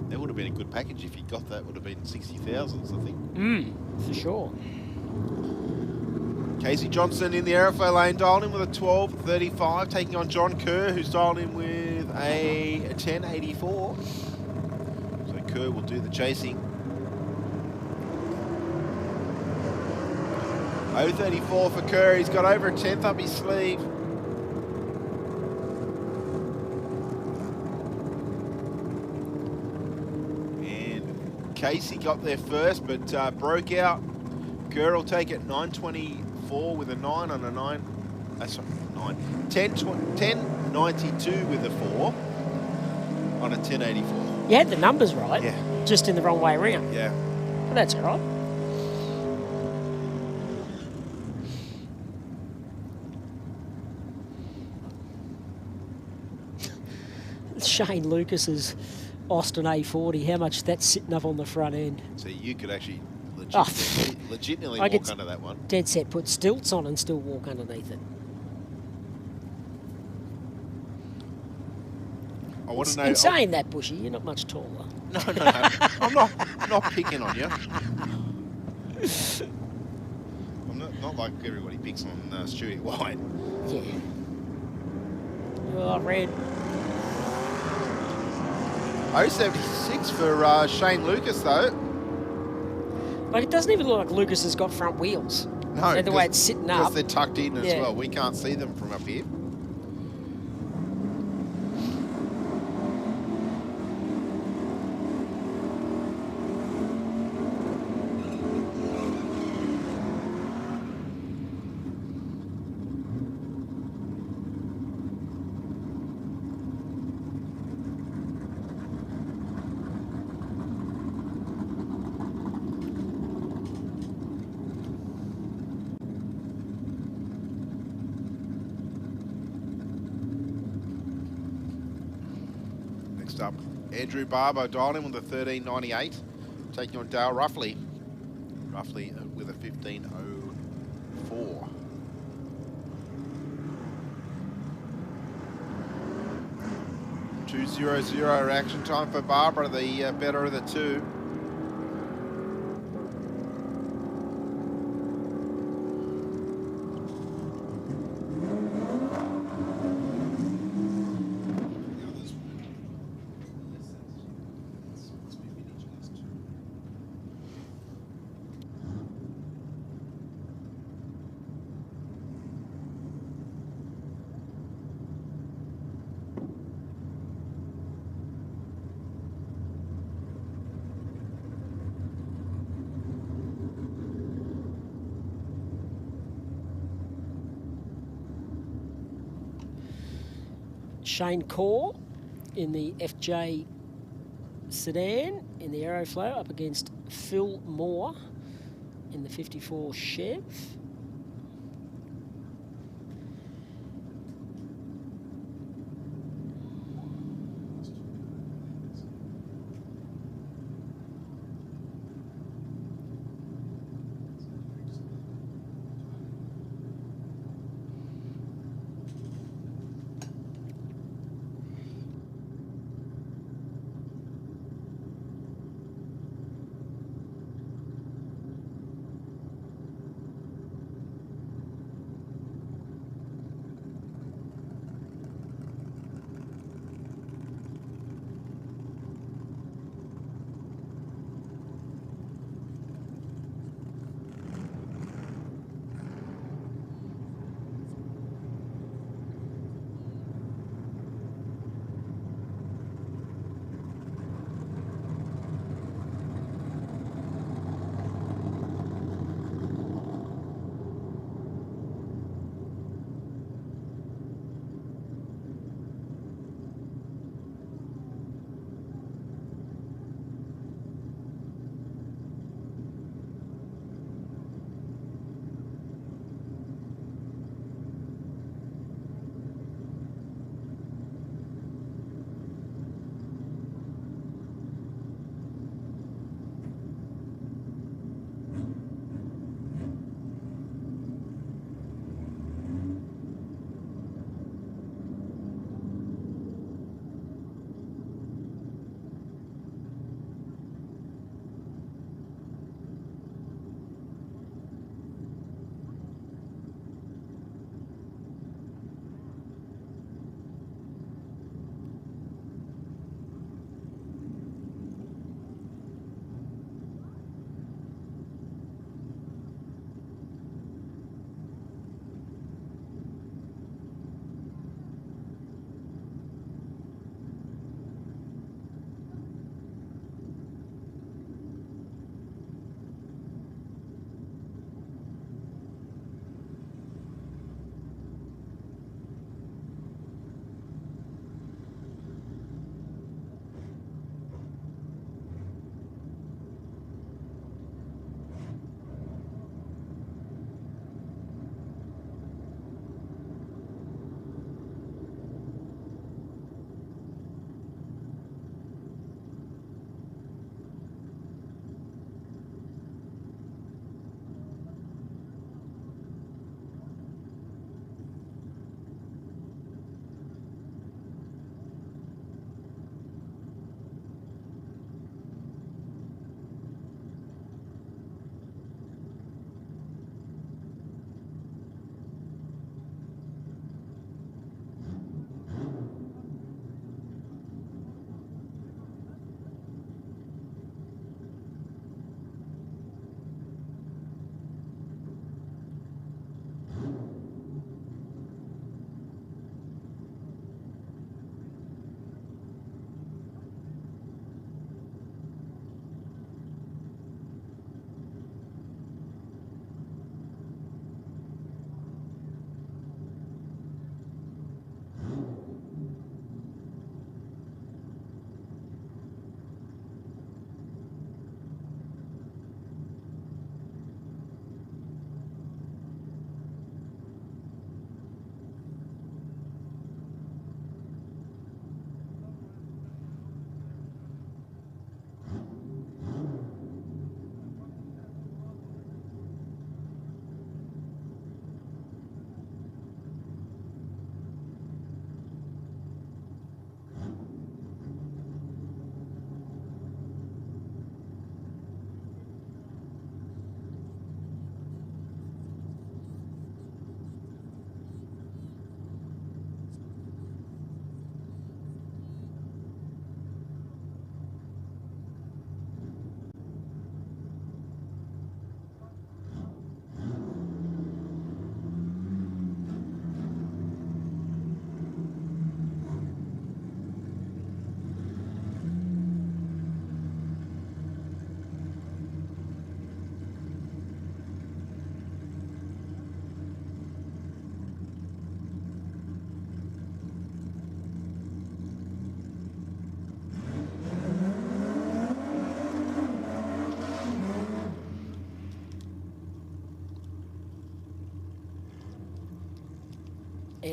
That would have been a good package if he got that. Would have been 60,000s, I think. For sure. Casey Johnson in the Aeroflow lane, dialed in with a 1235, taking on John Kerr, who's dialed in with a 1084. So Kerr will do the chasing. 034 for Kerr. He's got over a 10th up his sleeve. And Casey got there first, but broke out. Kerr will take it 924 with a 9 on a 9. Sorry, 9. 1092 with a 4 on a 1084. You had the numbers right. Yeah. Just in the wrong way around. Yeah. But that's all right. Shane Lucas's Austin A40, how much that's sitting up on the front end. So you could actually legitimately walk under that one. Dead set, put stilts on and still walk underneath it. I want to know. In saying that, Bushy, you're not much taller. No. I'm not picking on you. I'm not like everybody picks on Stewie White. Yeah. Oh, red. 0.76 for Shane Lucas, though. Like, it doesn't even look like Lucas has got front wheels. No, the way it's sitting up. because they're tucked in as Yeah. well. We can't see them from up here. Next up, Andrew Barber dialed in with a 13.98, taking on Dale Ruffley with a 15.04. .200 reaction time for Barbara, the better of the two. Shane Corr in the FJ sedan in the Aeroflow up against Phil Moore in the 54 Chev.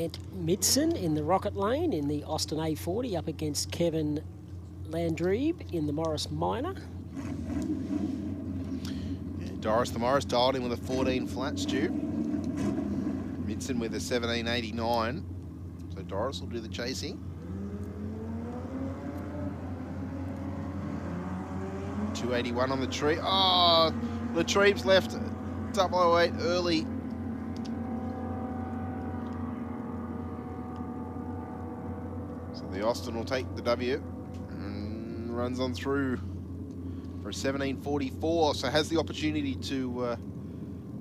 Grant Midson in the Rocket Lane in the Austin A40 up against Kevin Landreeb in the Morris Minor. Yeah, Doris the Morris dialed in with a 14 flat, Stu. Midson with a 17.89. So Doris will do the chasing. 281 on the tree. Oh, Latreeb's left 008 early. So the Austin will take the W and runs on through for a 17.44. So has the opportunity to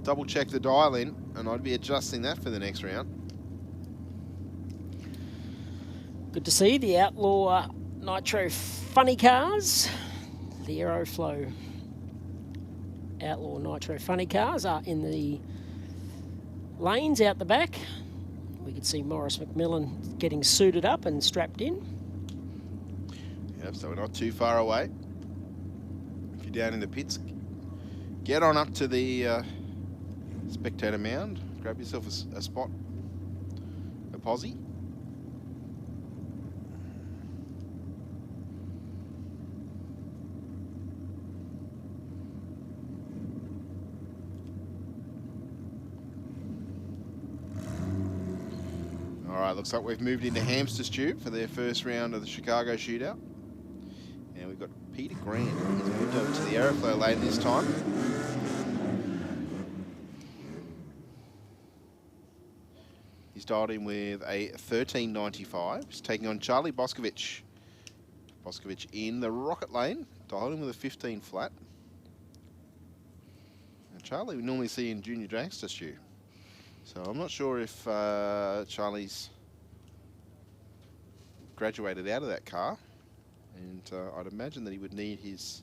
double check the dial in, and I'd be adjusting that for the next round. Good to see the Outlaw Nitro funny cars. The Aeroflow Outlaw Nitro funny cars are in the lanes out the back. We can see Morris McMillan getting suited up and strapped in. Yep, so we're not too far away. If you're down in the pits, get on up to the spectator mound, grab yourself a spot, a posse. All right, looks like we've moved into Hamster Stew for their first round of the Chicago shootout. And we've got Peter Grant. He's moved over to the Aeroflow lane this time. He's dialed in with a 13.95. He's taking on Charlie Boscovich. Boscovich in the Rocket lane, dialed in with a 15 flat. And Charlie we normally see in Junior Dragster Stew. So I'm not sure if Charlie's graduated out of that car, and I'd imagine that he would need his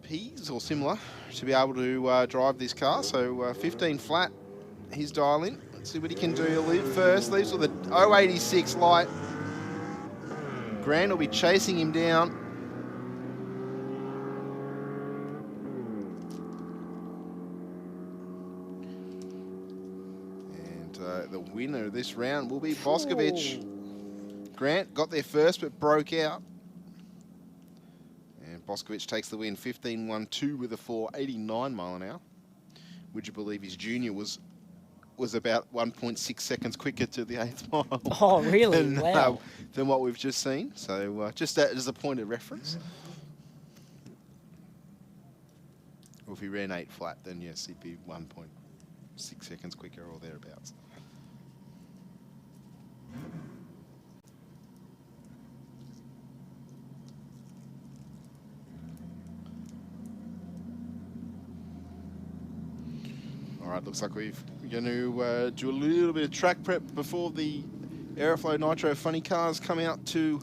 Ps or similar to be able to drive this car. So 15 flat, his dial in. Let's see what he can do. He'll leave first, leaves with a 086 light. Grant will be chasing him down. The winner of this round will be Boscovich. Grant got there first but broke out. And Boscovich takes the win, 15.12 with a 489 mile an hour. Would you believe his junior was about 1.6 seconds quicker to the 8th mile? Oh, really? Wow. Than what we've just seen. So just that as a point of reference. Or if he ran 8 flat, then yes, he'd be 1.6 seconds quicker or thereabouts. All right, looks like we're going to do a little bit of track prep before the Aeroflow Nitro funny cars come out to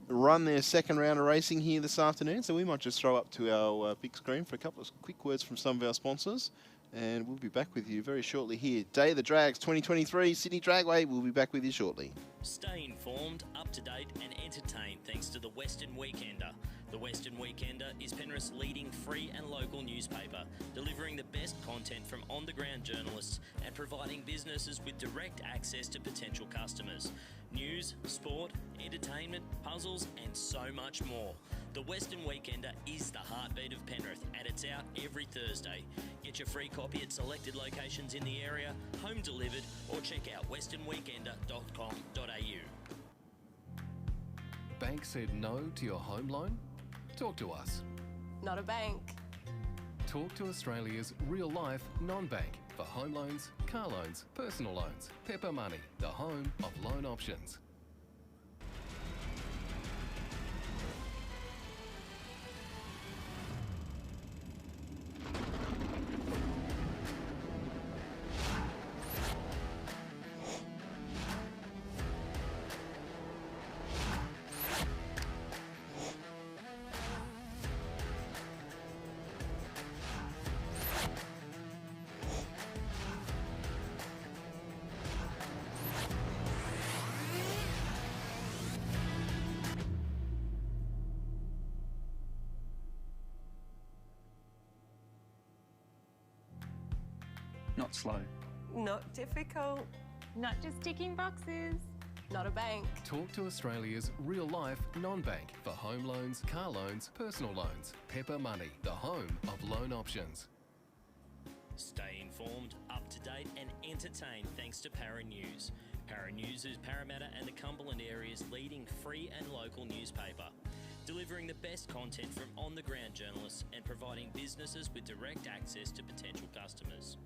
run their second round of racing here this afternoon. So we might just throw up to our big screen for a couple of quick words from some of our sponsors. And we'll be back with you very shortly here. Day of the Drags 2023, Sydney Dragway. We'll be back with you shortly. Stay informed, up to date and entertained thanks to the Western Weekender. The Western Weekender is Penrith's leading free and local newspaper, delivering the best content from on-the-ground journalists and providing businesses with direct access to potential customers. News, sport, entertainment, puzzles and so much more. The Western Weekender is the heartbeat of Penrith and it's out every Thursday. Get your free copy at selected locations in the area, home delivered, or check out westernweekender.com.au. Bank said no to your home loan? Talk to us. Not a bank. Talk to Australia's real-life non-bank for home loans, car loans, personal loans. Pepper Money, the home of loan options. Not slow. Not difficult. Not just ticking boxes. Not a bank. Talk to Australia's real-life non-bank for home loans, car loans, personal loans. Pepper Money, the home of loan options. Stay informed, up to date and entertained thanks to Para News. Para News is Parramatta and the Cumberland area's leading free and local newspaper, delivering the best content from on-the-ground journalists and providing businesses with direct access to potential customers.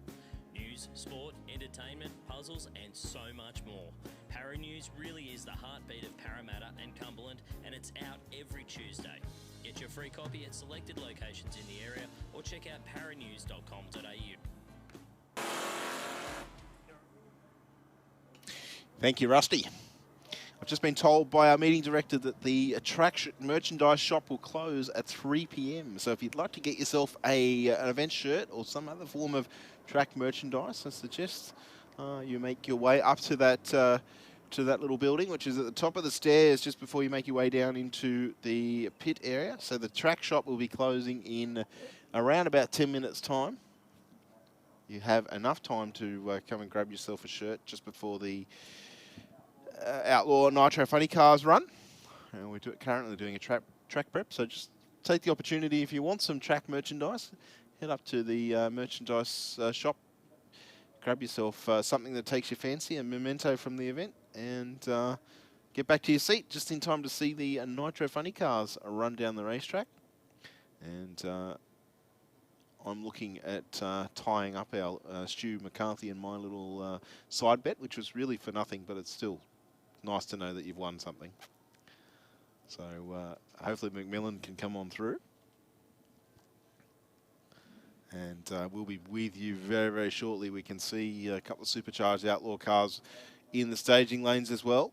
News, sport, entertainment, puzzles and so much more. Para News really is the heartbeat of Parramatta and Cumberland, and it's out every Tuesday. Get your free copy at selected locations in the area or check out paranews.com.au. Thank you, Rusty. I've just been told by our meeting director that the attraction merchandise shop will close at 3 p.m. So if you'd like to get yourself an event shirt or some other form of track merchandise, I suggest you make your way up to that little building, which is at the top of the stairs just before you make your way down into the pit area. So the track shop will be closing in around about 10 minutes' time. You have enough time to come and grab yourself a shirt just before the Outlaw Nitro Funny Cars run. And we're currently doing a track prep, so just take the opportunity if you want some track merchandise. Head up to the merchandise shop, grab yourself something that takes your fancy, a memento from the event, and get back to your seat just in time to see the Nitro Funny Cars run down the racetrack. And I'm looking at tying up our Stu McCarthy and my little side bet, which was really for nothing, but it's still nice to know that you've won something. So hopefully McMillan can come on through. And we'll be with you very, very shortly. We can see a couple of supercharged Outlaw cars in the staging lanes as well.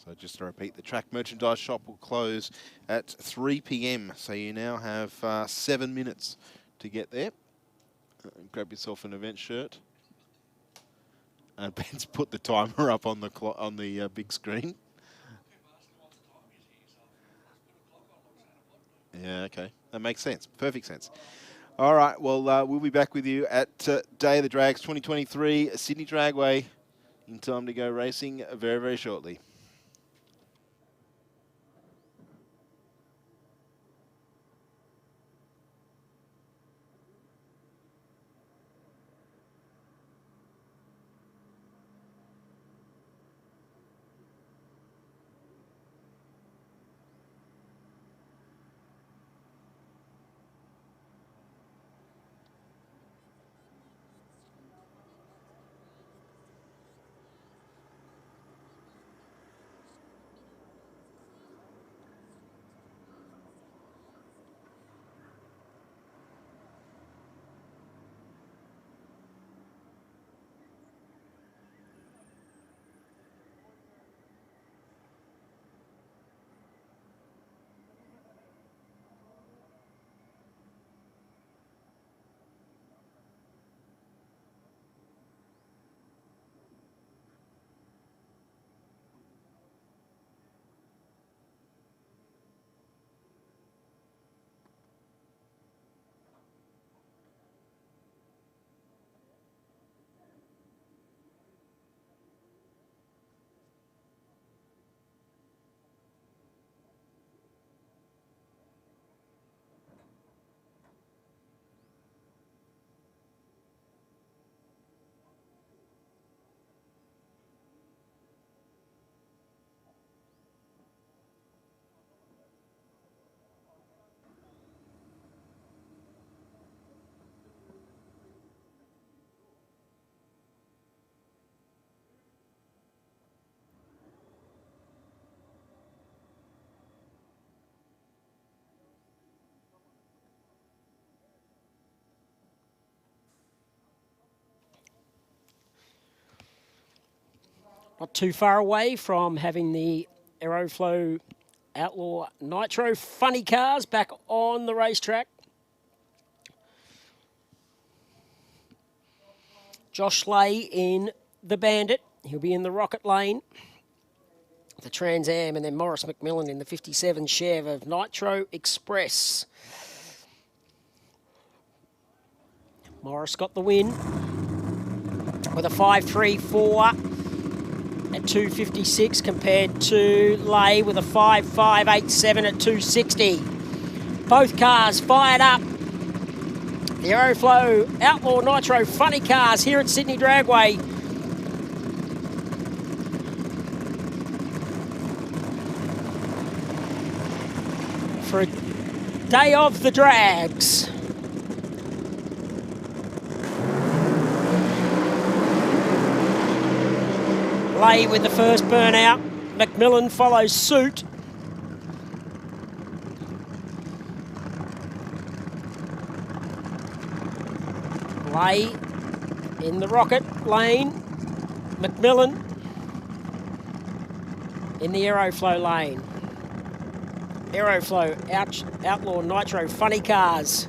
So just to repeat, the track merchandise shop will close at 3 p.m. So you now have 7 minutes to get there. Grab yourself an event shirt. Ben's put the timer up on the big screen. Yeah, okay. That makes sense. Perfect sense. All right, well, we'll be back with you at Day of the Drags 2023, Sydney Dragway, in time to go racing very, very shortly. Not too far away from having the Aeroflow Outlaw Nitro Funny Cars back on the racetrack. Josh Lay in the Bandit. He'll be in the Rocket Lane, the Trans Am, and then Morris McMillan in the 57 Chev of Nitro Express. Morris got the win with a 5.34 at 2.56 compared to Lay with a 5.587 at 2.60. Both cars fired up. The Aeroflow Outlaw Nitro funny cars here at Sydney Dragway. For a day of the drags. Lay with the first burnout. McMillan follows suit. Lay in the rocket lane. McMillan in the Aeroflow lane. Aeroflow Outlaw Nitro funny cars.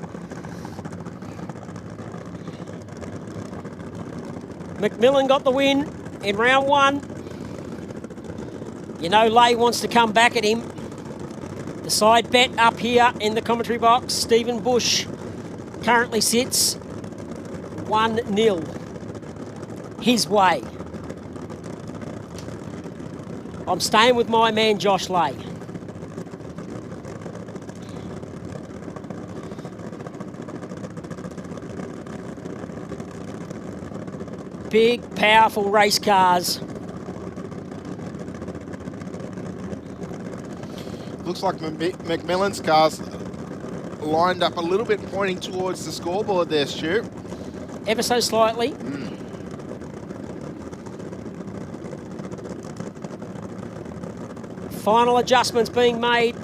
McMillan got the win in round one. You know Lay wants to come back at him. The side bet up here in the commentary box. Stephen Bush currently sits 1-0 his way. I'm staying with my man Josh Lay. Big, powerful race cars. Looks like McMillan's car's lined up a little bit pointing towards the scoreboard there, Stu. Ever so slightly. Final adjustments being made.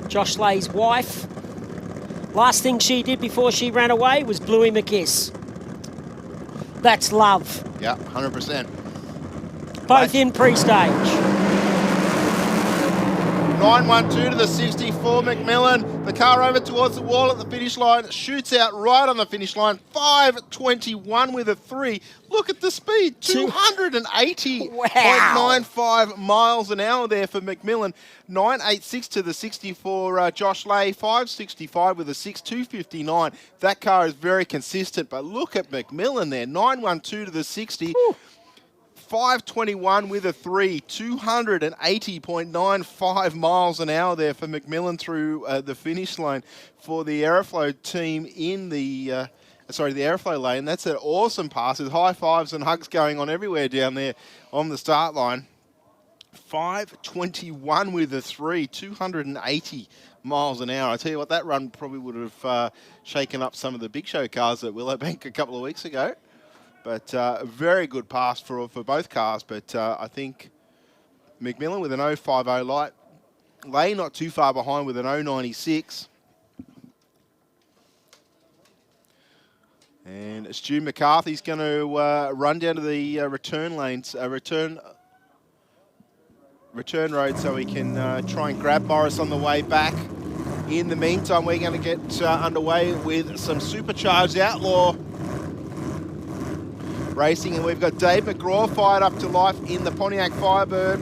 Josh Lay's wife. Last thing she did before she ran away was blew him a kiss. That's love. Yeah, 100%. Both in pre-stage. 9.12 to the 64, McMillan. The car over towards the wall at the finish line. Shoots out right on the finish line. 5.21 with a 3. Look at the speed. 280.95 miles an hour there for McMillan. 9.86 to the 64, Josh Lay. 5.65 with a 6. 2.59. That car is very consistent, but look at McMillan there. 9.12 to the 60. Ooh. 5.21 with a 3, 280.95 miles an hour there for McMillan through the finish line for the Aeroflow team in the, the Aeroflow lane. That's an awesome pass with high fives and hugs going on everywhere down there on the start line. 5.21 with a 3, 280 miles an hour. I tell you what, that run probably would have shaken up some of the big show cars at Willowbank a couple of weeks ago. But a very good pass for both cars. But I think McMillan with an 0.50 light. Lay not too far behind with an 0.96. And Stu McCarthy's going to run down to the return lanes, return road, so we can try and grab Morris on the way back. In the meantime, we're going to get underway with some supercharged Outlaw racing, and we've got Dave McGraw fired up to life in the Pontiac Firebird.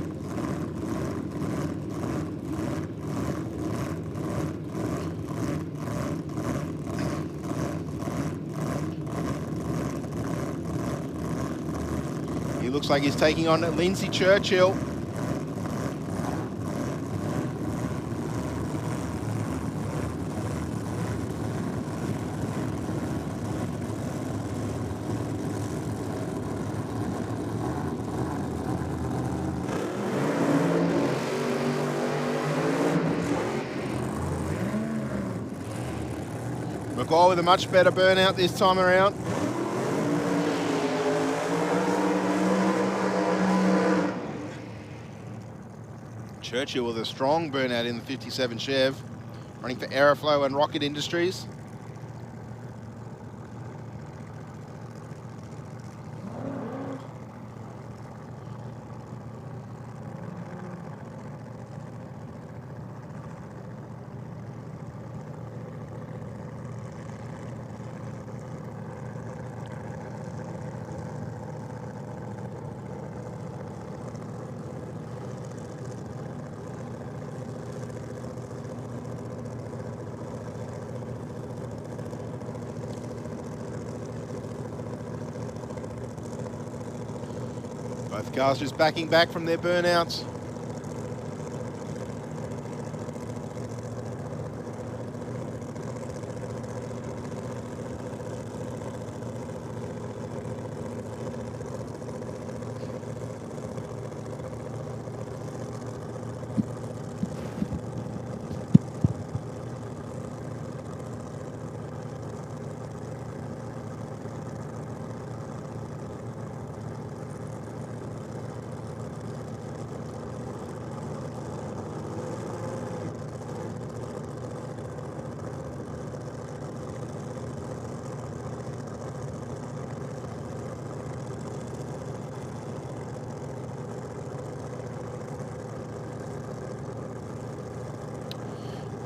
He looks like he's taking on Lindsay Churchill. McGraw with a much better burnout this time around. Churchill with a strong burnout in the 57 Chev, running for Aeroflow and Rocket Industries. Both cars just backing back from their burnouts.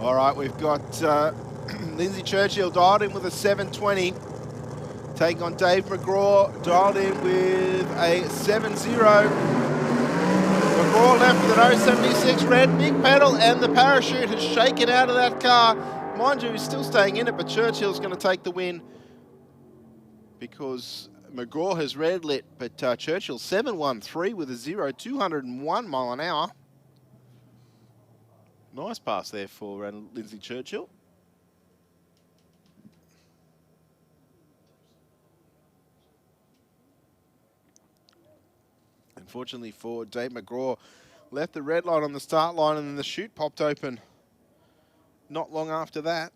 All right, we've got Lindsay Churchill dialed in with a 720. Taking on Dave McGraw, dialed in with a 7-0. McGraw left with an 076 red, big pedal, and the parachute has shaken out of that car. Mind you, he's still staying in it, but Churchill's going to take the win because McGraw has red lit, but Churchill 713 with a 201 mile an hour. Nice pass there for Lindsay Churchill. Unfortunately for Dave McGraw, left the red line on the start line and then the chute popped open not long after that.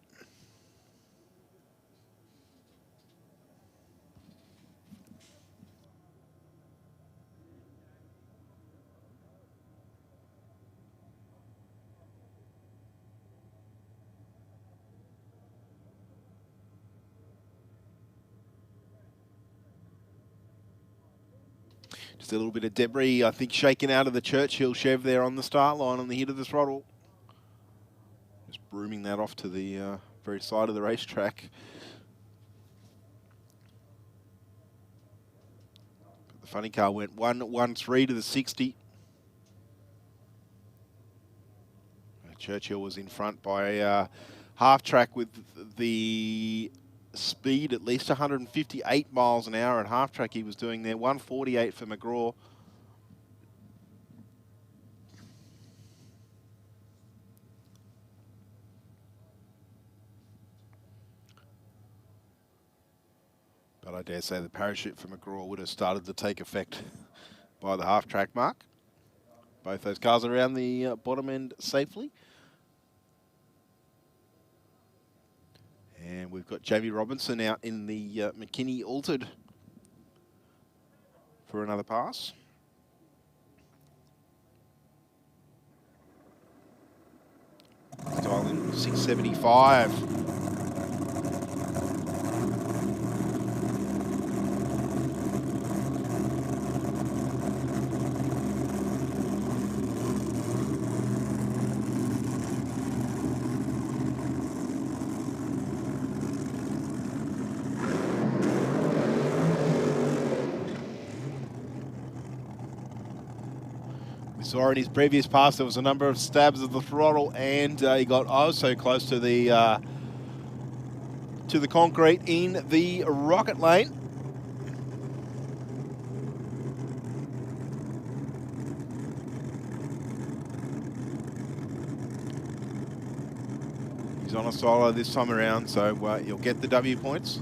Just a little bit of debris, I think, shaken out of the Churchill Chev there on the start line on the hit of the throttle. Just brooming that off to the very side of the racetrack. The funny car went 113 to the 60. Churchill was in front by half track with the speed at least 158 miles an hour at half track he was doing there. 148 for McGraw. But I dare say the parachute for McGraw would have started to take effect by the half track mark. Both those cars are around the bottom end safely. And we've got Jamie Robinson out in the McKinney Altered for another pass. Dial in 675. Saw in his previous pass there was a number of stabs of the throttle, and he got so close to the concrete in the rocket lane. He's on a solo this time around, so you'll get the W points.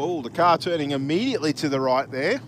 Oh, the car turning immediately to the right there.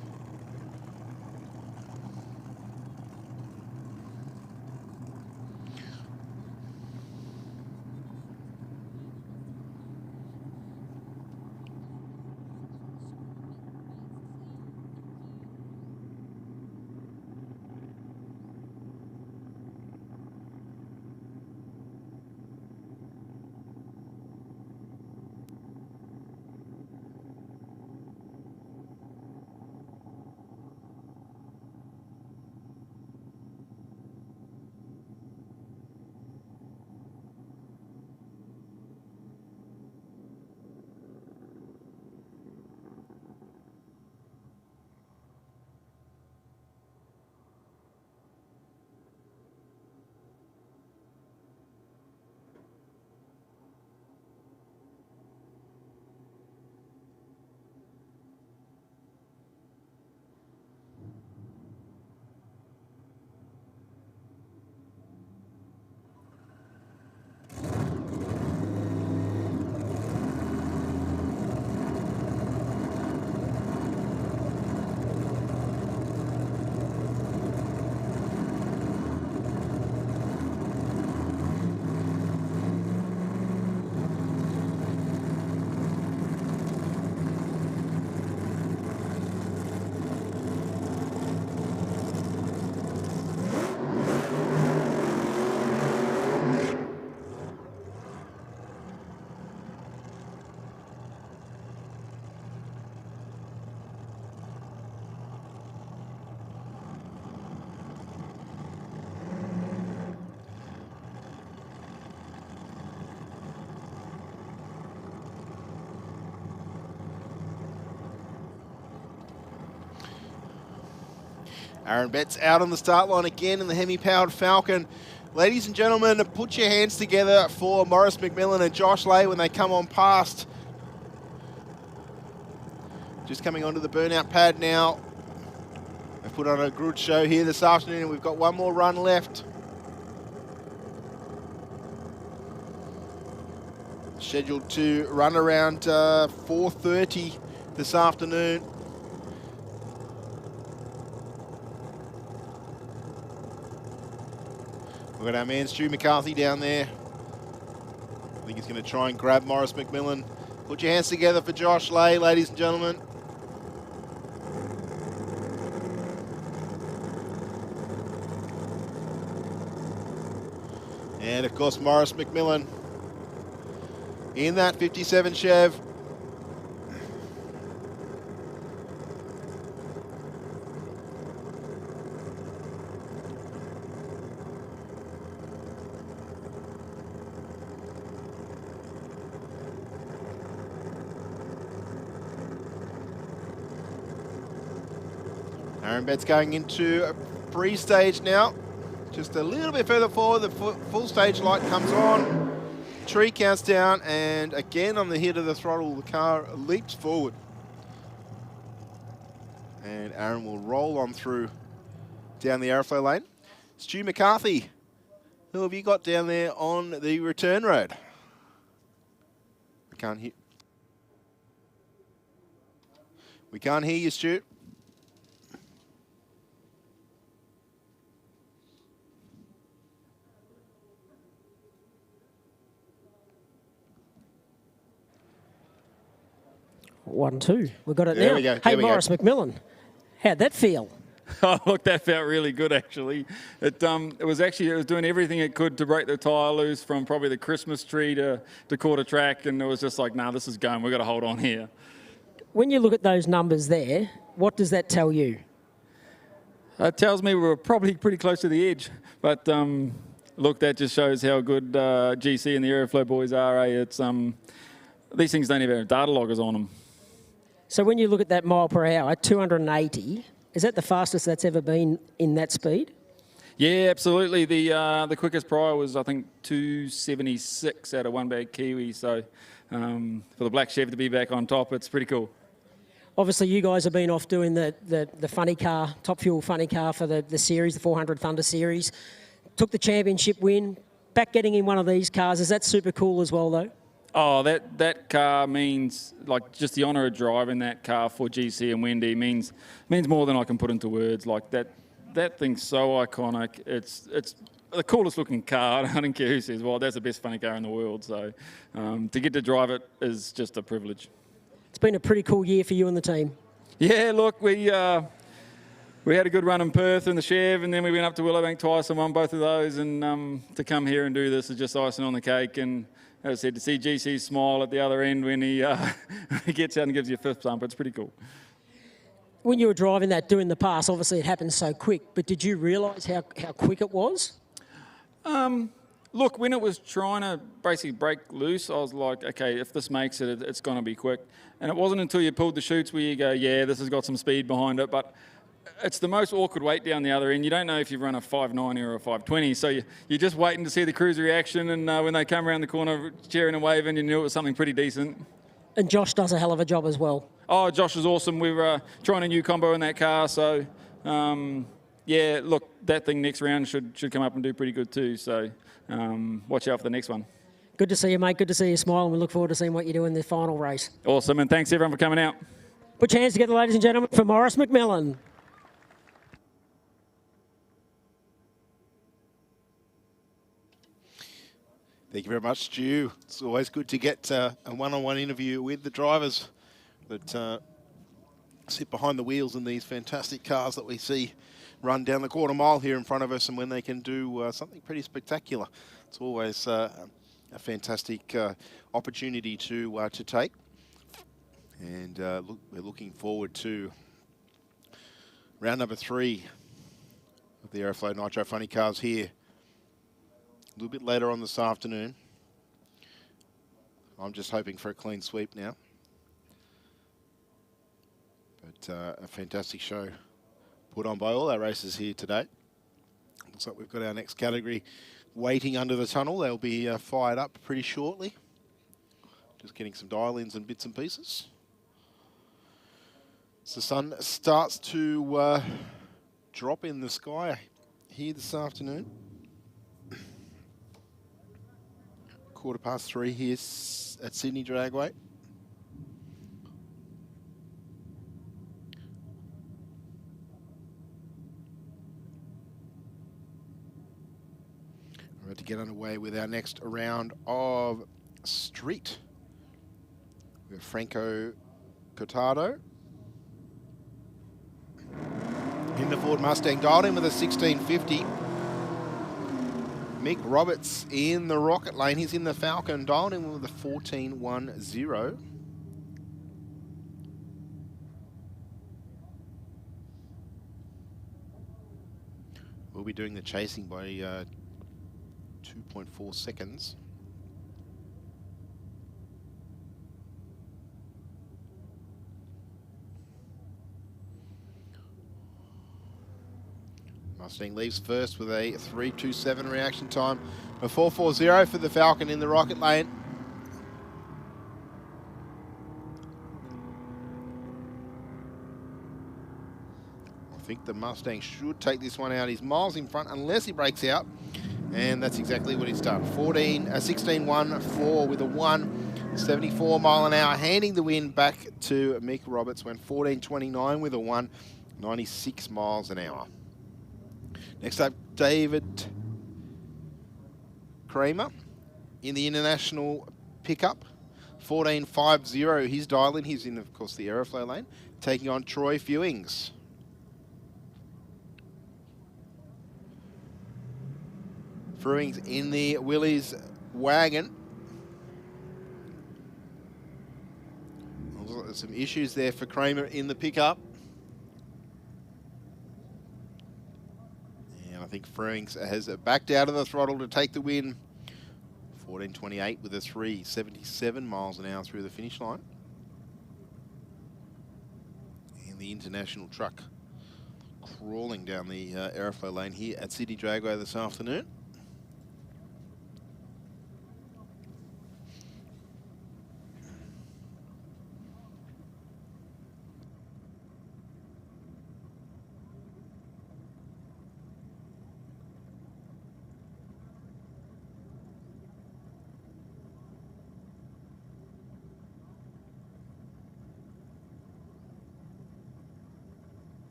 Aaron Betts out on the start line again in the Hemi-powered Falcon. Ladies and gentlemen, put your hands together for Maurice McMillan and Josh Lay when they come on past. Just coming onto the burnout pad now. They've put on a good show here this afternoon, and we've got one more run left. Scheduled to run around 4:30 this afternoon. We've got our man Stu McCarthy down there. I think he's going to try and grab Maurice McMillan. Put your hands together for Josh Lay, ladies and gentlemen. And of course, Maurice McMillan in that 57 Chev. Aaron Betts going into a free stage now. Just a little bit further forward, the full stage light comes on. Tree counts down, and again on the hit of the throttle, the car leaps forward. And Aaron will roll on through down the Aeroflow lane. Stu McCarthy, who have you got down there on the return road? We can't hear you, Stu. One, two. We've got it There now. we go. Hey, There we go. Maurice McMillan, how'd that feel? Oh, look, that felt really good, actually. It was doing everything it could to break the tyre loose from probably the Christmas tree to quarter track, and it was just like, nah, this is going. We've got to hold on here. When you look at those numbers there, what does that tell you? It tells me we were probably pretty close to the edge, but look, that just shows how good GC and the Aeroflow boys are. It's these things don't even have data loggers on them. So when you look at that mile per hour, 280, is that the fastest that's ever been in that speed? Yeah, absolutely. The quickest prior was, I think, 276 out of one bag Kiwi. So for the Black Chev to be back on top, it's pretty cool. Obviously, you guys have been off doing the funny car, Top Fuel funny car for the series, the 400 Thunder series. Took the championship win. Back getting in one of these cars. Is that super cool as well, though? Oh, that car means, like, just the honour of driving that car for GC and Wendy means more than I can put into words. Like, that thing's so iconic. It's the coolest looking car. I don't care who says, well, that's the best funny car in the world. So to get to drive it is just a privilege. It's been a pretty cool year for you and the team. Yeah, look, we had a good run in Perth in the Chev, and then we went up to Willowbank twice and won both of those. And to come here and do this is just icing on the cake. And as I said, to see GC smile at the other end when he gets out and gives you a fifth bump, it's pretty cool. When you were driving that, doing the pass, obviously it happened so quick, but did you realise how quick it was? Look, when it was trying to basically break loose, I was like, okay, if this makes it, it's going to be quick. And it wasn't until you pulled the chutes where you go, yeah, this has got some speed behind it, but it's the most awkward weight down the other end. You don't know if you've run a 590 or a 520, so you're just waiting to see the crew's reaction, and when they come around the corner cheering and waving, you knew it was something pretty decent. And Josh does a hell of a job as well. Oh, Josh is awesome. We were trying a new combo in that car, so yeah, look, that thing next round should come up and do pretty good too, so watch out for the next one. Good to see you, mate. Good to see you smile, and we look forward to seeing what you do in the final race. Awesome, and thanks everyone for coming out. Put your hands together, ladies and gentlemen, for Maurice McMillan. Thank you very much, Stu. It's always good to get a one-on-one interview with the drivers that sit behind the wheels in these fantastic cars that we see run down the quarter mile here in front of us, and when they can do something pretty spectacular. It's always a fantastic opportunity to take. And look, we're looking forward to round number 3 of the Aeroflow Nitro Funny Cars here. A little bit later on this afternoon. I'm just hoping for a clean sweep now. But a fantastic show put on by all our racers here today. Looks like we've got our next category waiting under the tunnel. They'll be fired up pretty shortly. Just getting some dial-ins and bits and pieces. So the sun starts to drop in the sky here this afternoon. 3:15 here at Sydney Dragway. We're about to get underway with our next round of street. We have Franco Cotado in the Ford Mustang, dialed in with a 1650. Mick Roberts in the Rocket Lane. He's in the Falcon, dialed in with a 1410. We'll be doing the chasing by 2.4 seconds. Mustang leaves first with a 3:27 reaction time. A 4:40 for the Falcon in the Rocket Lane. I think the Mustang should take this one out. He's miles in front unless he breaks out. And that's exactly what he's done. 16.14 with a 174 mile an hour, handing the win back to Mick Roberts when 14.29 with a 196 miles an hour. Next up, David Kramer in the international pickup. 14.50, his dial-in. He's in, of course, the Aeroflow lane, taking on Troy Fewings. Fewings in the Willys wagon. There's some issues there for Kramer in the pickup. I think Fewings has backed out of the throttle to take the win. 14.28 with a 377 miles an hour through the finish line. And the international truck crawling down the Aeroflow lane here at Sydney Dragway this afternoon.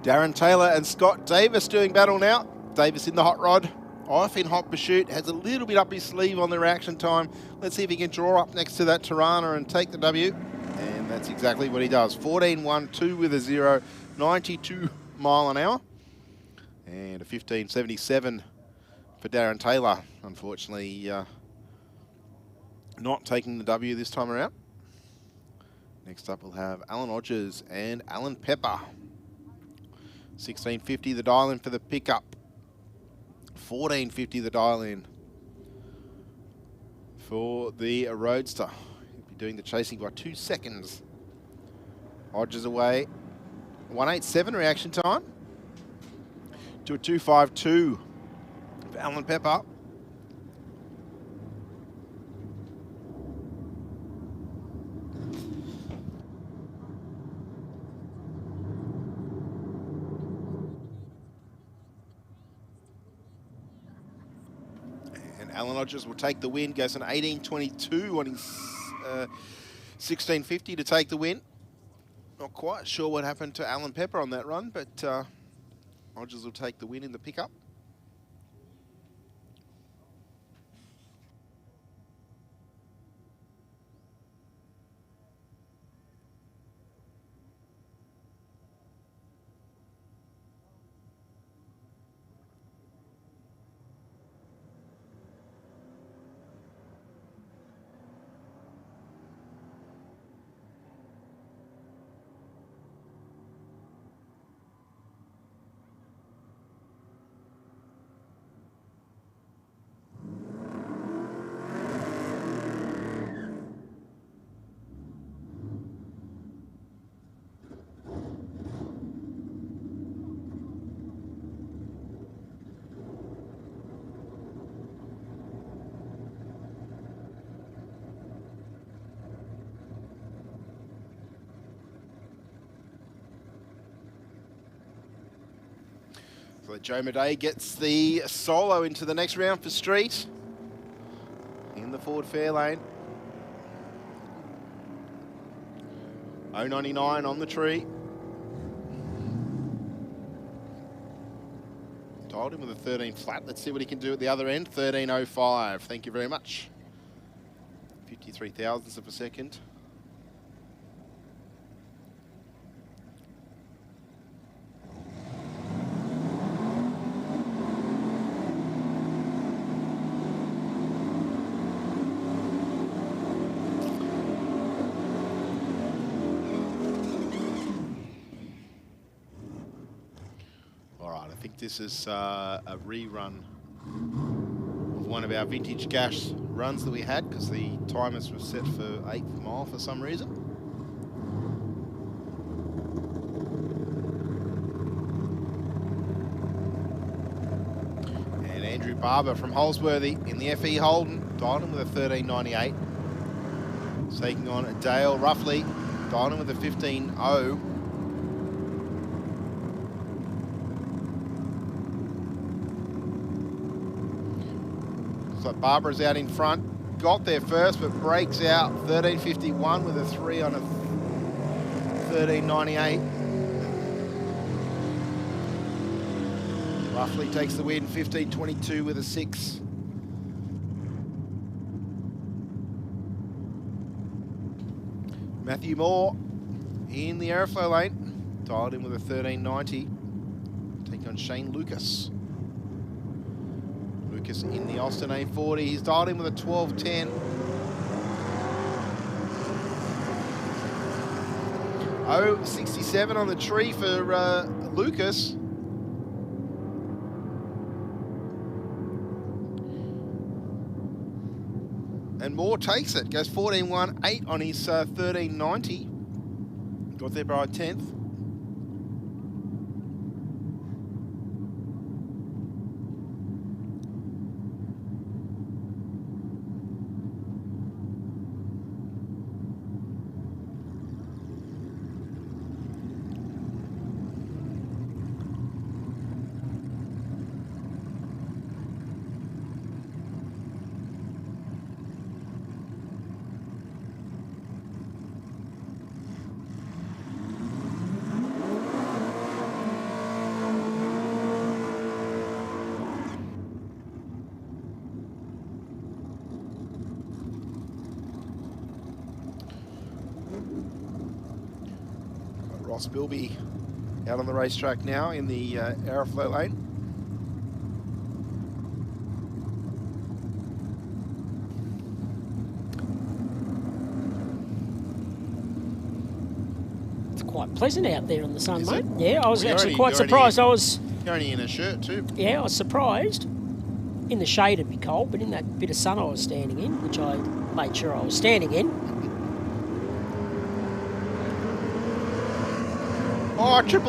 Darren Taylor and Scott Davis doing battle now. Davis in the hot rod, off in hot pursuit, has a little bit up his sleeve on the reaction time. Let's see if he can draw up next to that Tirana and take the W. And that's exactly what he does. 14.12 with a 0, 92 mile an hour. And a 15.77 for Darren Taylor. Unfortunately, not taking the W this time around. Next up, we'll have Alan Odgers and Alan Pepper. 16.50 the dial-in for the pickup. 14.50 the dial-in for the Roadster. He'll be doing the chasing by 2 seconds. Odgers away. 187 reaction time to a 252 for Alan Pepper. Alan Odgers will take the win, goes on 18.22 on his 16.50 to take the win. Not quite sure what happened to Alan Pepper on that run, but Odgers will take the win in the pickup. So Joe Madej gets the solo into the next round for Street in the forward fair lane. 0.99 on the tree. Dialed him with a 13 flat. Let's see what he can do at the other end. 13.05. Thank you very much. 53 thousandths of a second. I think this is a rerun of one of our vintage gas runs that we had, because the timers were set for 8th mile for some reason. And Andrew Barber from Holsworthy in the FE Holden, dialed him with a 13.98. Taking on Dale Roughly, dialed him with a 15.0. So Barbara's out in front, got there first, but breaks out 13.51 with a 3 on a 13.98. Roughly takes the win, 15.22 with a 6. Matthew Moore in the Aeroflow lane, dialed in with a 13.90. Taking on Shane Lucas. Lucas in the Austin A40. He's dialed in with a 12.10. Oh, 67 on the tree for Lucas. And Moore takes it. Goes 14.18 on his 13.90. Got there by a 10th. Ross Bilby out on the racetrack now in the Aeroflow lane. It's quite pleasant out there in the sun, Is mate. it? Yeah, I was Well, actually quite surprised. You're only in a shirt too. Yeah, I was surprised. In the shade it'd be cold, but in that bit of sun I was standing in, which I made sure I was standing in. Oh, 000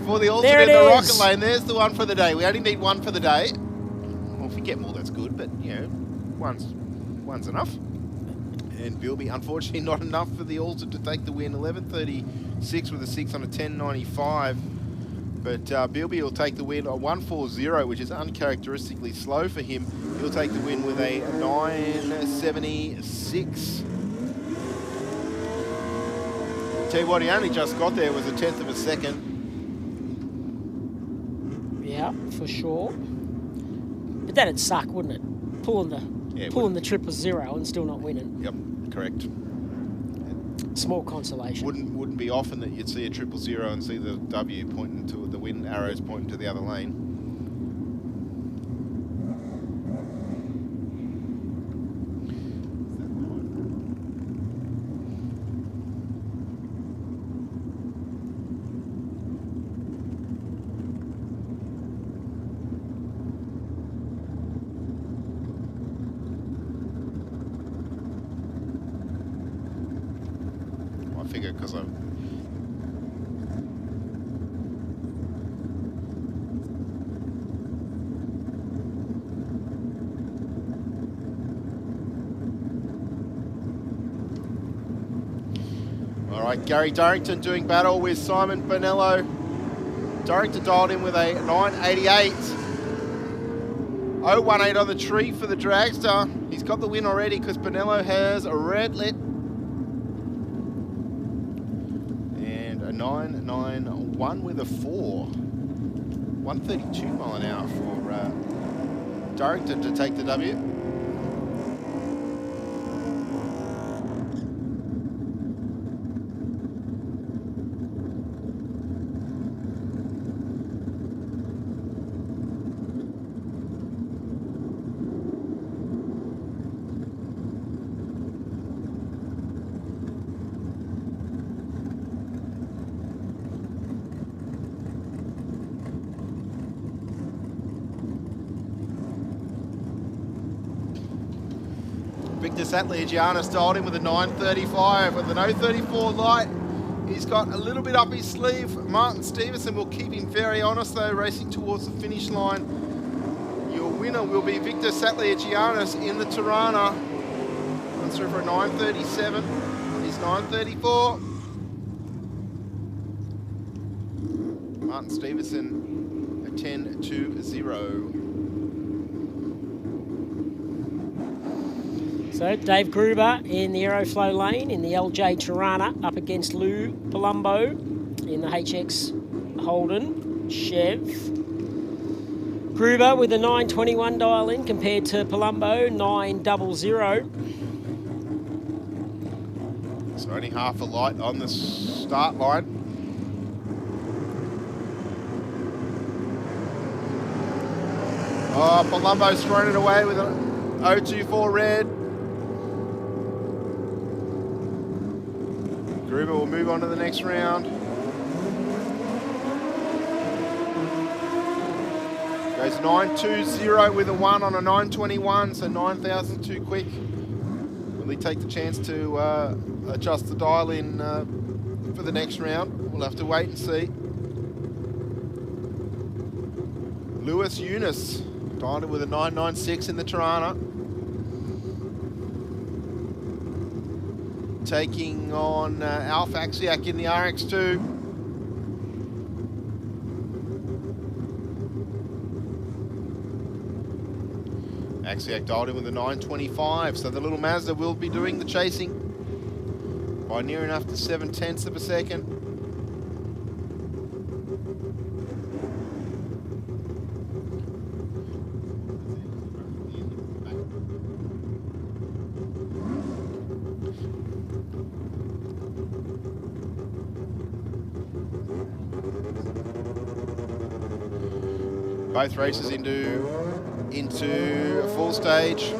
for the alternate in the rocket lane. There's the one for the day. We only need one for the day. Well, if we get more, that's good, but, you know, one's enough. And Bilby, unfortunately, not enough for the alternate to take the win. 11.36 with a 6 on a 10.95. But Bilby will take the win, a 1.40, which is uncharacteristically slow for him. He'll take the win with a 9.76. Tell you what, he only just got there, was a 10th of a second. Yeah, for sure. But that'd suck, wouldn't it? Pulling the 000 and still not winning. Yep, correct. Small consolation. Wouldn't be often that you'd see a 000 and see the W pointing to the win, arrows pointing to the other lane. Because of all right, Gary Durrington doing battle with Simon Bonello. Director dialed in with a 988. 018 on the tree for the dragster. He's got the win already because Bonello has a red lit. And a 991 with a 4. 132 mile an hour for Director to take the W. Victor Satlier-Giannis dialed in with a 935 with an 034 light. He's got a little bit up his sleeve. Martin Stevenson will keep him very honest though, racing towards the finish line. Your winner will be Victor Satlier-Giannis in the Tirana. Runs through for a 937. He's 934. Martin Stevenson a 10-2-0. So Dave Gruber in the Aeroflow lane in the LJ Tirana up against Lou Palumbo in the HX Holden Chev. Gruber with a 921 dial in compared to Palumbo 900. So only half a light on the start line. Oh, Palumbo's thrown it away with a 024 red. Gruber will move on to the next round. Goes 920 with a 1 on a 921, so 9,000 too quick. Will he take the chance to adjust the dial in for the next round? We'll have to wait and see. Lewis Eunice dialed in with a 996 in the Tirana. Taking on Alf Axiak in the RX2. Axiak dialed in with a 925, so the little Mazda will be doing the chasing by near enough to 0.7 of a second. Both races into a full stage.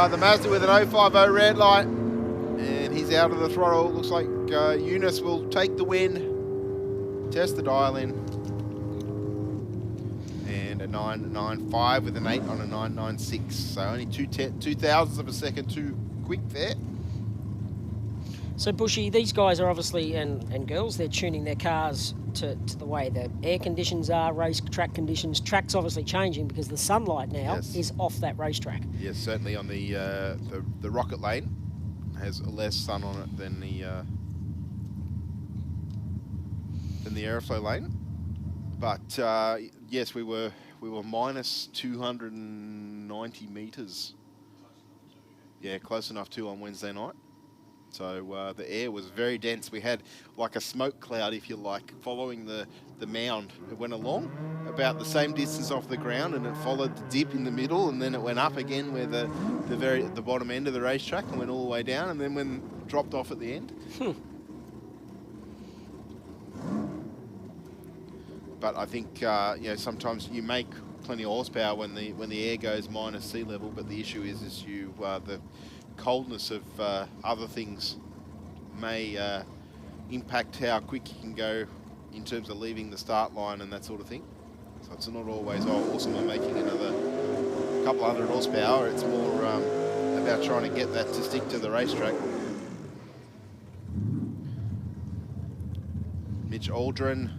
The Mazda with an 050 red light, and he's out of the throttle. Looks like Eunice will take the win. Test the dial in. And a 995 with an 8 on a 996. So only 2/1000 of a second too quick there. So Bushy, these guys are obviously, and girls, they're tuning their cars to the way the air conditions are, race track conditions. Track's obviously changing because the sunlight now is off that racetrack. Yes, certainly on the Rocket Lane has less sun on it than the Aeroflow lane. But yes, we were minus 290 meters. Yeah, close enough to on Wednesday night. So the air was very dense. We had like a smoke cloud, if you like, following the mound. It went along about the same distance off the ground, and it followed the dip in the middle, and then it went up again where the bottom end of the racetrack and went all the way down, and then when dropped off at the end. But I think you know, sometimes you make plenty of horsepower when the air goes minus sea level, but the issue is you the coldness of other things may impact how quick you can go in terms of leaving the start line and that sort of thing. So it's not always awesome at making another couple hundred horsepower. It's more about trying to get that to stick to the racetrack. Mitch Aldrin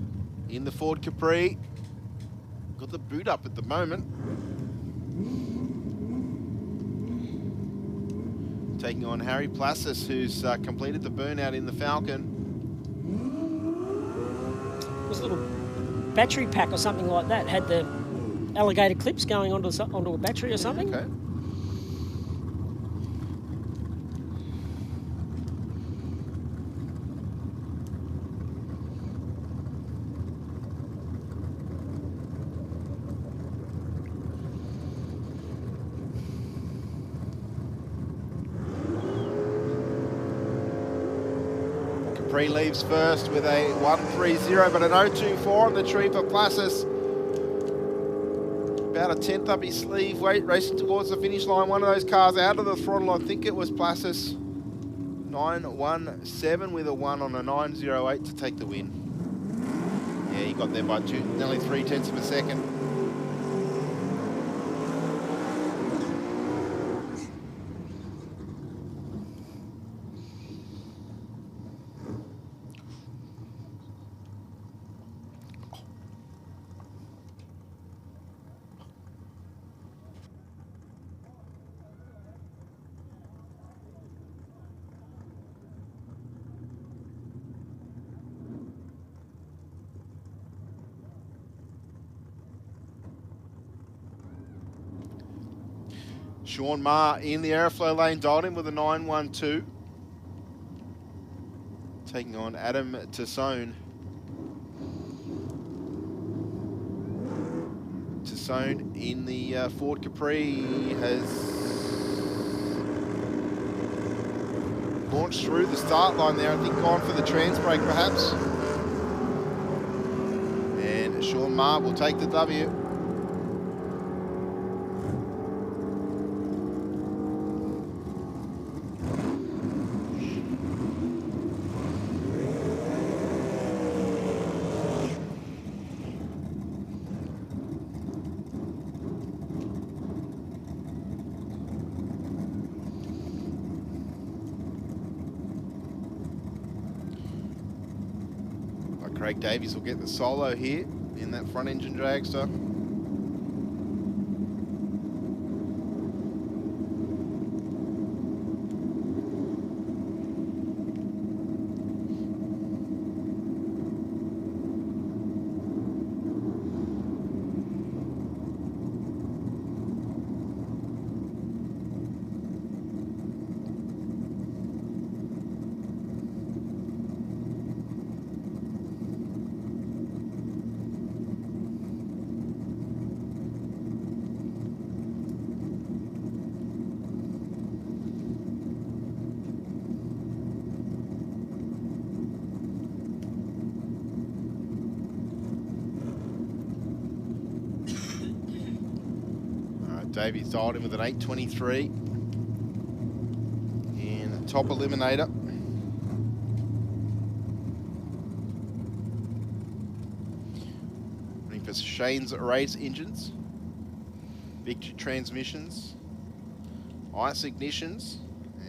in the Ford Capri. Got the boot up at the moment. Taking on Harry Plassis, who's completed the burnout in the Falcon. It's a little battery pack or something like that. Had the alligator clips going onto a battery or something. Okay. Capri leaves first with a 1.30, but an 0.24 on the tree for Placis. About a 10th up his sleeve, racing towards the finish line. One of those cars out of the throttle, I think it was Placis. 9.17 with a 1 on a 9.08 to take the win. Yeah, he got there by nearly 0.3 of a second. Sean Maher in the Aeroflow lane, dialed in with a 9.12. Taking on Adam Tassone. Tassone in the Ford Capri has launched through the start line there. I think gone for the trans brake perhaps. And Sean Maher will take the W. Craig Davies will get the solo here in that front engine dragster. Davies dialed in with an 8.23 in top eliminator. Running for Shane's Race engines, Victory transmissions, Ice ignitions,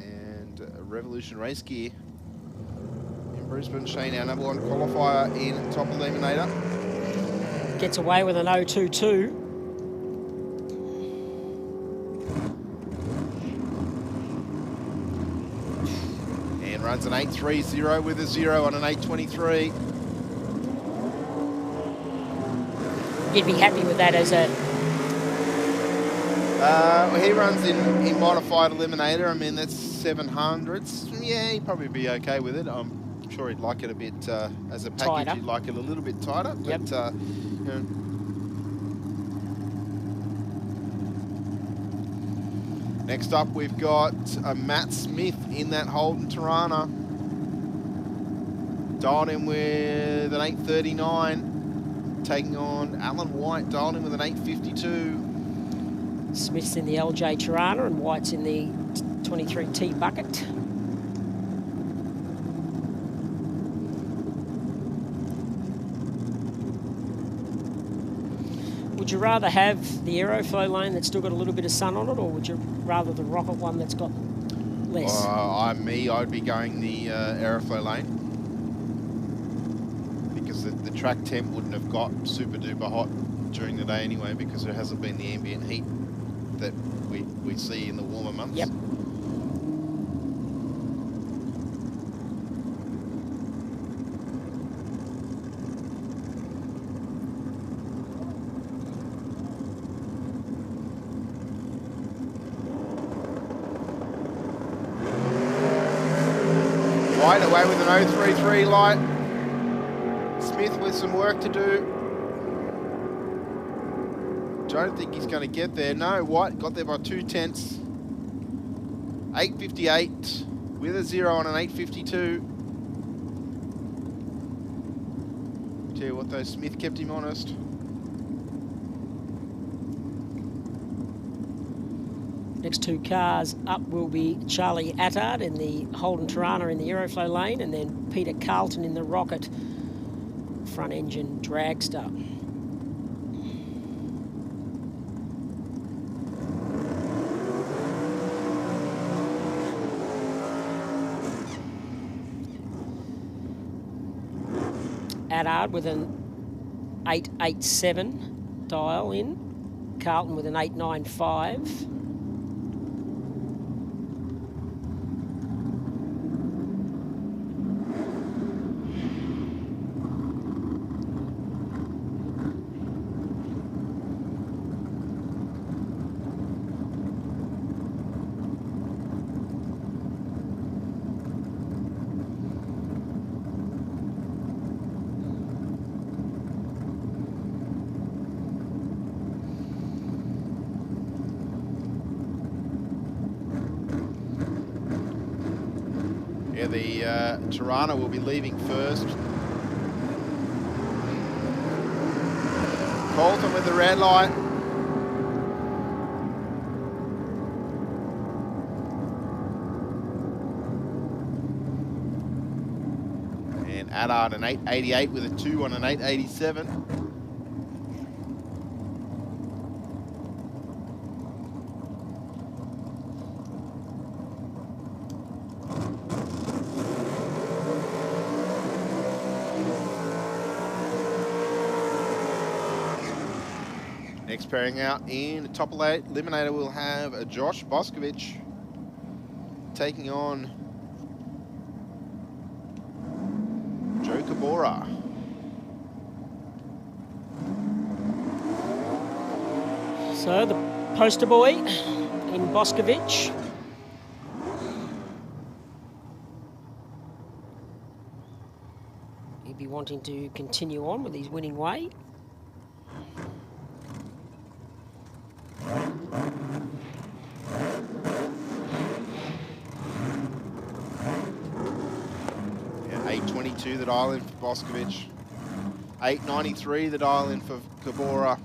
and Revolution race gear. In Brisbane, Shane, our #1 qualifier in top eliminator. Gets away with an 0.22. Runs an 8.30 with a 0 on an 8.23. You'd be happy with that as a... Well, he runs in modified eliminator. I mean, that's 700s. Yeah, he'd probably be okay with it. I'm sure he'd like it a bit, as a package, tighter. He'd like it a little bit tighter. Yep. But, you know. Next up, we've got Matt Smith in that Holden Tirana. Dialed in with an 8.39. Taking on Alan White, dialed in with an 8.52. Smith's in the LJ Tirana and White's in the 23T bucket. Would you rather have the Aeroflow lane that's still got a little bit of sun on it, or would you rather the Rocket one that's got less? I'd be going the Aeroflow lane, because the track temp wouldn't have got super duper hot during the day anyway, because there hasn't been the ambient heat that we see in the warmer months. Yep. White away with an 033 light. Smith with some work to do. Don't think he's going to get there. No, White got there by 2/10. 8:58 with a 0 on an 8:52. Tell you what though, Smith kept him honest. Next two cars up will be Charlie Attard in the Holden Tirana in the Aeroflow lane, and then Peter Carlton in the Rocket front engine dragster. Attard with an 887 dial in, Carlton with an 895. Yeah, the Tirana will be leaving first. Colton with the red light. And Attard an 888 with a 2 on an 887. Next pairing out in the top late eliminator, we'll have Josh Boscovich taking on Joe Cabora. So the poster boy in Boscovich. He'd be wanting to continue on with his winning way. Yeah, 822 the dial in for Boscovich. 893 the dial in for Cabora.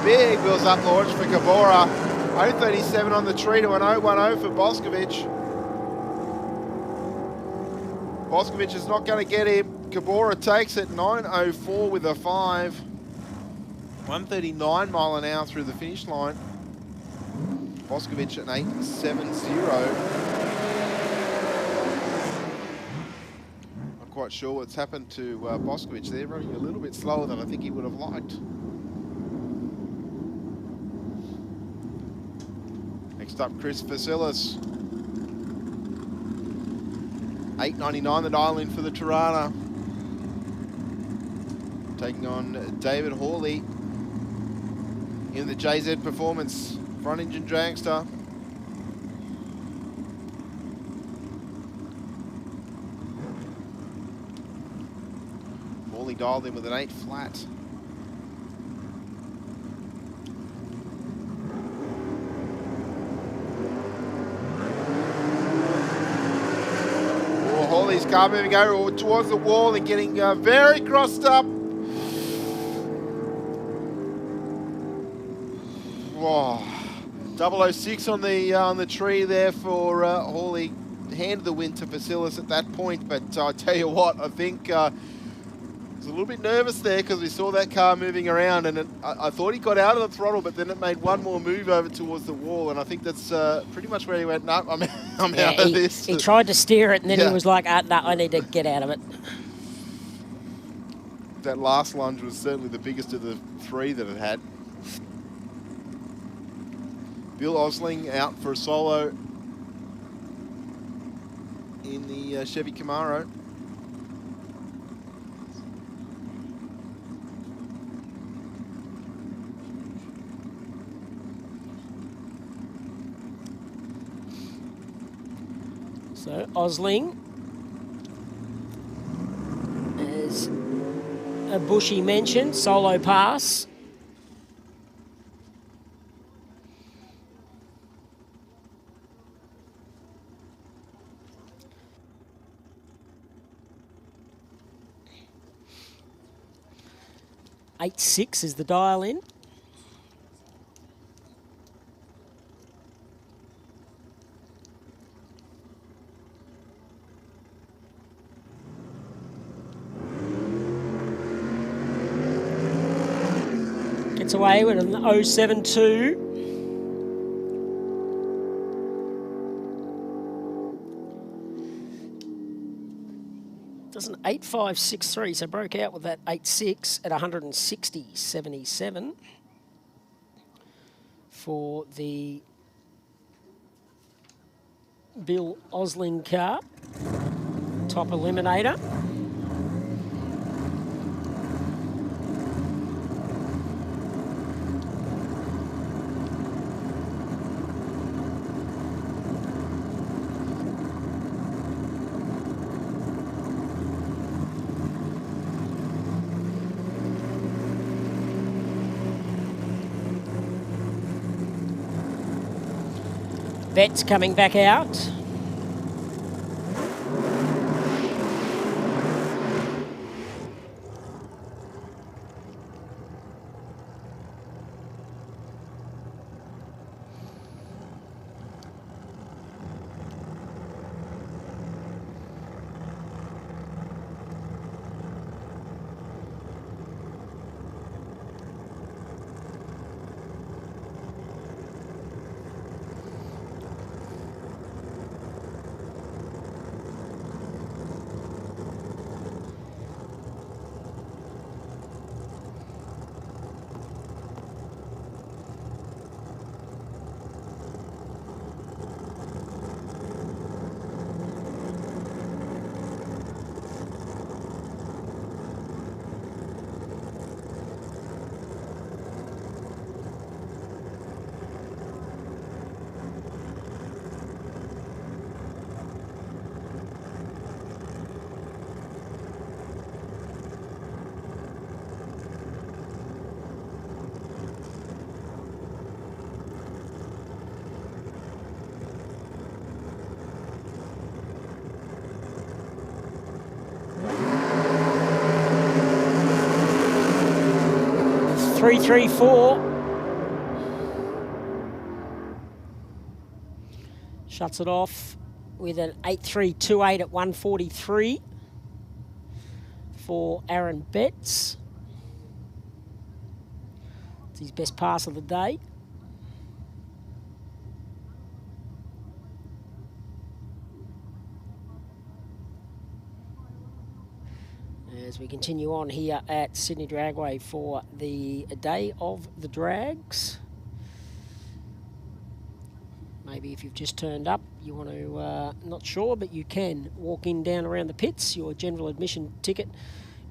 Big wheels up launch for Cabora. 037 on the tree to an 010 for Boscovich. Boscovich is not going to get him. Cabora takes it 904 with a 5. 139 mile an hour through the finish line. Boscovich an 870. Not quite sure what's happened to Boscovich there, running a little bit slower than I think he would have liked. Next up, Chris Vasilis. 899 the dial in for the Tirana. Taking on David Hawley in the JZ Performance front engine dragster. Hawley dialed in with an 8 flat. Hawley's car moving over towards the wall and getting very crossed up. Whoa. 006 on the tree there for Hawley. Handed the win to Vasilis at that point, but I tell you what, I think was a little bit nervous there because we saw that car moving around, and I thought he got out of the throttle, but then it made one more move over towards the wall, and I think that's pretty much where he went, no, I'm out of this. He tried to steer it, and then he was like, no, I need to get out of it. That last lunge was certainly the biggest of the three that it had. Bill Osling out for a solo in the Chevy Camaro. So Osling, as Bushy mentioned, solo pass. .86 is the dial in. Gets away with an 0.72. Does an 8.563, so broke out with that 8.6 at 160.77 for the Bill Osling car, top eliminator. Betts coming back out. Three, 4. Shuts it off with an 8.328 at 143 for Aaron Betts. It's his best pass of the day. As we continue on here at Sydney Dragway for the day of the drags. Maybe if you've just turned up, you want to, not sure, but you can walk in down around the pits. Your general admission ticket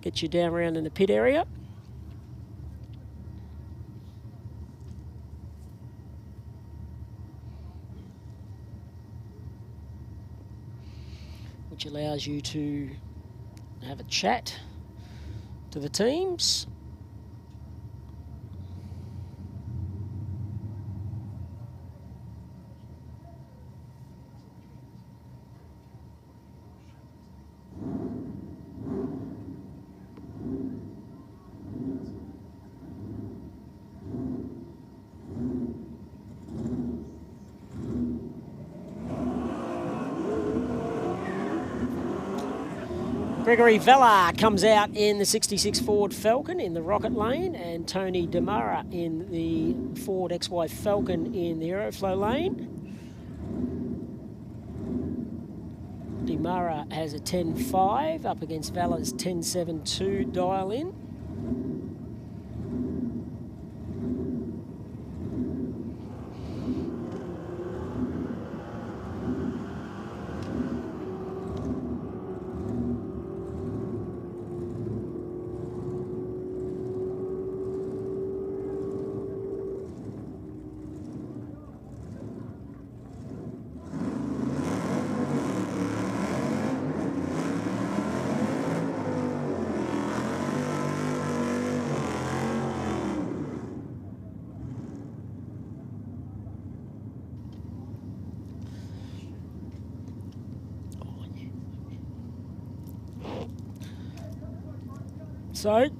gets you down around in the pit area. Which allows you to have a chat to the teams. Gregory Vella comes out in the 66 Ford Falcon in the Rocket Lane, and Tony Demara in the Ford XY Falcon in the Aeroflow lane. Demara has a 10.5 up against Vella's 10.72 dial in. So,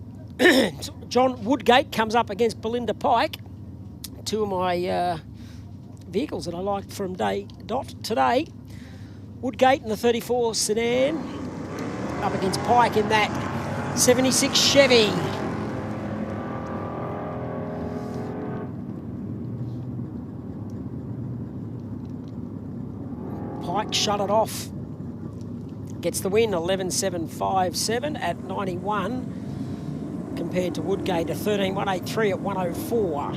John Woodgate comes up against Belinda Pike, two of my vehicles that I liked from day dot today. Woodgate in the 34 sedan, up against Pike in that 76 Chevy. Pike shut it off. Gets the win, 11.757 at 91. Compared to Woodgate, a 13.183 at 104.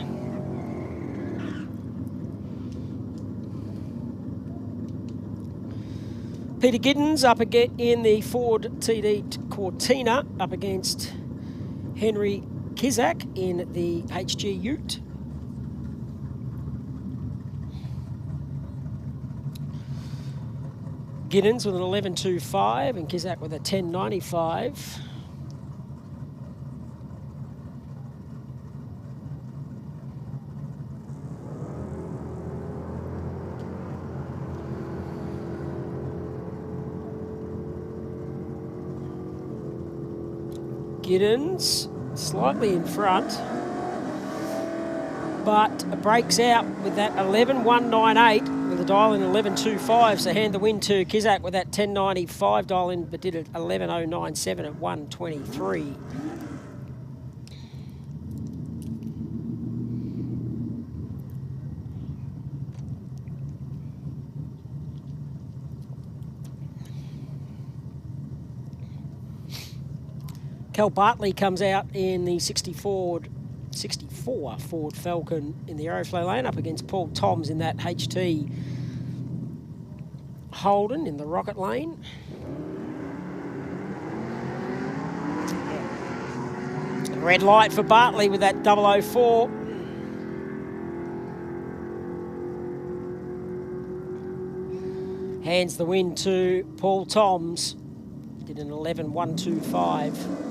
Peter Giddens up again in the Ford TD Cortina, up against Henry Kizak in the HG Ute. Giddens with an 11.25 and Kizak with a 10.95. Giddens slightly in front, but breaks out with that 11.198 with a dial in 11.25, so hand the win to Kizak with that 10.95 dial in, but did it 11.097 at 123. Cal Bartley comes out in the 64 Ford Falcon in the Aeroflow lane, up against Paul Toms in that HT Holden in the Rocket lane. Red light for Bartley with that 004. Hands the win to Paul Toms. Did an 11.125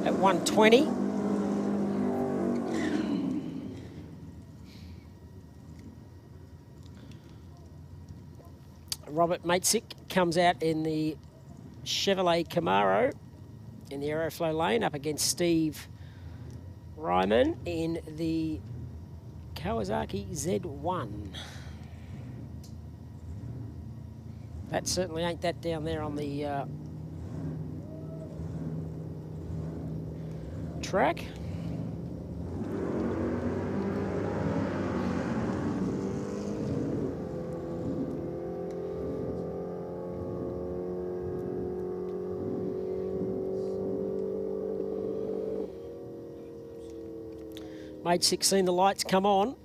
at 120. Robert Matesick comes out in the Chevrolet Camaro in the Aeroflow lane, up against Steve Ryman in the Kawasaki Z1. That certainly ain't that down there on the track. Made 16 the lights come on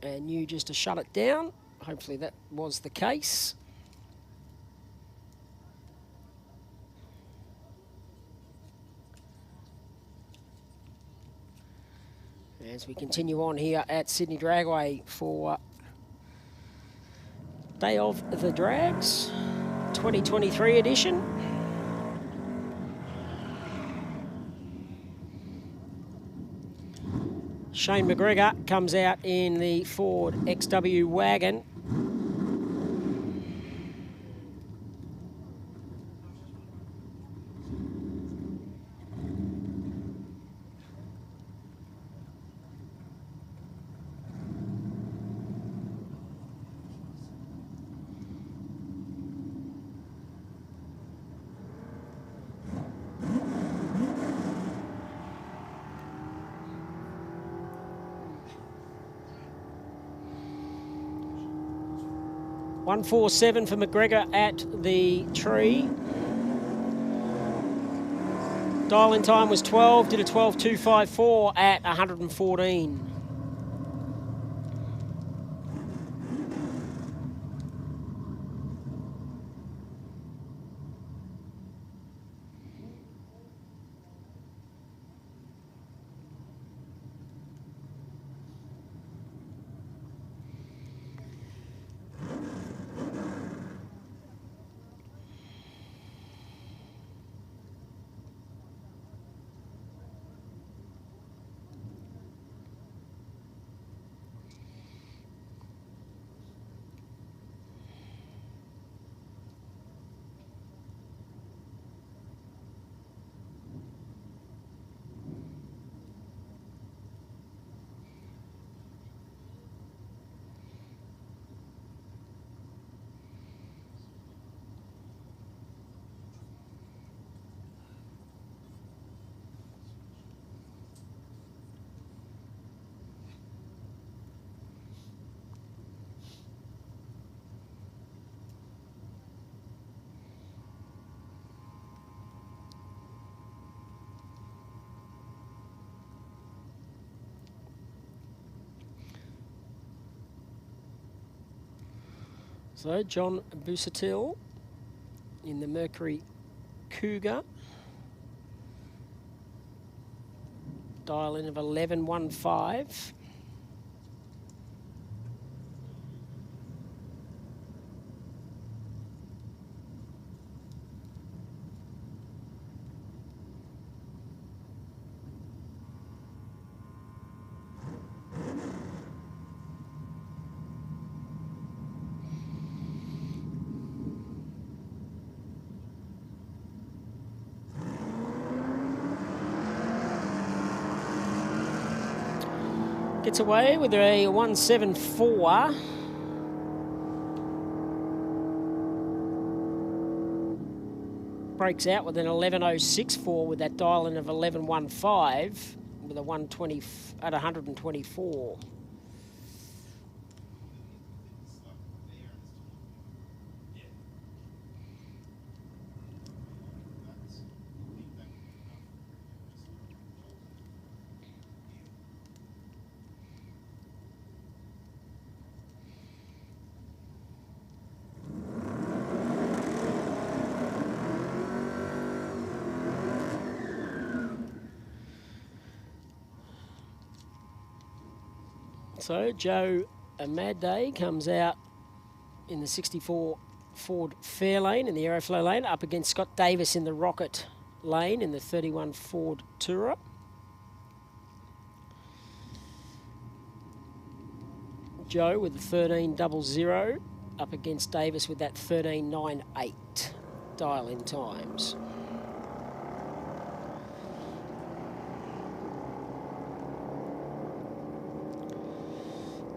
and knew just to shut it down. Hopefully that was the case. As we continue on here at Sydney Dragway for Day of the Drags 2023 edition. Shane McGregor comes out in the Ford XW wagon. 147 for McGregor at the tree. Dial-in time was 12, did a 12.254 at 114. So John Busatil in the Mercury Cougar. Dial-in of 11.15. Gets away with a 174. Breaks out with an 11.064 with that dial-in of 11.15 with a 120 at 124. So Joe Amadday comes out in the 64 Ford Fairlane in the Aeroflow lane, up against Scott Davis in the Rocket lane in the 31 Ford Tourer. Joe with the 13.00 up against Davis with that 13.98 dial-in times.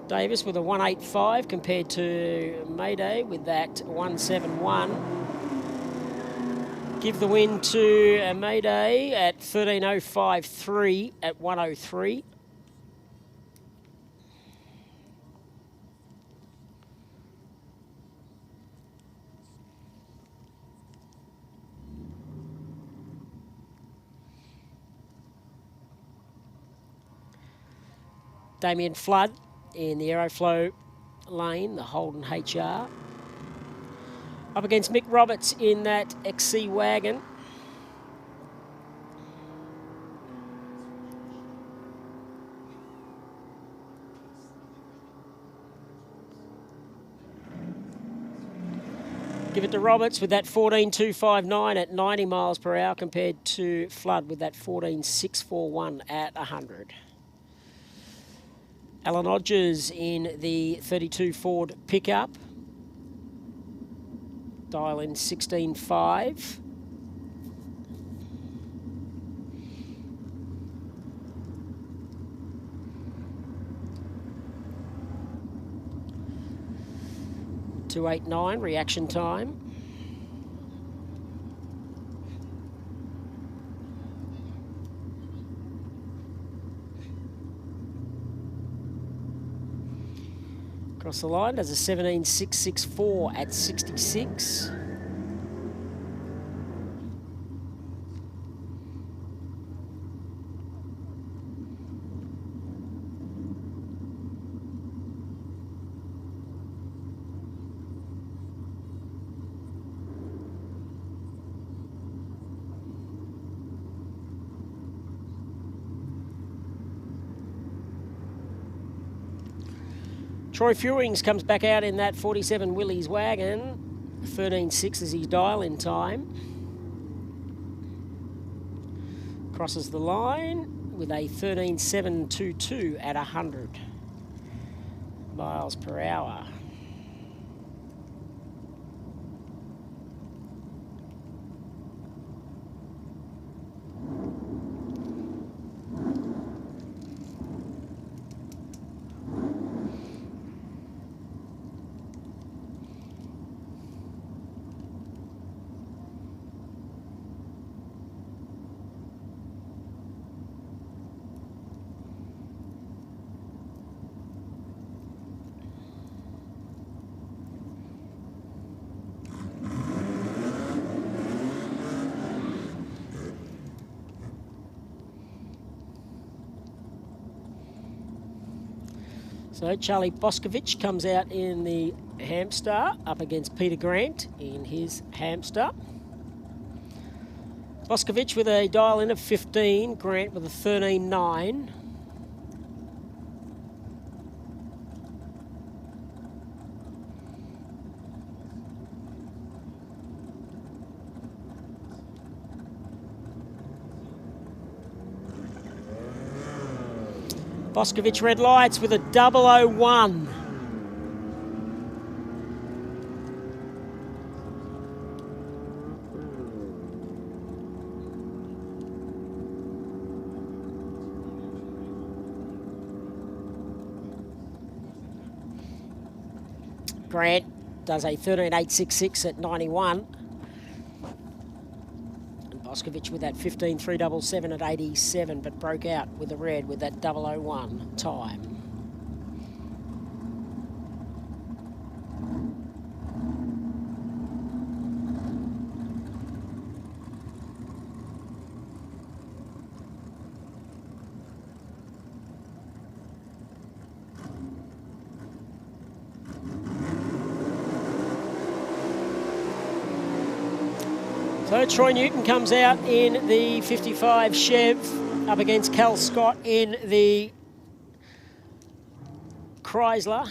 Davis with a 185 compared to Mayday with that 171. Give the win to Mayday at 13.053 at 103. Damien Flood in the Aeroflow lane, the Holden HR. Up against Mick Roberts in that XC wagon. Give it to Roberts with that 14.259 at 90 miles per hour compared to Flood with that 14.641 at 100. Alan Odgers in the 32 Ford pickup. Dial in 16.5. .289 reaction time. Across the line, does a 17.664 at 66. Troy Fewings comes back out in that 47 Willys wagon. 13.6 is his dial-in time. Crosses the line with a 13.722 at 100 miles per hour. So Charlie Boscovich comes out in the Hamster up against Peter Grant in his Hamster. Boscovich with a dial-in of 15, Grant with a 13.9. Boscovich red lights with a 001. Grant does a 13.866 at 91. Boscovich with that 15.377 at 87, but broke out with the red with that 001 time. So Troy Newton comes out in the 55 Chev up against Cal Scott in the Chrysler.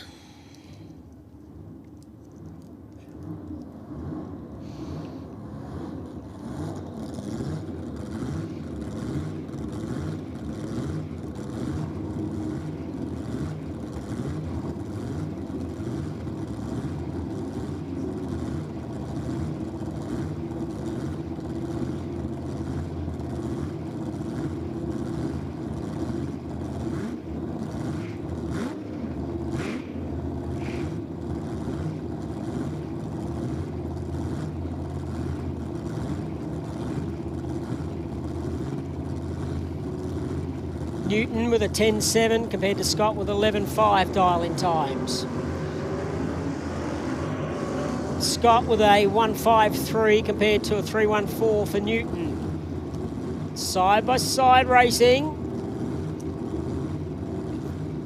Newton with a 10.7 compared to Scott with 11.5 dial-in times. Scott with a 1.53 compared to a 3.14 for Newton. Side-by-side racing.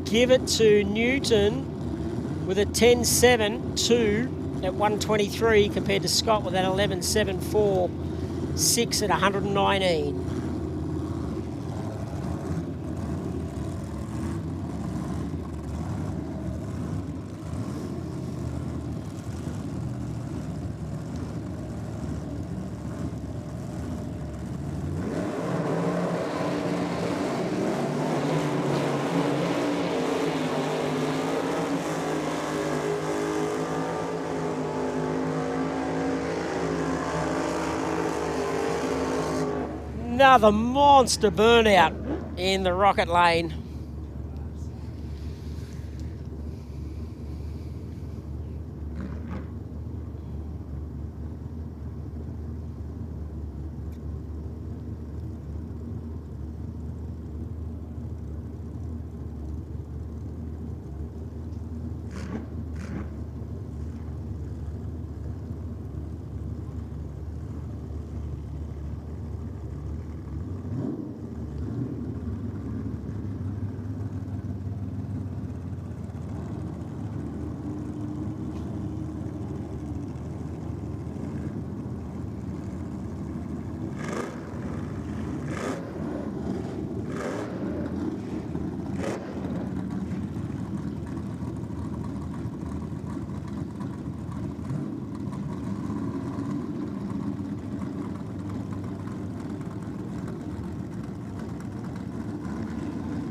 Give it to Newton with a 10.7.2 at 123 compared to Scott with that 11.7.4.6 at 119. Another monster burnout in the rocket lane.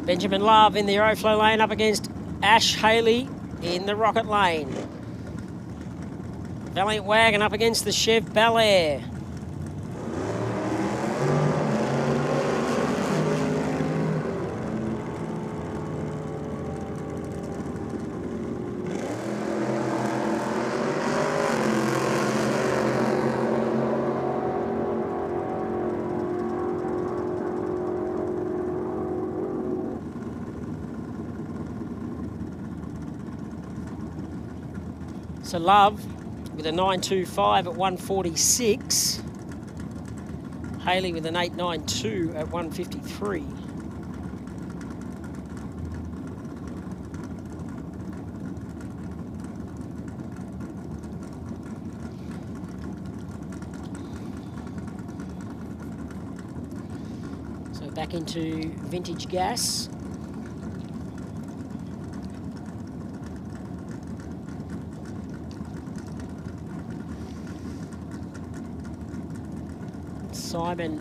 Benjamin Love in the Aeroflow lane up against Ash Haley in the Rocket lane. Valiant Wagon up against the Chev Bel Air. So Love with a 9.25 at 146. Haley with an 8.92 at 153. So back into vintage gas. Simon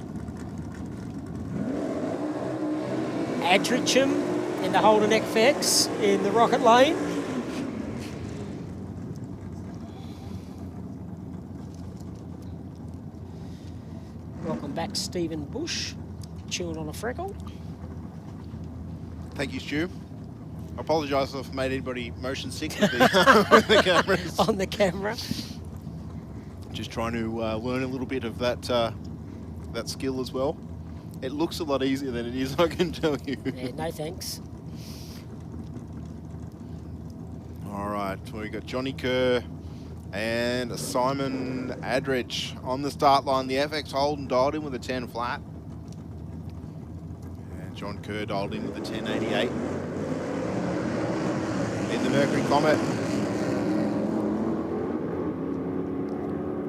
Adricham in the Holden FX in the Rocket lane. Welcome back, Stephen Bush, chewing on a freckle. Thank you, Stu. I apologise if I've made anybody motion sick with the, with the cameras. On the camera. Just trying to learn a little bit of that that skill as well. It looks a lot easier than it is, I can tell you. Yeah, no thanks. All right, we've got Johnny Kerr and Simon Adrich on the start line. The FX Holden dialed in with a 10 flat. And John Kerr dialed in with a 1088. In the Mercury Comet.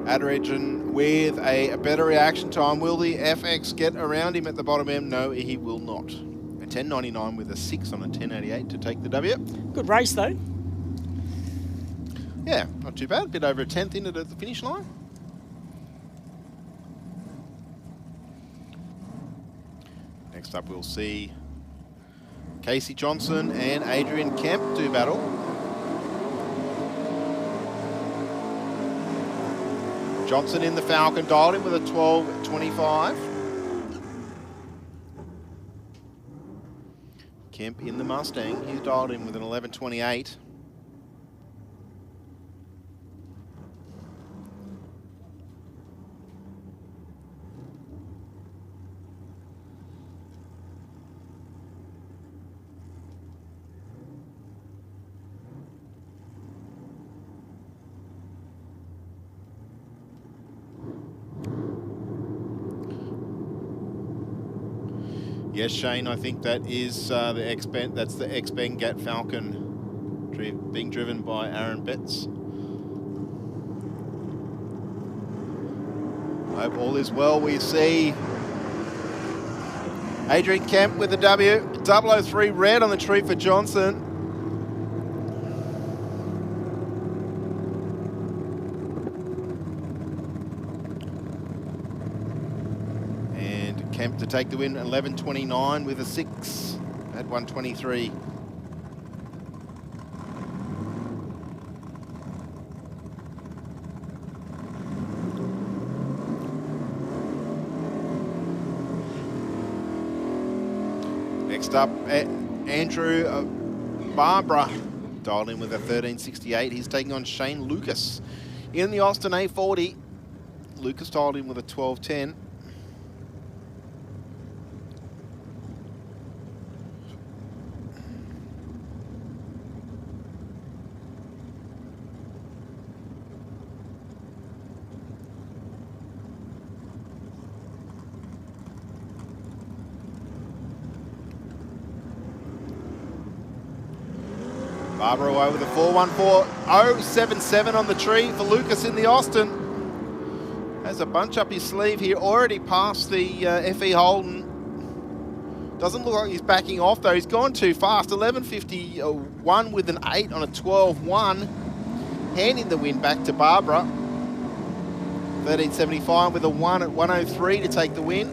Adrian with a better reaction time. Will the FX get around him at the bottom end? No, he will not. A 10.99 with a 6 on a 10.88 to take the W. Good race, though. Yeah, not too bad. A bit over a tenth in it at the finish line. Next up, we'll see Casey Johnson and Adrian Kemp do battle. Johnson in the Falcon, dialed in with a 12.25. Kemp in the Mustang, he's dialed in with an 11.28. Yes, Shane, I think that is the X-Ben Gat Falcon being driven by Aaron Betts. Hope all is well. We see Adrian Kemp with the W. 003 red on the tree for Johnson. Kemp to take the win, 11.29 with a 6 at 123. Next up, Andrew Barbara dialed in with a 13.68. He's taking on Shane Lucas in the Austin A40. Lucas dialed in with a 12.10. Barbara away with a 4.14.077 on the tree for Lucas in the Austin. Has a bunch up his sleeve here, already past the FE Holden. Doesn't look like he's backing off though, he's gone too fast. 11.51 with an 8 on a 12.1. Handing the win back to Barbara. 13.75 with a 1 at 103 to take the win.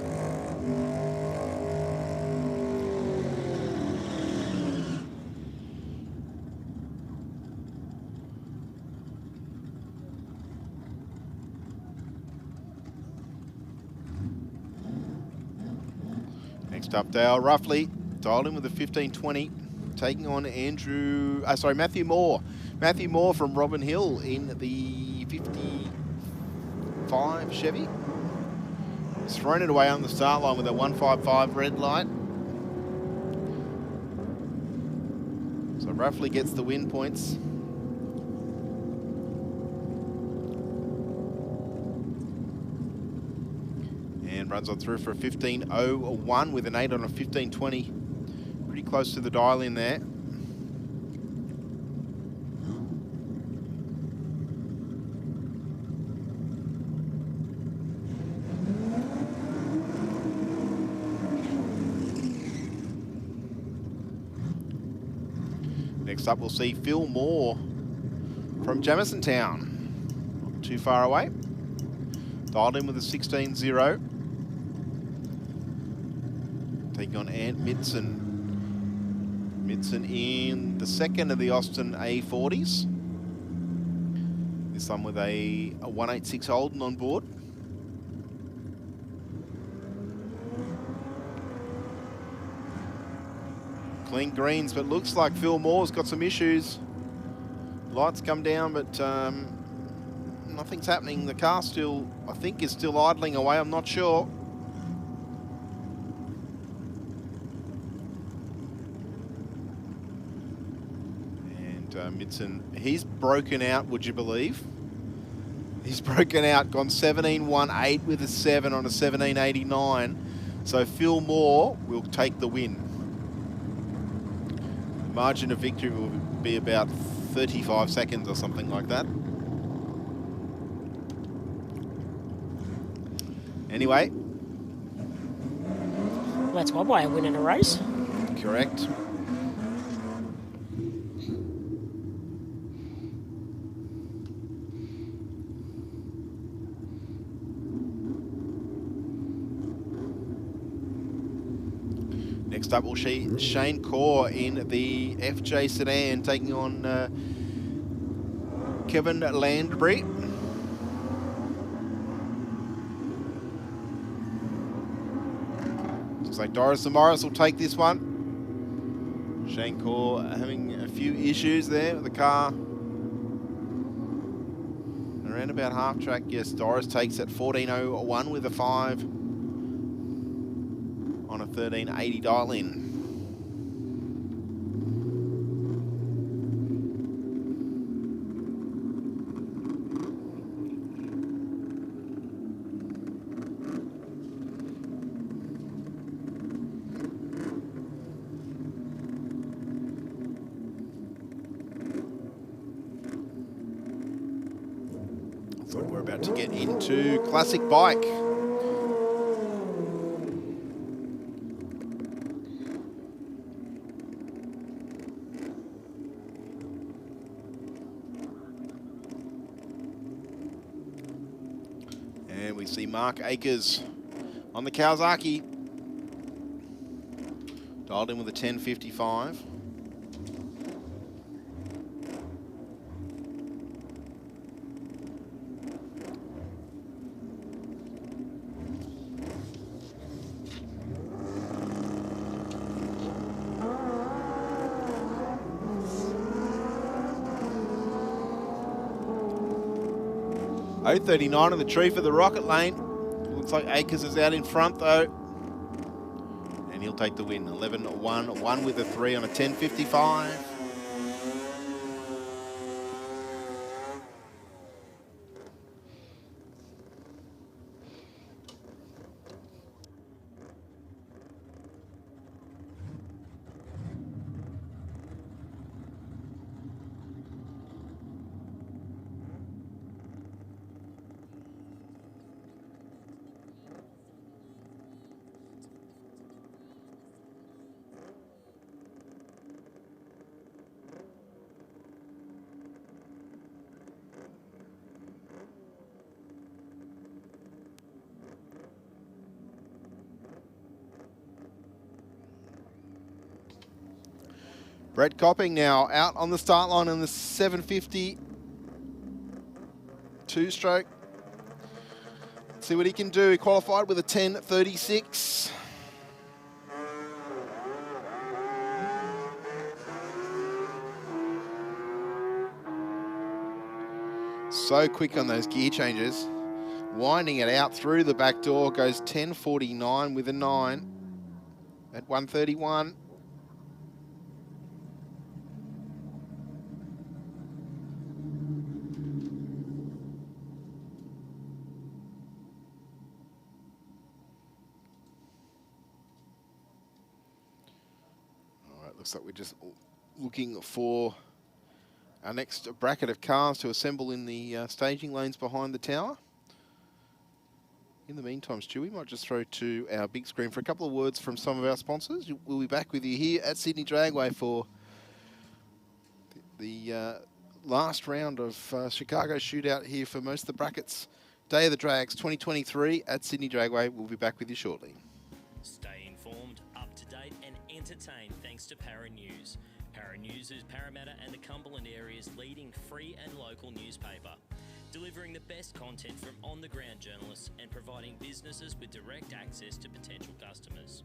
Next up, Dale Roughly, dialed in with a 1520, taking on Matthew Moore. Matthew Moore from Robin Hill in the 55 Chevy. He's thrown it away on the start line with a 155 red light. So Roughly gets the win points. And runs on through for a 15.01 with an 8 on a 15.20. Pretty close to the dial in there. Next up, we'll see Phil Moore from Jamison Town. Not too far away. Dialed in with a 16.0. Taking on Ant Mitson. Mitson in the second of the Austin A40s. This one with a 186 Holden on board. Clean greens, but looks like Phil Moore's got some issues. Lights come down, but nothing's happening. The car still, I think, is still idling away. I'm not sure. And Mitson, he's broken out, would you believe? He's broken out, gone 17.18 with a 7 on a 17.89. So Phil Moore will take the win. Margin of victory will be about 35 seconds or something like that. Anyway. Well, that's one way of winning a race. Correct. Next up, we'll see Shane Corr in the FJ sedan, taking on Kevin Landry. Looks like Doris and Morris will take this one. Shane Corr having a few issues there with the car. Around about half track, yes, Doris takes at 14.01 with a 5. On a 13.80 dial in. So we're about to get into classic bike. And we see Mark Akers on the Kawasaki. Dialed in with a 10.55. .039 on the tree for the rocket lane. Looks like Akers is out in front though. And he'll take the win. 11.1, 1 with a 3 on a 10.55. Brett Copping now out on the start line in the 750 two-stroke. See what he can do. He qualified with a 10.36. So quick on those gear changes. Winding it out through the back door, goes 10.49 with a 9 at 1:31. All right, looks like we're just looking for our next bracket of cars to assemble in the staging lanes behind the tower. In the meantime, Stu, we might just throw to our big screen for a couple of words from some of our sponsors. We'll be back with you here at Sydney Dragway for the last round of Chicago Shootout here for most of the brackets. Day of the Drags 2023 at Sydney Dragway. We'll be back with you shortly. Stay informed, up to date and entertained thanks to Para News. Para News is Parramatta and the Cumberland area's leading free and local newspaper, delivering the best content from on-the-ground journalists and providing businesses with direct access to potential customers.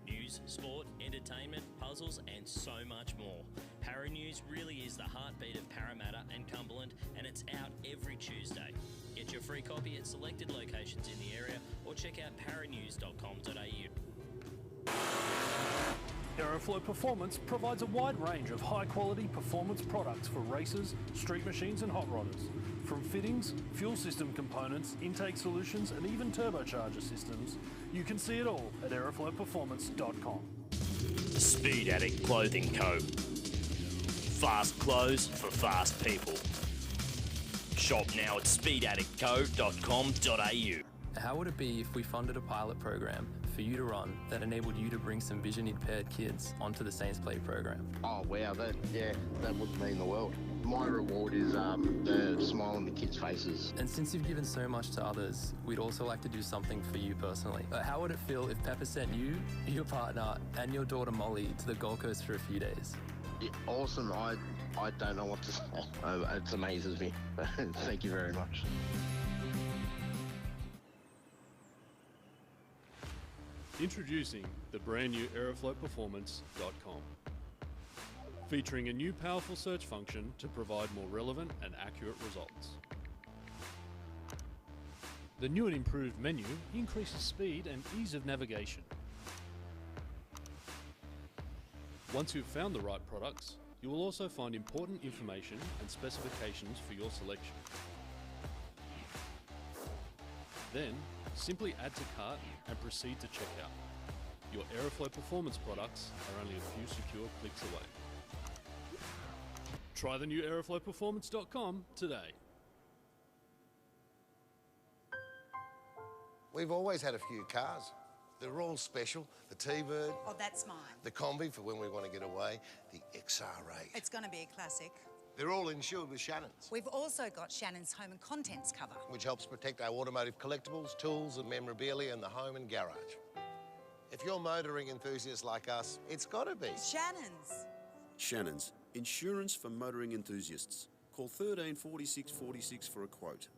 News, sport, entertainment, puzzles and so much more. Para News really is the heartbeat of Parramatta and Cumberland, and it's out every Tuesday. Get your free copy at selected locations in the area or check out paranews.com.au. Aeroflow Performance provides a wide range of high-quality performance products for racers, street machines and hot rodders. From fittings, fuel system components, intake solutions and even turbocharger systems, you can see it all at aeroflowperformance.com. Speed Addict Clothing Co. Fast clothes for fast people. Shop now at speedaddictco.com.au. How would it be if we funded a pilot program for you to run that enabled you to bring some vision-impaired kids onto the Saints Play program? Oh wow, that would mean the world. My reward is the smile on the kids' faces. And since you've given so much to others, we'd also like to do something for you personally. How would it feel if Pepper sent you, your partner, and your daughter Molly to the Gold Coast for a few days? Yeah, awesome. I don't know what to say. It amazes me. Thank you very much. Introducing the brand new Aeroflowperformance.com. Featuring a new powerful search function to provide more relevant and accurate results. The new and improved menu increases speed and ease of navigation. Once you've found the right products, you will also find important information and specifications for your selection. Then, simply add to cart and proceed to checkout. Your Aeroflow Performance products are only a few secure clicks away. Try the new Aeroflowperformance.com today. We've always had a few cars. They're all special. The T-Bird. Oh, that's mine. The Combi for when we want to get away. The XR8. It's going to be a classic. They're all insured with Shannon's, We've also got Shannon's Home and Contents cover, which helps protect our automotive collectibles, tools and memorabilia in the home and garage. If you're motoring enthusiasts like us, it's got to be Shannon's. Shannon's, insurance for motoring enthusiasts. Call 13 46 46 for a quote.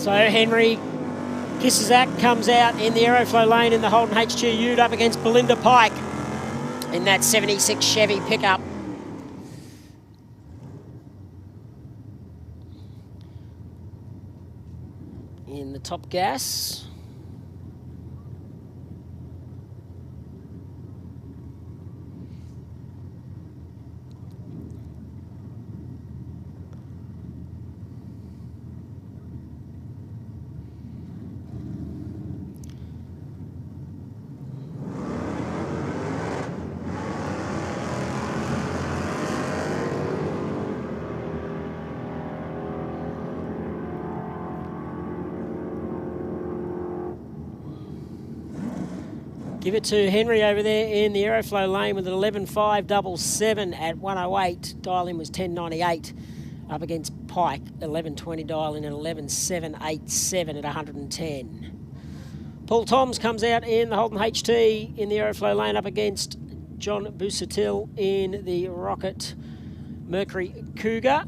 So Henry Kisizak comes out in the Aeroflow lane in the Holden HQ Ute up against Belinda Pike in that 76 Chevy pickup. In the Top Gas. Give it to Henry over there in the Aeroflow lane with an 11.577 at 108. Dial-in was 10.98 up against Pike. 11.20 dial-in at 11.787 at 110. Paul Toms comes out in the Holden HT in the Aeroflow lane up against John Busatil in the Rocket Mercury Cougar.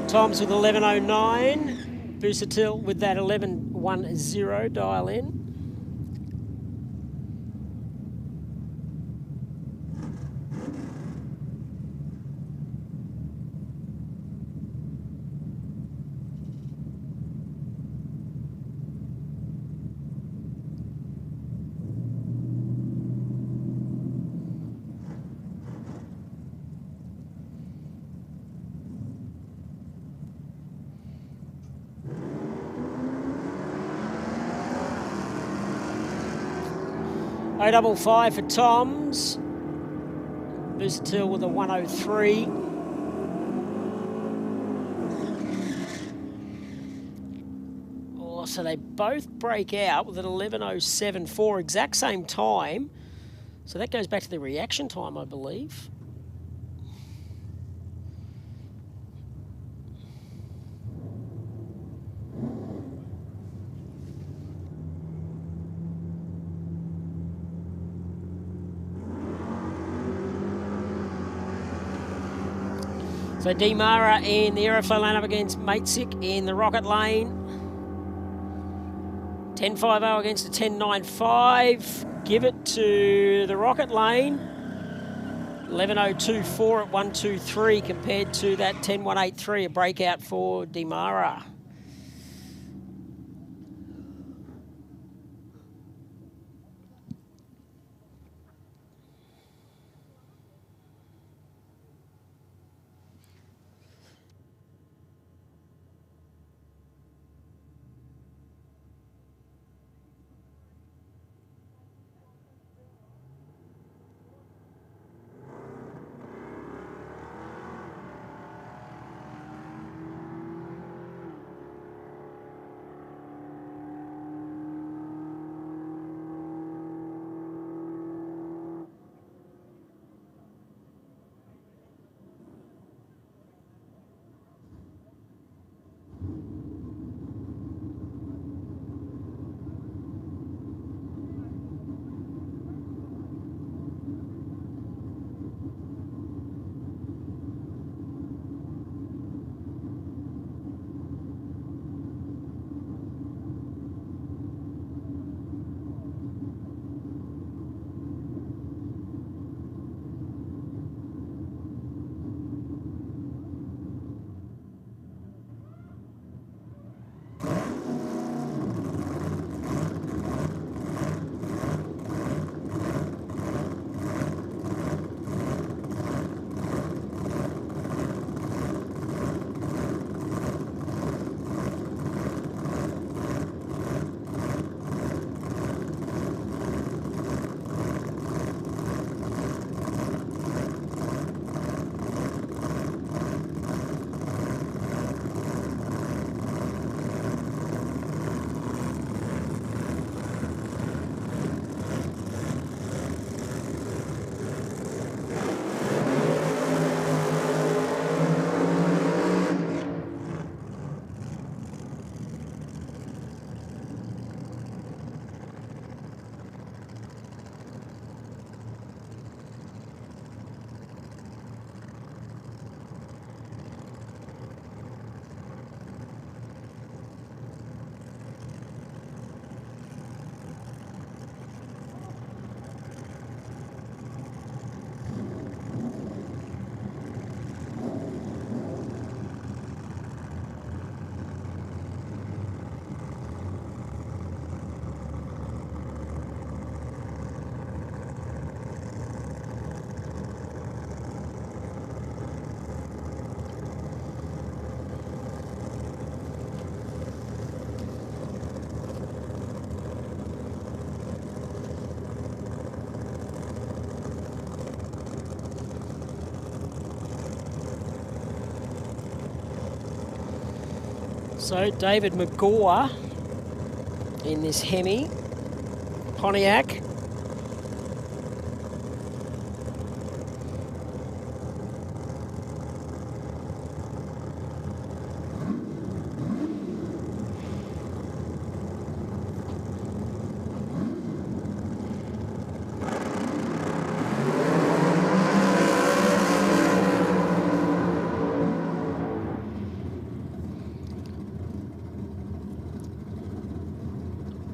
Toms with 11.09. Busatil with that 11.10 dial in. $0.55 for Toms. Busatil with a 103. Oh, so they both break out with an 11.074, exact same time. So that goes back to the reaction time, I believe. So Demara in the Aeroflow lane up against Matesic in the Rocket lane. 10.50 against a 10.95. Give it to the Rocket lane. 11.024 at 123 compared to that 10.183, a breakout for Demara. So David McGaw in this Hemi Pontiac.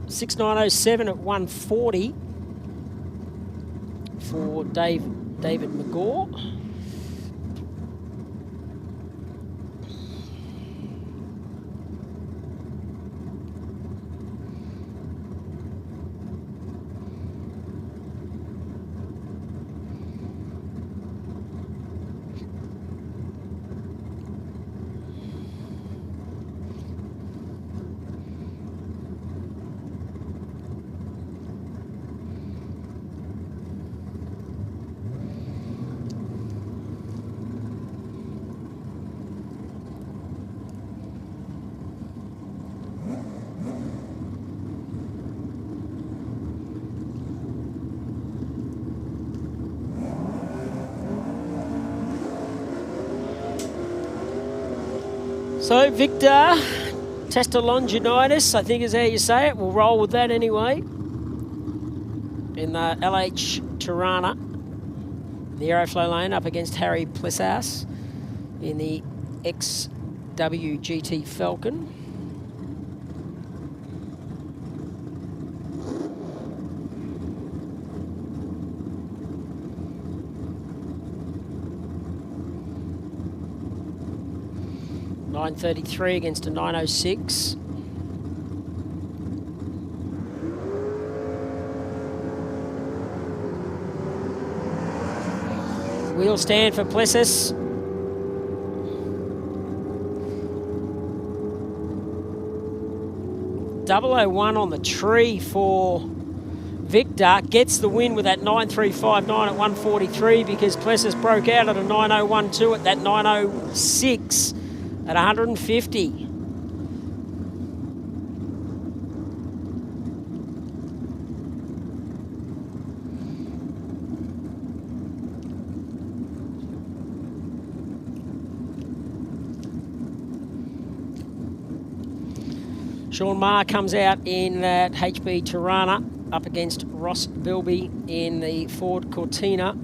.6907 at 140 for David McGaw. So Victor Testalonginitis, I think is how you say it. We'll roll with that anyway. In the LH Tirana, the Aeroflow lane up against Harry Plessas in the XWGT Falcon. .933 against a 906. Wheel stand for Plessis. .001 on the tree for Victor. Gets the win with that 9.359 at 143 because Plessis broke out at a 9.012 at that 9.06 at 150. Sean Maher comes out in that HB Tirana up against Ross Bilby in the Ford Cortina.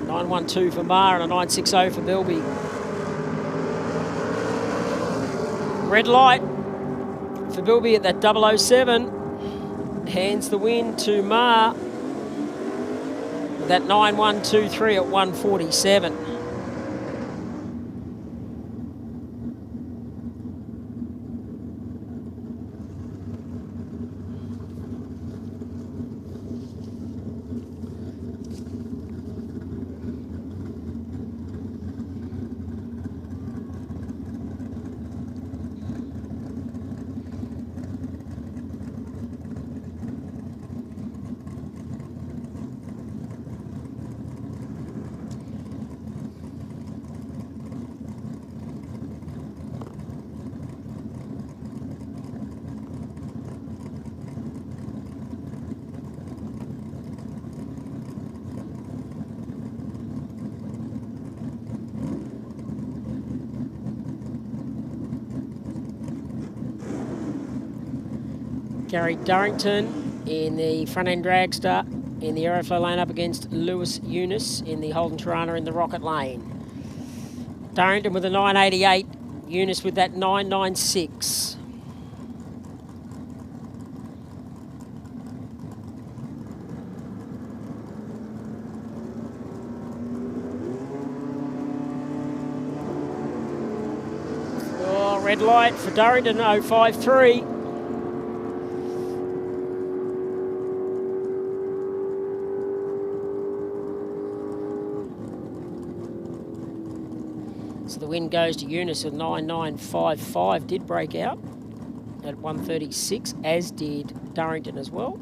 .912 for Maher and a 960 for Bilby. Red light for Bilby at that 007. Hands the win to Maher. That 9123 at 147. Gary Durrington in the front-end dragster in the Aeroflow lane up against Lewis Eunice in the Holden Tirana in the Rocket lane. Durrington with a 988, Eunice with that 996. Oh, red light for Durrington, 053. So the win goes to Eunice with 9955, did break out at 136, as did Durrington as well.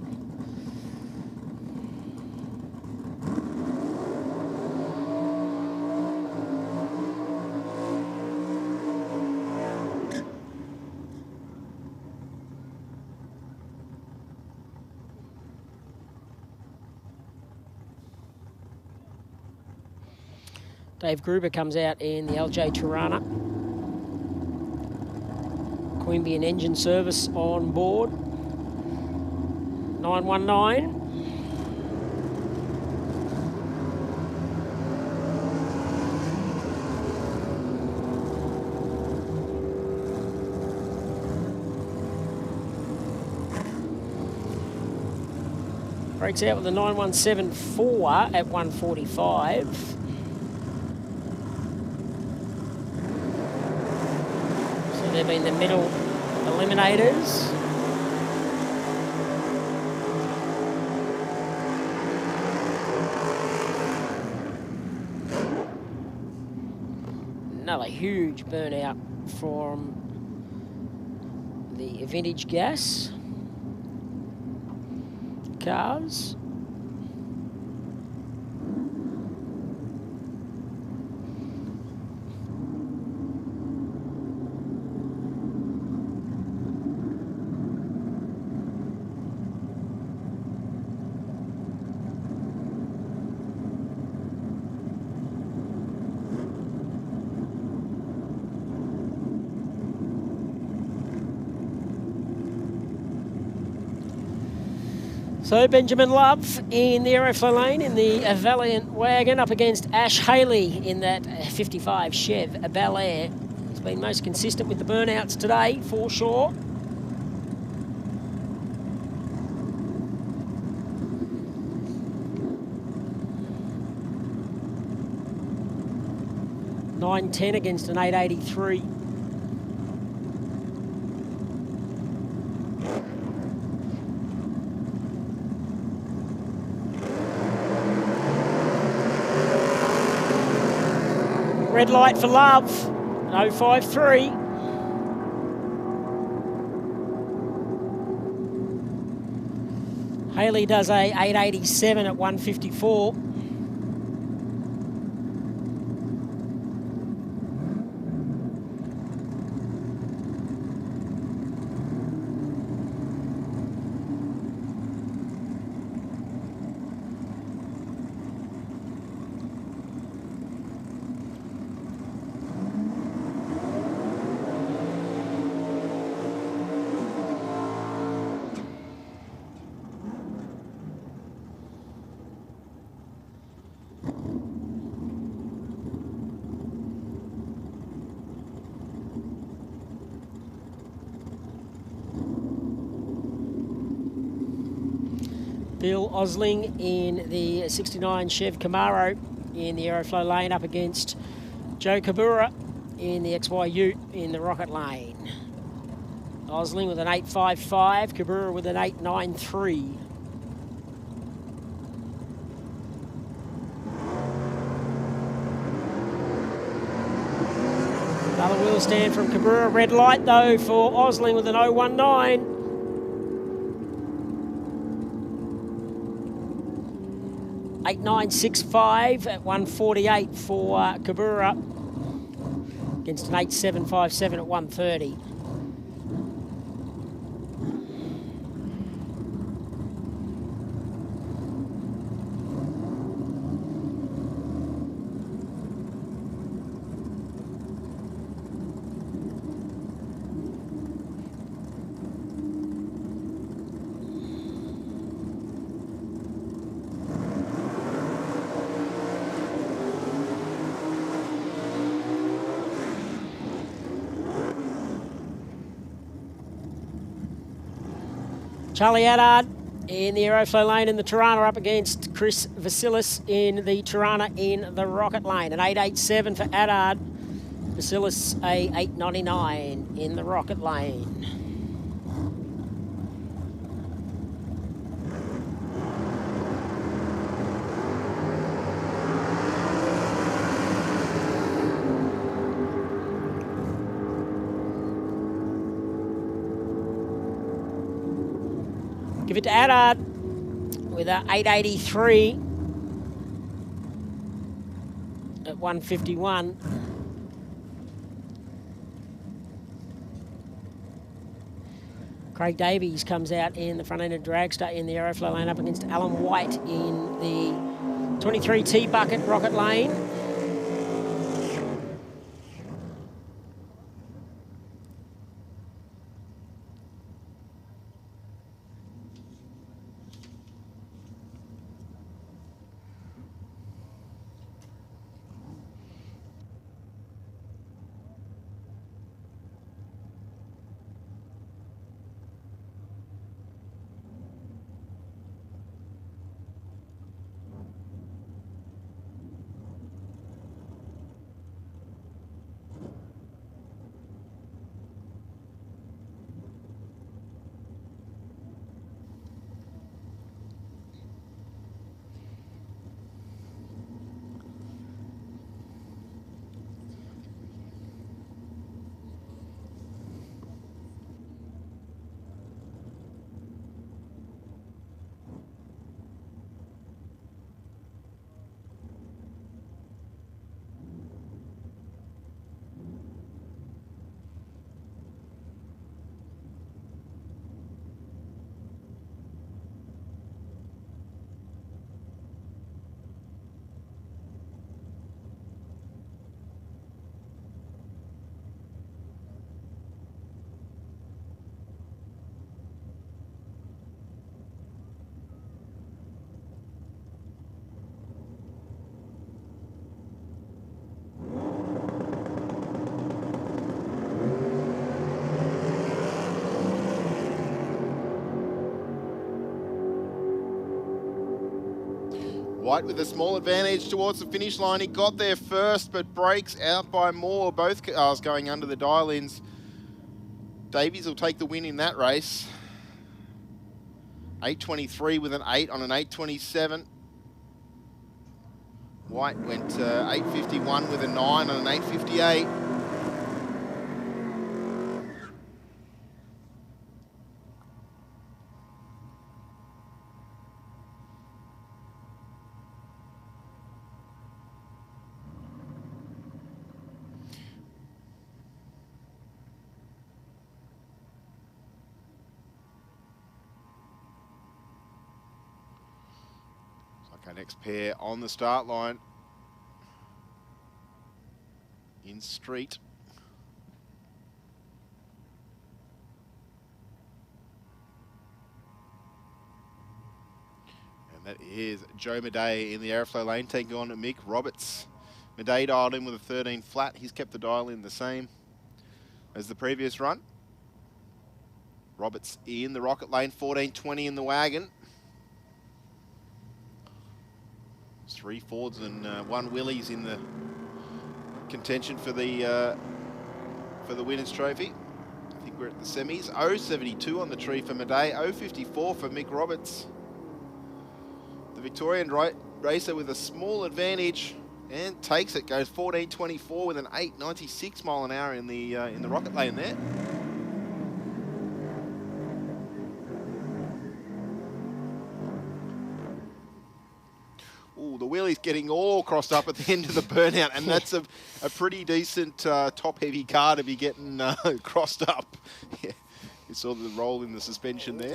Dave Gruber comes out in the LJ Tirana. Queanbeyan engine service on board. 919. Breaks out with a 917.4 at 145. So they've been the middle eliminators. Another huge burnout from the vintage gas cars. So Benjamin Love in the Aeroflow lane in the Valiant wagon up against Ash Haley in that 55 Chev Bel Air. He's been most consistent with the burnouts today, for sure. $9.10 against an 883. Red light for Love, 053. Haley does a 887 at 154. Bill Osling in the 69 Chev Camaro in the Aeroflow lane up against Joe Kabura in the XY Ute in the Rocket lane. Osling with an 855, Kabura with an 893. Another wheel stand from Kabura. Red light though for Osling with an 019. $8.965 at 148 for Kabura against an 8.757 at 130. Charlie Haddad in the Aeroflow lane in the Tirana up against Chris Vasilis in the Tirana in the Rocket lane. An 887 for Haddad. Vasilis a 899 in the Rocket lane. Give it to Haddad with a 883 at 151. Craig Davies comes out in the front end of Dragster in the Aeroflow lane up against Alan White in the 23T Bucket Rocket lane. White with a small advantage towards the finish line. He got there first, but breaks out by more. Both cars going under the dial-ins. Davies will take the win in that race. 8.23 with an 8 on an 8.27. White went 8.51 with a 9 on an 8.58. Okay, next pair on the start line. In street. And that is Joe Madej in the Aeroflow lane, taking on Mick Roberts. Madej dialed in with a 13 flat. He's kept the dial in the same as the previous run. Roberts in the rocket lane, 14.20 in the wagon. 3 Fords and 1 Willys in the contention for the winners' trophy. I think we're at the semis. 0.72 on the tree for Madej. 0.54 for Mick Roberts. The Victorian racer with a small advantage and takes it. Goes 14.24 with an 8.96 mile an hour in the rocket lane there. Ooh, the wheelie's getting all crossed up at the end of the burnout, and that's a pretty decent top-heavy car to be getting crossed up. Yeah. You saw the roll in the suspension there.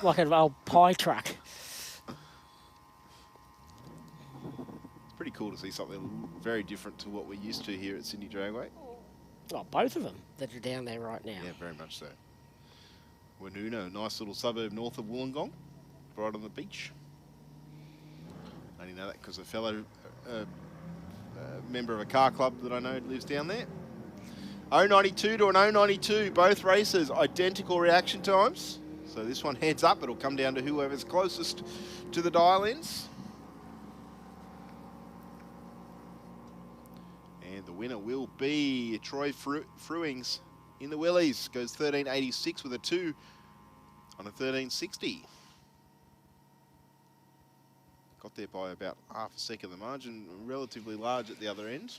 Like an old pie truck. It's pretty cool to see something very different to what we're used to here at Sydney Dragway. Oh, both of them that are down there right now. Yeah, very much so. Wanuno, nice little suburb north of Wollongong, right on the beach. I only know that because a fellow member of a car club that I know lives down there. 0.92 to an 0.92, both races, identical reaction times. So this one heads up. It'll come down to whoever's closest to the dial-ins. And the winner will be Troy Fruings in the Willies. Goes 13.86 with a 2 on a 13.60. Got there by about half a second. The margin relatively large at the other end.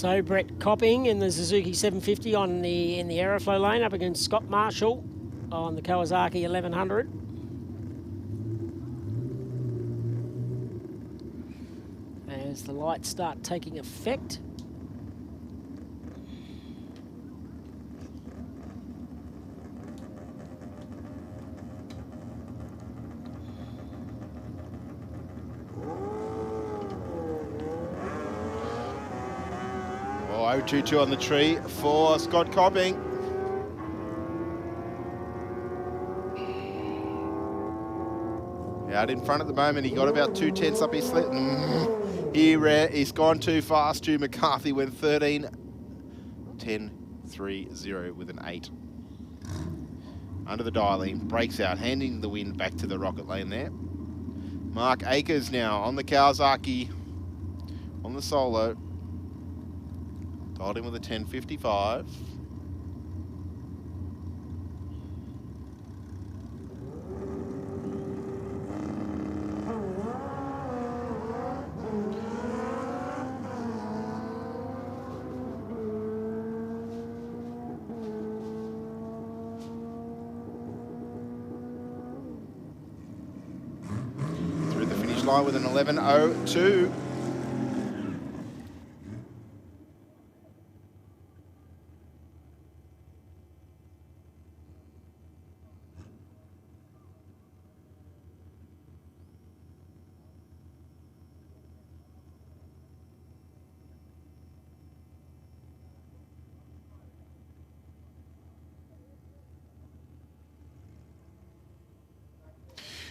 So Brett Copping in the Suzuki 750 in the Aeroflow lane up against Scott Marshall on the Kawasaki 1100. As the lights start taking effect. Oh, 022 on the tree for Scott Copping. Out in front at the moment, he got about 2 tenths up his slip. He's gone too fast. Stu McCarthy went 13.10.30 with an 8. Under the dialing, breaks out, handing the win back to the rocket lane there. Mark Akers now on the Kawasaki, on the solo. Dialed in with a 10.55. Through the finish line with an 11.02.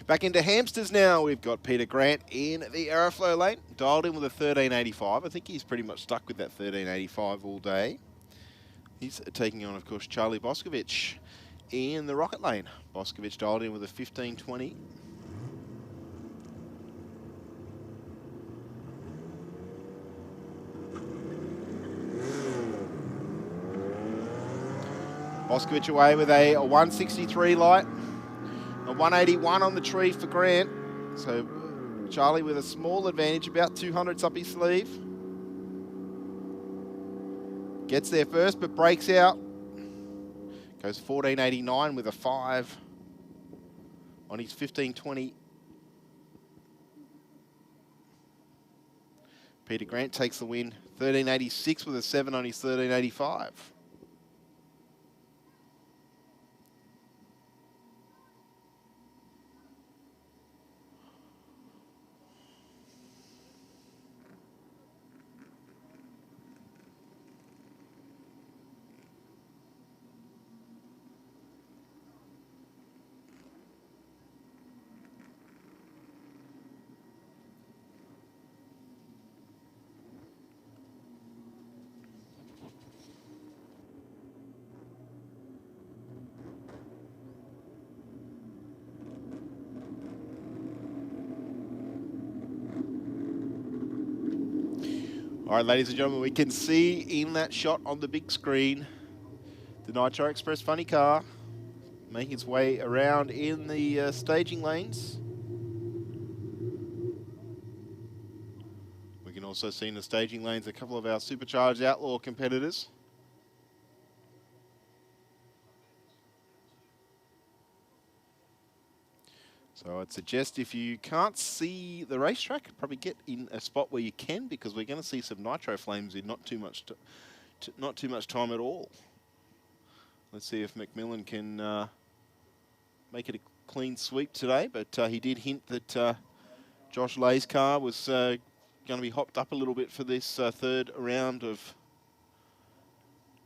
Back into hamsters now. We've got Peter Grant in the Aeroflow lane. Dialed in with a 13.85. I think he's pretty much stuck with that 13.85 all day. He's taking on, of course, Charlie Boscovich in the rocket lane. Boscovich dialed in with a 15.20. Boscovich away with a 163 light. A 181 on the tree for Grant. So Charlie with a small advantage, about 200s up his sleeve. Gets there first, but breaks out. Goes 14.89 with a 5 on his 15.20. Peter Grant takes the win. 13.86 with a 7 on his 13.85. All right, ladies and gentlemen, we can see in that shot on the big screen the Nitro Express funny car making its way around in the staging lanes. We can also see in the staging lanes a couple of our supercharged Outlaw competitors. So I'd suggest if you can't see the racetrack, probably get in a spot where you can, because we're going to see some Nitro flames in not too much time at all. Let's see if McMillan can make it a clean sweep today, but he did hint that Josh Lay's car was going to be hopped up a little bit for this third round of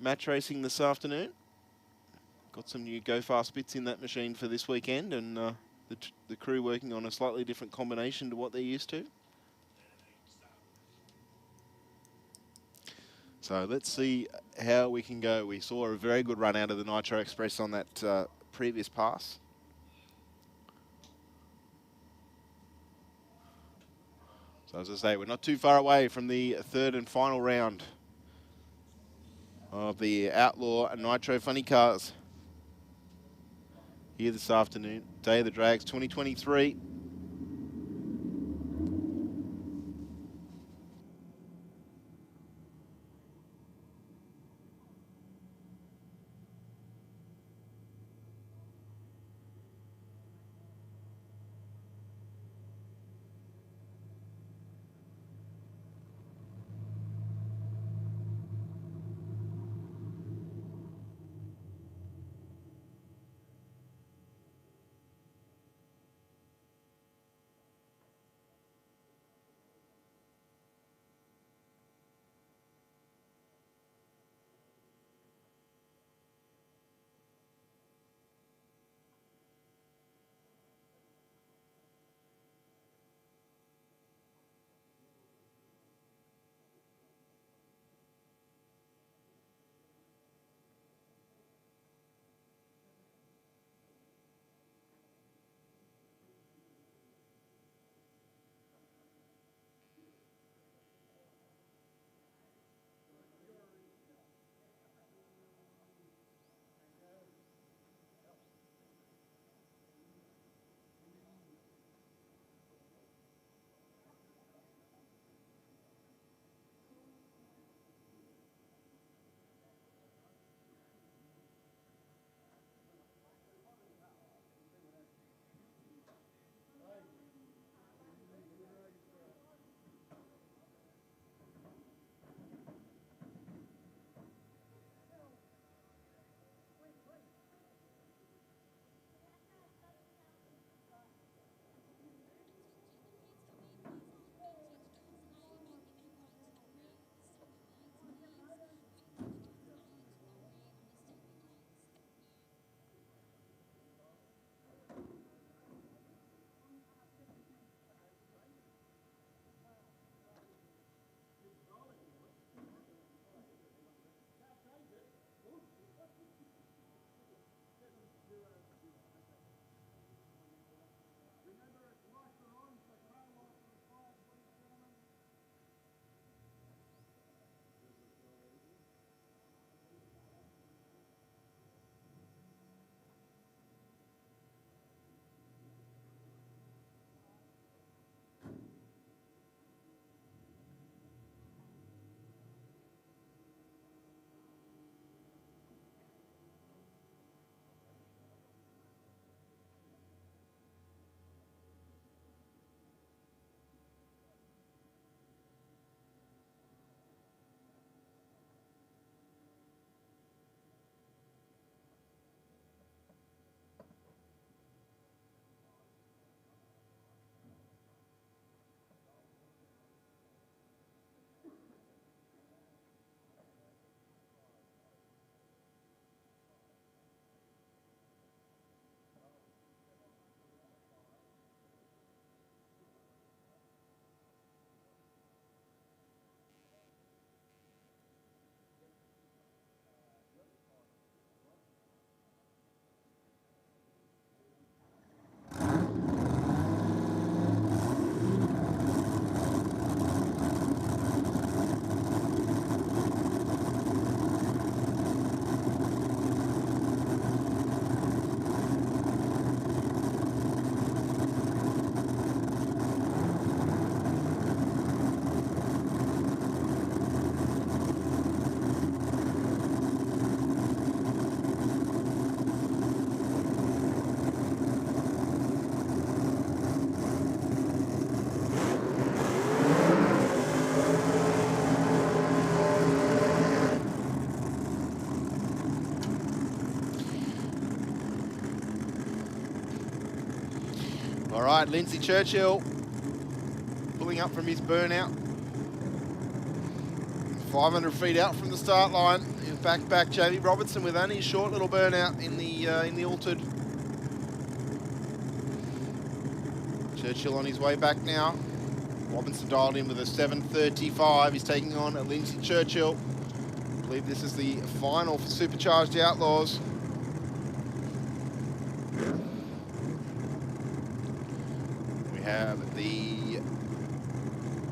match racing this afternoon. Got some new Go Fast bits in that machine for this weekend, and the crew working on a slightly different combination to what they're used to. So let's see how we can go. We saw a very good run out of the Nitro Express on that previous pass. So as I say, we're not too far away from the third and final round of the Outlaw and Nitro Funny Cars here this afternoon. Day of the Drags 2023. All right, Lindsay Churchill pulling up from his burnout. 500 feet out from the start line. Back, Jamie Robertson with only a short little burnout in the altered. Churchill on his way back now. Robinson dialed in with a 7:35. He's taking on Lindsay Churchill. I believe this is the final for Supercharged Outlaws. We have the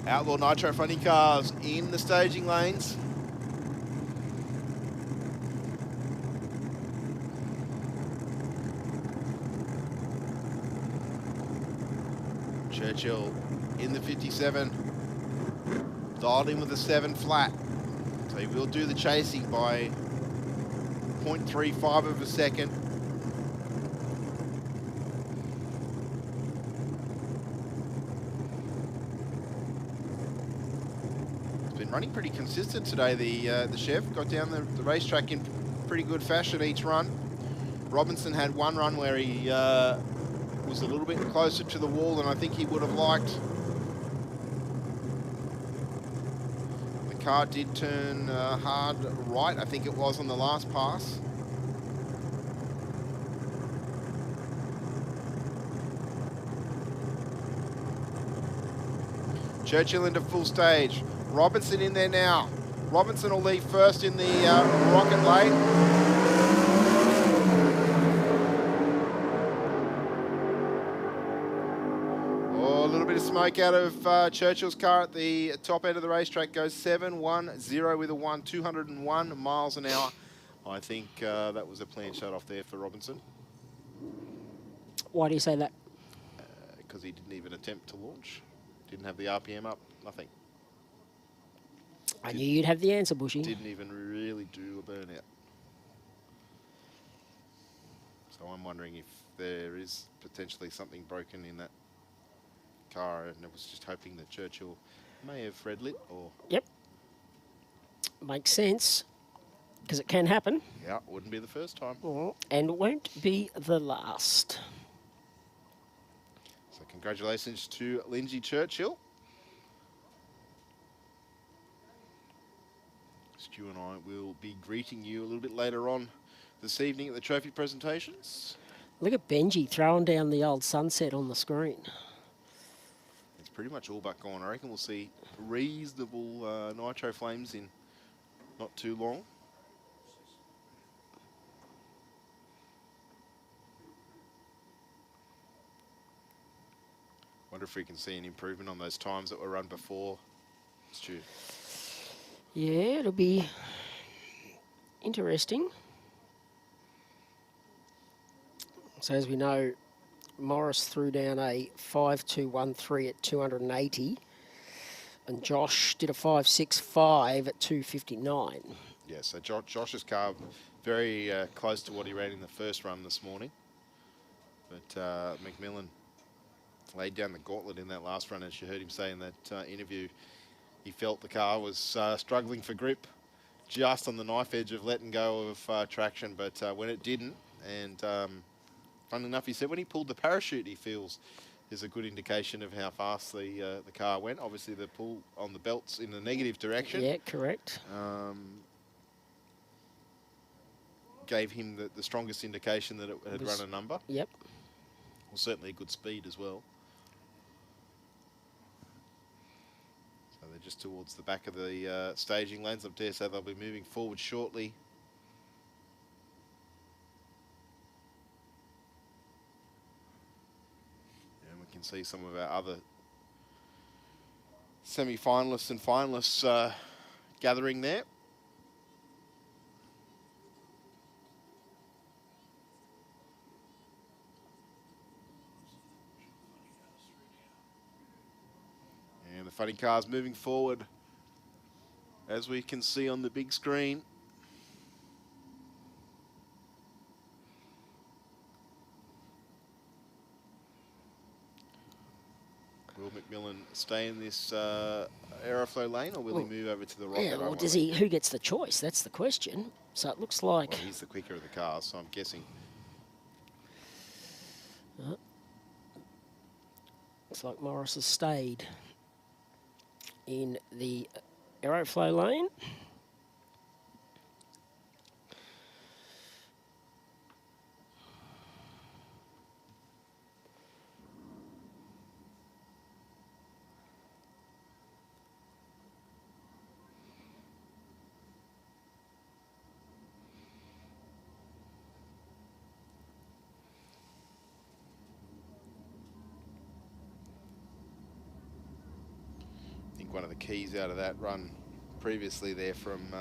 Outlaw Nitro funny cars in the staging lanes. Churchill in the 57, dialed in with a 7 flat. So he will do the chasing by 0.35 of a second. It's been running pretty consistent today, the chef. Got down the racetrack in pretty good fashion each run. Robinson had one run where he was a little bit closer to the wall than I think he would have liked. The car did turn hard right, I think it was on the last pass. Churchill into full stage. Robinson in there now. Robinson will leave first in the rocket lane. Smoke out of Churchill's car at the top end of the racetrack. Goes 7-1-0 with a 201 miles an hour. I think that was a planned shut off there for Robinson. Why do you say that? Because he didn't even attempt to launch. Didn't have the RPM up, nothing. I knew you'd have the answer, Bushy. Didn't even really do a burnout. So I'm wondering if there is potentially something broken in that car, and I was just hoping that Churchill may have red lit or... Yep. Makes sense, because it can happen. Yeah, wouldn't be the first time. And won't be the last. So congratulations to Lindsay Churchill. Stu and I will be greeting you a little bit later on this evening at the trophy presentations. Look at Benji throwing down the old sunset on the screen. Pretty much all but gone. I reckon we'll see reasonable nitro flames in not too long. Wonder if we can see an improvement on those times that were run before, Stu. Yeah, it'll be interesting. So as we know, Morris threw down a 5.213 at 280, and Josh did a 5.65 at 259. Yeah, so Josh's car very close to what he ran in the first run this morning. But McMillan laid down the gauntlet in that last run, as you heard him say in that interview. He felt the car was struggling for grip, just on the knife edge of letting go of traction, but when it didn't, and funnily enough, he said when he pulled the parachute, he feels is a good indication of how fast the car went. Obviously, the pull on the belts in the negative direction. Yeah, correct. Gave him the strongest indication that it had run a number. Yep. Well, certainly a good speed as well. So they're just towards the back of the staging lanes. I dare say they'll be moving forward shortly. See some of our other semi-finalists and finalists gathering there. And the funny cars moving forward, as we can see on the big screen. Will McMillan stay in this Aeroflow lane, or will he move over to the rocket? Yeah, or does he? Who gets the choice? That's the question. So it looks like... Well, he's the quicker of the cars, so I'm guessing. Looks like Morris has stayed in the Aeroflow lane. One of the keys out of that run previously there from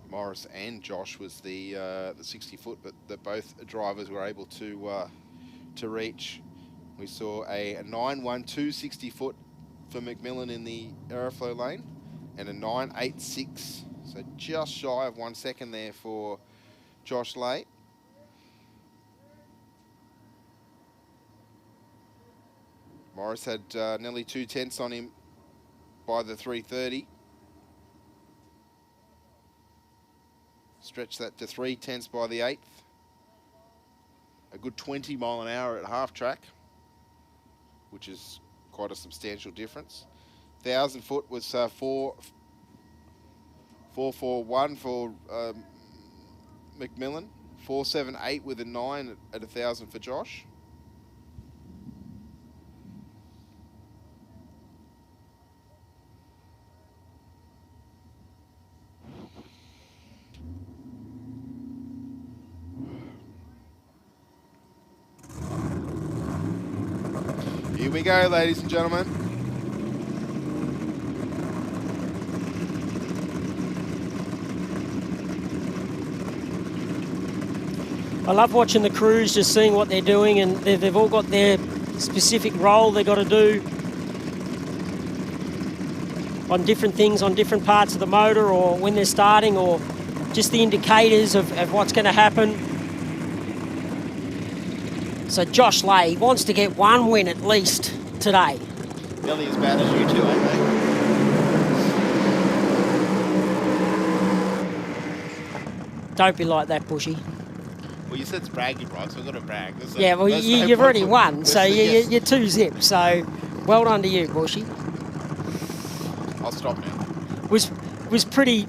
Morris and Josh was the 60 foot, but that both drivers were able to reach. We saw a 9.12 60 foot for McMillan in the Aeroflow lane and a 9.86, so just shy of 1 second there for Josh Lay. Morris had nearly 2 tenths on him by the 3:30. Stretch that to 3 tenths by the 8th. A good 20 mile an hour at half track, which is quite a substantial difference. 1,000 foot was 4.41 for McMillan. 4.78 with a 9 at 1,000 for Josh. Here we go, ladies and gentlemen. I love watching the crews, just seeing what they're doing, and they've all got their specific role they've got to do on different things, on different parts of the motor, or when they're starting, or just the indicators of what's going to happen. So Josh Lay wants to get one win at least today. Nearly as bad as you two, ain't they? Don't be like that, Bushy. Well, you said it's bragging rights, so we've got to brag. Yeah, well, you've already won, so you're 2-zip. So well done to you, Bushy. I'll stop now. Was pretty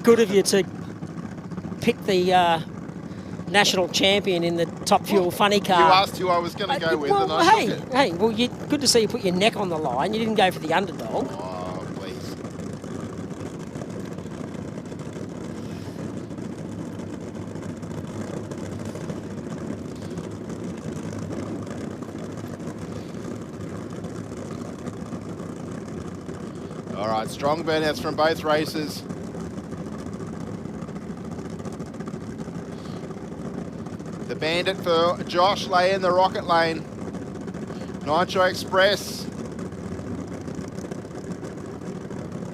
good of you to pick the national champion in the Top Fuel funny car. You asked who I was going to go with, and I took it. Hey, well, good to see you put your neck on the line. You didn't go for the underdog. Oh, please. All right, strong burnouts from both races. The Bandit for Josh Lay in the Rocket lane. Nitro Express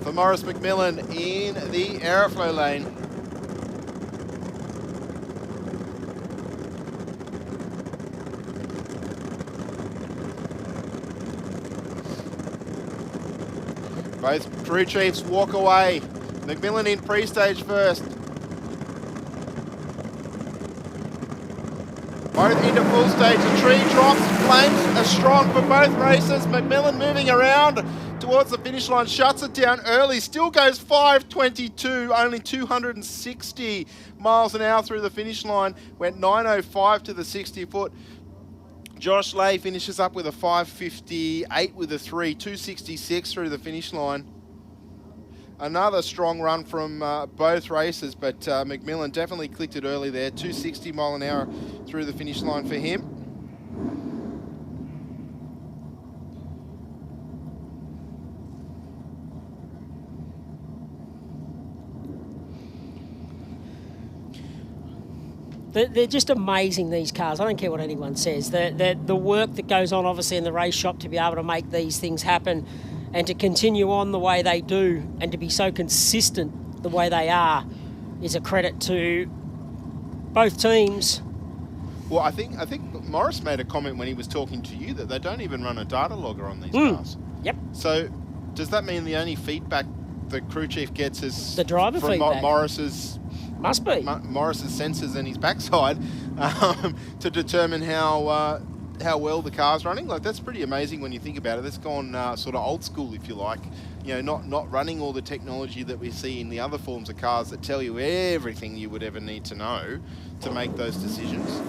for Morris McMillan in the Aeroflow lane. Both crew chiefs walk away. McMillan in pre-stage first. Both into full stage. The tree drops. Flames are strong for both races. McMillan moving around towards the finish line. Shuts it down early. Still goes 5.22. Only 260 miles an hour through the finish line. Went 9.05 to the 60 foot. Josh Lay finishes up with a 5.58 with a 3. 2.66 through the finish line. Another strong run from both races, but McMillan definitely clicked it early there. 260 mile an hour through the finish line for him. They're just amazing, these cars. I don't care what anyone says. The work that goes on, obviously, in the race shop to be able to make these things happen and to continue on the way they do and to be so consistent the way they are is a credit to both teams. Well, I think Morris made a comment when he was talking to you that they don't even run a data logger on these cars. Yep. So does that mean the only feedback the crew chief gets is the driver from feedback? Morris's must be Morris's sensors and his backside to determine how how well the car's running. Like, that's pretty amazing when you think about it. It's gone sort of old school, if you like. You know, not running all the technology that we see in the other forms of cars that tell you everything you would ever need to know to make those decisions.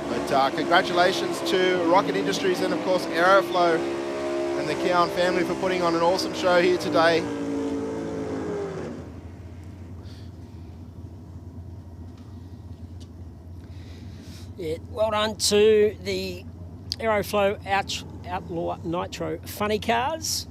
But congratulations to Rocket Industries and, of course, Aeroflow and the Keown family for putting on an awesome show here today. Yeah, well done to the Aeroflow Outlaw Nitro funny cars.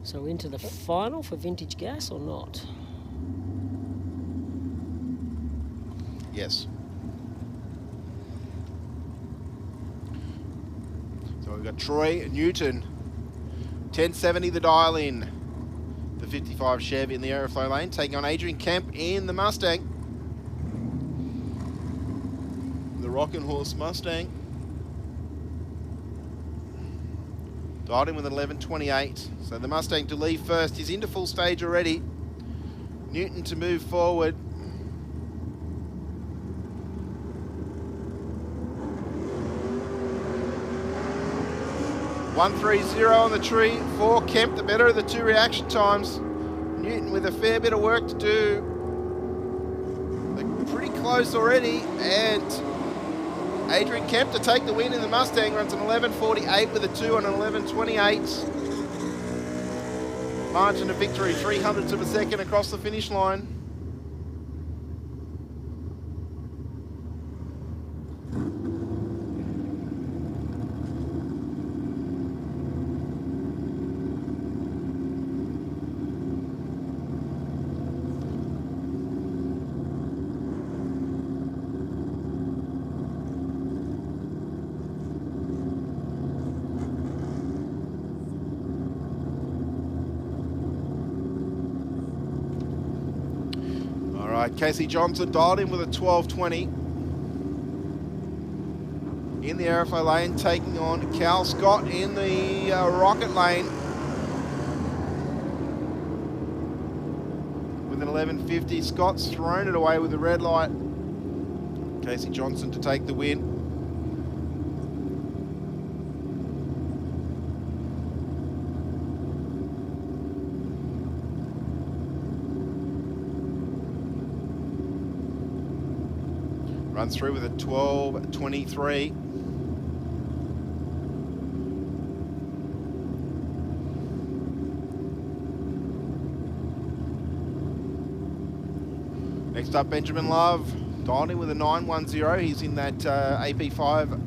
So into the final for Vintage Gas or not? Yes. So we've got Troy Newton, 1070 the dial in, the 55 Chev in the Aeroflow lane, taking on Adrian Kemp in the Mustang. The Rockin' Horse Mustang. Dialed in with an 11.28. So the Mustang to leave first. He's into full stage already. Newton to move forward. .130 on the tree for Kemp, the better of the two reaction times. Newton with a fair bit of work to do. They're pretty close already, and Adrian Kemp to take the win in the Mustang, runs an 11.48 with a 2 on an 11.28. Margin of victory, 0.03 of a second across the finish line. Casey Johnson dialed in with a 12.20 in the Aeroflow lane, taking on Cal Scott in the Rocket lane with an 11.50. Scott's thrown it away with the red light. Casey Johnson to take the win. Runs through with a 12.23. Next up, Benjamin Love, dialed in with a 910. He's in that AP5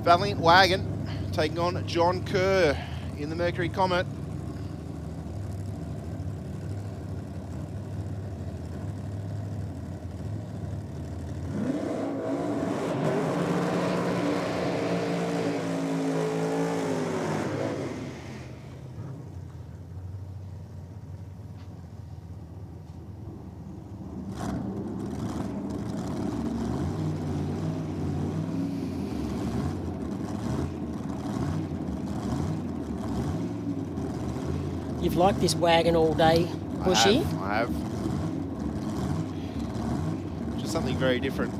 Valiant wagon, taking on John Kerr in the Mercury Comet. You've liked this wagon all day, Bushy? I have. Just something very different.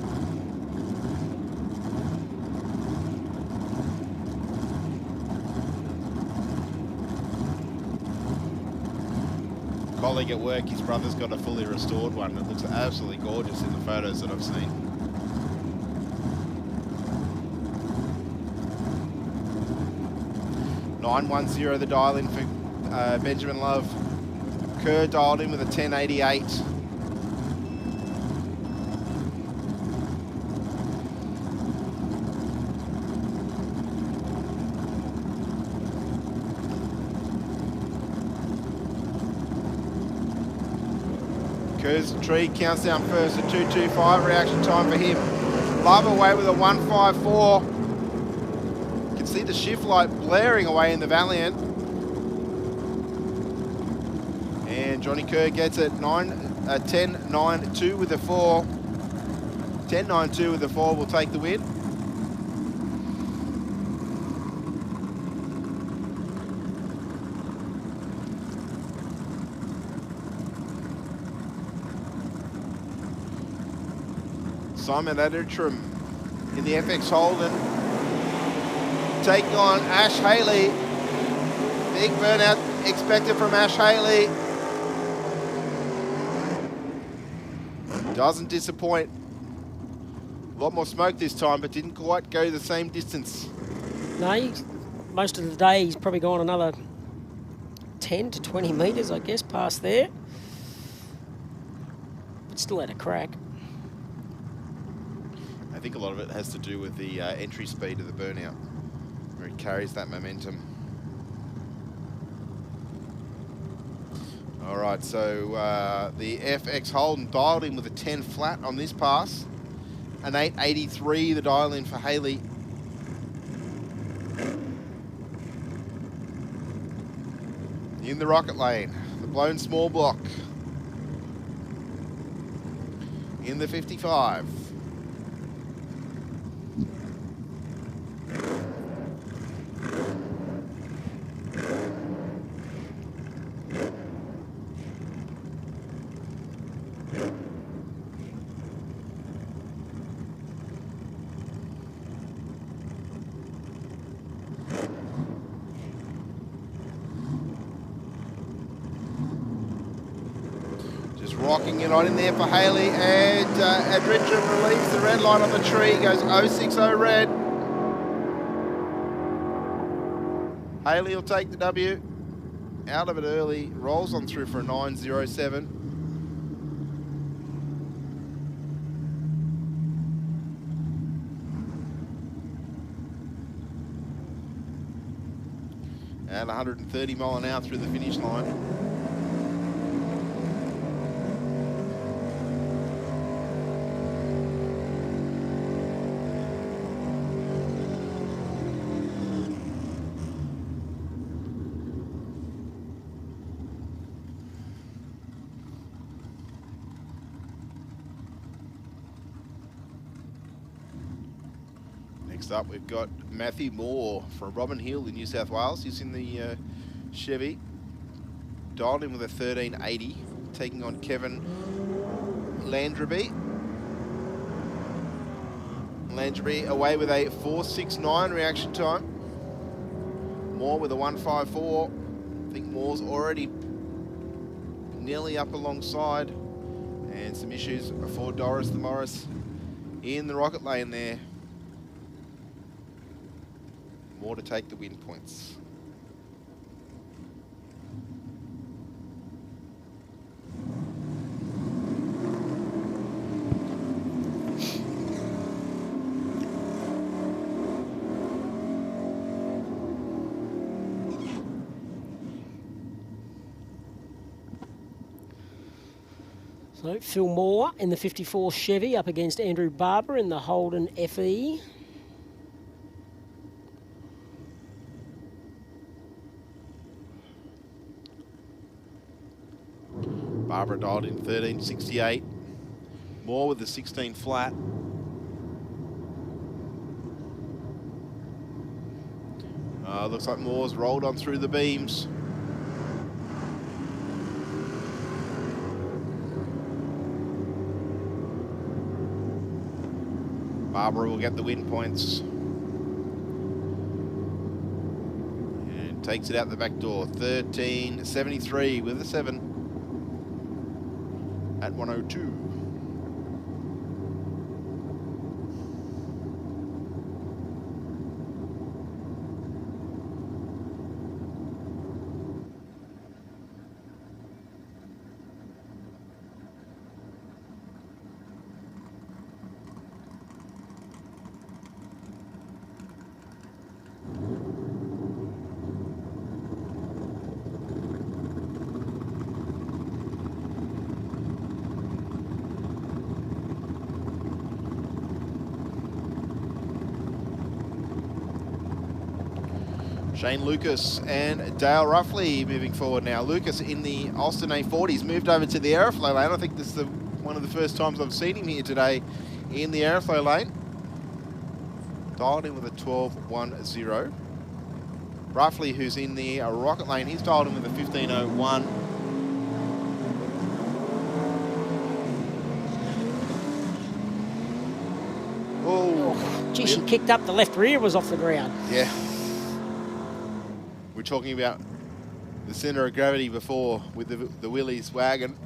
Colleague at work, his brother's got a fully restored one that looks absolutely gorgeous in the photos that I've seen. .910 the dial in for Benjamin Love. Kerr dialed in with a 1088. Kerr's tree counts down first, a 2.25 reaction time for him. Love away with a 1.54. You can see the shift light blaring away in the Valiant. And Johnny Kerr gets it 10.92 with a 4. 10.92 with a 4 will take the win. Simon Aditram in the FX Holden. Taking on Ash Haley. Big burnout expected from Ash Haley. Doesn't disappoint. A lot more smoke this time, but didn't quite go the same distance. No, most of the day he's probably gone another 10 to 20 metres, I guess, past there. But still had a crack. I think a lot of it has to do with the entry speed of the burnout, where he carries that momentum. All right, so the FX Holden dialed in with a 10 flat on this pass. An 883, the dial in for Haley. In the rocket lane, the blown small block. In the 55. Rocking it on in there for Haley, and Adritram relieves the red line on the tree, goes 060 red. Haley will take the W, out of it early, rolls on through for a 907. And 130 mile an hour through the finish line. Next up, we've got Matthew Moore from Robin Hill in New South Wales. He's in the Chevy. Dialed in with a 1380, taking on Kevin Landry. Landry away with a 469 reaction time. Moore with a 154. I think Moore's already nearly up alongside. And some issues for Doris the Morris in the rocket lane there. More to take the win points. So Phil Moore in the 54 Chevy up against Andrew Barber in the Holden FE. Barbara dialed in 1368. Moore with the 16 flat. Looks like Moore's rolled on through the beams. Barbara will get the win points. And takes it out the back door. 1373 with a 7. At 102. Shane Lucas and Dale Ruffley moving forward now. Lucas in the Austin A40's moved over to the Aeroflow lane. I think this is one of the first times I've seen him here today in the Aeroflow lane. Dialed in with a 1210. Ruffley, who's in the rocket lane, he's dialed in with a 1501. Gee, she kicked up, the left rear was off the ground. Yeah. We're talking about the centre of gravity before with the Willys wagon.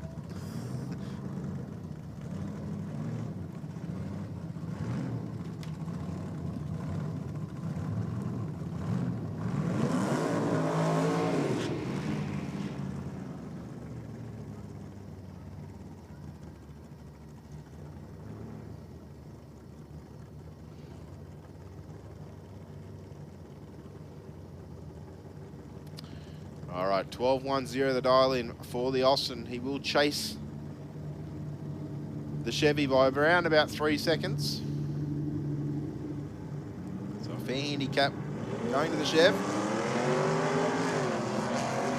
All right, 12.10 the dial in for the Austin. He will chase the Chevy by around about 3 seconds. So a fair handicap going to the Chev.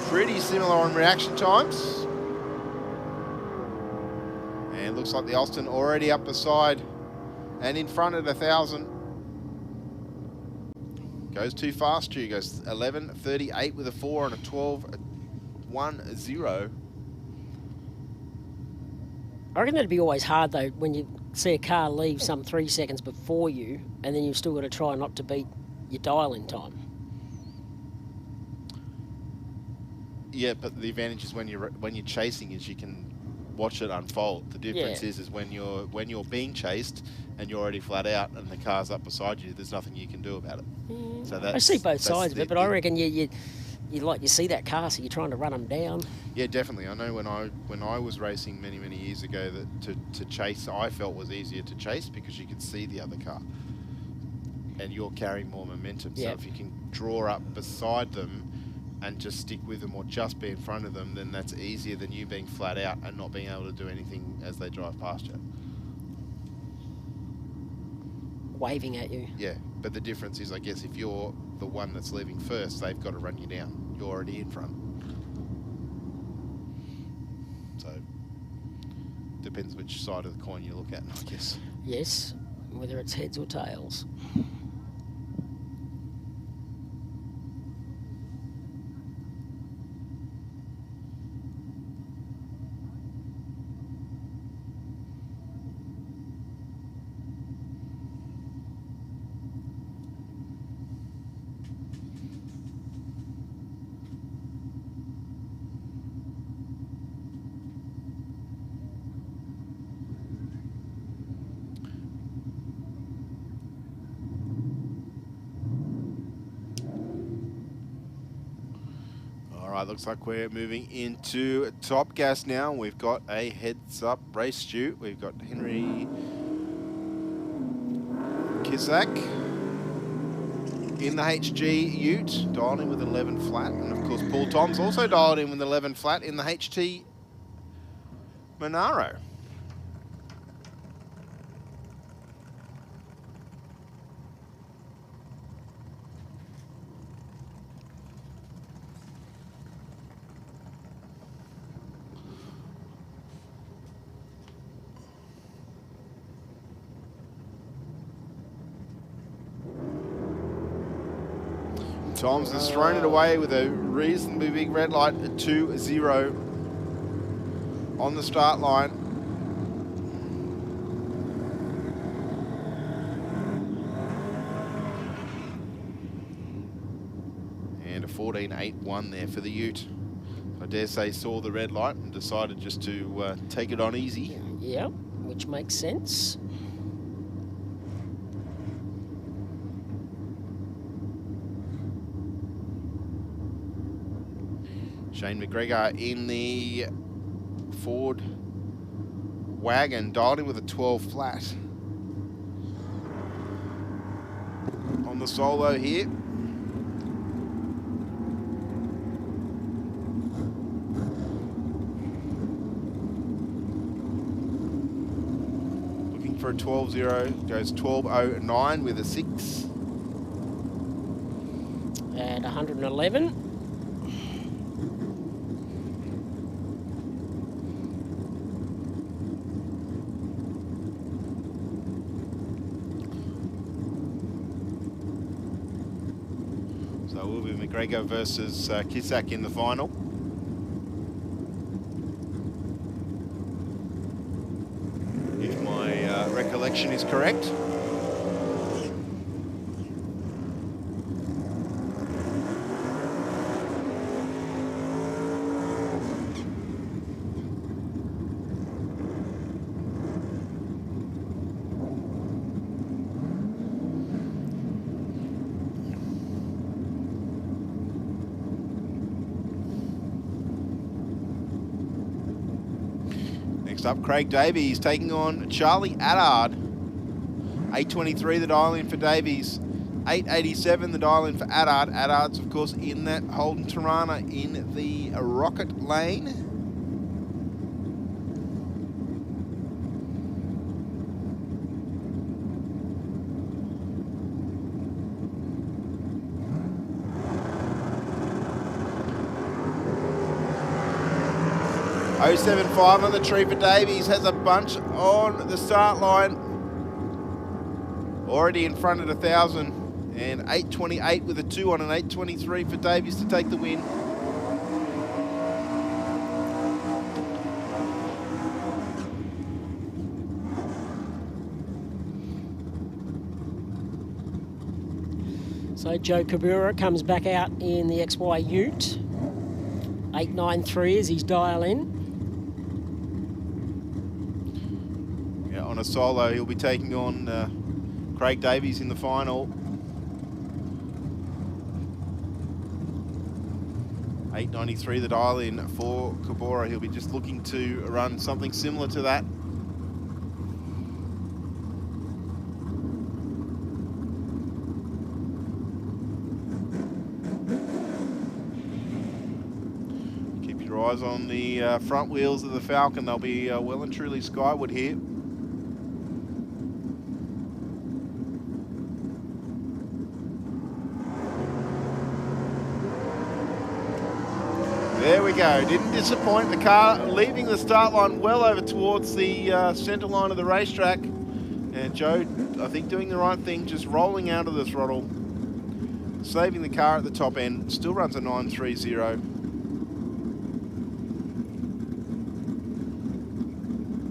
Pretty similar on reaction times. And looks like the Austin already up the side and in front at 1,000. Goes too fast, Stu. Goes 11.38 with a 4 and a 12.10. I reckon that'd be always hard, though, when you see a car leave some 3 seconds before you, and then you've still got to try not to beat your dial-in time. Yeah, but the advantage is when you're chasing is you can watch it unfold. The difference is when you're being chased and you're already flat out and the car's up beside you, there's nothing you can do about it. So I see both sides of it, but I reckon you see that car, so you're trying to run them down. Yeah, definitely. I know when I was racing many years ago that to chase I felt was easier to chase because you could see the other car and you're carrying more momentum. So if you can draw up beside them and just stick with them or just be in front of them, then that's easier than you being flat out and not being able to do anything as they drive past you. Waving at you. Yeah, but the difference is, I guess, if you're the one that's leaving first, they've got to run you down. You're already in front. So, depends which side of the coin you look at, I guess. Yes, whether it's heads or tails. Looks like we're moving into Top Gas now. We've got a heads-up race, Stu. We've got Henry Kisak in the HG Ute, dialed in with 11 flat. And of course, Paul Tom's also dialed in with 11 flat in the HT Monaro. Toms has thrown it away with a reasonably big red light at 2-0 on the start line. And a 14.81 there for the Ute. I dare say saw the red light and decided just to take it on easy. Yeah, which makes sense. Shane McGregor in the Ford wagon, dialed in with a 12 flat. On the solo here. Looking for a 12.0, goes 12.09 with a 6. And 111. McGregor versus Kisak in the final. If my recollection is correct. Next up, Craig Davies taking on Charlie Attard. 823 the dial in for Davies. 887 the dial in for Attard. Attard's, of course, in that Holden Tirana in the rocket lane. .075 on the tree for Davies, has a bunch on the start line. Already in front at 1,000, and 828 with a 2 on an 823 for Davies to take the win. So Joe Kabura comes back out in the XY Ute. 893 is his dial in. Yeah, on a solo, he'll be taking on Craig Davies in the final. 893 the dial in for Kabura. He'll be just looking to run something similar to that. Keep your eyes on the front wheels of the Falcon. They'll be well and truly skyward here. There we go, didn't disappoint. The car leaving the start line well over towards the centre line of the racetrack. And Joe, I think, doing the right thing, just rolling out of the throttle, saving the car at the top end. Still runs a 930.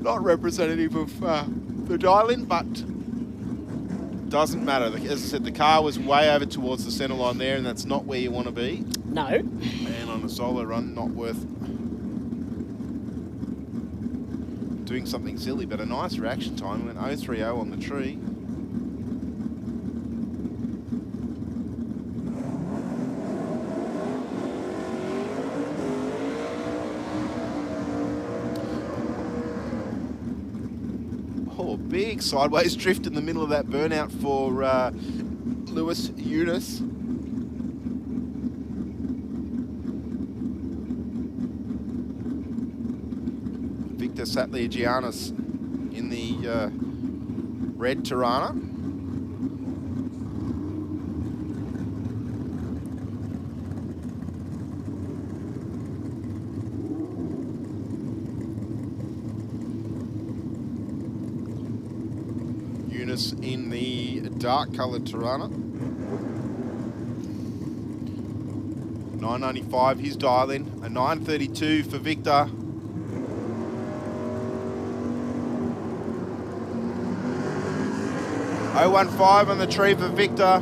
Not representative of the dial-in, but doesn't matter. As I said, the car was way over towards the centre line there, and that's not where you want to be. No. And on a solo run, not worth doing something silly, but a nice reaction time. Went 030 on the tree. Oh, big sideways drift in the middle of that burnout for Lewis Eunice. Victor Satliagiannis in the red Tirana. Eunice in the dark coloured Tirana. 995 his dial in, a 932 for Victor. .015 on the tree for Victor.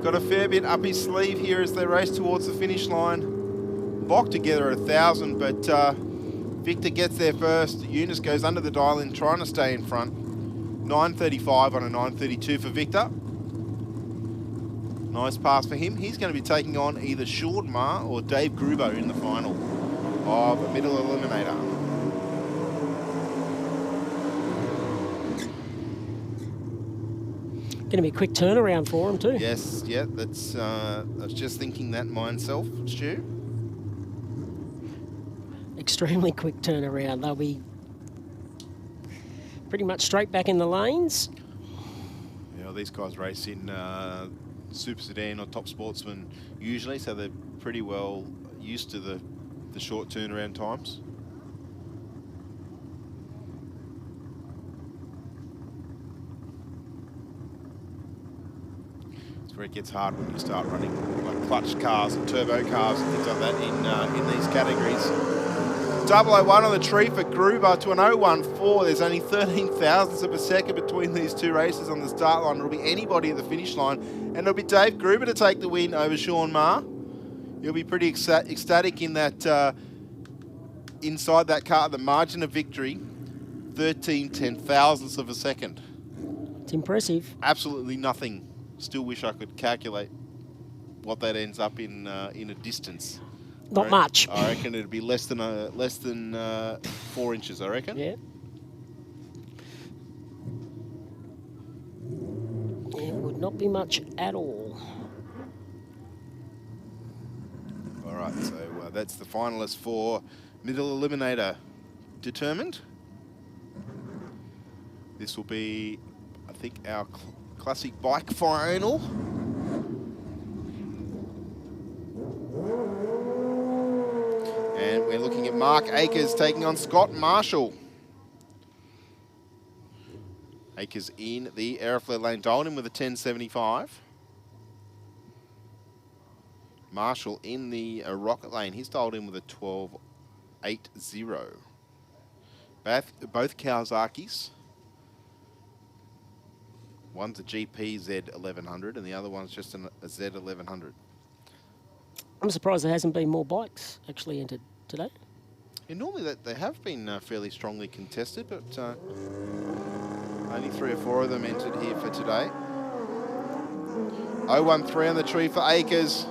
Got a fair bit up his sleeve here as they race towards the finish line. Bock together at 1,000, but Victor gets there first. Eunice goes under the dial in, trying to stay in front. 935 on a 932 for Victor. Nice pass for him. He's going to be taking on either Sean Ma or Dave Grubo in the final of a middle eliminator. Going to be a quick turnaround for him too. Yes, yeah, that's. I was just thinking that myself, Stu. Extremely quick turnaround. They'll be pretty much straight back in the lanes. Yeah, well, these guys race in Super Sedan or Top Sportsman usually, so they're pretty well used to the short turnaround times. Where it gets hard when you start running like clutch cars and turbo cars and things like that in these categories. 001 on the tree for Gruber to an 014. There's only 13 thousandths of a second between these two races on the start line. It'll be anybody at the finish line, and it'll be Dave Gruber to take the win over Sean Ma. He'll be pretty ecstatic in that inside that car. The margin of victory, 13 ten-thousandths of a second. It's impressive. Absolutely nothing. Still wish I could calculate what that ends up in a distance. Not much. I reckon it'd be less than 4 inches. I reckon. Yeah. It would not be much at all. All right, so that's the finalists for middle eliminator determined. This will be, I think, our classic bike final. And we're looking at Mark Akers taking on Scott Marshall. Akers in the Aeroflow lane, dialed in with a 1075. Marshall in the Rocket lane, he's dialed in with a 1280. Both Kawasaki's. One's a GP Z1100 and the other one's just a Z1100. I'm surprised there hasn't been more bikes actually entered today. Yeah, normally they have been fairly strongly contested, but only 3 or 4 of them entered here for today. 013 on the tree for Akers.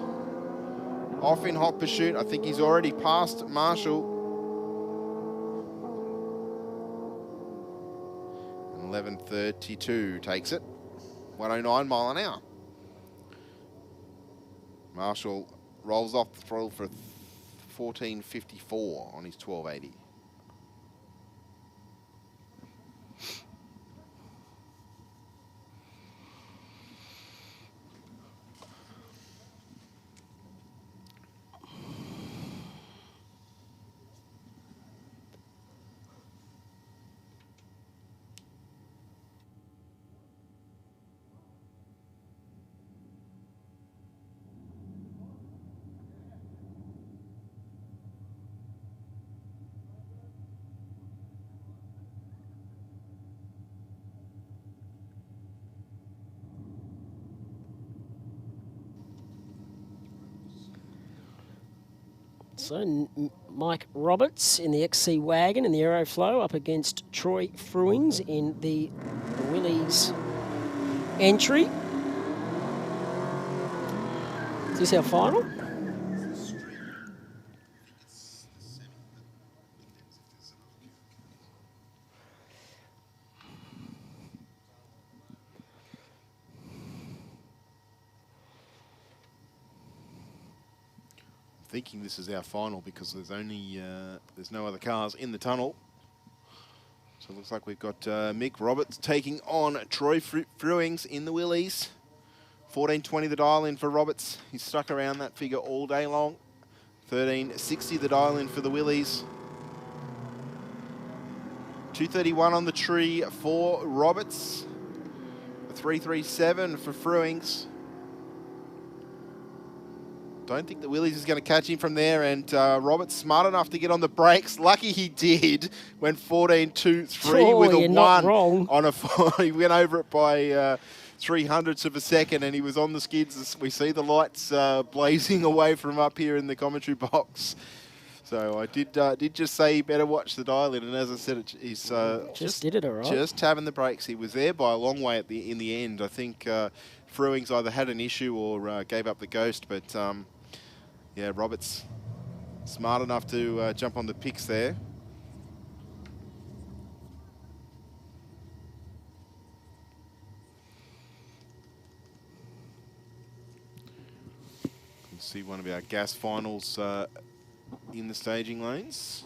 Off in hot pursuit. I think he's already passed Marshall. 11:32 takes it. 109 mile an hour. Marshall rolls off the throttle for 14:54 on his 1280. So Mike Roberts in the XC wagon in the Aeroflow up against Troy Fruings in the Willys entry. Is this our final? Thinking this is our final because there's only there's no other cars in the tunnel. So it looks like we've got Mick Roberts taking on Troy Fruings in the Willys. 14.20 the dial in for Roberts. He's stuck around that figure all day long. 13.60 the dial in for the Willys. 231 on the tree for Roberts. 337 for Fruings. Don't think the Willys is going to catch him from there, and Roberts smart enough to get on the brakes. Lucky he did. Went 14.23 with a 1 on a 4. He went over it by 300ths of a second, and he was on the skids. We see the lights blazing away from up here in the commentary box. So I did just say he better watch the dial in, and as I said, he's just did it all right. Just having the brakes. He was there by a long way in the end. I think Fruings either had an issue or gave up the ghost, but yeah, Roberts smart enough to jump on the picks there. You can see one of our gas finals in the staging lanes.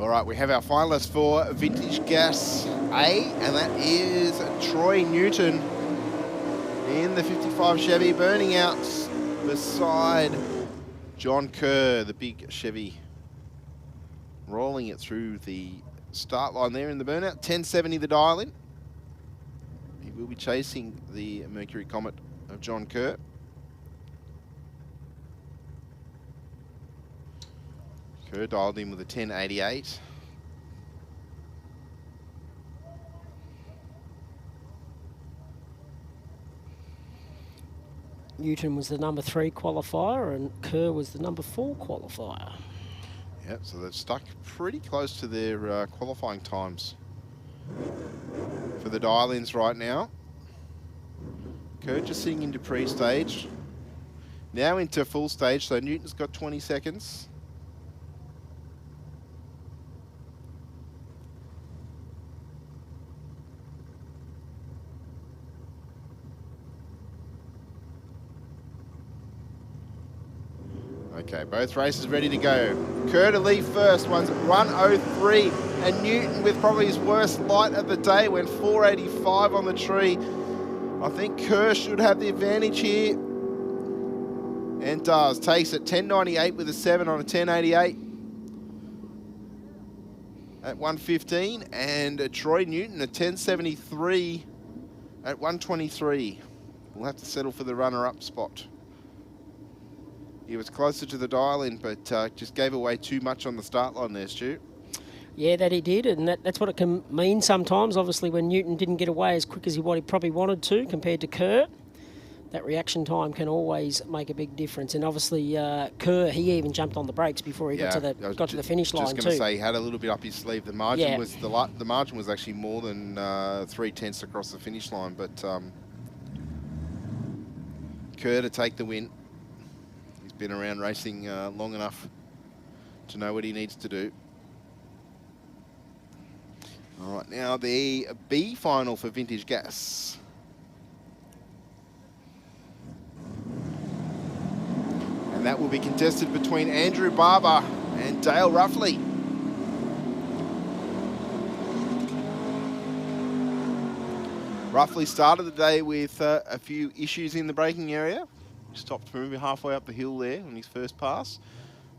All right, we have our finalists for Vintage Gas A, and that is Troy Newton in the 55 Chevy, burning out beside John Kerr, the big Chevy, rolling it through the start line there in the burnout. 1070 the dial in. He will be chasing the Mercury Comet of John Kerr. Kerr dialed in with a 1088. Newton was the number 3 qualifier and Kerr was the number 4 qualifier. Yep, so they've stuck pretty close to their qualifying times for the dial-ins right now. Kerr just sitting into pre-stage. Now into full stage, so Newton's got 20 seconds. Okay, both races ready to go. Kerr to lead first, one's at 1:03, and Newton with probably his worst light of the day went 485 on the tree. I think Kerr should have the advantage here, and does. Takes it 1098 with a 7 on a 1088 at 115, and Troy Newton a 1073 at 123. We'll have to settle for the runner-up spot. He was closer to the dial-in, but just gave away too much on the start line there, Stu. Yeah, that he did, and that's what it can mean sometimes. Obviously, when Newton didn't get away as quick as what he probably wanted to compared to Kerr, that reaction time can always make a big difference. And obviously, Kerr, he even jumped on the brakes before he got to the finish line too. Just going to say he had a little bit up his sleeve. The margin was the margin was actually more than 3/10 across the finish line, but Kerr to take the win. Been around racing long enough to know what he needs to do. All right, now the B final for Vintage Gas. And that will be contested between Andrew Barber and Dale Ruffley. Ruffley started the day with a few issues in the braking area. Stopped moving halfway up the hill there on his first pass,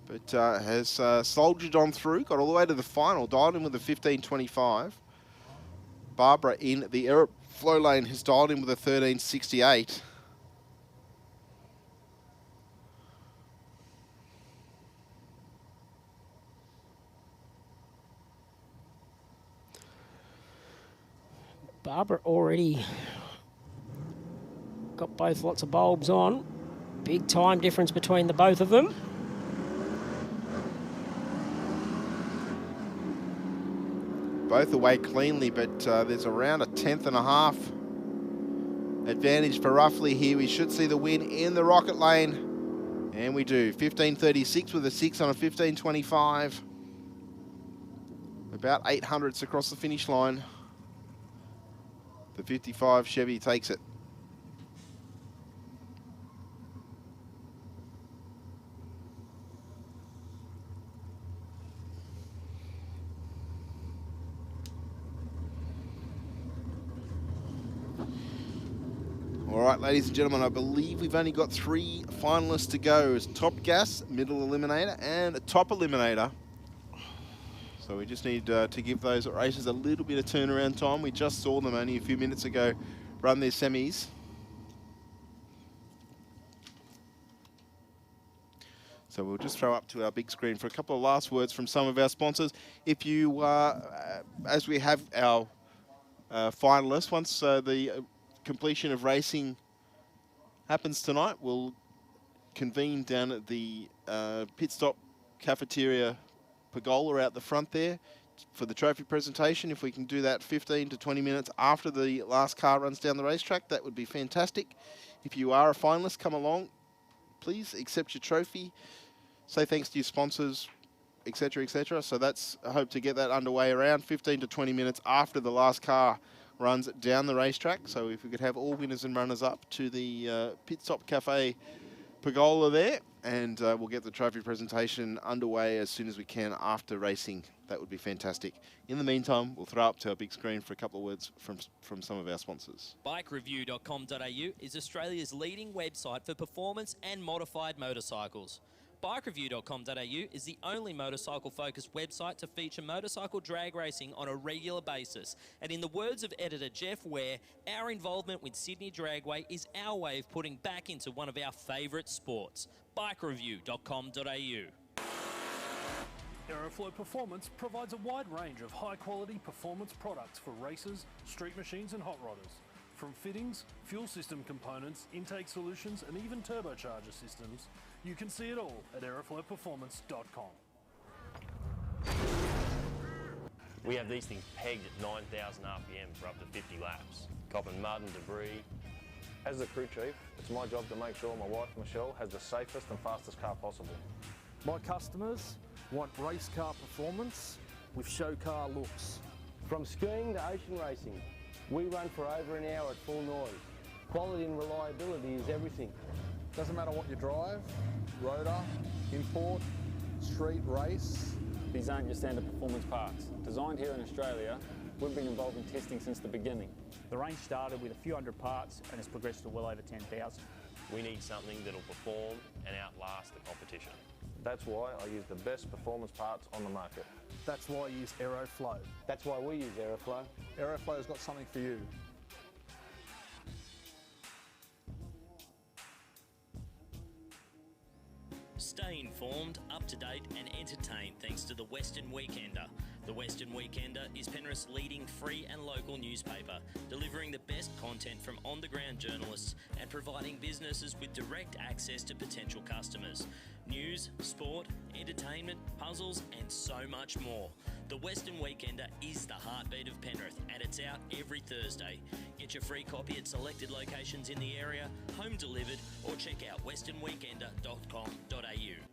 but has soldiered on through, got all the way to the final, dialed in with a 1525. Barbara in the Aeroflow lane has dialed in with a 1368. Barbara already got both lots of bulbs on. Big time difference between the both of them. Both away cleanly, but there's around a 1/10 and a half advantage for Ruffley here. We should see the win in the rocket lane, and we do. 1536 with a 6 on a 1525. About 800ths across the finish line. The 55 Chevy takes it. All right, ladies and gentlemen, I believe we've only got 3 finalists to go. It's top gas, middle eliminator, and a top eliminator. So we just need to give those races a little bit of turnaround time. We just saw them only a few minutes ago run their semis. So we'll just throw up to our big screen for a couple of last words from some of our sponsors. If you, as we have our finalists, once the completion of racing happens tonight, we'll convene down at the pit stop cafeteria pergola out the front there for the trophy presentation. If we can do that 15 to 20 minutes after the last car runs down the racetrack, that would be fantastic. If you are a finalist, come along. Please accept your trophy. Say thanks to your sponsors, etc., etc. So that's, I hope to get that underway around 15 to 20 minutes after the last car runs down the racetrack. So if we could have all winners and runners up to the Pit Stop Cafe pergola there, and we'll get the trophy presentation underway as soon as we can after racing. That would be fantastic. In the meantime, we'll throw up to our big screen for a couple of words from some of our sponsors. Bikereview.com.au is Australia's leading website for performance and modified motorcycles. Bikereview.com.au is the only motorcycle-focused website to feature motorcycle drag racing on a regular basis. And in the words of editor Jeff Ware, our involvement with Sydney Dragway is our way of putting back into one of our favourite sports. Bikereview.com.au. Aeroflow Performance provides a wide range of high-quality performance products for racers, street machines and hot rodders. From fittings, fuel system components, intake solutions and even turbocharger systems, you can see it all at aeroflowperformance.com. We have these things pegged at 9,000 RPM for up to 50 laps, copping mud and debris. As the crew chief, it's my job to make sure my wife Michelle has the safest and fastest car possible. My customers want race car performance with show car looks. From skiing to ocean racing, we run for over an hour at full noise. Quality and reliability is everything. Doesn't matter what you drive, rotor, import, street race. These aren't your standard performance parts. Designed here in Australia, we've been involved in testing since the beginning. The range started with a few hundred parts and has progressed to well over 10,000. We need something that'll perform and outlast the competition. That's why I use the best performance parts on the market. That's why I use Aeroflow. That's why we use Aeroflow. Aeroflow's got something for you. Stay informed, up to date and entertained thanks to the Western Weekender. The Western Weekender is Penrith's leading free and local newspaper, delivering the best content from on-the-ground journalists and providing businesses with direct access to potential customers. News, sport, entertainment, puzzles and so much more. The Western Weekender is the heartbeat of Penrith and it's out every Thursday. Get your free copy at selected locations in the area, home delivered, or check out westernweekender.com.au.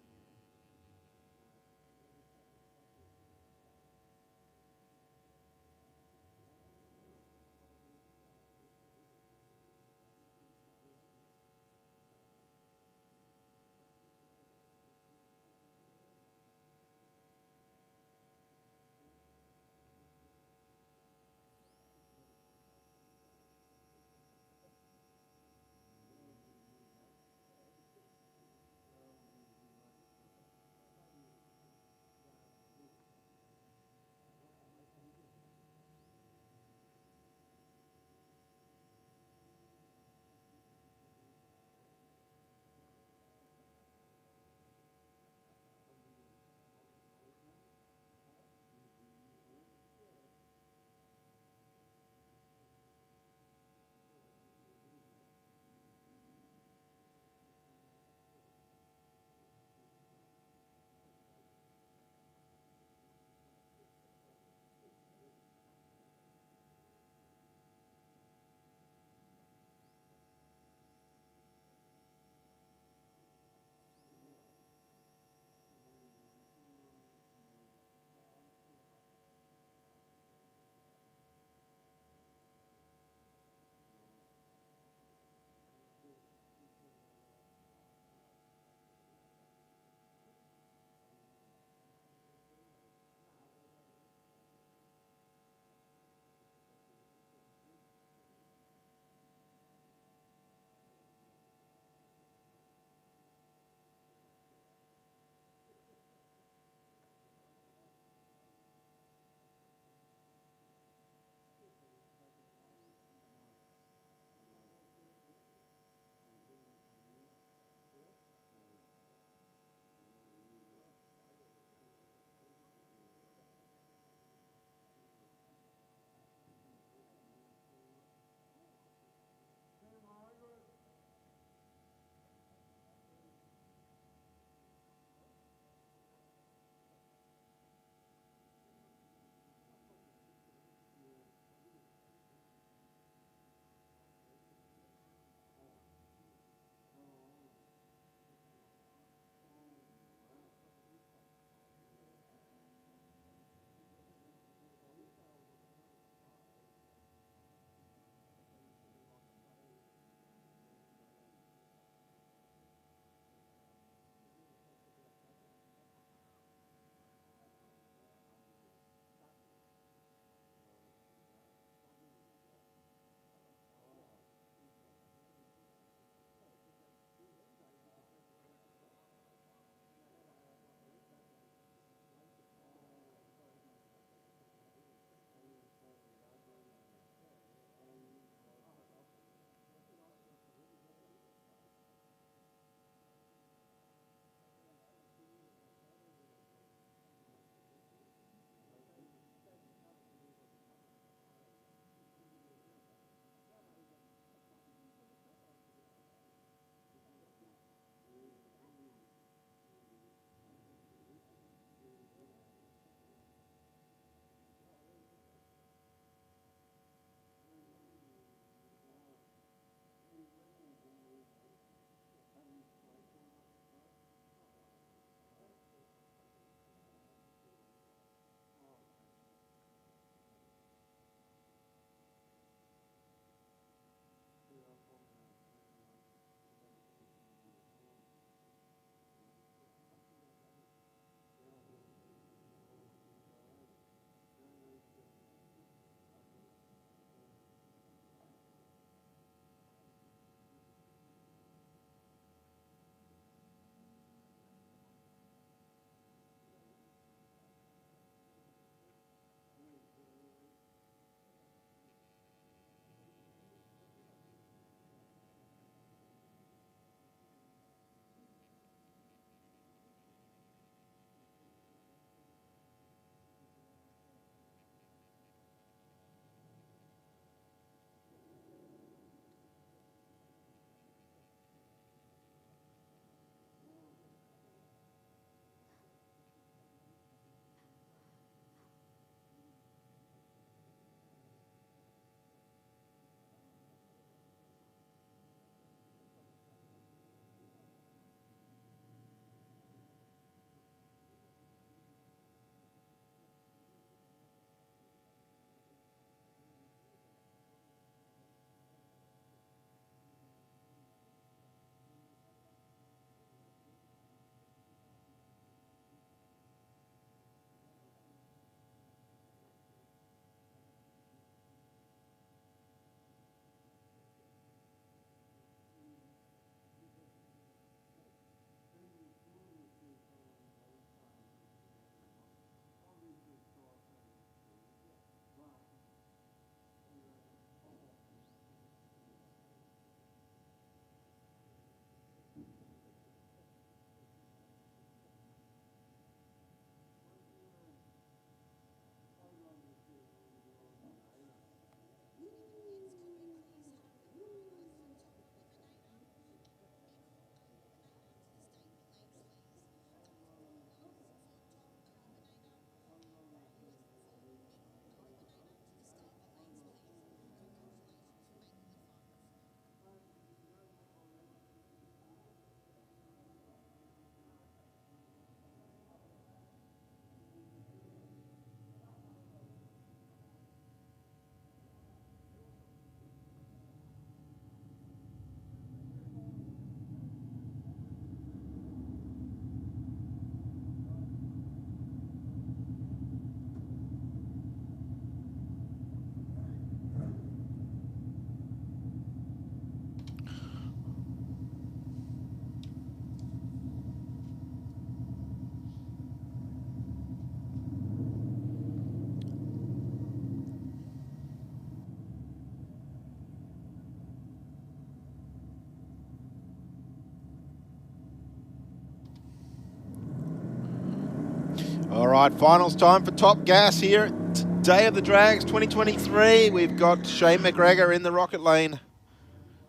All right, finals time for Top Gas here at Day of the Drags 2023. We've got Shane McGregor in the rocket lane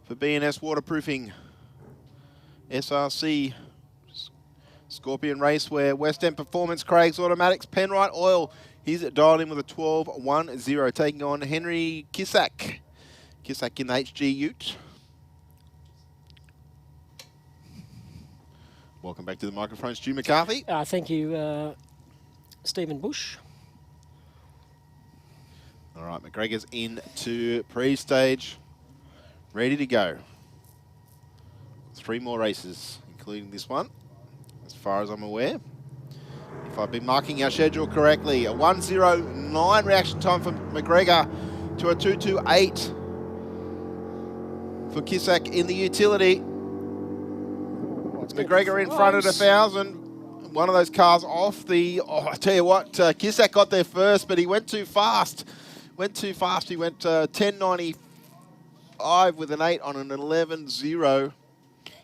for B&S Waterproofing, SRC, Scorpion Racewear, West End Performance, Craig's Automatics, Penrite Oil. He's dialed in with a 12-1-0, taking on Henry Kissack. Kissack in the HG Ute. Welcome back to the microphone, Stu McCarthy. Thank you, Stephen Bush. All right, McGregor's into pre-stage, ready to go. 3 more races, including this one, as far as I'm aware. If I've been marking our schedule correctly, a 1:09 reaction time for McGregor to a 2:28 for Kissack in the utility. McGregor in front at 1,000. One of those cars off the... Oh, I tell you what, Kissack got there first, but he went too fast. He went 10.95 with an 8 on an 11.0.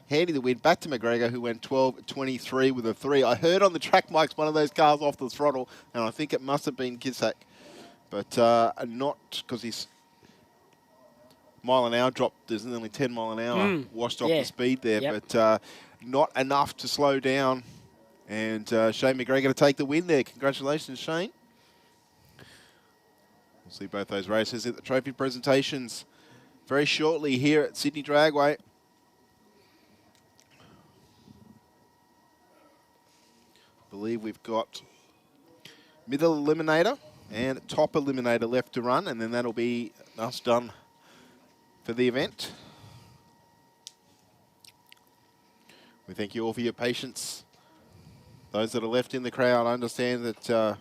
Handy the win. Back to McGregor, who went 12.23 with a 3. I heard on the track mics one of those cars off the throttle, and I think it must have been Kissack. But not because his mile an hour drop. There's only 10 mile an hour washed off the speed there, but not enough to slow down. And Shane McGregor to take the win there. Congratulations, Shane. We'll see both those races at the trophy presentations very shortly here at Sydney Dragway. I believe we've got middle eliminator and top eliminator left to run, and then that'll be us done for the event. We thank you all for your patience. Those that are left in the crowd, I understand that...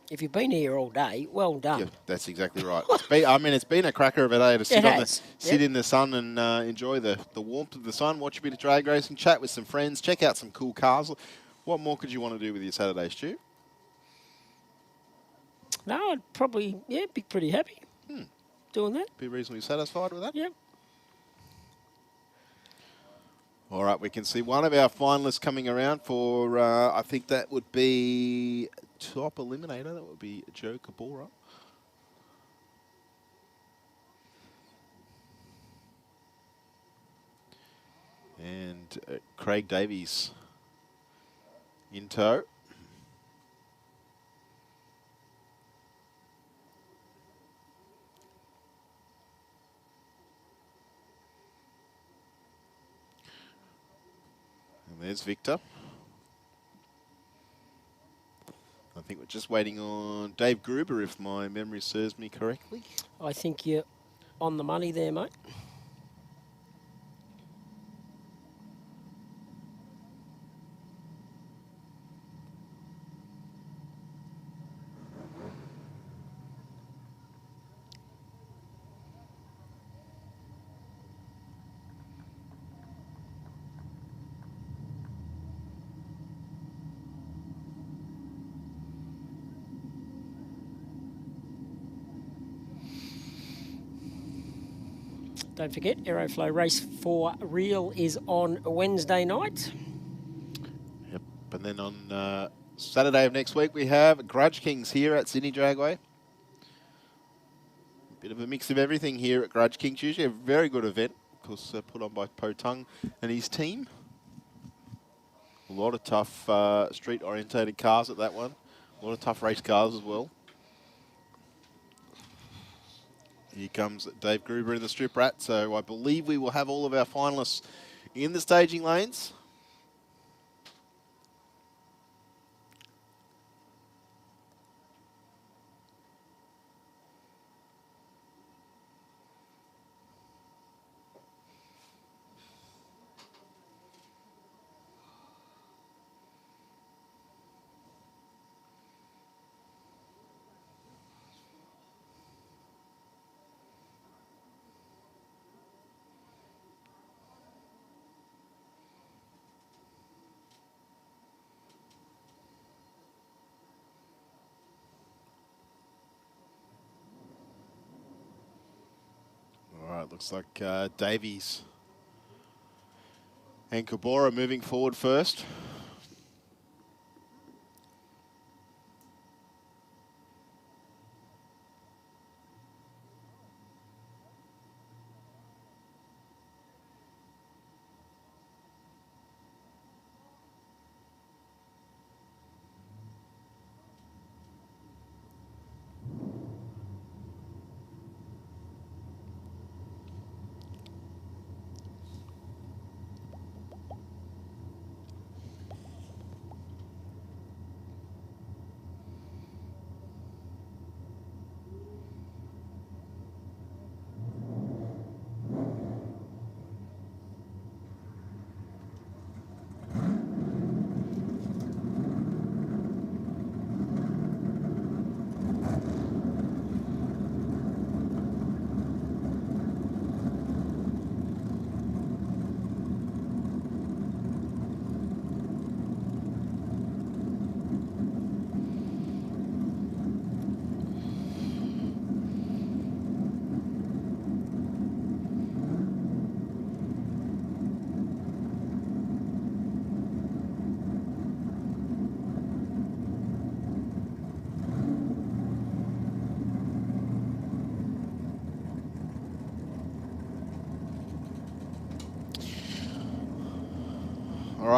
if you've been here all day, well done. Yeah, that's exactly right. It's been a cracker of a day to sit in the sun and enjoy the warmth of the sun, watch a bit of drag racing, chat with some friends, check out some cool cars. What more could you want to do with your Saturday, Stu? No, I'd probably, be pretty happy doing that. Be reasonably satisfied with that? Yep. All right, we can see one of our finalists coming around for, I think that would be top eliminator. That would be Joe Cabora. And Craig Davies in tow. And there's Victor. I think we're just waiting on Dave Gruber, if my memory serves me correctly. I think you're on the money there, mate. Don't forget, Aeroflow Race 4 Real is on Wednesday night. Yep, and then on Saturday of next week we have Grudge Kings here at Sydney Dragway. Bit of a mix of everything here at Grudge Kings. Usually a very good event, of course, put on by Po Tung and his team. A lot of tough street-orientated cars at that one. A lot of tough race cars as well. Here comes Dave Gruber in the strip rat, so I believe we will have all of our finalists in the staging lanes. Looks like Davies and Cabora moving forward first.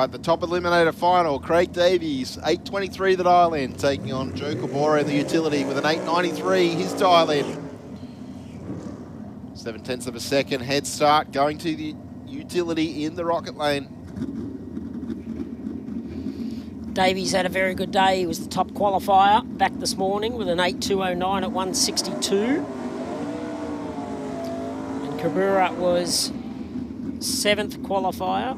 right, the top eliminator final, Craig Davies, 8.23 the dial in, taking on Joe Cabora in the utility with an 8.93, his dial in. 7/10 of a second head start going to the utility in the rocket lane. Davies had a very good day. He was the top qualifier back this morning with an 8.209 at 162. And Kabura was 7th qualifier.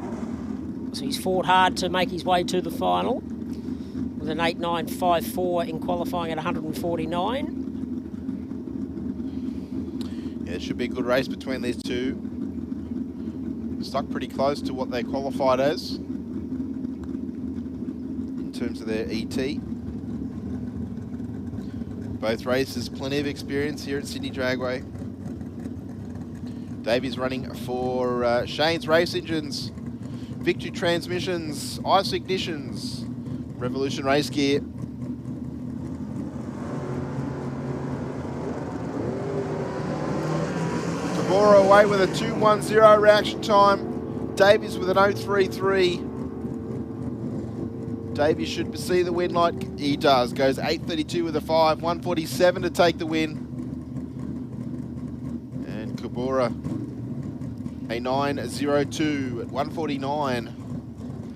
So he's fought hard to make his way to the final with an 8.954 in qualifying at 149. Yeah, it should be a good race between these two. Stuck pretty close to what they qualified as in terms of their ET. Both races, plenty of experience here at Sydney Dragway. Davies running for Shane's Race Engines, Victory Transmissions, Ice Ignitions, Revolution Race Gear. Cabora away with a 2.10 reaction time. Davies with an 0.33. Davies should see the win like he does. Goes 8.32 with a 5, 1.47 to take the win. And Cabora a 9.02 at 1.49.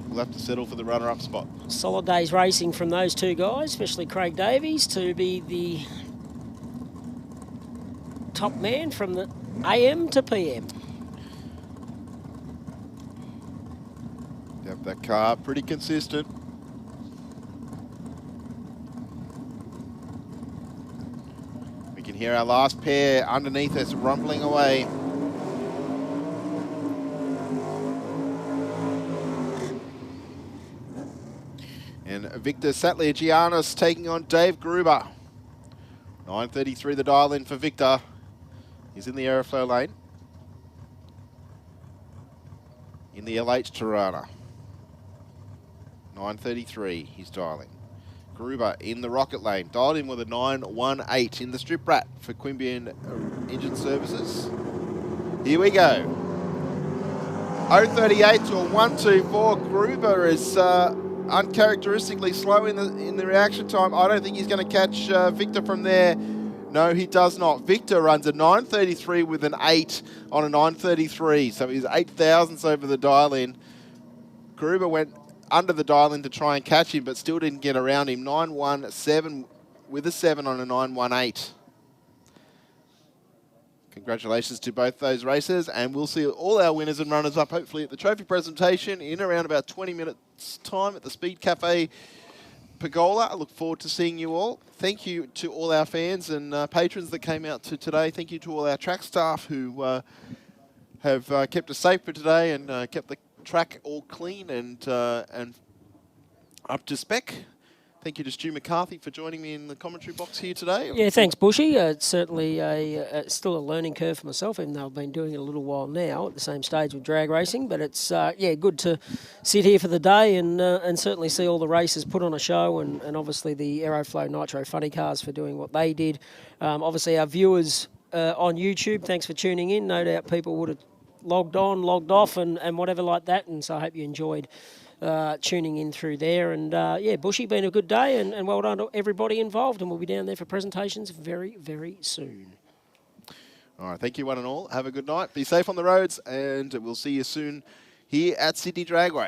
We'll have to settle for the runner-up spot. Solid day's racing from those two guys, especially Craig Davies, to be the top man from the AM to PM. Yep, that car pretty consistent. We can hear our last pair underneath us rumbling away. And Victor Satliagiannis taking on Dave Gruber. 9.33 the dial in for Victor. He's in the Aeroflow lane. In the LH Tirana. 9.33 he's dialing. Gruber in the rocket lane. Dialed in with a 9.18 in the strip rat for Quimbian Engine Services. Here we go. 0.38 to a 1.24. Gruber is uncharacteristically slow in the reaction time. I don't think he's going to catch Victor from there. No, he does not. Victor runs a 9.33 with an 8 on a 9.33. So he's 8 thousandths over the dial-in. Gruber went under the dial-in to try and catch him, but still didn't get around him. 9.17 with a 7 on a 9.18. Congratulations to both those racers, and we'll see all our winners and runners-up hopefully at the trophy presentation in around about 20 minutes' time at the Speed Cafe Pergola. I look forward to seeing you all. Thank you to all our fans and patrons that came out to today. Thank you to all our track staff who have kept us safe for today and kept the track all clean and up to spec. Thank you to Stu McCarthy for joining me in the commentary box here today. Yeah, thanks, Bushy. It's certainly still a learning curve for myself, even though I've been doing it a little while now at the same stage with drag racing. But it's, yeah, good to sit here for the day and certainly see all the races put on a show and obviously the Aeroflow Nitro Funny Cars for doing what they did. Obviously, our viewers on YouTube, thanks for tuning in. No doubt people would have logged on, logged off and whatever like that. And so I hope you enjoyed tuning in through there. And yeah, Bushy, been a good day and well done to everybody involved. And we'll be down there for presentations very, very soon. All right, thank you one and all. Have a good night. Be safe on the roads and we'll see you soon here at Sydney Dragway.